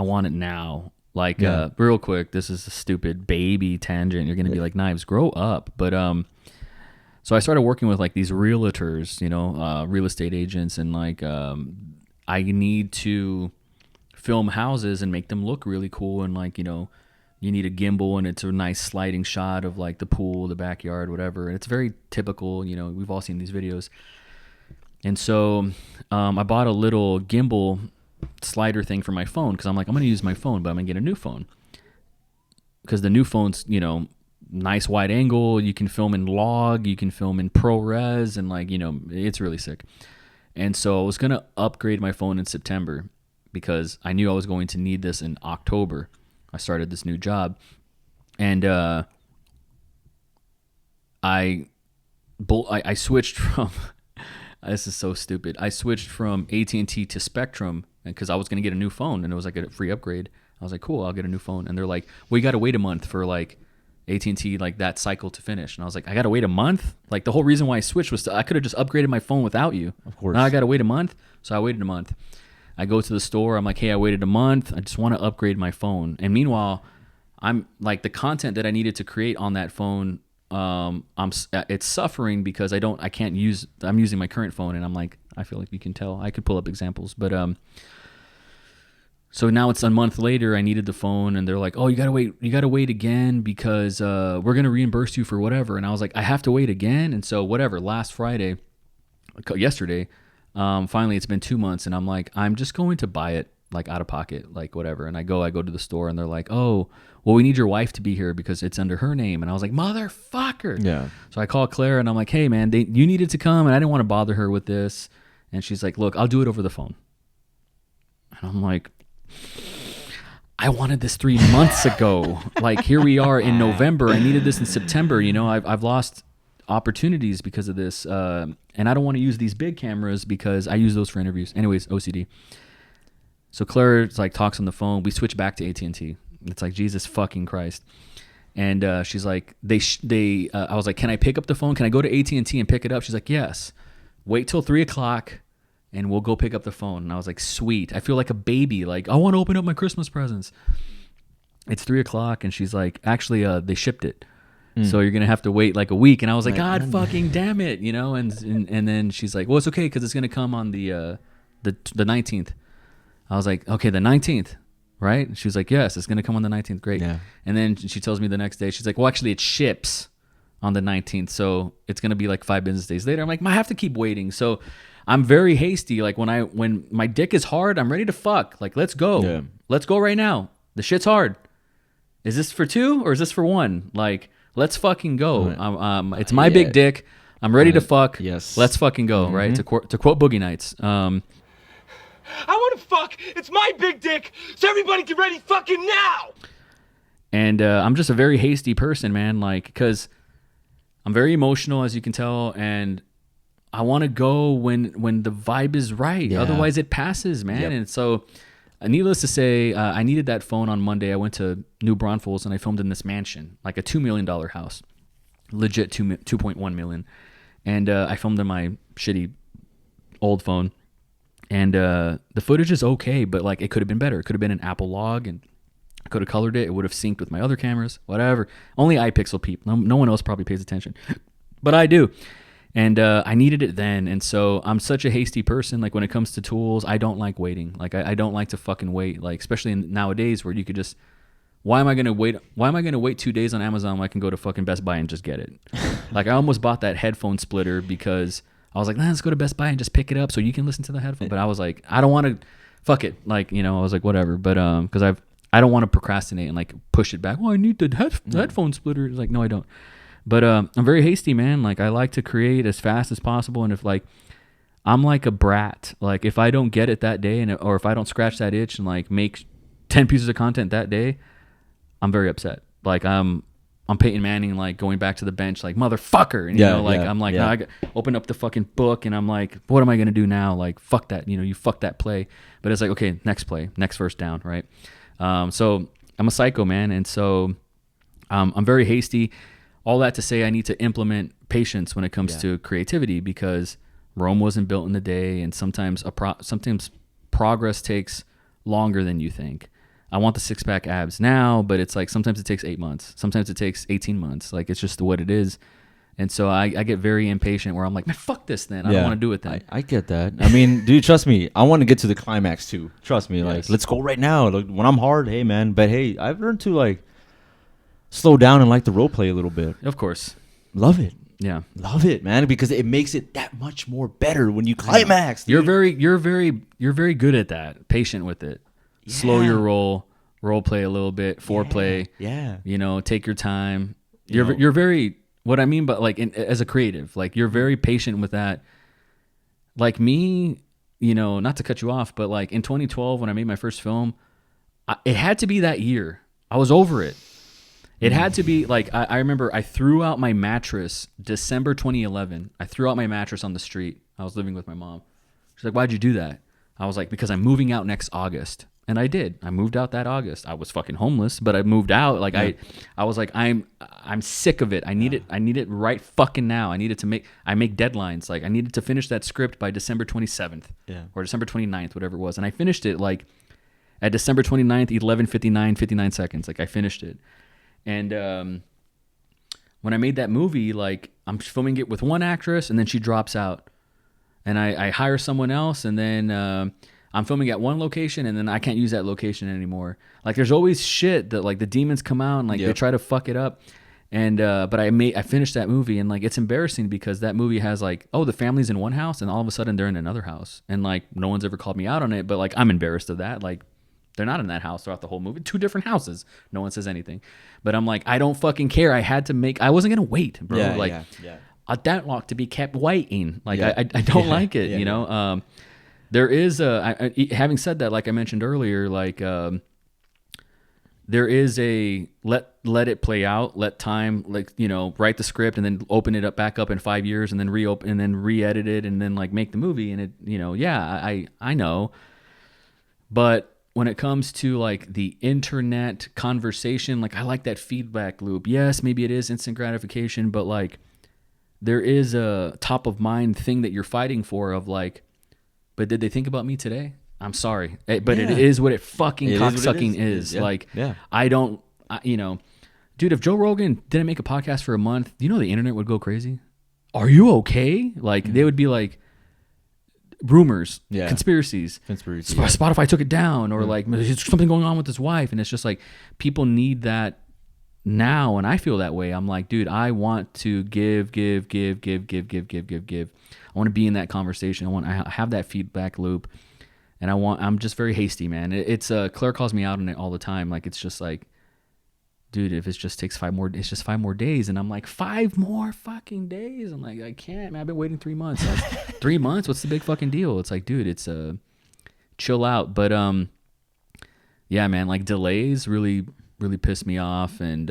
[SPEAKER 2] want it now. Like, real quick, this is a stupid baby tangent. You're going to be like, Knives, grow up. But so I started working with like these realtors, you know, real estate agents, and like I need to film houses and make them look really cool. And like, you know, you need a gimbal, and it's a nice sliding shot of like the pool, the backyard, whatever. And it's very typical, you know, we've all seen these videos. And so I bought a little gimbal slider thing for my phone because I'm like, I'm going to use my phone, but I'm going to get a new phone because the new phone's, you know, nice wide angle. You can film in log, you can film in ProRes, and like, you know, it's really sick. And so I was going to upgrade my phone in September because I knew I was going to need this in October. I started this new job. And I switched from this is so stupid. I switched from AT&T to Spectrum because I was going to get a new phone and it was like a free upgrade. I was like, cool, I'll get a new phone. And they're like, well, you got to wait a month for like AT&T, like that cycle to finish. And I was like, I got to wait a month? Like the whole reason why I switched was I could have just upgraded my phone without you.
[SPEAKER 1] Of course.
[SPEAKER 2] Now I got to wait a month. So I waited a month. I go to the store. I'm like, hey, I waited a month. I just want to upgrade my phone. And meanwhile, I'm like the content that I needed to create on that phone, it's suffering because I'm using my current phone, and I'm like, I feel like you can tell. I could pull up examples, but so now it's a month later. I needed the phone, and they're like, oh, you gotta wait again because we're gonna reimburse you for whatever. And I was like, I have to wait again. And so whatever. Last Friday, yesterday, finally it's been 2 months, and I'm like, I'm just going to buy it like out of pocket, like whatever. And I go to the store, and they're like, oh, well, we need your wife to be here because it's under her name. And I was like, motherfucker.
[SPEAKER 1] Yeah.
[SPEAKER 2] So I call Claire, and I'm like, hey, man, you needed to come, and I didn't want to bother her with this. And she's like, look, I'll do it over the phone. And I'm like, I wanted this 3 months ago. Like, here we are in November. I needed this in September. You know, I've lost opportunities because of this. And I don't want to use these big cameras because I use those for interviews. Anyways, OCD. So Claire like talks on the phone. We switch back to AT&T. It's like, Jesus fucking Christ. And she's like, I was like, can I pick up the phone? Can I go to AT&T and pick it up? She's like, yes. Wait till 3:00 and we'll go pick up the phone. And I was like, sweet. I feel like a baby. Like, I want to open up my Christmas presents. It's 3:00 and she's like, actually, they shipped it. So you're going to have to wait like a week. And I was like, God fucking damn it. You know? And then she's like, well, it's okay because it's going to come on the 19th. I was like, okay, the 19th. Right? And she was like, yes, it's going to come on the 19th. Great. Yeah. And then she tells me the next day, she's like, well, actually, it ships on the 19th. So it's going to be like 5 business days later. I'm like, I have to keep waiting. So I'm very hasty. Like when my dick is hard, I'm ready to fuck. Like, let's go. Yeah. Let's go right now. The shit's hard. Is this for 2 or is this for 1? Like, let's fucking go. It's my big dick. I'm ready to fuck. Yes. Let's fucking go. Mm-hmm. Right? To quote Boogie Nights.
[SPEAKER 3] I want to fuck. It's my big dick. So everybody get ready fucking now.
[SPEAKER 2] And I'm just a very hasty person, man. Like, because I'm very emotional, as you can tell, and I want to go when the vibe is right. Yeah. Otherwise, it passes, man. Yep. And so, needless to say, I needed that phone on Monday. I went to New Braunfels and I filmed in this mansion, like a $2 million house, legit 2.1 million. And I filmed in my shitty old phone. And the footage is okay, but like it could have been better. It could have been an Apple log, and I could have colored it. It would have synced with my other cameras, whatever. Only iPixel peep. No one else probably pays attention, but I do. And I needed it then. And so I'm such a hasty person. Like when it comes to tools, I don't like waiting. Like I don't like to fucking wait. Like especially nowadays where you could just, why am I gonna wait? Why am I gonna wait 2 days on Amazon when I can go to fucking Best Buy and just get it? Like I almost bought that headphone splitter because I was like, let's go to Best Buy and just pick it up so you can listen to the headphone. But I was like, I don't want to, fuck it. Like, you know, I was like, whatever. But because I don't want to procrastinate and like push it back. Well, I need the headphone splitter. It's like, no, I don't. But I'm very hasty, man. Like I like to create as fast as possible. And if like, I'm like a brat. Like if I don't get it that day or if I don't scratch that itch and like make 10 pieces of content that day, I'm very upset. Like I'm Peyton Manning, like going back to the bench, like motherfucker, and I'm like, no, I open up the fucking book, and I'm like, what am I gonna do now? Like, fuck that, you fuck that play. But it's like, okay, next play, next first down, right? So I'm a psycho, man, and so I'm very hasty. All that to say, I need to implement patience when it comes to creativity because Rome wasn't built in a day, and sometimes progress takes longer than you think. I want the 6-pack abs now, but it's like sometimes it takes 8 months. Sometimes it takes 18 months. Like it's just what it is. And so I get very impatient where I'm like, man, fuck this then. I don't want to do it then.
[SPEAKER 1] I get that. I mean, dude, trust me. I want to get to the climax too. Trust me. Like, let's go right now. Like, when I'm hard, hey, man. But hey, I've learned to like slow down and like the role play a little bit.
[SPEAKER 2] Of course.
[SPEAKER 1] Love it.
[SPEAKER 2] Yeah.
[SPEAKER 1] Love it, man, because it makes it that much more better when you climax.
[SPEAKER 2] Dude. You're very good at that. Patient with it. Yeah. Slow your role play a little bit, foreplay.
[SPEAKER 1] Yeah.
[SPEAKER 2] Take your time. You're very, what I mean, but like as a creative, like you're very patient with that. like me, you know, not to cut you off, but like in 2012 when I made my first film, it had to be that year. I was over it. It had to be like, I remember I threw out my mattress December 2011. I threw out my mattress on the street. I was living with my mom. She's like, why'd you do that? I was like, because I'm moving out next August. And I did. I moved out that August. I was fucking homeless, but I moved out. Like I was like, I'm sick of it. I need it right fucking now. I make deadlines. Like I needed to finish that script by December 27th or December 29th, whatever it was. And I finished it like at December 29th, 11:59 seconds. Like I finished it. And when I made that movie, like I'm filming it with one actress and then she drops out. And I hire someone else, and then I'm filming at one location, and then I can't use that location anymore. Like, there's always shit that like the demons come out and like they try to fuck it up. And but I finished that movie, and like it's embarrassing because that movie has like, oh, the family's in one house, and all of a sudden they're in another house, and like no one's ever called me out on it, but like I'm embarrassed of that. Like they're not in that house throughout the whole movie, 2 different houses. No one says anything, but I'm like, I don't fucking care. I wasn't gonna wait, bro. I don't like to be kept waiting. Like I don't like it, you know. There is having said that, like I mentioned earlier, like there is a let it play out, let time, like, you know, write the script and then open it up back up in 5 years and then reopen and then re-edit it and then like make the movie. And it, you know, I know, but when it comes to like the internet conversation, like I like that feedback loop. Yes, maybe it is instant gratification, but like there is a top of mind thing that you're fighting for of like, but did they think about me today? I'm sorry. But it is what it fucking cocksucking is.
[SPEAKER 1] Yeah.
[SPEAKER 2] Like, you know, dude, if Joe Rogan didn't make a podcast for a month, you know the internet would go crazy. Are you okay? Like, they would be like, rumors, conspiracies. Spotify took it down, or like, there's something going on with his wife. And it's just like, people need that now, and I feel that way. I'm like, dude, I want to give. I want to be in that conversation. I have that feedback loop, and I'm just very hasty, man. It's Claire calls me out on it all the time. Like, it's just like, dude, if it just takes 5 more, it's just 5 more days, and I'm like, 5 more fucking days. I'm like, I can't, man. I've been waiting 3 months. Like, 3 months? What's the big fucking deal? It's like, dude, it's chill out. But yeah, man, like delays really pissed me off, and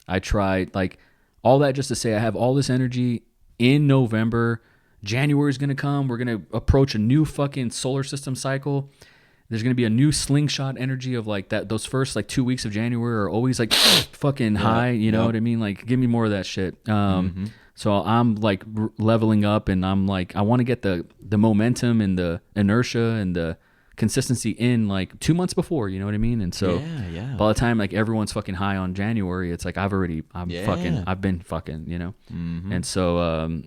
[SPEAKER 2] I tried, like, all that just to say I have all this energy in November. January's gonna come. We're gonna approach a new fucking solar system cycle. There's gonna be a new slingshot energy of like that. Those first like 2 weeks of January are always like fucking high. You know what I mean? Like, give me more of that shit. So I'm like leveling up, and I'm like, I want to get the momentum and the inertia and the consistency in like 2 months before, you know what I mean? And so by the time like everyone's fucking high on January, it's like I've been fucking, you know? And so,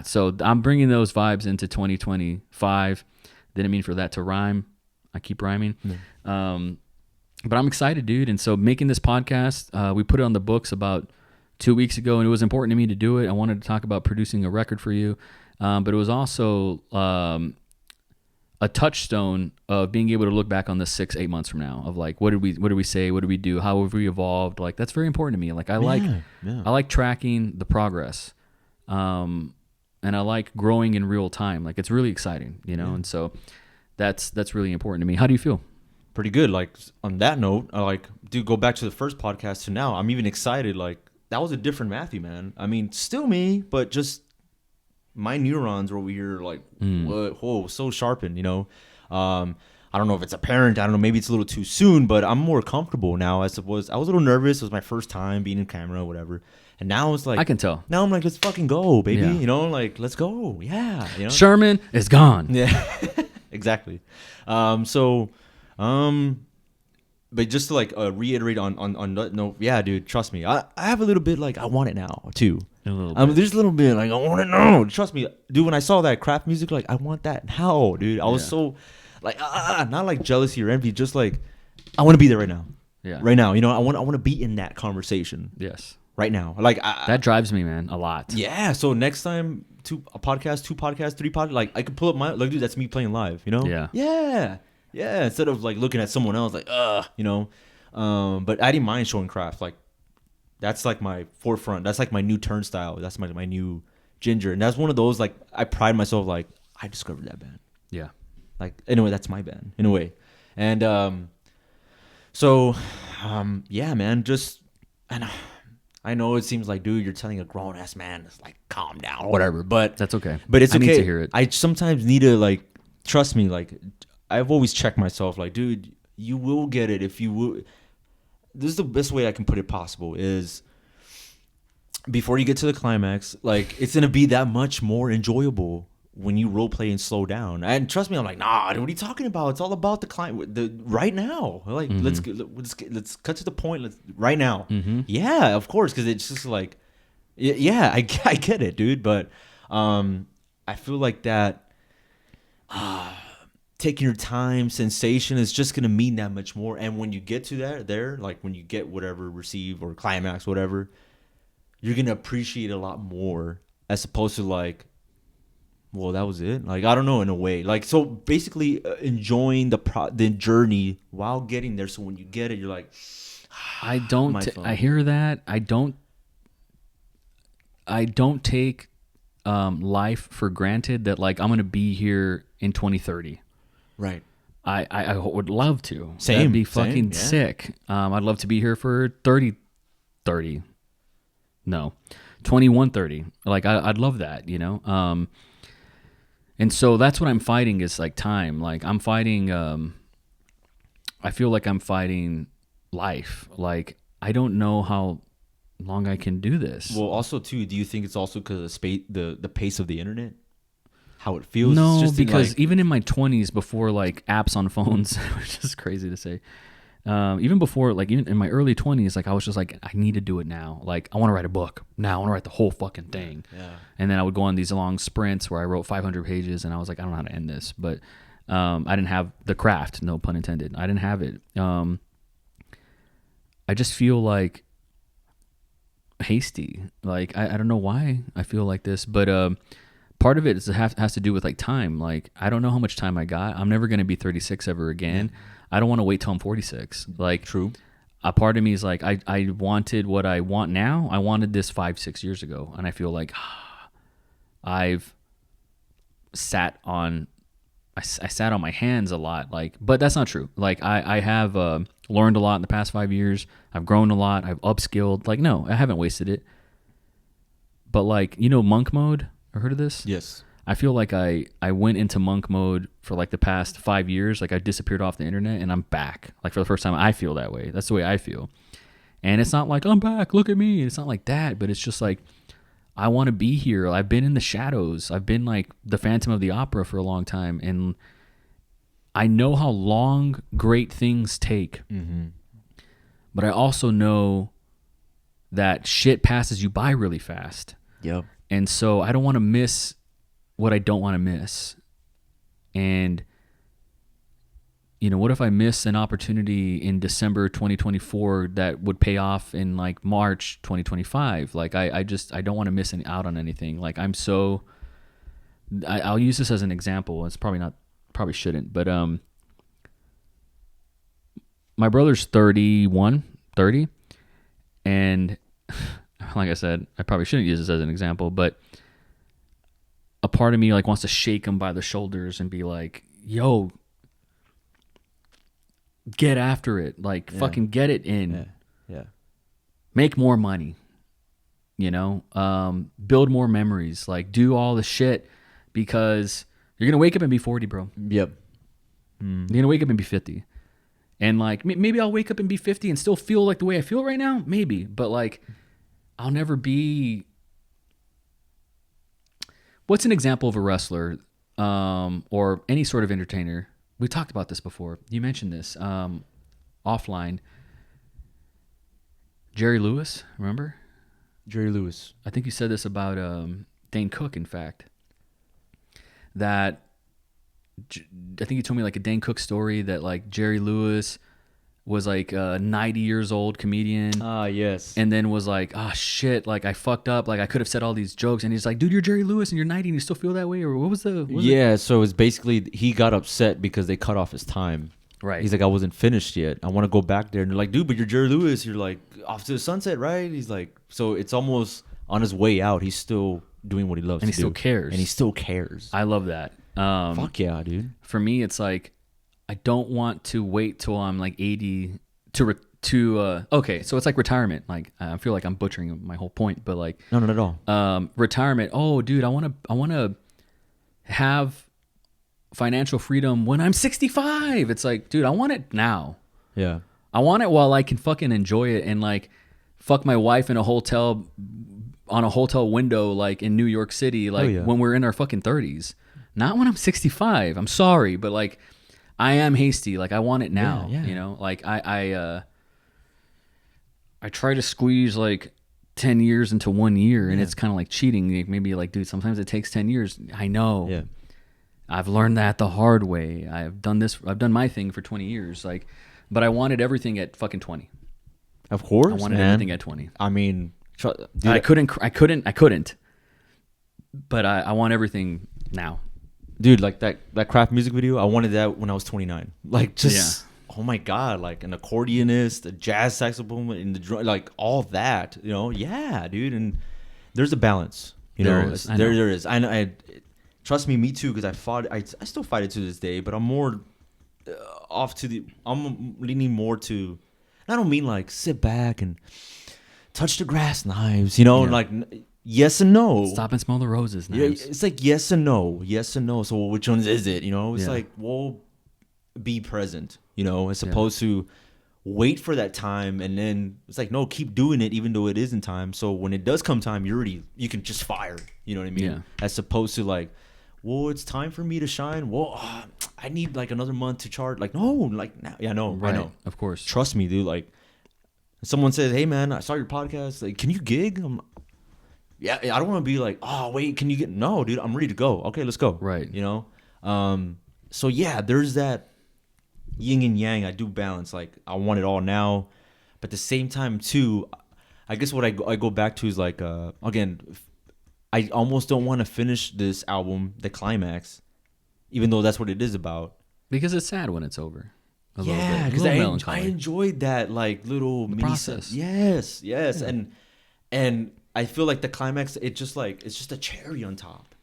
[SPEAKER 2] so I'm bringing those vibes into 2025. Didn't mean for that to rhyme. I keep rhyming. But I'm excited, dude. And so making this podcast, we put it on the books about 2 weeks ago, and it was important to me to do it. I wanted to talk about producing a record for you. But it was also, a touchstone of being able to look back on this 6-8 months from now of like, what did we say? What did we do? How have we evolved? Like, that's very important to me. Like, I like tracking the progress. And I like growing in real time. Like, it's really exciting, you know? And so that's really important to me. How do you feel?
[SPEAKER 1] Pretty good. Like, on that note, I like, dude, go back to the first podcast to now. I'm even excited. Like, that was a different Matthew, man. I mean, still me, but just my neurons were over here like, whoa, so sharpened, you know? I don't know if it's apparent. I don't know. Maybe it's a little too soon, but I'm more comfortable now as it was. I was a little nervous. It was my first time being in camera, whatever. And now it's like,
[SPEAKER 2] I can tell.
[SPEAKER 1] Now I'm like, let's fucking go, baby. You know, like, let's go. Yeah. You know?
[SPEAKER 2] Sherman is gone.
[SPEAKER 1] Yeah, exactly. But just to like reiterate on that note, yeah, dude, trust me. I have a little bit like, I want it now too. There's a little bit like, I want it now. Trust me, dude. When I saw that craft music, like, I want that now, dude. I was so like, not like jealousy or envy, just like, I want to be there right now.
[SPEAKER 2] Yeah,
[SPEAKER 1] right now. You know, I want to be in that conversation.
[SPEAKER 2] Yes,
[SPEAKER 1] right now. Like,
[SPEAKER 2] that drives me, man, a lot.
[SPEAKER 1] Yeah. So next time, 2 podcasts, 3 podcasts, like, I could pull up my, like, dude, that's me playing live. You know? Yeah. Instead of like looking at someone else, like, you know. But I didn't mind showing craft. Like, that's like my forefront. That's like my new turnstile. That's my new Ginger, and that's one of those like I pride myself like I discovered that band.
[SPEAKER 2] Yeah.
[SPEAKER 1] Like anyway, that's my band in a way, and yeah, man, just and I know it seems like, dude, you're telling a grown ass man, it's like calm down or whatever, but
[SPEAKER 2] That's okay.
[SPEAKER 1] But it's
[SPEAKER 2] I
[SPEAKER 1] okay.
[SPEAKER 2] need to hear it.
[SPEAKER 1] I sometimes need to like trust me. Like I've always checked myself. Like, dude, you will get it if you will. This is the best way I can put it possible is before you get to the climax, like it's gonna be that much more enjoyable when you role play and slow down. And trust me, I'm like, nah, what are you talking about? It's all about the right now. Like let's cut to the point. Right now. Yeah, of course, because it's just like, yeah, I get it, dude. But I feel like that taking your time, sensation is just gonna mean that much more. And when you get to that, like when you get whatever receive or climax, whatever, you're gonna appreciate it a lot more as opposed to like, well, that was it. Like I don't know, in a way. Like so, basically enjoying the journey while getting there. So when you get it, you're like,
[SPEAKER 2] I hear that. I don't take life for granted that like I'm gonna be here in 2030.
[SPEAKER 1] right.
[SPEAKER 2] I would love to.
[SPEAKER 1] Same.
[SPEAKER 2] That'd be fucking
[SPEAKER 1] yeah.
[SPEAKER 2] sick. I'd love to be here for 30. No, 2130. Like I'd love that, you know. And so that's what I'm fighting is like time. Like I'm fighting. I feel like I'm fighting life. Like I don't know how long I can do this.
[SPEAKER 1] Well, also too, do you think it's also because of the pace of the internet, how it feels?
[SPEAKER 2] No,
[SPEAKER 1] It's just
[SPEAKER 2] because
[SPEAKER 1] like,
[SPEAKER 2] even in my 20s, before like apps on phones, which is crazy to say, even before, like even in my early 20s, like I was just like, I need to do it now. Like I want to write a book now. I want to write the whole fucking thing.
[SPEAKER 1] Yeah.
[SPEAKER 2] And then I would go on these long sprints where I wrote 500 pages, and I was like, I don't know how to end this, but I didn't have the craft, no pun intended. I didn't have it. I just feel like hasty. Like I don't know why I feel like this, but part of it has to do with like time. Like I don't know how much time I got. I'm never gonna be 36 ever again. I don't want to wait till I'm 46. Like
[SPEAKER 1] true.
[SPEAKER 2] A part of me is like I wanted what I want now. I wanted this 5-6 years ago, and I feel like I've sat on I sat on my hands a lot. Like, but that's not true. Like I have learned a lot in the past 5 years. I've grown a lot. I've upskilled. Like, no, I haven't wasted it. But like, you know, monk mode. Ever heard of this?
[SPEAKER 1] Yes.
[SPEAKER 2] I feel like I went into monk mode for like the past 5 years. Like I disappeared off the internet and I'm back. Like for the first time, I feel that way. That's the way I feel. And it's not like I'm back. Look at me. It's not like that. But it's just like I want to be here. I've been in the shadows. I've been like the Phantom of the Opera for a long time, and I know how long great things take. Mm-hmm. But I also know that shit passes you by really fast.
[SPEAKER 1] Yep.
[SPEAKER 2] And so I don't want to miss what I don't want to miss. And, you know, what if I miss an opportunity in December 2024 that would pay off in like March 2025? Like I don't want to miss out on anything. Like I'll use this as an example. It's probably shouldn't, but my brother's 30, and like I said, I probably shouldn't use this as an example, but a part of me like wants to shake him by the shoulders and be like, yo, get after it. Like, fucking get it in.
[SPEAKER 1] Yeah.
[SPEAKER 2] Make more money. You know? Build more memories. Like, do all the shit, because you're going to wake up and be 40, bro.
[SPEAKER 1] Yep.
[SPEAKER 2] You're going to wake up and be 50. And, like, maybe I'll wake up and be 50 and still feel like the way I feel right now. Maybe. But, like, I'll never be... What's an example of a wrestler or any sort of entertainer? We talked about this before. You mentioned this offline. Jerry Lewis, remember?
[SPEAKER 1] Jerry Lewis.
[SPEAKER 2] I think you said this about Dane Cook, in fact. That I think you told me like a Dane Cook story that like Jerry Lewis was like a 90 years old comedian.
[SPEAKER 1] Ah, yes.
[SPEAKER 2] And then was like, oh shit, like I fucked up. Like I could have said all these jokes. And he's like, dude, you're Jerry Lewis and you're 90 and you still feel that way? Or what was the...
[SPEAKER 1] So it's basically he got upset because they cut off his time.
[SPEAKER 2] Right.
[SPEAKER 1] He's like, I wasn't finished yet. I want to go back there. And they're like, dude, but you're Jerry Lewis. You're like off to the sunset, right? He's like, so it's almost on his way out. He's still doing what he loves
[SPEAKER 2] And
[SPEAKER 1] to
[SPEAKER 2] he still
[SPEAKER 1] do.
[SPEAKER 2] cares.
[SPEAKER 1] And he still cares.
[SPEAKER 2] I love that.
[SPEAKER 1] Fuck yeah, dude.
[SPEAKER 2] For me, it's like I don't want to wait till I'm like 80 okay, so it's like retirement. Like I feel like I'm butchering my whole point, but like
[SPEAKER 1] No, not at all.
[SPEAKER 2] retirement. Oh, dude, I want to have financial freedom when I'm 65. It's like, dude, I want it now.
[SPEAKER 1] Yeah.
[SPEAKER 2] I want it while I can fucking enjoy it and like fuck my wife in a hotel on a hotel window like in New York City like
[SPEAKER 1] yeah.
[SPEAKER 2] when we're in our fucking 30s. Not when I'm 65. I'm sorry, but like I am hasty. Like I want it now,
[SPEAKER 1] Yeah.
[SPEAKER 2] you know? Like I try to squeeze like 10 years into 1 year and it's kind of like cheating. Like, maybe like, dude, sometimes it takes 10 years. I know.
[SPEAKER 1] Yeah.
[SPEAKER 2] I've learned that the hard way. I've done my thing for 20 years. Like, but I wanted everything at fucking 20.
[SPEAKER 1] Of course,
[SPEAKER 2] I wanted
[SPEAKER 1] man.
[SPEAKER 2] everything at 20.
[SPEAKER 1] I mean, dude,
[SPEAKER 2] I couldn't. But I want everything now.
[SPEAKER 1] dude, like that craft music video, I wanted that when I was 29. Like, just oh my god, like an accordionist, a jazz saxophone, in the drum, like all that, you know. Yeah, dude. And there's a balance, you
[SPEAKER 2] There
[SPEAKER 1] know.
[SPEAKER 2] is.
[SPEAKER 1] There is. I know. Trust me too, because I still fight it to this day, but I'm more I'm leaning more to. I don't mean like sit back and touch the grass knives, you know, like yes and no.
[SPEAKER 2] Stop and smell the roses.
[SPEAKER 1] Yeah,
[SPEAKER 2] Knives.
[SPEAKER 1] it's like yes and no. So which ones is it? You know, it's
[SPEAKER 2] Yeah.
[SPEAKER 1] like, well, be present, you know, as opposed to wait for that time and then it's like, no, keep doing it even though it isn't time. So when it does come time, you can just fire. You know what I mean?
[SPEAKER 2] Yeah.
[SPEAKER 1] As opposed to like, well, it's time for me to shine. Well, I need like another month to charge. Like, no, like now. Yeah, no,
[SPEAKER 2] Right.
[SPEAKER 1] I know.
[SPEAKER 2] Of course.
[SPEAKER 1] Trust me, dude. Like, someone says, "Hey, man, I saw your podcast. Like, can you gig?" Yeah, I don't want to be like, "Oh, wait, can you get?" No, dude, I'm ready to go. Okay, let's go.
[SPEAKER 2] Right.
[SPEAKER 1] You know. So yeah, there's that yin and yang. I do balance. Like, I want it all now, but at the same time too, I guess what I go back to is like, again, I almost don't want to finish this album, the climax, even though that's what it is about.
[SPEAKER 2] Because it's sad when it's over.
[SPEAKER 1] Yeah, because I enjoyed that like little mini
[SPEAKER 2] process.
[SPEAKER 1] Yes, yeah. and I feel like the climax, it's just a cherry on top,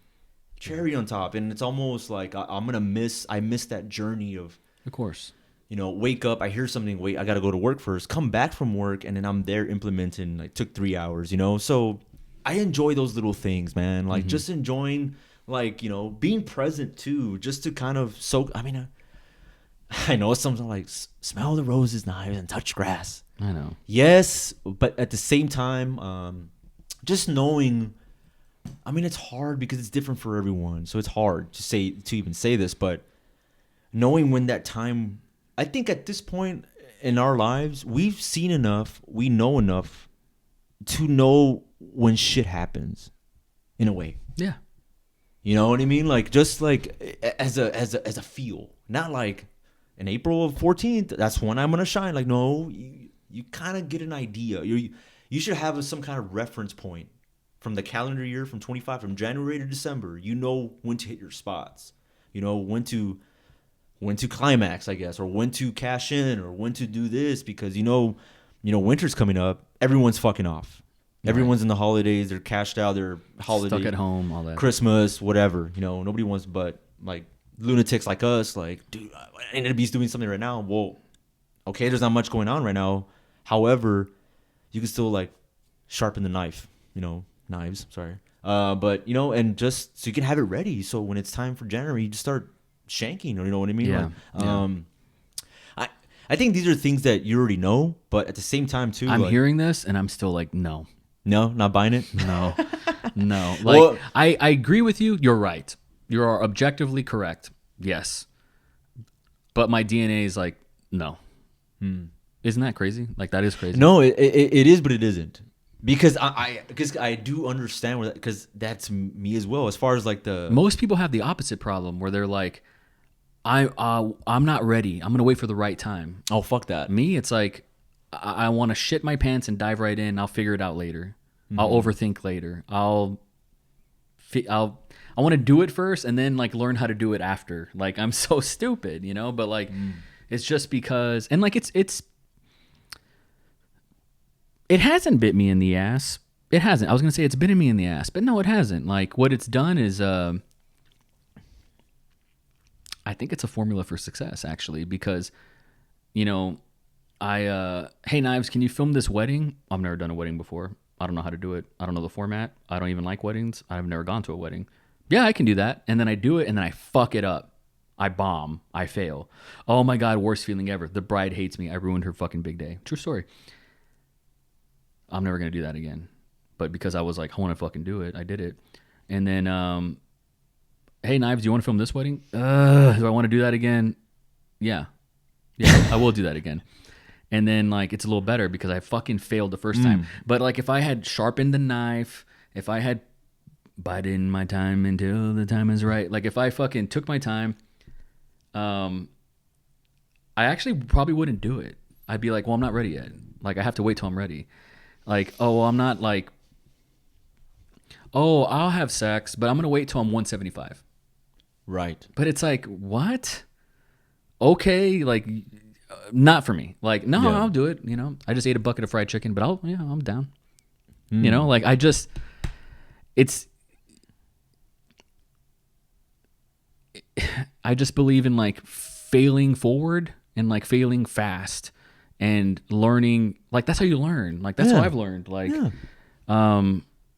[SPEAKER 1] and it's almost like I miss that journey of
[SPEAKER 2] course,
[SPEAKER 1] you know, wake up, I hear something, wait, I gotta go to work first, come back from work, and then I'm there implementing. Like took 3 hours, you know, so I enjoy those little things, man. Like just enjoying, like, you know, being present too, just to kind of soak. I mean. I know it's something like smell the roses, knives, and touch grass.
[SPEAKER 2] I know.
[SPEAKER 1] Yes, but at the same time, just knowing. I mean, it's hard because it's different for everyone, so it's hard to even say this. But knowing when that time, I think at this point in our lives, we've seen enough, we know enough to know when shit happens. In a way,
[SPEAKER 2] Yeah.
[SPEAKER 1] you know what I mean. Like just like as a feel, not like. In April of 14th, that's when I'm gonna shine. Like, no, you kind of get an idea. You should have some kind of reference point from the calendar year from 25, from January to December. You know when to hit your spots. You know when to climax, I guess, or when to cash in, or when to do this, because you know winter's coming up. Everyone's fucking off. Everyone's in the holidays. They're cashed out. They're holiday,
[SPEAKER 2] Stuck at home, all that.
[SPEAKER 1] Christmas, whatever. You know, nobody wants, but like. Lunatics like us, like, dude, I need to be doing something right now. Well, okay, there's not much going on right now. However, you can still like sharpen the knife, you know, knives, sorry. But you know, and just so you can have it ready. So when it's time for January, you just start shanking, or you know what I mean?
[SPEAKER 2] Yeah.
[SPEAKER 1] I think these are things that you already know, but at the same time too,
[SPEAKER 2] I'm
[SPEAKER 1] like,
[SPEAKER 2] hearing this and I'm still like, no,
[SPEAKER 1] not buying it.
[SPEAKER 2] no. Like,
[SPEAKER 1] Well,
[SPEAKER 2] I agree with you. You're right. You are objectively correct. Yes. But my DNA is like, no. Isn't that crazy? Like, that is crazy.
[SPEAKER 1] No, it is, but it isn't. Because I do understand where that, because that's me as well. As far as like
[SPEAKER 2] most people have the opposite problem where they're like, I'm not ready. I'm gonna wait for the right time.
[SPEAKER 1] oh, fuck that.
[SPEAKER 2] Me, it's like I want to shit my pants and dive right in. I'll figure it out later. I'll overthink later. I want to do it first and then like learn how to do it after. Like I'm so stupid, you know, but like it's just because, and like it hasn't bit me in the ass It hasn't. I was gonna say it's bitten me in the ass, but no, it hasn't. Like what it's done is, I think it's a formula for success actually, because, you know, hey Knives, can you film this wedding? I've never done a wedding before. I don't know how to do it. I don't know the format. I don't even like weddings. I've never gone to a wedding. Yeah, I can do that. And then I do it and then I fuck it up. I bomb. I fail. Oh my God, worst feeling ever. The bride hates me. I ruined her fucking big day. True story. I'm never going to do that again. But because I was like, I want to fucking do it, I did it. And then, hey, Knives, do you want to film this wedding? Do I want to do that again? Yeah. Yeah, I will do that again. And then, like, it's a little better because I fucking failed the first time. But, like, if I had sharpened the knife, if I had bided my time until the time is right, like, if I fucking took my time, I actually probably wouldn't do it. I'd be like, well, I'm not ready yet. Like, I have to wait till I'm ready. Like, oh, well, I'm not like, oh, I'll have sex, but I'm going to wait till I'm 175.
[SPEAKER 1] Right.
[SPEAKER 2] But it's like, what? Okay, like, not for me. Like, no,
[SPEAKER 1] Yeah.
[SPEAKER 2] I'll do it. You know, I just ate a bucket of fried chicken, but I'm down. You know, like, I just believe in like failing forward and like failing fast and learning. Like, that's how you learn. Like, that's how I've learned. Like,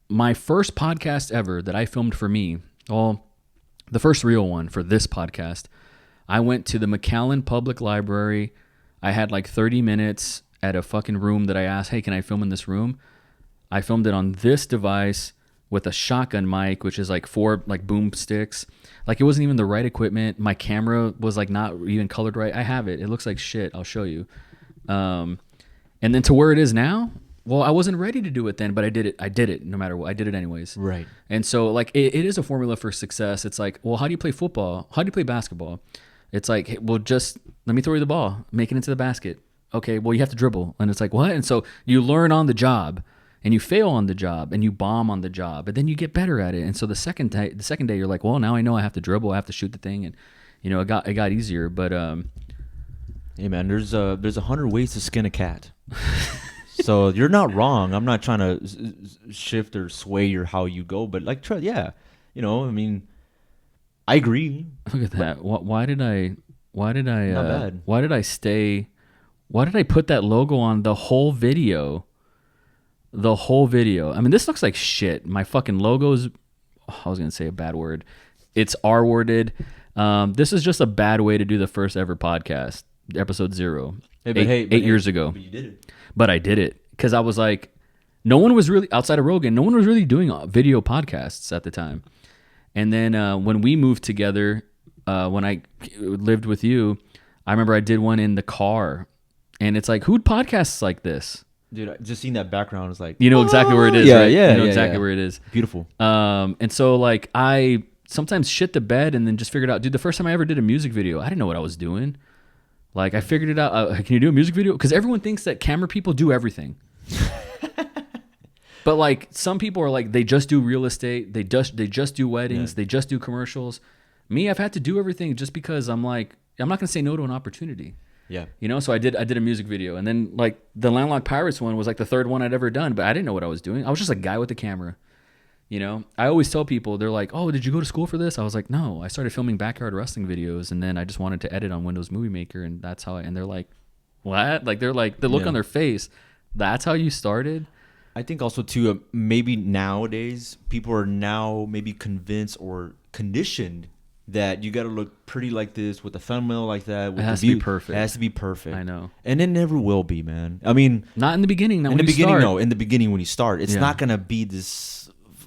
[SPEAKER 2] my first podcast ever that I filmed for me, well, the first real one for this podcast, I went to the McAllen Public Library. I had like 30 minutes at a fucking room that I asked, hey, can I film in this room? I filmed it on this device with a shotgun mic, which is like 4 like boom sticks. Like, it wasn't even the right equipment. My camera was like not even colored right. I have it. It looks like shit. I'll show you. And then to where it is now, well, I wasn't ready to do it then, but I did it. I did it no matter what. I did it anyways.
[SPEAKER 1] Right.
[SPEAKER 2] And so, like, it is a formula for success. It's like, well, how do you play football? How do you play basketball? It's like, hey, well, just let me throw you the ball, make it into the basket. Okay, well, you have to dribble. And it's like, what? And so you learn on the job, and you fail on the job, and you bomb on the job, and then you get better at it. And so the second day, you're like, well, now I know I have to dribble, I have to shoot the thing, and you know, it got easier. But
[SPEAKER 1] hey man, there's 100 ways to skin a cat. So you're not wrong. I'm not trying to shift or sway your how you go, but like, yeah, you know, I mean, I agree.
[SPEAKER 2] Look at that. Why did I
[SPEAKER 1] Not bad.
[SPEAKER 2] why did I put that logo on the whole video? The whole video. I mean, this looks like shit. My fucking logo's, I was going to say a bad word. It's R-worded. This is just a bad way to do the first ever podcast, episode 0. Eight years ago.
[SPEAKER 1] But you did it.
[SPEAKER 2] But I did it because I was like, no one was really, outside of Rogan, no one was really doing video podcasts at the time. And then when we moved together, when I lived with you, I remember I did one in the car. And it's like, who'd podcasts like this?
[SPEAKER 1] Dude, I just seen that background. It's like,
[SPEAKER 2] You know exactly where it is,
[SPEAKER 1] yeah,
[SPEAKER 2] right?
[SPEAKER 1] yeah,
[SPEAKER 2] You know
[SPEAKER 1] yeah,
[SPEAKER 2] exactly
[SPEAKER 1] yeah.
[SPEAKER 2] where it is.
[SPEAKER 1] Beautiful.
[SPEAKER 2] And so, like, I sometimes shit the bed and then just figured out, dude, the first time I ever did a music video, I didn't know what I was doing. Like, I figured it out. Can you do a music video? Because everyone thinks that camera people do everything. But, like, some people are like, they just do real estate. They just do weddings. They just do commercials. Me, I've had to do everything just because I'm like, I'm not going to say no to an opportunity.
[SPEAKER 1] Yeah.
[SPEAKER 2] You know, so I did a music video. And then, like, the Landlocked Pirates one was, like, the third one I'd ever done. But I didn't know what I was doing. I was just a guy with a camera. You know, I always tell people, they're like, oh, did you go to school for this? I was like, no, I started filming backyard wrestling videos. And then I just wanted to edit on Windows Movie Maker. And that's how and they're like, what? Like, they're like, the look on their face. That's how you started?
[SPEAKER 1] I think also too, maybe nowadays people are now maybe convinced or conditioned that you got to look pretty like this with a thumbnail like that. With
[SPEAKER 2] It has
[SPEAKER 1] the
[SPEAKER 2] to be
[SPEAKER 1] view.
[SPEAKER 2] perfect.
[SPEAKER 1] It has to be perfect.
[SPEAKER 2] I know.
[SPEAKER 1] And it never will be, man. I mean,
[SPEAKER 2] Not in the beginning. Not
[SPEAKER 1] in
[SPEAKER 2] when
[SPEAKER 1] the
[SPEAKER 2] you
[SPEAKER 1] beginning,
[SPEAKER 2] start.
[SPEAKER 1] no. In the beginning when you start, it's
[SPEAKER 2] Yeah.
[SPEAKER 1] not going to be this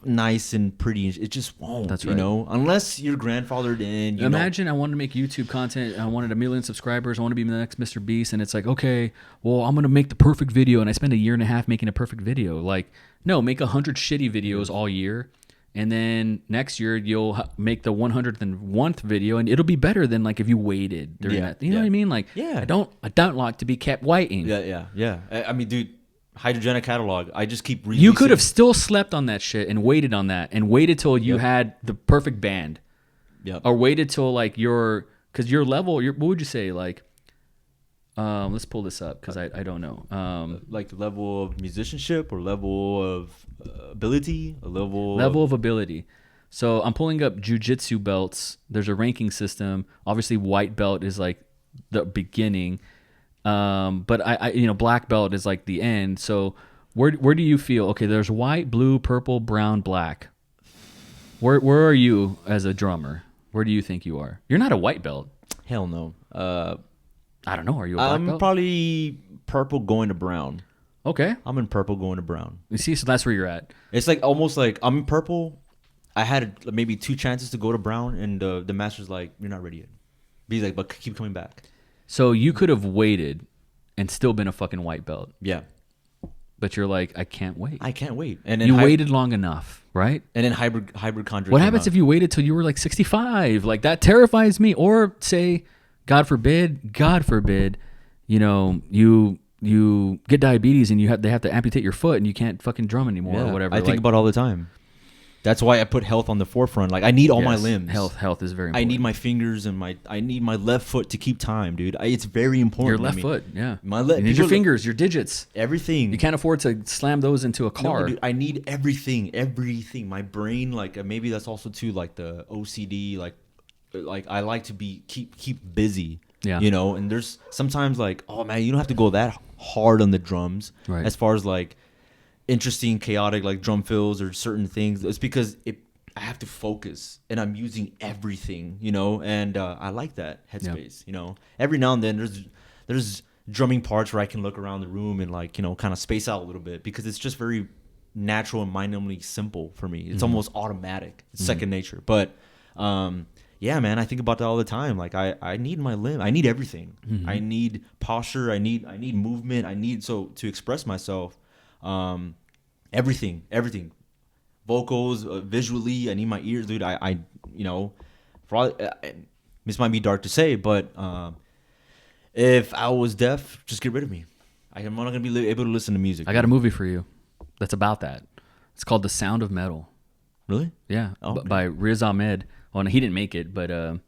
[SPEAKER 1] nice and pretty. It just won't.
[SPEAKER 2] That's
[SPEAKER 1] You
[SPEAKER 2] right.
[SPEAKER 1] know, unless you're grandfathered in. You
[SPEAKER 2] Imagine I wanted to make YouTube content. I wanted 1 million subscribers. I want to be the next Mr. Beast. And it's like, okay, well, I'm going to make the perfect video. And I spend 1.5 years making a perfect video. Like, no, make 100 shitty videos all year. And then next year you'll make the 101st video, and it'll be better than like if you waited during that. You know what I mean? Like,
[SPEAKER 1] Yeah.
[SPEAKER 2] I don't like to be kept waiting.
[SPEAKER 1] Yeah. I mean, dude, Hydrogenic catalog. I just keep releasing.
[SPEAKER 2] You could have still slept on that shit and waited on that and waited till you had the perfect band.
[SPEAKER 1] Yep.
[SPEAKER 2] Or waited till like because your level, what would you say? Like, Let's pull this up because I don't know.
[SPEAKER 1] Like the level of musicianship or level of ability, a level
[SPEAKER 2] of ability. So I'm pulling up jujitsu belts. There's a ranking system. Obviously, white belt is like the beginning, but I black belt is like the end. So where do you feel? Okay, there's white, blue, purple, brown, black. Where are you as a drummer? Where do you think you are? You're not a white belt.
[SPEAKER 1] Hell no.
[SPEAKER 2] I don't know. Are you a black
[SPEAKER 1] I'm
[SPEAKER 2] belt?
[SPEAKER 1] probably purple going to brown.
[SPEAKER 2] Okay.
[SPEAKER 1] I'm in purple going to brown.
[SPEAKER 2] You see, so that's where you're at.
[SPEAKER 1] It's like almost like I'm in purple. I had maybe 2 chances to go to brown, and the master's like, "You're not ready yet." But he's like, "But keep coming back."
[SPEAKER 2] So you could have waited and still been a fucking white belt,
[SPEAKER 1] Yeah,
[SPEAKER 2] but you're like, I can't wait.
[SPEAKER 1] I can't wait. And then
[SPEAKER 2] You waited long enough, right?
[SPEAKER 1] And then hybrid conjure.
[SPEAKER 2] What happens if you waited till you were like 65? Like that terrifies me. Or say, God forbid, you get diabetes and they have to amputate your foot and you can't fucking drum anymore or whatever.
[SPEAKER 1] I think about all the time. That's why I put health on the forefront. Like I need all my limbs.
[SPEAKER 2] Health is very important.
[SPEAKER 1] I need my fingers and I need my left foot to keep time, dude. It's very important.
[SPEAKER 2] Your
[SPEAKER 1] to
[SPEAKER 2] left
[SPEAKER 1] me.
[SPEAKER 2] foot, yeah.
[SPEAKER 1] My left.
[SPEAKER 2] You need your fingers, your digits.
[SPEAKER 1] Everything.
[SPEAKER 2] You can't afford to slam those into a car.
[SPEAKER 1] No, dude, I need everything. My brain, like maybe that's also too like the OCD. Like I like to keep busy.
[SPEAKER 2] Yeah.
[SPEAKER 1] And there's sometimes like, oh man, you don't have to go that hard on the drums.
[SPEAKER 2] Right.
[SPEAKER 1] As far as like interesting, chaotic like drum fills or certain things. It's because I have to focus and I'm using everything, and I like that headspace. Every now and then there's drumming parts where I can look around the room and like kind of space out a little bit because it's just very natural and mind-numbingly simple for me. It's almost automatic. It's second nature. But yeah, man, I think about that all the time. Like I need my limb. I need everything. I need posture. I need movement. I need to express myself. Everything. Vocals, visually. I need my ears, dude. This might be dark to say, but if I was deaf, just get rid of me. I'm not gonna be able to listen to music.
[SPEAKER 2] I got a movie for you that's about that. It's called The Sound of Metal.
[SPEAKER 1] Really?
[SPEAKER 2] Yeah,
[SPEAKER 1] Oh,
[SPEAKER 2] by Riz Ahmed. Well, no, he didn't make it, but
[SPEAKER 1] Sound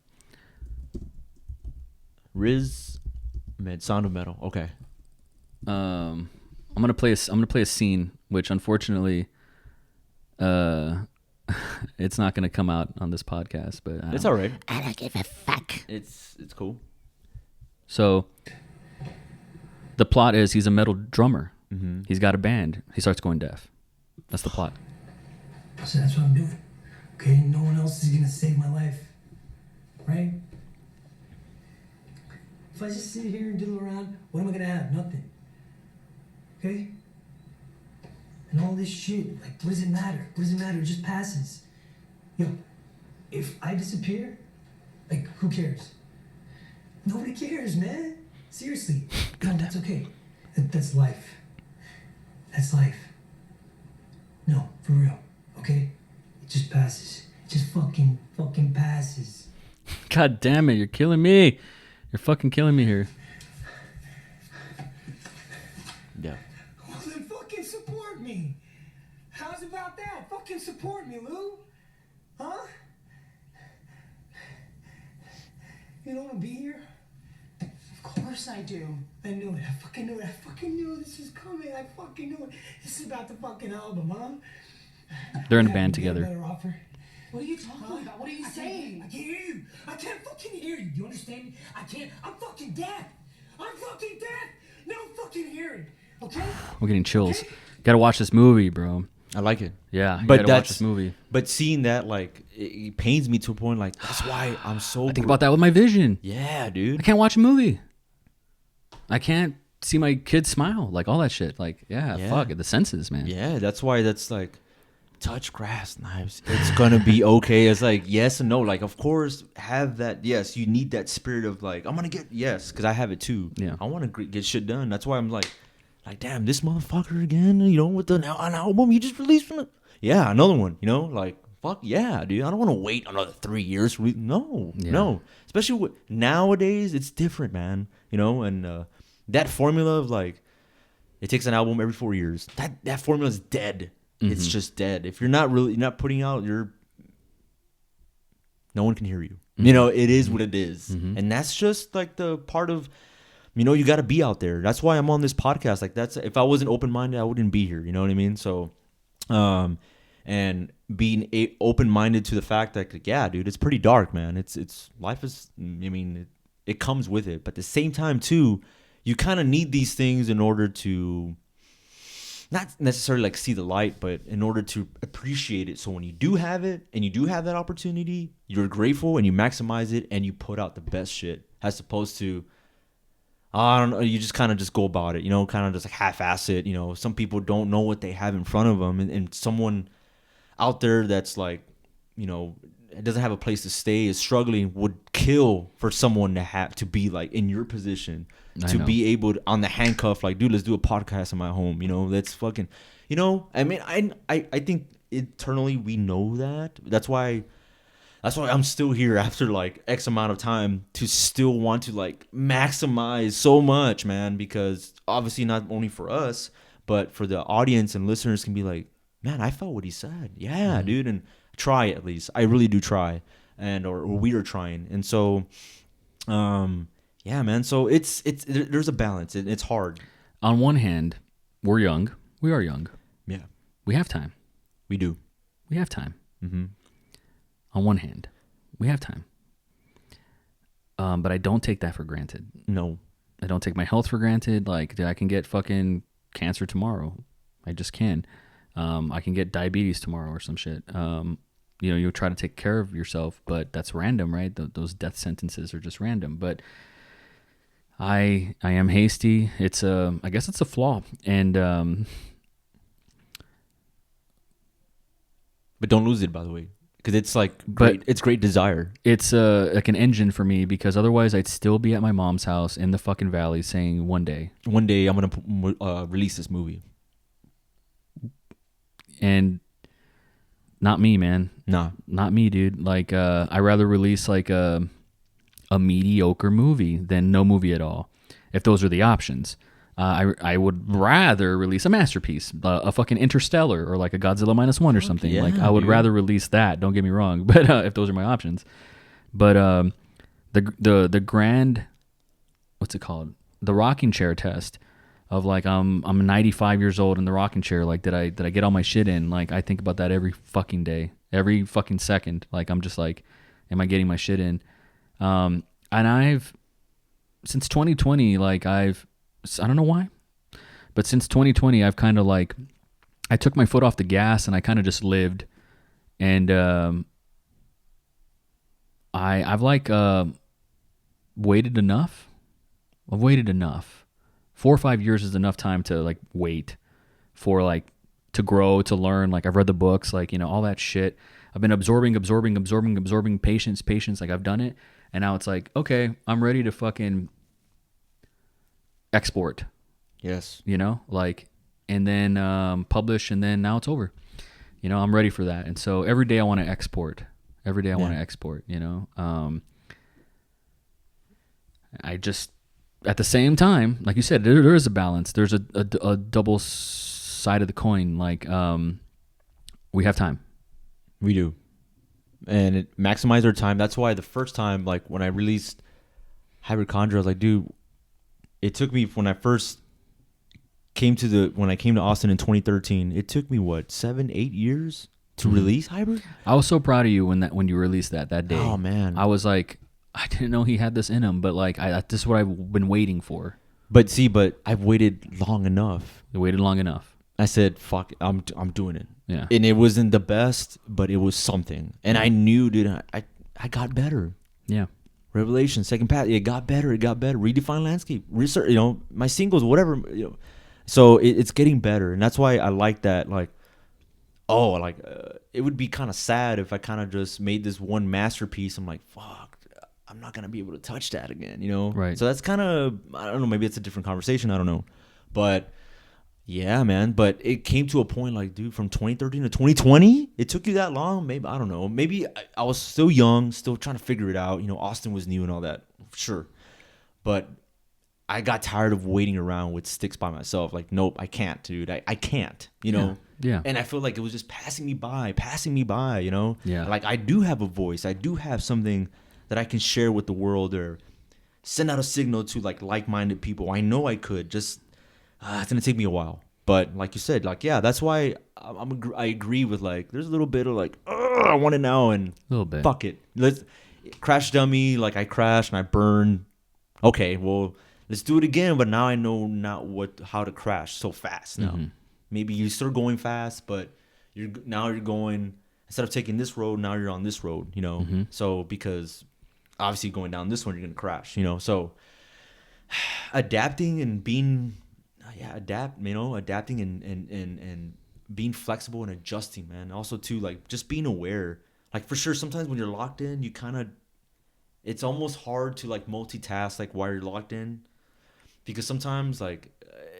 [SPEAKER 1] of Metal. Okay.
[SPEAKER 2] I'm gonna play a scene, which unfortunately, it's not gonna come out on this podcast. But
[SPEAKER 1] It's all right.
[SPEAKER 2] I don't give a fuck.
[SPEAKER 1] It's cool.
[SPEAKER 2] So the plot is he's a metal drummer. He's got a band. He starts going deaf. That's the plot.
[SPEAKER 5] So that's what I'm doing. Okay, no one else is gonna save my life, right? If I just sit here and diddle around, what am I gonna have? Nothing. Okay? And all this shit, like, what does it matter? What does it matter? It just passes. Yo, if I disappear, like, who cares? Nobody cares, man. Seriously. No, that's okay. That's life. That's life. No, for real, okay? It just passes. It just fucking passes.
[SPEAKER 2] God damn it! You're killing me. You're fucking killing me here.
[SPEAKER 1] Yeah.
[SPEAKER 5] Well, then fucking support me. How's about that? Fucking support me, Lou. Huh? You don't want to be here?
[SPEAKER 6] Of course I do.
[SPEAKER 5] I knew it. I fucking knew it. I fucking knew this was coming. I fucking knew it. This is about the fucking album, huh?
[SPEAKER 2] They're in a
[SPEAKER 5] I
[SPEAKER 2] band
[SPEAKER 5] have a
[SPEAKER 2] together.
[SPEAKER 5] better offer.
[SPEAKER 6] What are you talking about? What are you saying?
[SPEAKER 5] I can't hear you. I can't fucking hear you. You understand me? I can't. I'm fucking deaf. I'm fucking deaf. No fucking hearing. Okay?
[SPEAKER 2] We're getting chills. Gotta watch this movie, bro.
[SPEAKER 1] I like it.
[SPEAKER 2] Yeah, you
[SPEAKER 1] But
[SPEAKER 2] gotta watch
[SPEAKER 1] that's
[SPEAKER 2] this movie.
[SPEAKER 1] But seeing that, like, it pains me to a point. Like, that's why I'm so.
[SPEAKER 2] I think about that with my vision.
[SPEAKER 1] Yeah,
[SPEAKER 2] I
[SPEAKER 1] dude.
[SPEAKER 2] can't watch a movie. I can't see my kids smile, like all that shit. Like, yeah. Fuck it, the senses, man.
[SPEAKER 1] Yeah, that's why that's like, touch grass, knives. It's gonna be okay. It's like yes and no. Like, of course, have that. Yes, you need that spirit of like, I'm gonna get yes, because I have it too.
[SPEAKER 2] Yeah.
[SPEAKER 1] I want to get shit done. That's why I'm like, damn, this motherfucker again. With an album he just released from it. Yeah, another one. Like, fuck yeah, dude. I don't want to wait another 3 years. No. Especially nowadays, it's different, man. And that formula of like, it takes an album every 4 years. That formula is dead. It's just dead. If you're not putting out, no one can hear you. It is what it is. And that's just like the part of you know, you got to be out there. That's why I'm on this podcast. Like if I wasn't open-minded, I wouldn't be here. You know what I mean? So, and being open-minded to the fact that, like, yeah, dude, it's pretty dark, man. It's life is, I mean, it comes with it. But at the same time too, you kind of need these things in order to not necessarily like see the light, but in order to appreciate it. So when you do have it and you do have that opportunity, you're grateful and you maximize it and you put out the best shit, as opposed to, I don't know, you just kind of just go about it, you know, kind of just like half-ass it. You know, some people don't know what they have in front of them, and someone out there that's like, you know, doesn't have a place to stay, is struggling, would kill for someone to have to be like in your position, to be able to, on the handcuff, like, dude, let's do a podcast in my home, you know, let's fucking, you know, I mean, I think internally we know that. That's why I'm still here after like X amount of time, to still want to like maximize so much, man, because obviously not only for us, but for the audience and listeners can be like, man, I felt what he said. Yeah, dude. And try, at least. I really do try. And, or we are trying. And so, yeah, man. So there's a balance. It's hard.
[SPEAKER 2] On one hand, we're young. We are young.
[SPEAKER 1] Yeah.
[SPEAKER 2] We have time.
[SPEAKER 1] We do.
[SPEAKER 2] We have time.
[SPEAKER 1] Mm-hmm.
[SPEAKER 2] On one hand, we have time. But I don't take that for granted.
[SPEAKER 1] No.
[SPEAKER 2] I don't take my health for granted. Like, I can get fucking cancer tomorrow. I just can. I can get diabetes tomorrow or some shit. You know, you try to take care of yourself, but that's random, right? Those death sentences are just random. But I am hasty. I guess it's a flaw. And
[SPEAKER 1] but don't lose it, by the way, because it's like great. It's great desire.
[SPEAKER 2] It's like an engine for me, because otherwise I'd still be at my mom's house in the fucking valley saying, one day
[SPEAKER 1] I'm gonna release this movie.
[SPEAKER 2] And not me, man.
[SPEAKER 1] Nah.
[SPEAKER 2] Not me, dude. Like, I'd rather release like a mediocre movie than no movie at all, if those are the options. I would rather release a masterpiece, a fucking Interstellar, or like a Godzilla -1 or something.
[SPEAKER 1] Yeah,
[SPEAKER 2] like, I would rather release that. Don't get me wrong, but if those are my options, but the grand, what's it called? The rocking chair test. Of like, I'm 95 years old in the rocking chair. Like, did I get all my shit in? Like, I think about that every fucking day, every fucking second. Like, I'm just like, am I getting my shit in? And I've, since 2020, like I don't know why, but since 2020, I've kind of like, I took my foot off the gas and I kind of just lived. And I've like waited enough. I've waited enough. 4 or 5 years is enough time to like wait for like to grow, to learn. Like, I've read the books, like, you know, all that shit. I've been absorbing patience. Like, I've done it. And now it's like, okay, I'm ready to fucking export.
[SPEAKER 1] Yes.
[SPEAKER 2] You know, like, and then publish, and then now it's over. You know, I'm ready for that. And so every day I want to export. Every day I want to export, you know. I just, at the same time, like you said, there is a balance. There's a double side of the coin. Like, we have time.
[SPEAKER 1] We do. And it maximize our time. That's why the first time, like when I released Hybrid Conjure, I was like, dude, it took me, when I came to Austin in 2013, it took me what, 7-8 years to release Hybrid? I
[SPEAKER 2] was so proud of you when you released that day.
[SPEAKER 1] Oh man.
[SPEAKER 2] I was like, I didn't know he had this in him, but like, this is what I've been waiting for.
[SPEAKER 1] But I've waited long enough.
[SPEAKER 2] You waited long enough.
[SPEAKER 1] I said, fuck, I'm doing it.
[SPEAKER 2] Yeah.
[SPEAKER 1] And it wasn't the best, but it was something. And I knew, dude, I got better.
[SPEAKER 2] Yeah.
[SPEAKER 1] Revelation, Second Path, it got better. Redefine landscape, research, you know, my singles, whatever, you know. So it's getting better. And that's why I like that, like, it would be kind of sad if I kind of just made this one masterpiece. I'm like, fuck, I'm not going to be able to touch that again, you know?
[SPEAKER 2] Right.
[SPEAKER 1] So that's kind of, I don't know, maybe it's a different conversation. I don't know. But yeah, man. But it came to a point like, dude, from 2013 to 2020, it took you that long? Maybe, I don't know. Maybe I was still young, still trying to figure it out. You know, Austin was new and all that. Sure. But I got tired of waiting around with sticks by myself. Like, nope, I can't, dude. I can't, you know?
[SPEAKER 2] Yeah.
[SPEAKER 1] And I feel like it was just passing me by, you know?
[SPEAKER 2] Yeah.
[SPEAKER 1] Like, I do have a voice. I do have something that I can share with the world, or send out a signal to like-minded people. I know I could. Just it's gonna take me a while. But like you said, like yeah, that's why I agree with like there's a little bit of like I want it now and
[SPEAKER 2] A little bit.
[SPEAKER 1] fuck it. Let's crash dummy. Like I crashed and I burned. Okay, well let's do it again. But now I know not how to crash so fast now. Maybe you're still going fast, but you're going instead of taking this road, now you're on this road. You know, so because obviously going down this one you're gonna crash. You know, so adapting and being adapting and being flexible and adjusting, man. Also too, like just being aware. Like for sure, sometimes when you're locked in, you kind of, it's almost hard to like multitask like while you're locked in, because sometimes like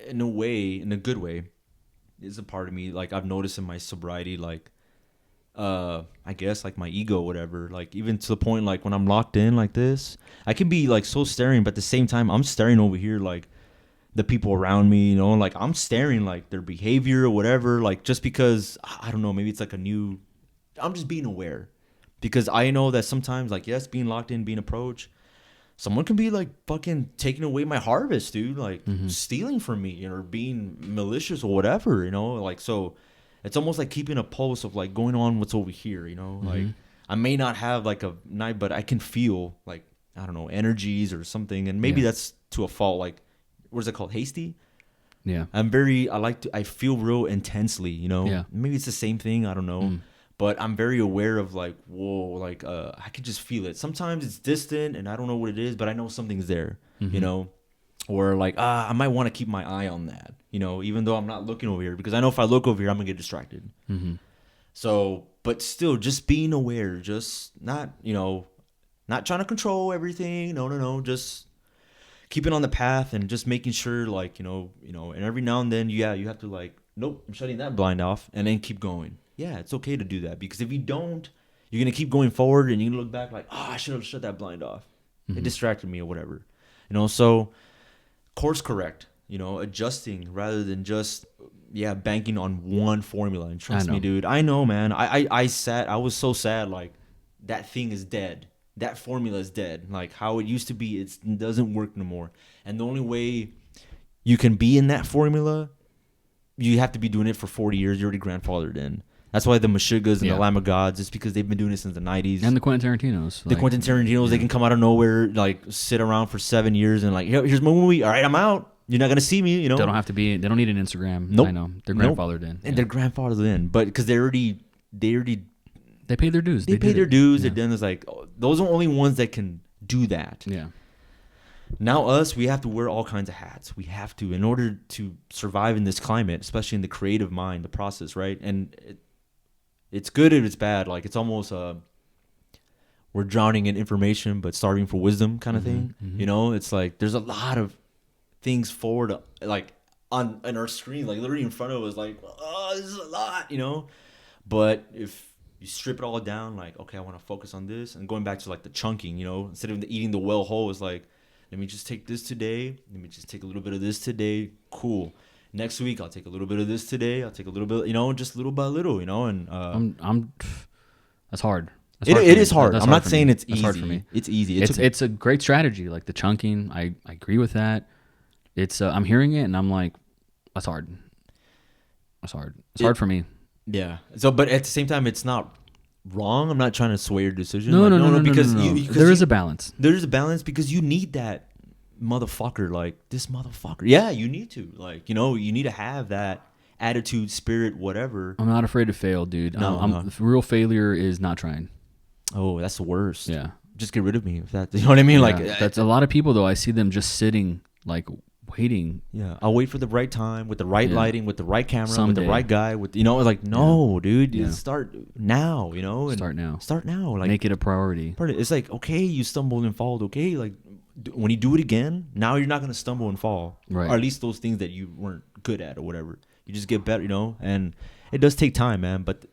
[SPEAKER 1] in a way, in a good way, is a part of me like I've noticed in my sobriety, like I guess like my ego, whatever. Like even to the point like when I'm locked in like this, I can be like so staring, but at the same time I'm staring over here like the people around me, you know, like I'm staring like their behavior or whatever, like just because I don't know, maybe it's like I'm just being aware, because I know that sometimes like yes, being locked in, being approached, someone can be like fucking taking away my harvest, dude, like stealing from me or being malicious or whatever, you know, like so it's almost like keeping a pulse of like going on what's over here, you know, like I may not have like a night, but I can feel like I don't know, energies or something, and maybe that's to a fault, like what is it called? Hasty?
[SPEAKER 2] Yeah.
[SPEAKER 1] I feel real intensely, you know?
[SPEAKER 2] Yeah.
[SPEAKER 1] Maybe it's the same thing. I don't know. But I'm very aware of like, whoa, like, I can just feel it. Sometimes it's distant and I don't know what it is, but I know something's there, you know? Or like, I might want to keep my eye on that, you know, even though I'm not looking over here, because I know if I look over here, I'm gonna get distracted. So, but still just being aware, just not, you know, not trying to control everything. No, just keeping on the path and just making sure, like, you know, and every now and then, you have to like, nope, I'm shutting that blind off and then keep going. Yeah, it's okay to do that, because if you don't, you're going to keep going forward and you're going to look back like, I should have shut that blind off. It distracted me or whatever, you know? So course correct, you know, adjusting rather than just, banking on one formula. And trust me, dude, I know, man, I was so sad. Like that thing is dead. That formula is dead. Like how it used to be, it doesn't work no more. And the only way you can be in that formula, you have to be doing it for 40 years. You're already grandfathered in. That's why the Meshuggahs and the Lamb of Gods, it's because they've been doing it since the 90s.
[SPEAKER 2] And the Quentin Tarantinos.
[SPEAKER 1] The Quentin Tarantinos, they can come out of nowhere, like sit around for 7 years and like, here's my movie. All right, I'm out. You're not going to see me, you know.
[SPEAKER 2] They don't need an Instagram.
[SPEAKER 1] Nope.
[SPEAKER 2] I know. They're grandfathered in.
[SPEAKER 1] And they're grandfathered in. But because they
[SPEAKER 2] pay their dues.
[SPEAKER 1] They pay their dues. And then it's like, those are the only ones that can do that.
[SPEAKER 2] Yeah.
[SPEAKER 1] Now us, we have to wear all kinds of hats. We have to, in order to survive in this climate, especially in the creative mind, the process, right? And it's good and it's bad. Like it's almost we're drowning in information but starving for wisdom kind of thing. You know, it's like there's a lot of things forward, like on our screen, like literally in front of us, like, oh, this is a lot, you know. But if you strip it all down, like, okay, I want to focus on this, and going back to like the chunking, you know, instead of eating the well whole, it's like, let me just take this today. Let me just take a little bit of this today. Cool. Next week, I'll take a little bit of this today. I'll take a little bit, you know, just little by little, you know. And
[SPEAKER 2] that's hard.
[SPEAKER 1] It is hard. I'm not saying it's easy.
[SPEAKER 2] That's hard for me.
[SPEAKER 1] It's easy.
[SPEAKER 2] It's a great strategy, like the chunking. I agree with that. It's I'm hearing it and I'm like, that's hard. It's hard for me.
[SPEAKER 1] Yeah. So, but at the same time, it's not wrong. I'm not trying to sway your decision.
[SPEAKER 2] No,
[SPEAKER 1] because
[SPEAKER 2] there is a balance.
[SPEAKER 1] There is a balance because you need that motherfucker, like this motherfucker. Yeah, you need to, like, you know, you need to have that attitude, spirit, whatever.
[SPEAKER 2] I'm not afraid to fail, dude.
[SPEAKER 1] No.
[SPEAKER 2] Real failure is not trying.
[SPEAKER 1] Oh, that's the worst.
[SPEAKER 2] Yeah.
[SPEAKER 1] Just get rid of me. If that, you know what I mean?
[SPEAKER 2] Yeah,
[SPEAKER 1] like
[SPEAKER 2] that's a lot of people though. I see them just sitting, like waiting.
[SPEAKER 1] Yeah, I'll wait for the right time with the right lighting, with the right camera,
[SPEAKER 2] Someday.
[SPEAKER 1] with the right guy. With, you know, like, no, dude, you start now. You know, and
[SPEAKER 2] Start now.
[SPEAKER 1] Like,
[SPEAKER 2] make it a priority.
[SPEAKER 1] It's like, okay, you stumbled and fall. Okay, like when you do it again, now you're not gonna stumble and fall.
[SPEAKER 2] Right.
[SPEAKER 1] Or at least those things that you weren't good at or whatever. You just get better, you know. And it does take time, man. But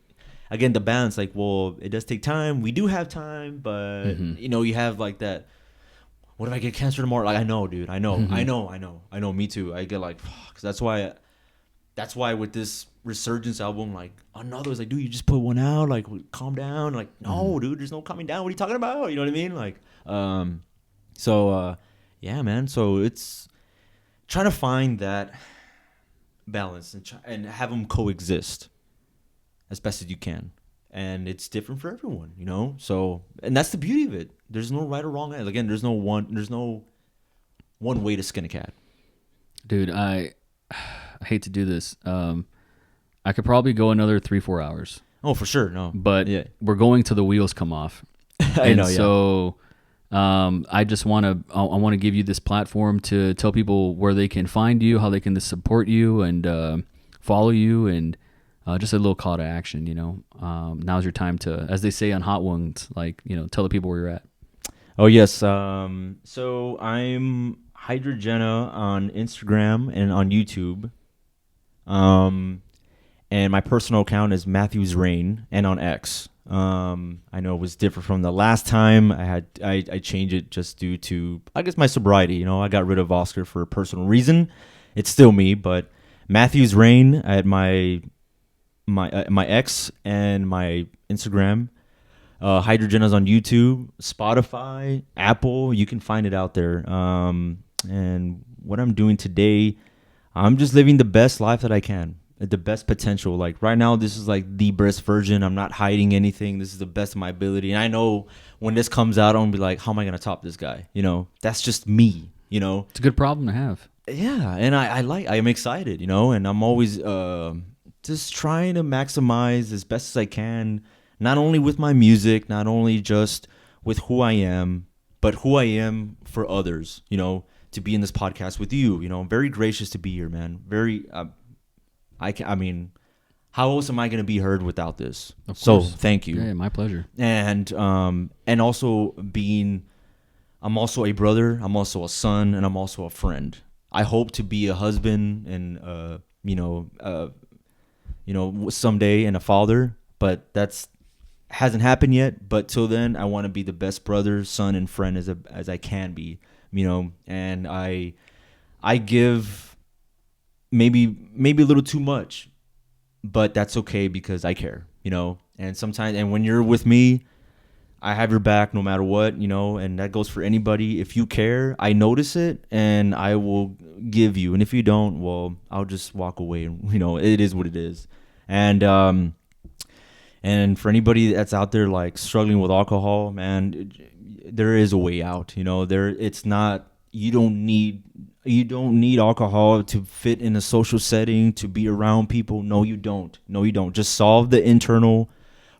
[SPEAKER 1] again, the balance, like, well, it does take time. We do have time, but you know, you have like that. What if I get cancer tomorrow? Like, I know, dude. I know. Me too. I get like, because that's why with this Resurgence album, like, another was like, dude, you just put one out, like, calm down. Like, no, dude, there's no calming down. What are you talking about? You know what I mean? Like, yeah, man. So it's trying to find that balance and have them coexist as best as you can. And it's different for everyone, you know. So, and that's the beauty of it. There's no right or wrong. Again, there's no one way to skin a cat.
[SPEAKER 2] Dude, I hate to do this. I could probably go another 3-4 hours.
[SPEAKER 1] Oh, for sure. No,
[SPEAKER 2] but
[SPEAKER 1] yeah.
[SPEAKER 2] we're going to the wheels come off.
[SPEAKER 1] I know. Yeah.
[SPEAKER 2] So I just want to give you this platform to tell people where they can find you, how they can support you and follow you, and just a little call to action. You know, now's your time to, as they say on Hot Ones, like, you know, tell the people where you're at.
[SPEAKER 1] Oh yes. So I'm Hydrogena on Instagram and on YouTube. And my personal account is Matthews Rain, and on X. I know it was different from the last time. I changed it just due to, I guess, my sobriety. You know, I got rid of Awsker for a personal reason. It's still me, but Matthews Rain at my X and my Instagram. Hydrogena's on YouTube, Spotify, Apple. You can find it out there. And what I'm doing today, I'm just living the best life that I can, the best potential. Like right now, this is like the best version. I'm not hiding anything. This is the best of my ability. And I know when this comes out, I'm gonna be like, how am I gonna top this guy? You know, that's just me. You know,
[SPEAKER 2] It's a good problem to have.
[SPEAKER 1] yeah. And I'm excited. You know, and I'm always just trying to maximize as best as I can. Not only with my music, not only just with who I am, but who I am for others, you know, to be in this podcast with you. You know, I'm very gracious to be here, man. Very, I mean, how else am I going to be heard without this?
[SPEAKER 2] Of
[SPEAKER 1] So
[SPEAKER 2] course.
[SPEAKER 1] thank you.
[SPEAKER 2] Yeah, my pleasure.
[SPEAKER 1] And also I'm also a brother, I'm also a son, and I'm also a friend. I hope to be a husband and, someday, and a father, but that's hasn't happened yet. But till then, I want to be the best brother, son, and friend as I can be, you know. And I give maybe a little too much, but that's okay because I care, you know. And sometimes, and when you're with me, I have your back no matter what, you know. And that goes for anybody. If you care, I notice it, and I will give you. And if you don't, well, I'll just walk away. You know, it is what it is. And for anybody that's out there like struggling with alcohol, man, there is a way out. You know, it's not, you don't need alcohol to fit in a social setting, to be around people. No, you don't. Just solve the internal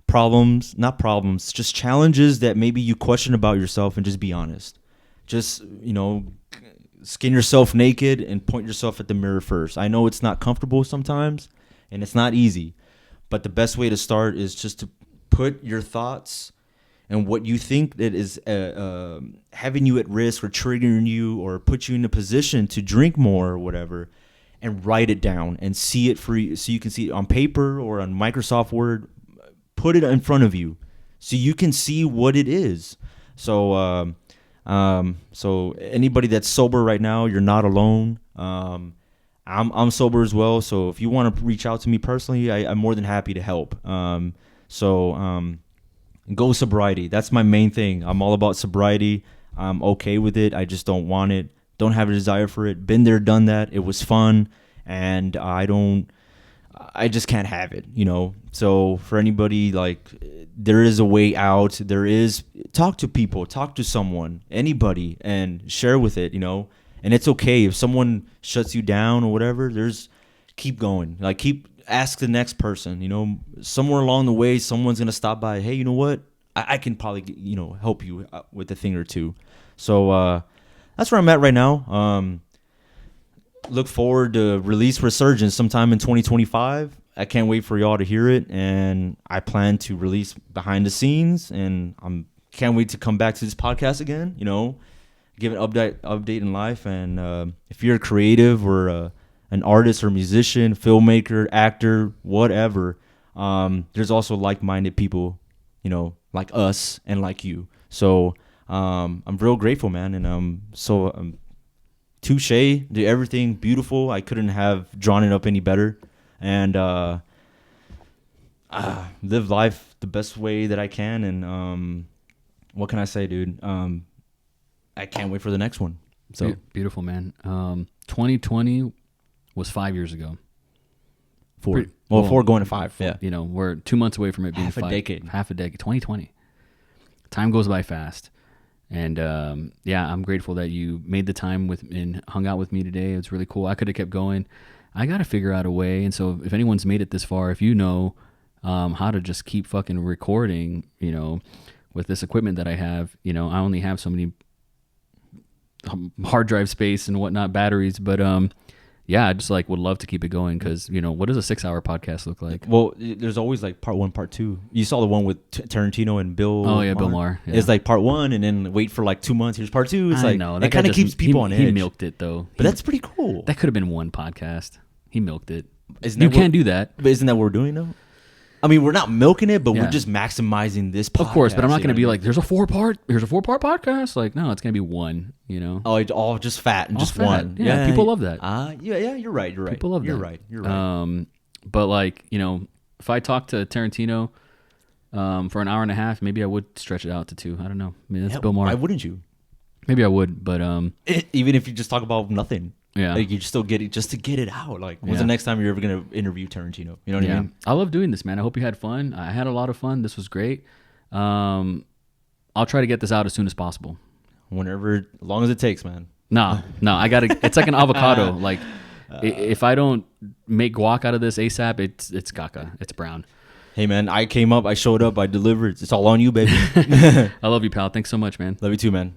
[SPEAKER 1] not problems, just challenges that maybe you question about yourself, and just be honest. Just, you know, skin yourself naked and point yourself at the mirror first. I know it's not comfortable sometimes and it's not easy. But the best way to start is just to put your thoughts and what you think that is having you at risk or triggering you or put you in a position to drink more or whatever, and write it down and see it for you, so you can see it on paper or on Microsoft Word. Put it in front of you so you can see what it is. So so anybody that's sober right now, you're not alone. I'm sober as well, so if you want to reach out to me personally, I'm more than happy to help. Go sobriety. That's my main thing. I'm all about sobriety. I'm okay with it. I just don't want it. Don't have a desire for it. Been there, done that. It was fun, and I just can't have it, you know. So for anybody, like, there is a way out. Talk to people, talk to someone, anybody, and share with it, you know. And it's okay if someone shuts you down or whatever. Keep going. Like, ask the next person. You know, somewhere along the way, someone's gonna stop by. Hey, you know what? I can probably, you know, help you with a thing or two. So that's where I'm at right now. Look forward to release Resurgence sometime in 2025. I can't wait for y'all to hear it, and I plan to release behind the scenes, and can't wait to come back to this podcast again. You know, give an update in life. And if you're a creative or an artist or musician, filmmaker, actor, whatever, there's also like-minded people, you know, like us and like you. So I'm real grateful, man. And touche, do everything beautiful. I couldn't have drawn it up any better. And live life the best way that I can. And what can I say, dude? I can't wait for the next one. So
[SPEAKER 2] Beautiful, man. 2020 was 5 years ago.
[SPEAKER 1] 4. Well, 4 going to 5. Yeah.
[SPEAKER 2] You know, we're 2 months away from it being
[SPEAKER 1] Half a decade.
[SPEAKER 2] Half a decade. 2020. Time goes by fast. And yeah, I'm grateful that you made the time and hung out with me today. It's really cool. I could have kept going. I got to figure out a way. And so if anyone's made it this far, if you know how to just keep fucking recording, you know, with this equipment that I have, you know, I only have so many hard drive space and whatnot, batteries. But yeah, I just like would love to keep it going because, you know, what does a 6-hour podcast look like?
[SPEAKER 1] Well, there's always like part 1, part 2. You saw the one with Tarantino and Bill.
[SPEAKER 2] Oh, yeah,
[SPEAKER 1] Maher.
[SPEAKER 2] Bill Maher. Yeah.
[SPEAKER 1] It's like part 1 and then wait for like 2 months. Here's part 2. It's
[SPEAKER 2] I
[SPEAKER 1] like,
[SPEAKER 2] know.
[SPEAKER 1] it kind of keeps people on edge.
[SPEAKER 2] He milked it though.
[SPEAKER 1] But that's pretty cool.
[SPEAKER 2] That could have been one podcast. He milked it.
[SPEAKER 1] Isn't
[SPEAKER 2] You
[SPEAKER 1] that what-
[SPEAKER 2] can't do that.
[SPEAKER 1] But isn't that what we're doing though? I mean, we're not milking it, but
[SPEAKER 2] Yeah.
[SPEAKER 1] we're just maximizing this podcast.
[SPEAKER 2] Of course, but I'm not
[SPEAKER 1] you
[SPEAKER 2] going to
[SPEAKER 1] know
[SPEAKER 2] be
[SPEAKER 1] what I
[SPEAKER 2] like, here's a 4-part podcast. Like, no, it's going to be one, you know?
[SPEAKER 1] mean? It's all just fat and
[SPEAKER 2] All
[SPEAKER 1] just
[SPEAKER 2] fat.
[SPEAKER 1] one.
[SPEAKER 2] Yeah, people love that.
[SPEAKER 1] Yeah, you're right. You're right.
[SPEAKER 2] People love
[SPEAKER 1] you're
[SPEAKER 2] that.
[SPEAKER 1] right. You're right.
[SPEAKER 2] But like, you know, if I talk to Tarantino for an hour and a half, maybe I would stretch it out to 2. I don't know. I mean, that's
[SPEAKER 1] Yeah,
[SPEAKER 2] Bill Maher.
[SPEAKER 1] why wouldn't you?
[SPEAKER 2] Maybe I would, but
[SPEAKER 1] Even if you just talk about nothing.
[SPEAKER 2] yeah.
[SPEAKER 1] Like you still get it just to get it out. Like, when's
[SPEAKER 2] Yeah.
[SPEAKER 1] the next time you're ever gonna interview Tarantino? You know what I
[SPEAKER 2] Yeah,
[SPEAKER 1] mean?
[SPEAKER 2] I love doing this, man. I hope you had fun. I had a lot of fun. This was great. I'll try to get this out as soon as possible.
[SPEAKER 1] Whenever, as long as it takes, man.
[SPEAKER 2] No, I gotta. It's like an avocado. Like if I don't make guac out of this ASAP, it's caca. It's brown.
[SPEAKER 1] Hey, man, I came up, I showed up, I delivered. It's all on you, baby.
[SPEAKER 2] I love you, pal. Thanks so much, man.
[SPEAKER 1] Love you too, man.